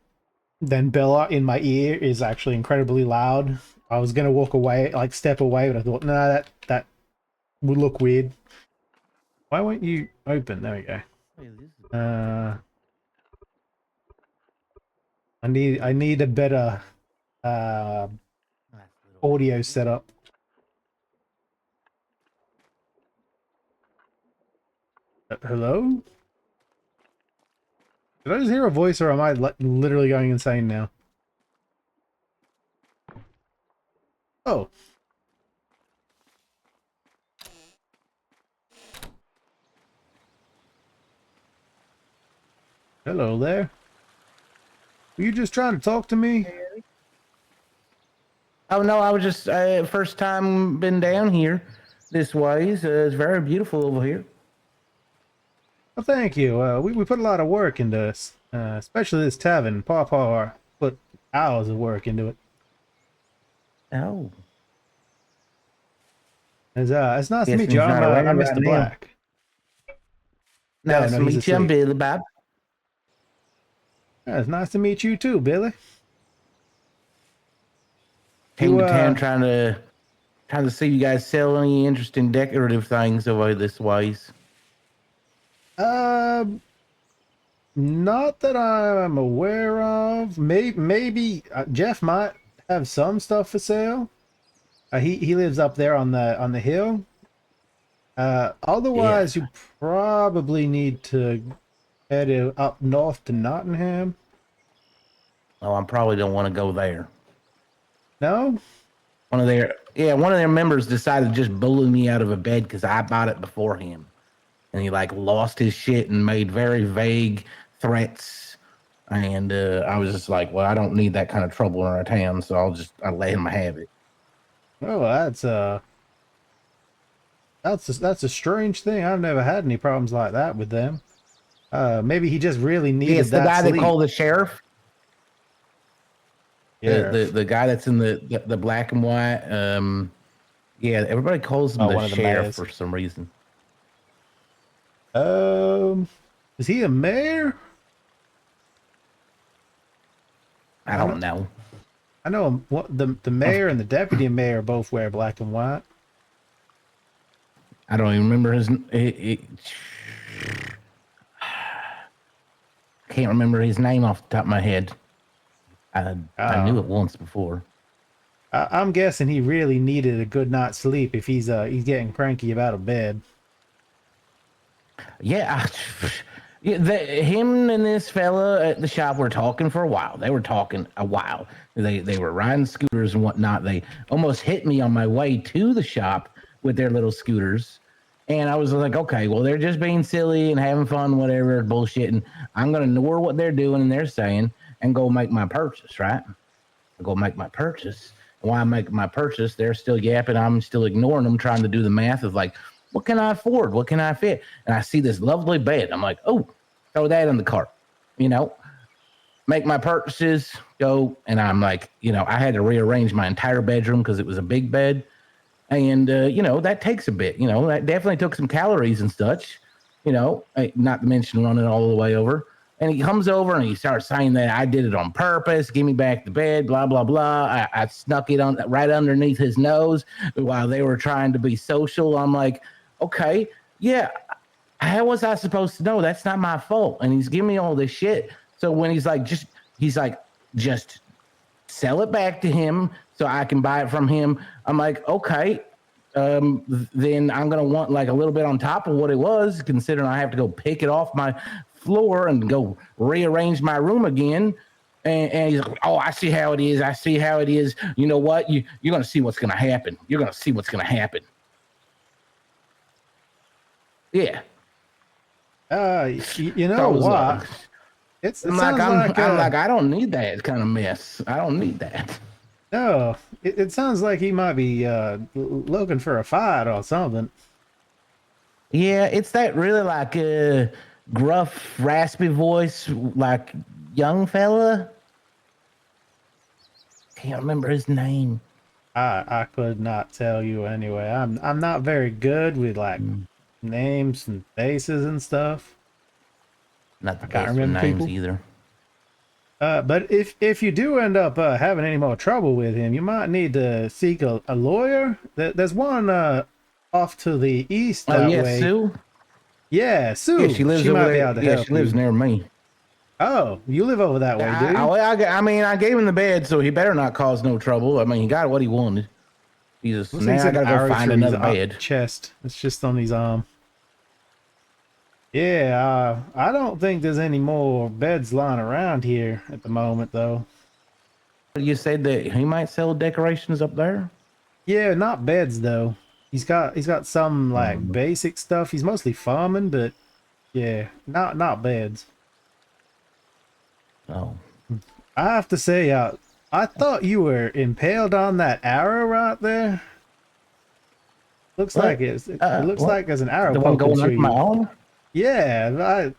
then Bella in my ear is actually incredibly loud. I was gonna walk away, like step away, but I thought, no, that would look weird. Why won't you open? There we go. I need a better audio setup. Hello? Did I just hear a voice, or am I literally going insane now? Oh. Hello there. Were you just trying to talk to me? Oh no, I was just first time been down here this ways. It's very beautiful over here. Well, thank you. We put a lot of work into this, especially this tavern. Pawpaw put hours of work into it. Oh, It's nice to Guess meet he's you. not around I'm right Mr. now. Black. nice no, to he's meet you, I'm asleep. Billy Bob. Yeah, it's nice to meet you too, Billy. Came to town trying to see you guys sell any interesting decorative things over this ways. Not that I'm aware of. Maybe Jeff might have some stuff for sale. He lives up there on the hill. Otherwise, Yeah. you probably need to head up north to Nottingham. Oh, I probably don't want to go there. No? One of their members decided to just bully me out of a bed because I bought it before him, and he like lost his shit and made very vague threats. And I was just like, well, I don't need that kind of trouble in our town, so I let him have it. Oh, that's a strange thing. I've never had any problems like that with them. Maybe he just really needed It's the that guy sleep. they call the sheriff. Yeah. The guy that's in the black and white. Yeah, everybody calls him Oh, the one of the sheriff mayors. for some reason. Is he a mayor? I don't know. I know him. What the mayor and the deputy mayor both wear black and white. I don't even remember his. Can't remember his name off the top of my head. I knew it once before. I'm guessing he really needed a good night's sleep if he's getting cranky about a bed. Yeah, him and this fella at the shop were talking for a while. They were talking a while. They were riding scooters and whatnot. They almost hit me on my way to the shop with their little scooters. And I was like, okay, well, they're just being silly and having fun, whatever, bullshit. And I'm going to ignore what they're doing and they're saying and go make my purchase, right? I go make my purchase. And while I make my purchase, they're still yapping. I'm still ignoring them, trying to do the math of like, what can I afford? What can I fit? And I see this lovely bed. I'm like, oh, throw that in the cart, make my purchases, go. And I'm like, I had to rearrange my entire bedroom because it was a big bed. And, that takes a bit, that definitely took some calories and such, not to mention running all the way over. And he comes over and he starts saying that I did it on purpose. Give me back the bed, blah, blah, blah. I snuck it on right underneath his nose while they were trying to be social. I'm like, okay, yeah. How was I supposed to know? That's not my fault. And he's giving me all this shit. So when he's like, just sell it back to him so I can buy it from him. I'm like, okay, then I'm going to want like a little bit on top of what it was, considering I have to go pick it off my floor and go rearrange my room again. And he's like, oh, I see how it is. I see how it is. You know what? You're going to see what's going to happen. You're going to see what's going to happen. Yeah. You know what? It I'm sounds like I don't need that kind of mess. I don't need that. no. It sounds like he might be looking for a fight or something. Yeah, it's that really like gruff, raspy voice, like young fella. Can't remember his name. I could not tell you anyway. I'm not very good with like names and faces and stuff. Not the I can't best with remember names people. either. But if you do end up having any more trouble with him, you might need to seek a lawyer. There's one off to the east Oh that yeah, way. Sue. Yeah, Sue. Yeah, she lives over might be there. able to Yeah, help she lives you. near me. Oh, you live over that way, do you? I mean, I gave him the bed, so he better not cause no trouble. I mean, he got what he wanted. Jesus, Looks like he's now I an gotta go arrow find through his another bed. chest. It's just on his arm. Yeah, I don't think there's any more beds lying around here at the moment, though. You said that he might sell decorations up there. Yeah, not beds though. He's got some like basic stuff. He's mostly farming, but yeah, not beds. Oh, I have to say, I thought you were impaled on that arrow right there. Looks What? like it looks what? like there's an arrow The one poking going through under my you. arm. Yeah,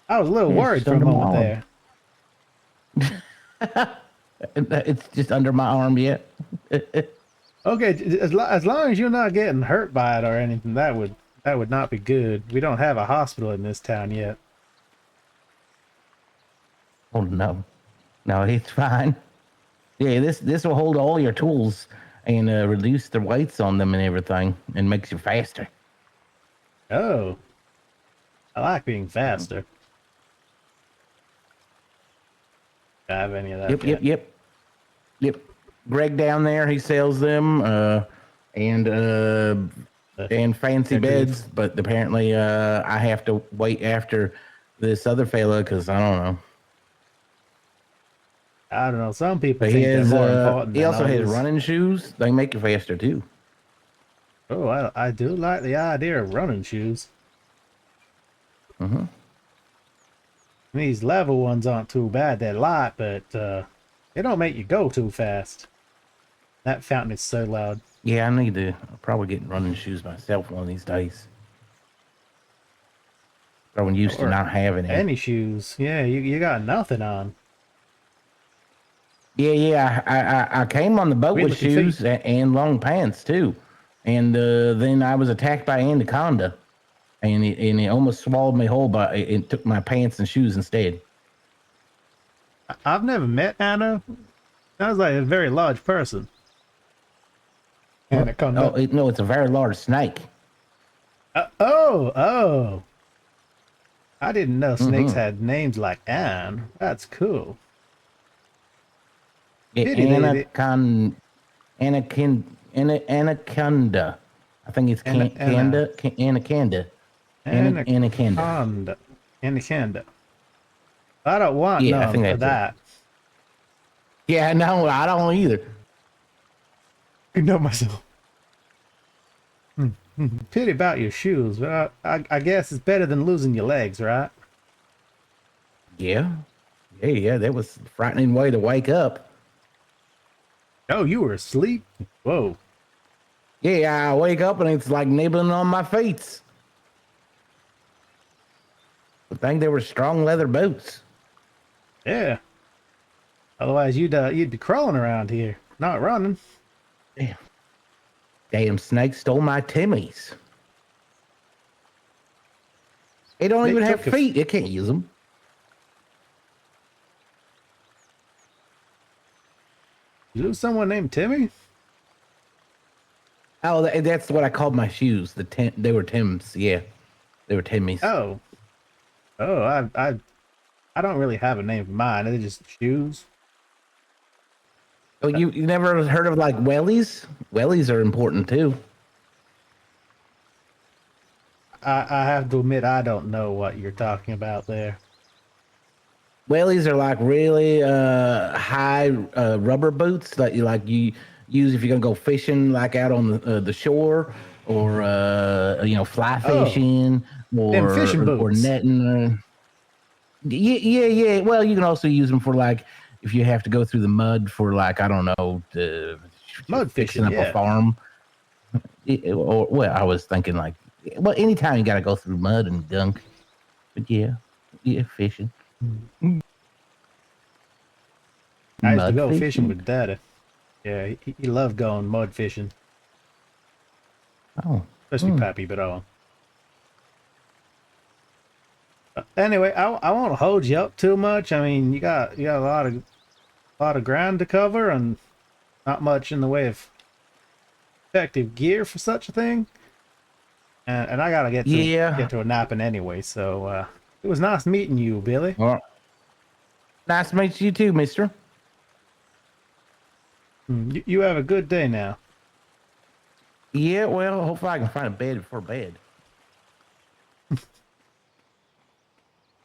I was a little Yeah, it's worried just for a under my moment arm. there. It's just under my arm yet. Okay, as long as you're not getting hurt by it or anything, that would not be good. We don't have a hospital in this town yet. Oh no, no, it's fine. Yeah, this will hold all your tools and reduce the weights on them and everything, and makes you faster. Oh, I like being faster. Do I have any of that? Yep. Greg down there, he sells them and fancy beds, but apparently I have to wait after this other fella because I don't know. I don't know. Some people But think they're more important. he than also has others. running shoes. They make you faster too. Oh, I do like the idea of running shoes. Mm-hmm. These level ones aren't too bad. They're light, but they don't make you go too fast. That fountain is so loud. Yeah, I need to probably get running shoes myself one of these days. I'm used to Or not having it. any shoes. Yeah, you got nothing on. Yeah. I came on the boat with Looking shoes feet. and long pants too, and then I was attacked by anaconda, and it almost swallowed me whole, but it took my pants and shoes instead. I've never met Anna. Sounds like a very large person. Anaconda. Oh no, it's a very large snake. Oh. I didn't know snakes had names like Anne. That's cool. Anaconda. I think it's anaconda. Anaconda. I don't want I think none of that's that. Yeah, no, I don't either. You know myself. Pity about your shoes, but I guess it's better than losing your legs, right? Yeah. That was a frightening way to wake up. Oh, you were asleep? Whoa. Yeah, I wake up and it's like nibbling on my feet. I think they were strong leather boots. Yeah. Otherwise, you'd be crawling around here, not running. Damn snake stole my Timmys. It don't They even have took feet. It can't use them. You lose someone named Timmy? Oh, that's what I called my shoes. They were Tims. Yeah, they were Timmys. Oh, I don't really have a name for mine. They're just shoes. Oh, you never heard of like wellies? Wellies are important too. I have to admit, I don't know what you're talking about there. Wellies are like really high rubber boots that you use if you're gonna go fishing, like out on the shore, or fly fishing, Them fishing or boots. netting. Yeah. Well, you can also use them for like if you have to go through the mud for like I don't know, Mud fixing fishing, up yeah. a farm. Or well, I was thinking like, well, anytime you got to go through mud and gunk. But yeah, fishing. I used to Mud go fishing fishing. with Daddy. Yeah, he loved going mud fishing. Oh, Especially Pappy, but oh. Anyway, I won't hold you up too much. I mean, you got a lot of ground to cover and not much in the way of effective gear for such a thing. And I gotta get yeah. to a napping anyway. So it was nice meeting you, Billy. All right. Nice to meet you too, Mister. You have a good day now. Yeah. Well, hopefully I can find a bed before bed.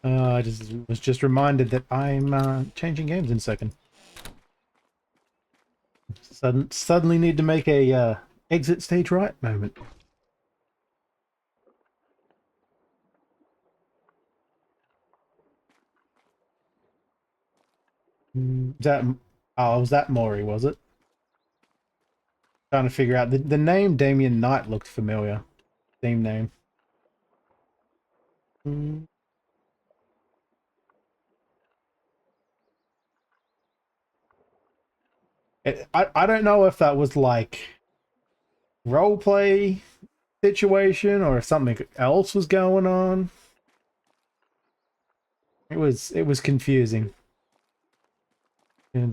I was just reminded that I'm changing games in a second. Suddenly need to make a exit stage right moment. Was that Maury, was it? Trying to figure out the name Damien Knight looked familiar. Same name. I don't know if that was like role play situation or if something else was going on. It was confusing. How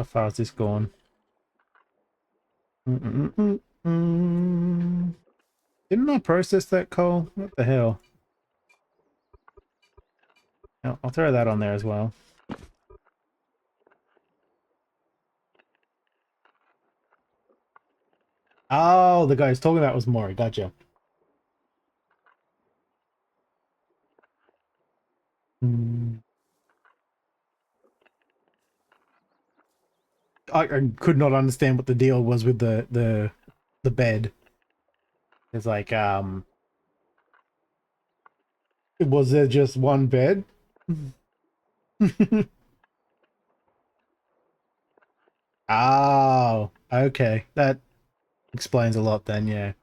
far is this going? Didn't I process that call? What the hell? I'll throw that on there as well. Oh, the guy I was talking about was Maury. Gotcha. I could not understand what the deal was with the bed. It's like was there just one bed? Oh, okay. That explains a lot then, yeah.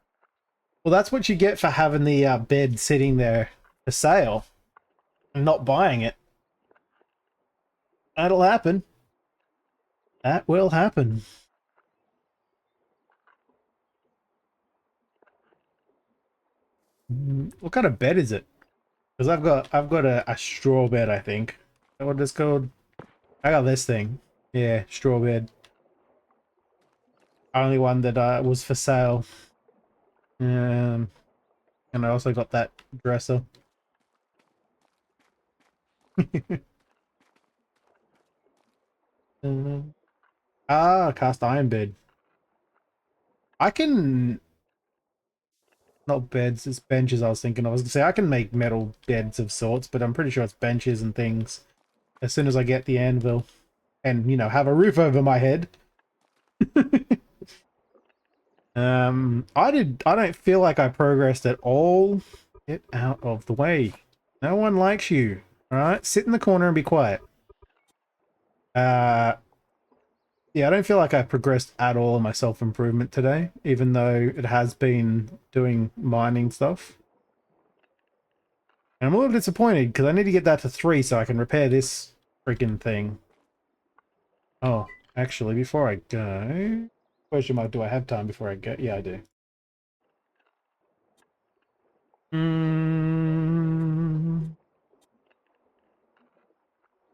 Well, that's what you get for having the bed sitting there for sale and not buying it. That'll happen. That will happen. What kind of bed is it? Because I've got a straw bed, I think. Is that what it's called? I got this thing. Yeah, straw bed. Only one that was for sale. And I also got that dresser. Cast iron bed. I can... Not beds, it's benches I was thinking. I was going to say I can make metal beds of sorts, but I'm pretty sure it's benches and things. As soon as I get the anvil and, you know, have a roof over my head. I don't feel like I progressed at all. Get out of the way. No one likes you. Alright? Sit in the corner and be quiet. Yeah, I don't feel like I progressed at all in my self-improvement today, even though it has been doing mining stuff. And I'm a little disappointed because I need to get that to 3 so I can repair this freaking thing. Oh, actually, before I go... Question mark, do I have time before I go? Yeah, I do.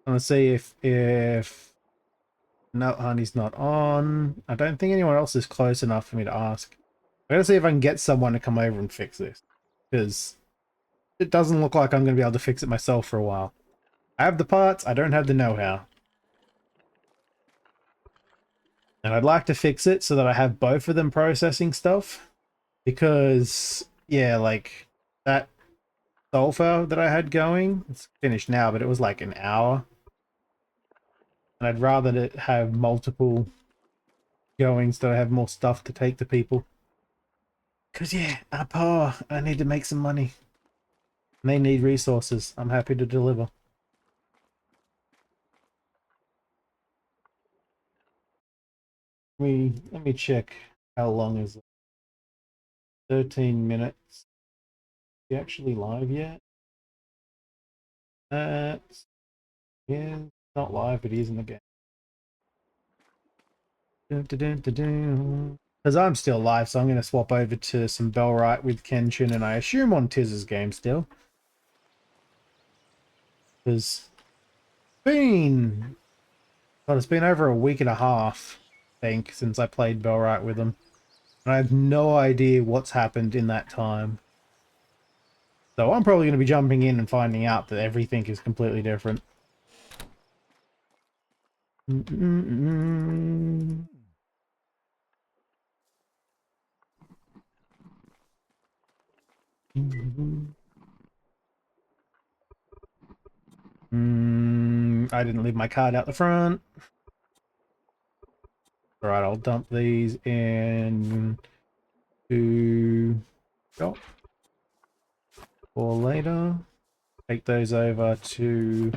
Let's see if no, honey's not on. I don't think anyone else is close enough for me to ask. I gotta see if I can get someone to come over and fix this, because it doesn't look like I'm gonna be able to fix it myself for a while. I have the parts, I don't have the know-how. And I'd like to fix it so that I have both of them processing stuff, because yeah, like that sulfur that I had going, it's finished now, but it was like an hour. And I'd rather have multiple going so I have more stuff to take to people. Because, yeah, I need to make some money. and they need resources. I'm happy to deliver. Let me check how long is it. 13 minutes. You actually live yet? Yeah, not live, but he is in the game. Because I'm still live, so I'm going to swap over to some Bellwright with Kenshin, and I assume on Tiz's game still. Because it's been over a week and a half, I think, since I played Bellwright with him. And I have no idea what's happened in that time. So I'm probably going to be jumping in and finding out that everything is completely different. I didn't leave my card out the front. Alright, I'll dump these in to shop for later. Take those over to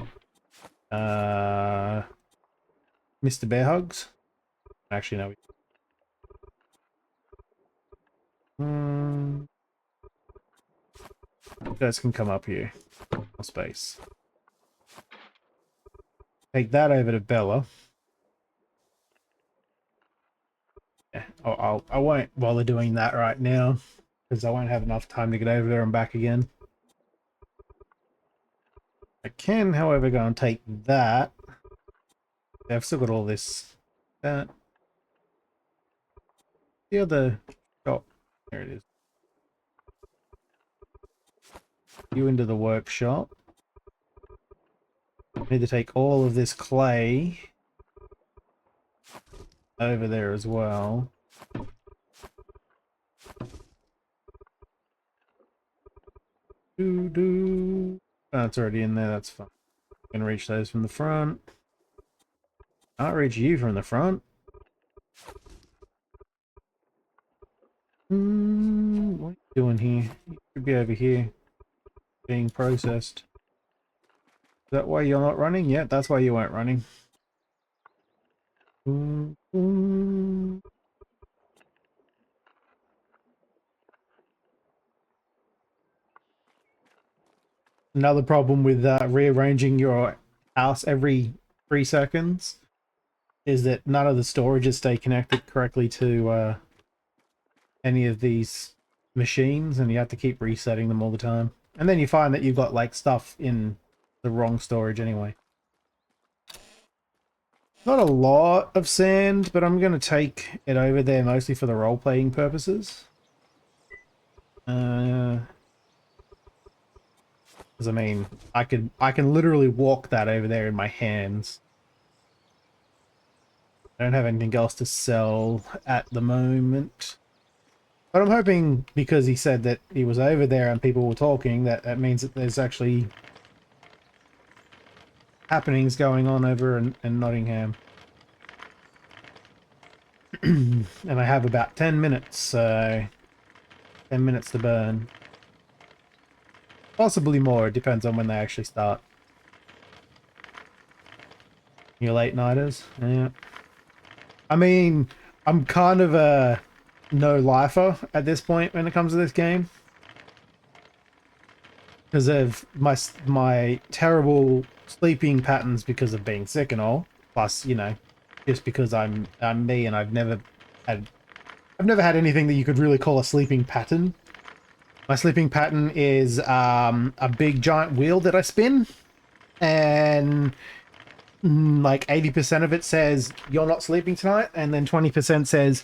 Mr. Bear Hugs. Actually, no. You guys can come up here. More space. Take that over to Bella. Yeah, I won't bother doing that right now because I won't have enough time to get over there and back again. I can, however, go and take that. Yeah, I've still got all this. The other shop. There it is. You into the workshop. Need to take all of this clay over there as well. Oh, it's already in there, that's fine. Can reach those from the front. Can't reach you from the front. What are you doing here? You should be over here. Being processed. Is that why you're not running? Yeah, that's why you weren't running. Another problem with rearranging your house every 3 seconds is that none of the storages stay connected correctly to any of these machines, and you have to keep resetting them all the time. And then you find that you've got like stuff in the wrong storage anyway. Not a lot of sand, but I'm going to take it over there mostly for the role-playing purposes. Because I mean, I can literally walk that over there in my hands. I don't have anything else to sell at the moment. But I'm hoping, because he said that he was over there and people were talking, that means that there's actually happenings going on over in Nottingham. And I have about 10 minutes, so 10 minutes to burn. Possibly more, it depends on when they actually start. You late nighters? Yeah. I mean, I'm kind of a no-lifer at this point when it comes to this game. Because of my terrible sleeping patterns because of being sick and all. Plus, you know, just because I'm me and I've never had anything that you could really call a sleeping pattern. My sleeping pattern is a big giant wheel that I spin, and like 80% of it says you're not sleeping tonight, and then 20% says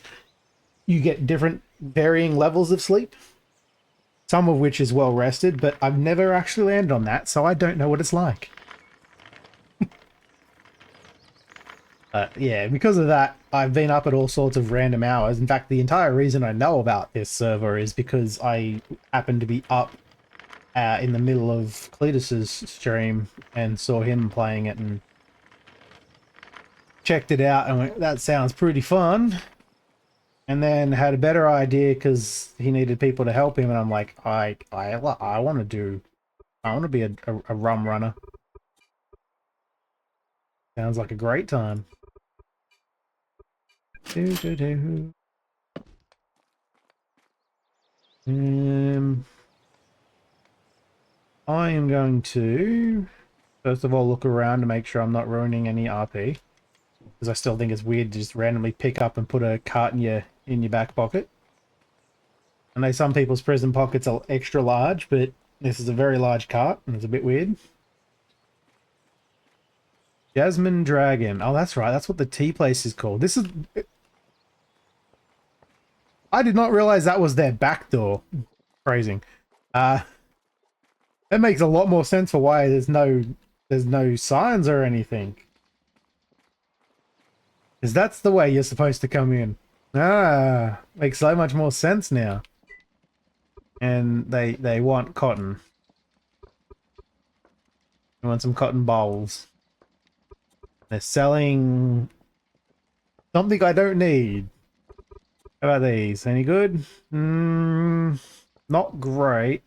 you get different varying levels of sleep, some of which is well rested, but I've never actually landed on that, so I don't know what it's like. Yeah, because of that, I've been up at all sorts of random hours. In fact, the entire reason I know about this server is because I happened to be up in the middle of Cletus's stream and saw him playing it and checked it out and went, that sounds pretty fun. And then had a better idea because he needed people to help him, and I'm like, I want to do I want to be a rum runner. Sounds like a great time. Do, do, do. I am going to first of all look around to make sure I'm not ruining any RP, because I still think it's weird to just randomly pick up and put a cart in your back pocket. I know some people's prison pockets are extra large, but this is a very large cart and it's a bit weird. Jasmine Dragon. Oh, that's right. That's what the tea place is called. This is... I did not realize that was their back door. Phrasing. That makes a lot more sense for why there's no signs or anything. Because that's the way you're supposed to come in. Ah, makes so much more sense now. And they want cotton. They want some cotton bowls. They're selling something I don't need. How about these? Any good? Not great.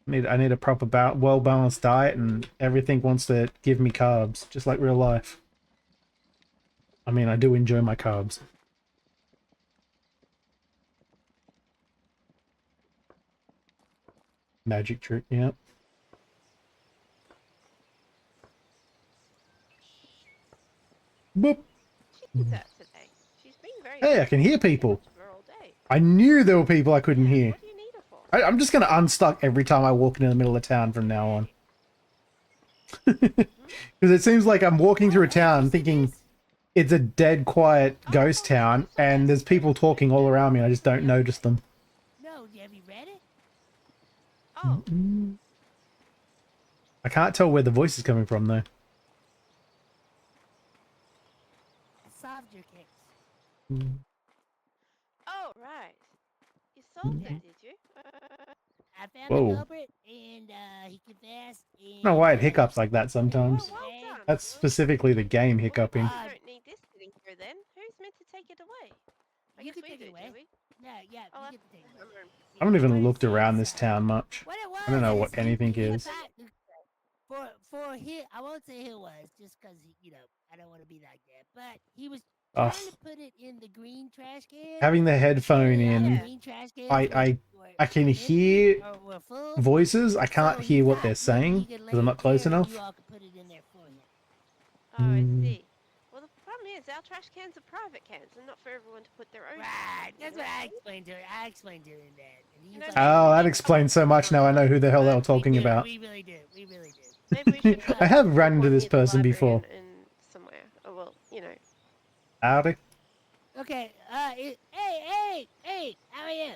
I need a proper well-balanced diet, and everything wants to give me carbs, just like real life. I mean, I do enjoy my carbs. Magic trick, yeah. Boop. She did that today. She's been very. Hey, I can hear people. All day. I knew there were people I couldn't hear. What do you need her for? I'm just gonna unstuck every time I walk into the middle of town from now on. Because it seems like I'm walking through a town thinking it's a dead, quiet ghost town, and there's people talking all around me. I just don't notice them. No, have you read it? Oh, I can't tell where the voice is coming from, though. Solved your case. oh, right. You solved it, did you? I found Whoa. the culprit, and he confessed. And, I don't know why it hiccups like that sometimes. Oh, well done. That's specifically the game hiccuping. We don't need this sitting here then. Who's meant to take it away? I You guess can we take do, it away. do we? No, yeah, Oh, you get the thing. I haven't even looked around this town much. What it was, I don't know what is anything he is. For him, I won't say who it was, just because I don't want to be like that. But he was Oh. trying to put it in the green trash can. Having the headphone and in, the green trash cans I can were hear empty or were full. voices. I can't So he hear what thought they're maybe saying he could because I'm lay not close it there and enough. You all could put it in there for him. Oh, I Mm. see. Well, the problem is our trash cans are private cans and not for everyone to put their own. Right, cans in, that's you what know? I explained to her. I explained to him that. And he You was know, like, Oh, that explains so much now. I know who the hell they were "But talking we do, about. We really do. We really do. Maybe we should. I have run into put one this near the person library before. and somewhere. Oh well, you know. Howdy. Okay. Hey, how are you?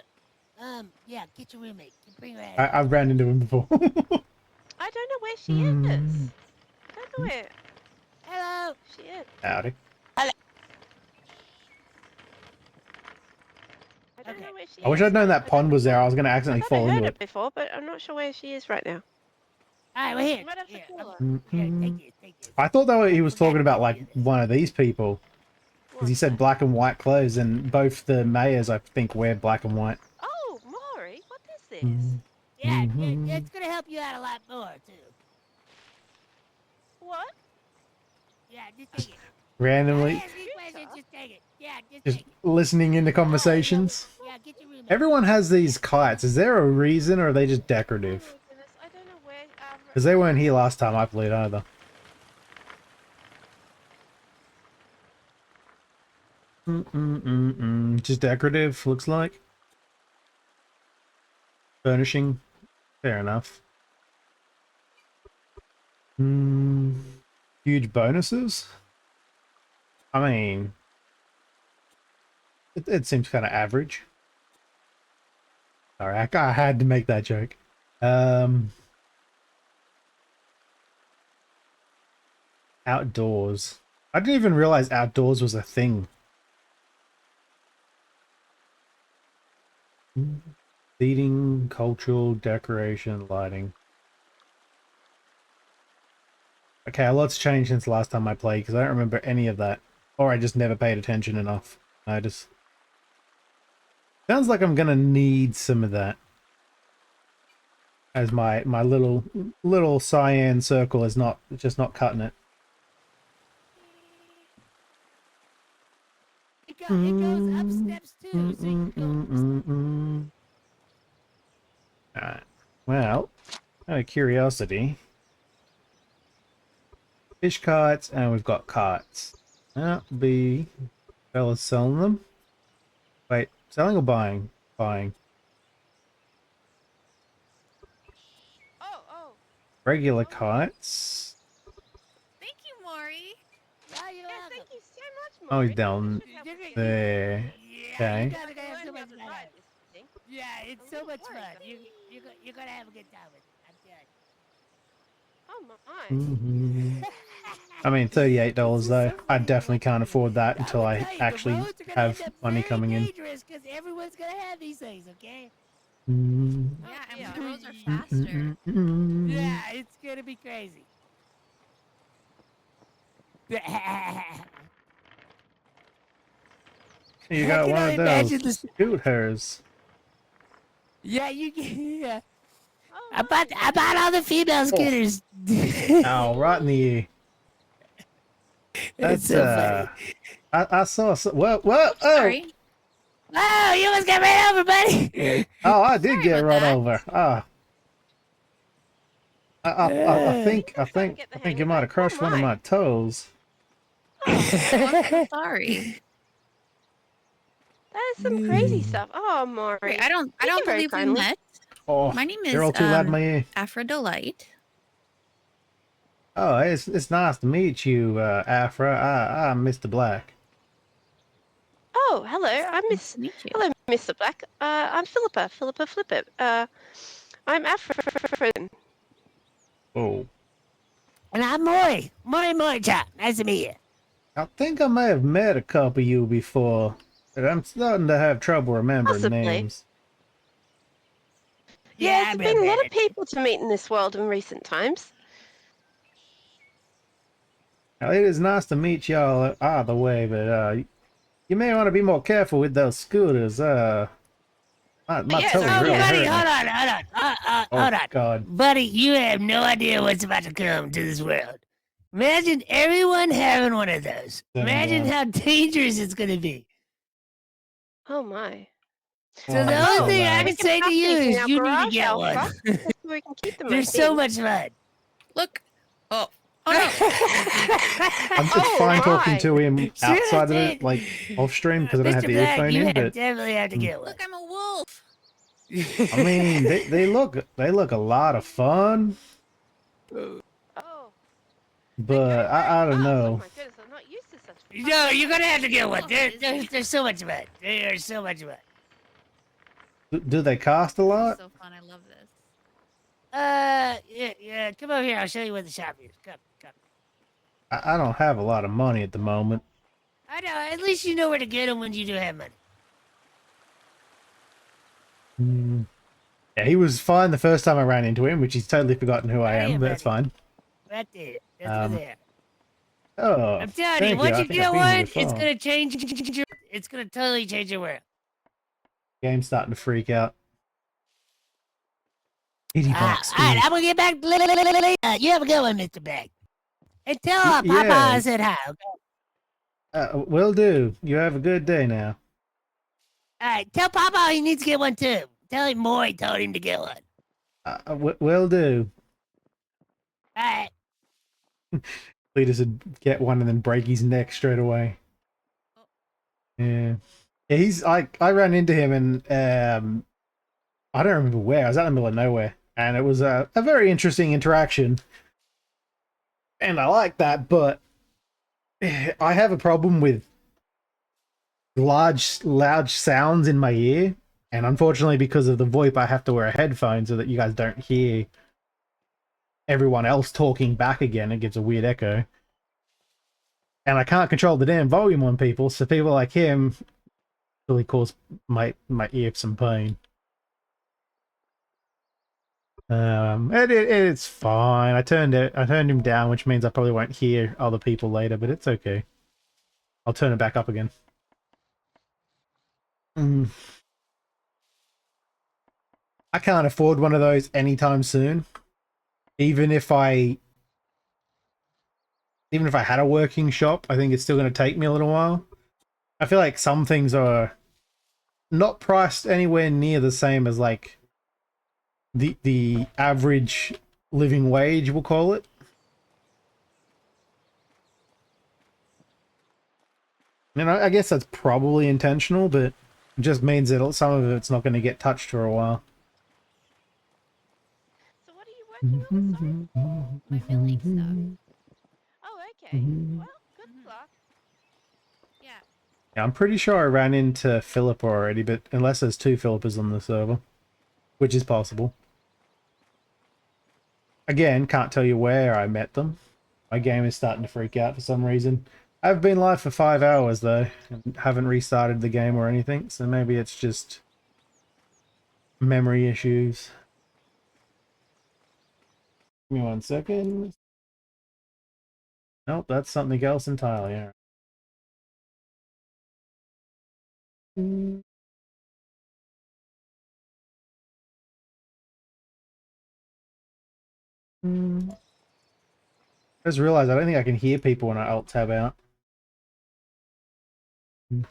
Yeah, get your roommate. Bring her out. I've ran into him before. I don't know where she is. I don't know where Hello. she is. Howdy. I don't know where she is. I wish I'd known that I pond don't- was there. I was going to I accidentally thought I fall heard into it it. before, but I'm not sure where she is right now. All right, we're here. You might have to Here, call her. here, take this. I thought that he was Forgot talking about to like do this. one of these people. Because he What's said that? black and white clothes, and both the mayors, I think, wear black and white. Oh, Maury, what is this? Yeah, Mhm. it's gonna help you out a lot more too. What? Yeah, just take it. Randomly, Ask me questions, just take it. Yeah, just just take it. listening into conversations. Yeah, get your roommate. Everyone has these kites. Is there a reason, or are they just Oh decorative? my goodness, I don't know where. Because they weren't here last time I played either. Just decorative, looks like. Furnishing. Fair enough. Huge bonuses? I mean, it seems kind of average. Sorry, I had to make that joke. Outdoors. I didn't even realize outdoors was a thing. Seating, cultural, decoration, lighting. Okay, a lot's changed since the last time I played because I don't remember any of that. Or I just never paid attention enough. I just Sounds like I'm gonna need some of that. As my little cyan circle is just not cutting it. It goes up steps too, so you can go. Alright. Well, out of curiosity. Fish kites, and we've got kites. Be fellas selling them. Wait, selling or buying? Buying. Oh. Regular kites. Thank you, Maury. Yeah, you're Yeah, welcome. thank you so much, Oh, Maury. he's down there. Yeah, Okay. you gotta have so Learn how much to fun. ride this thing. Yeah, it's I'm so really much worried, fun. though. You're gonna have a good time with it. I'm telling Oh my. Mhm. you. I mean, $38 This is though. so I funny. definitely can't afford that until I'ma I tell you, the actually roads are gonna have end up money very coming in. dangerous because everyone's gonna have these things, okay? Mm. Yeah, and yeah. the roads are Mm, faster. Yeah, it's gonna be crazy. You I got can one only of imagine those this. scooters. Yeah, you can. Yeah. Oh, I bought nice. all the female scooters. Ow, right in the ear. It's That's so funny. I saw whoa, oh Sorry. Oh, you almost got ran over, buddy. oh, I did Sorry get about run that. over. Ah, I think You're starting to get the hang you of might it. have crushed Oh one of my. my toes. Oh, I'm so sorry. That is some crazy stuff. Oh, Maury. Wait, I don't Thank you very believe we kindly. met. Oh, My name you're is all too loud in my ear. Aphrodolite. Oh, it's nice to meet you, Afra. I'm Mr. Black. Oh, hello. I'm Nice Miss. to meet you. Hello, Mr. Black. I'm Philippa. Philippa Flippet. I'm Afro. Oh, And I'm Maury. Maury Chop. Nice to meet you. I think I may have met a couple of you before, but I'm starting to have trouble remembering Possibly. names. Yeah, I'm there's been a lot real of people to meet in this world in recent times. Now, it is nice to meet y'all either way, but you may want to be more careful with those scooters. My Yes, toes oh, really buddy, hurt. hold on. God. Buddy, you have no idea what's about to come to this world. Imagine everyone having one of those. Imagine how dangerous it's gonna be. Oh my. So the Oh, only thing I bad. can say to you These in is our you need to garage, get Alpha. one. That's where we can keep them. They're so much fun. Look. Oh no. It's fine talking to him See what I'm outside of saying? it, like off stream, because I don't have Mr. the Black, earphone you in. But definitely have to get one. Look, I'm a wolf. I mean, they look a lot of fun, Oh. but I don't Oh know. my goodness, I'm not used to such. No, you're gonna have to get one. They're so much fun. They are so much fun. Do they cost a This is lot? so fun. I love this. Yeah. Come over here. I'll show you where the shop is. Come. I don't have a lot of money at the moment. I know. At least you know where to get them when you do have money. Mm. Yeah, he was fine the first time I ran into him, which he's totally forgotten who I Right am, here, but that's buddy. fine. Right there. That's over there. Oh, I'm telling thank you, once I you think get I've been here one, it's before. gonna change. It's gonna totally change your world. Game's starting to freak out. 80 All bucks. right, ooh. I'm gonna get back. You have a good one, Mr. Black. And tell Papa I Yes. said hi. Okay? Will do. You have a good day now. All right, tell Papa he needs to get one too. Tell him Maury told him to get one. Will do. All right. Cletus would get one and then break his neck straight away. Yeah. Yeah, he's I ran into him and I don't remember where. I was out in the middle of nowhere. And it was a very interesting interaction. And I like that, but I have a problem with loud sounds in my ear. And unfortunately, because of the VoIP, I have to wear a headphone so that you guys don't hear everyone else talking back again. It gives a weird echo. And I can't control the damn volume on people, so people like him really cause my ear some pain. It's fine. I turned him down, which means I probably won't hear other people later, but it's okay. I'll turn it back up again. I can't afford one of those anytime soon. Even if I had a working shop, I think it's still going to take me a little while. I feel like some things are not priced anywhere near the same as like the average living wage, we'll call it. You know, I guess that's probably intentional, but it just means that some of it's not going to get touched for a while. So what are you working on? Sorry. My milling stuff. Oh, okay. Well, good luck. Yeah. Yeah, I'm pretty sure I ran into Philippa already, but unless there's 2 Philippas on the server, which is possible. Again, can't tell you where I met them. My game is starting to freak out for some reason. I've been live for 5 hours though, and haven't restarted the game or anything, so maybe it's just memory issues. Give me 1 second. Nope, that's something else entirely. Yeah. I just realized I don't think I can hear people when I alt tab out. I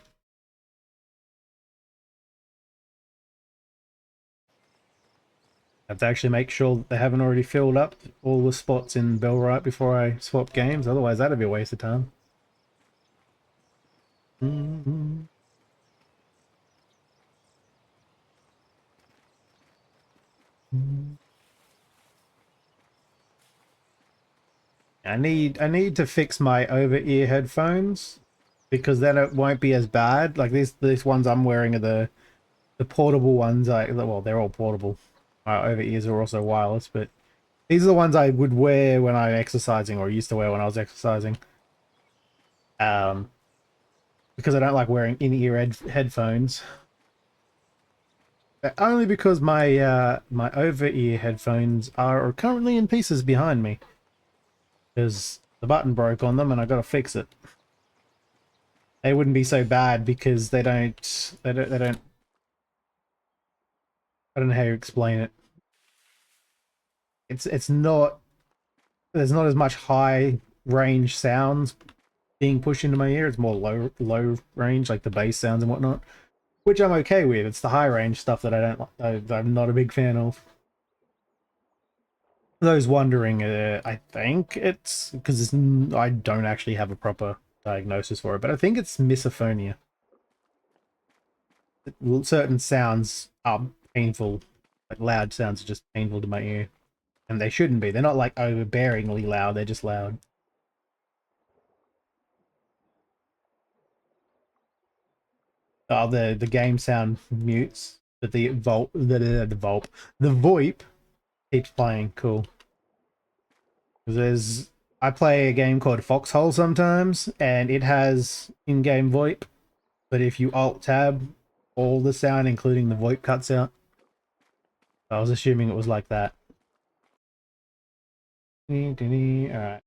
have to actually make sure that they haven't already filled up all the spots in Bellwright before I swap games, otherwise that'd be a waste of time. I need to fix my over-ear headphones because then it won't be as bad. Like these ones I'm wearing are the portable ones. Well, they're all portable. My over-ears are also wireless, but these are the ones I would wear when I'm exercising, or used to wear when I was exercising. Because I don't like wearing in-ear headphones. Only because my my over-ear headphones are currently in pieces behind me. Because the button broke on them and I gotta fix it. They wouldn't be so bad because they don't I don't know how you explain it. It's not, there's not as much high range sounds being pushed into my ear. It's more low range, like the bass sounds and whatnot, which I'm okay with. It's the high range stuff that I'm not a big fan of. For those wondering, I think it's because I don't actually have a proper diagnosis for it, but I think it's misophonia. Certain sounds are painful, like loud sounds are just painful to my ear, and they shouldn't be. They're not like overbearingly loud, they're just loud. Oh, the game sound mutes, but the VoIP keeps playing. Cool. I play a game called Foxhole sometimes, and it has in-game VoIP, but if you alt tab, all the sound, including the VoIP, cuts out. I was assuming it was like that. Alright.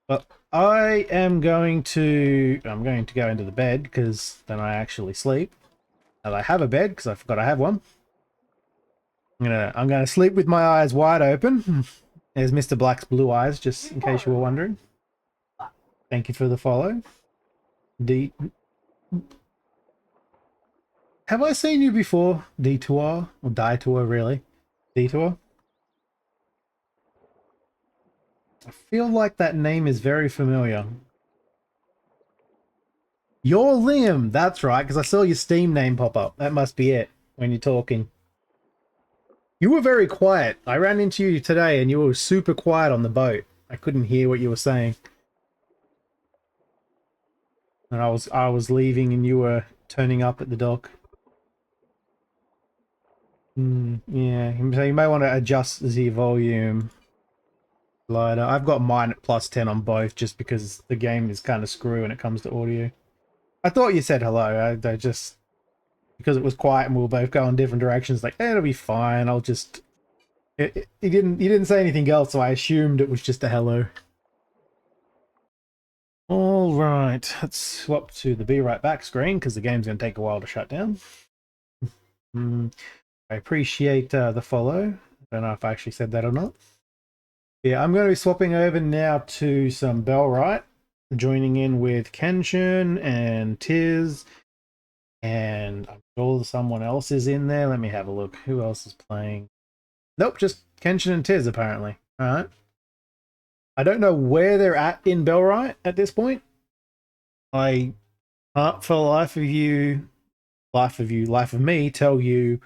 Well, I'm going to go into the bed because then I actually sleep. And I have a bed because I forgot I have one. I'm gonna sleep with my eyes wide open. There's Mr. Black's blue eyes, just in case you were wondering. Thank you for the follow. Have I seen you before? Detour? Or Detour, really? Detour? I feel like that name is very familiar. You're Liam! That's right, because I saw your Steam name pop up. That must be it, when you're talking. You were very quiet. I ran into you today and you were super quiet on the boat. I couldn't hear what you were saying. And I was leaving and you were turning up at the dock. Yeah, so you may want to adjust the volume slider. I've got mine at +10 on both just because the game is kind of screwy when it comes to audio. I thought you said hello. I just, because it was quiet and we were both going different directions, like, it'll be fine. I'll just... You didn't say anything else, so I assumed it was just a hello. All right, let's swap to the Be Right Back screen because the game's going to take a while to shut down. I appreciate the follow. I don't know if I actually said that or not. Yeah, I'm going to be swapping over now to some Bellwright, joining in with Kenshin and Tiz, and I'm sure someone else is in there. Let me have a look. Who else is playing? Nope, just Kenshin and Tiz apparently. All right. I don't know where they're at in Bellwright at this point. I can't for the life of me, tell you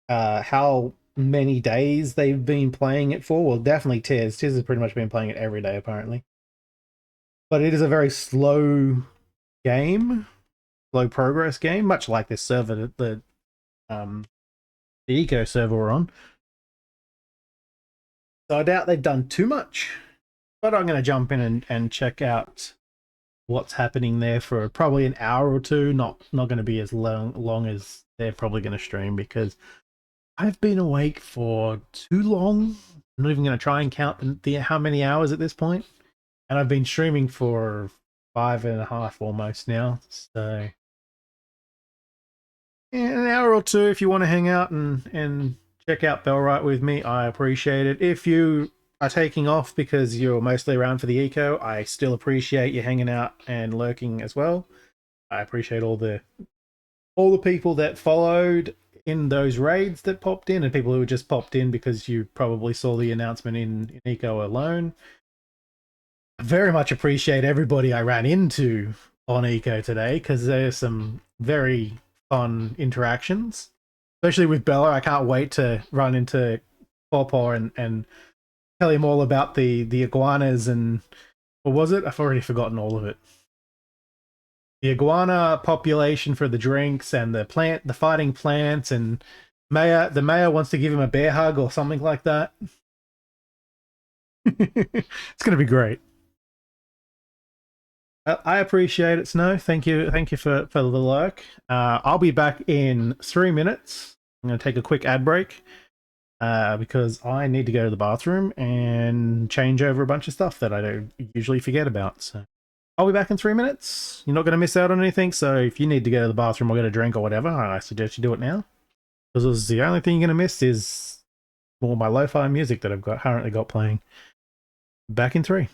how many days they've been playing it for. Well, definitely Tiz. Tiz has pretty much been playing it every day, apparently. But it is a very slow game, slow progress game, much like this server that the eco server we're on. So I doubt they've done too much, but I'm going to jump in and check out what's happening there for probably an hour or two. Not going to be as long as they're probably going to stream, because I've been awake for too long. I'm not even going to try and count how many hours at this point. And I've been streaming for 5.5 almost now. So yeah, an hour or two if you want to hang out and check out Bellwright with me, I appreciate it. If you are taking off because you're mostly around for the eco, I still appreciate you hanging out and lurking as well. I appreciate all the people that followed in those raids that popped in, and people who just popped in because you probably saw the announcement in eco alone. I very much appreciate everybody I ran into on eco today, because there's some very fun interactions, especially with Bella. I can't wait to run into Pawpaw and tell him all about the iguanas and what was it? I've already forgotten all of it. The iguana population for the drinks and the fighting plants, and the mayor wants to give him a bear hug or something like that. It's gonna be great. I appreciate it, Snow. Thank you for the lurk. I'll be back in 3 minutes. I'm gonna take a quick ad break because I need to go to the bathroom and change over a bunch of stuff that I don't usually forget about. So I'll be back in 3 minutes. You're not going to miss out on anything. So if you need to go to the bathroom or get a drink or whatever, I suggest you do it now, because the only thing you're going to miss is more my lo-fi music that I've currently got playing. Back in 3.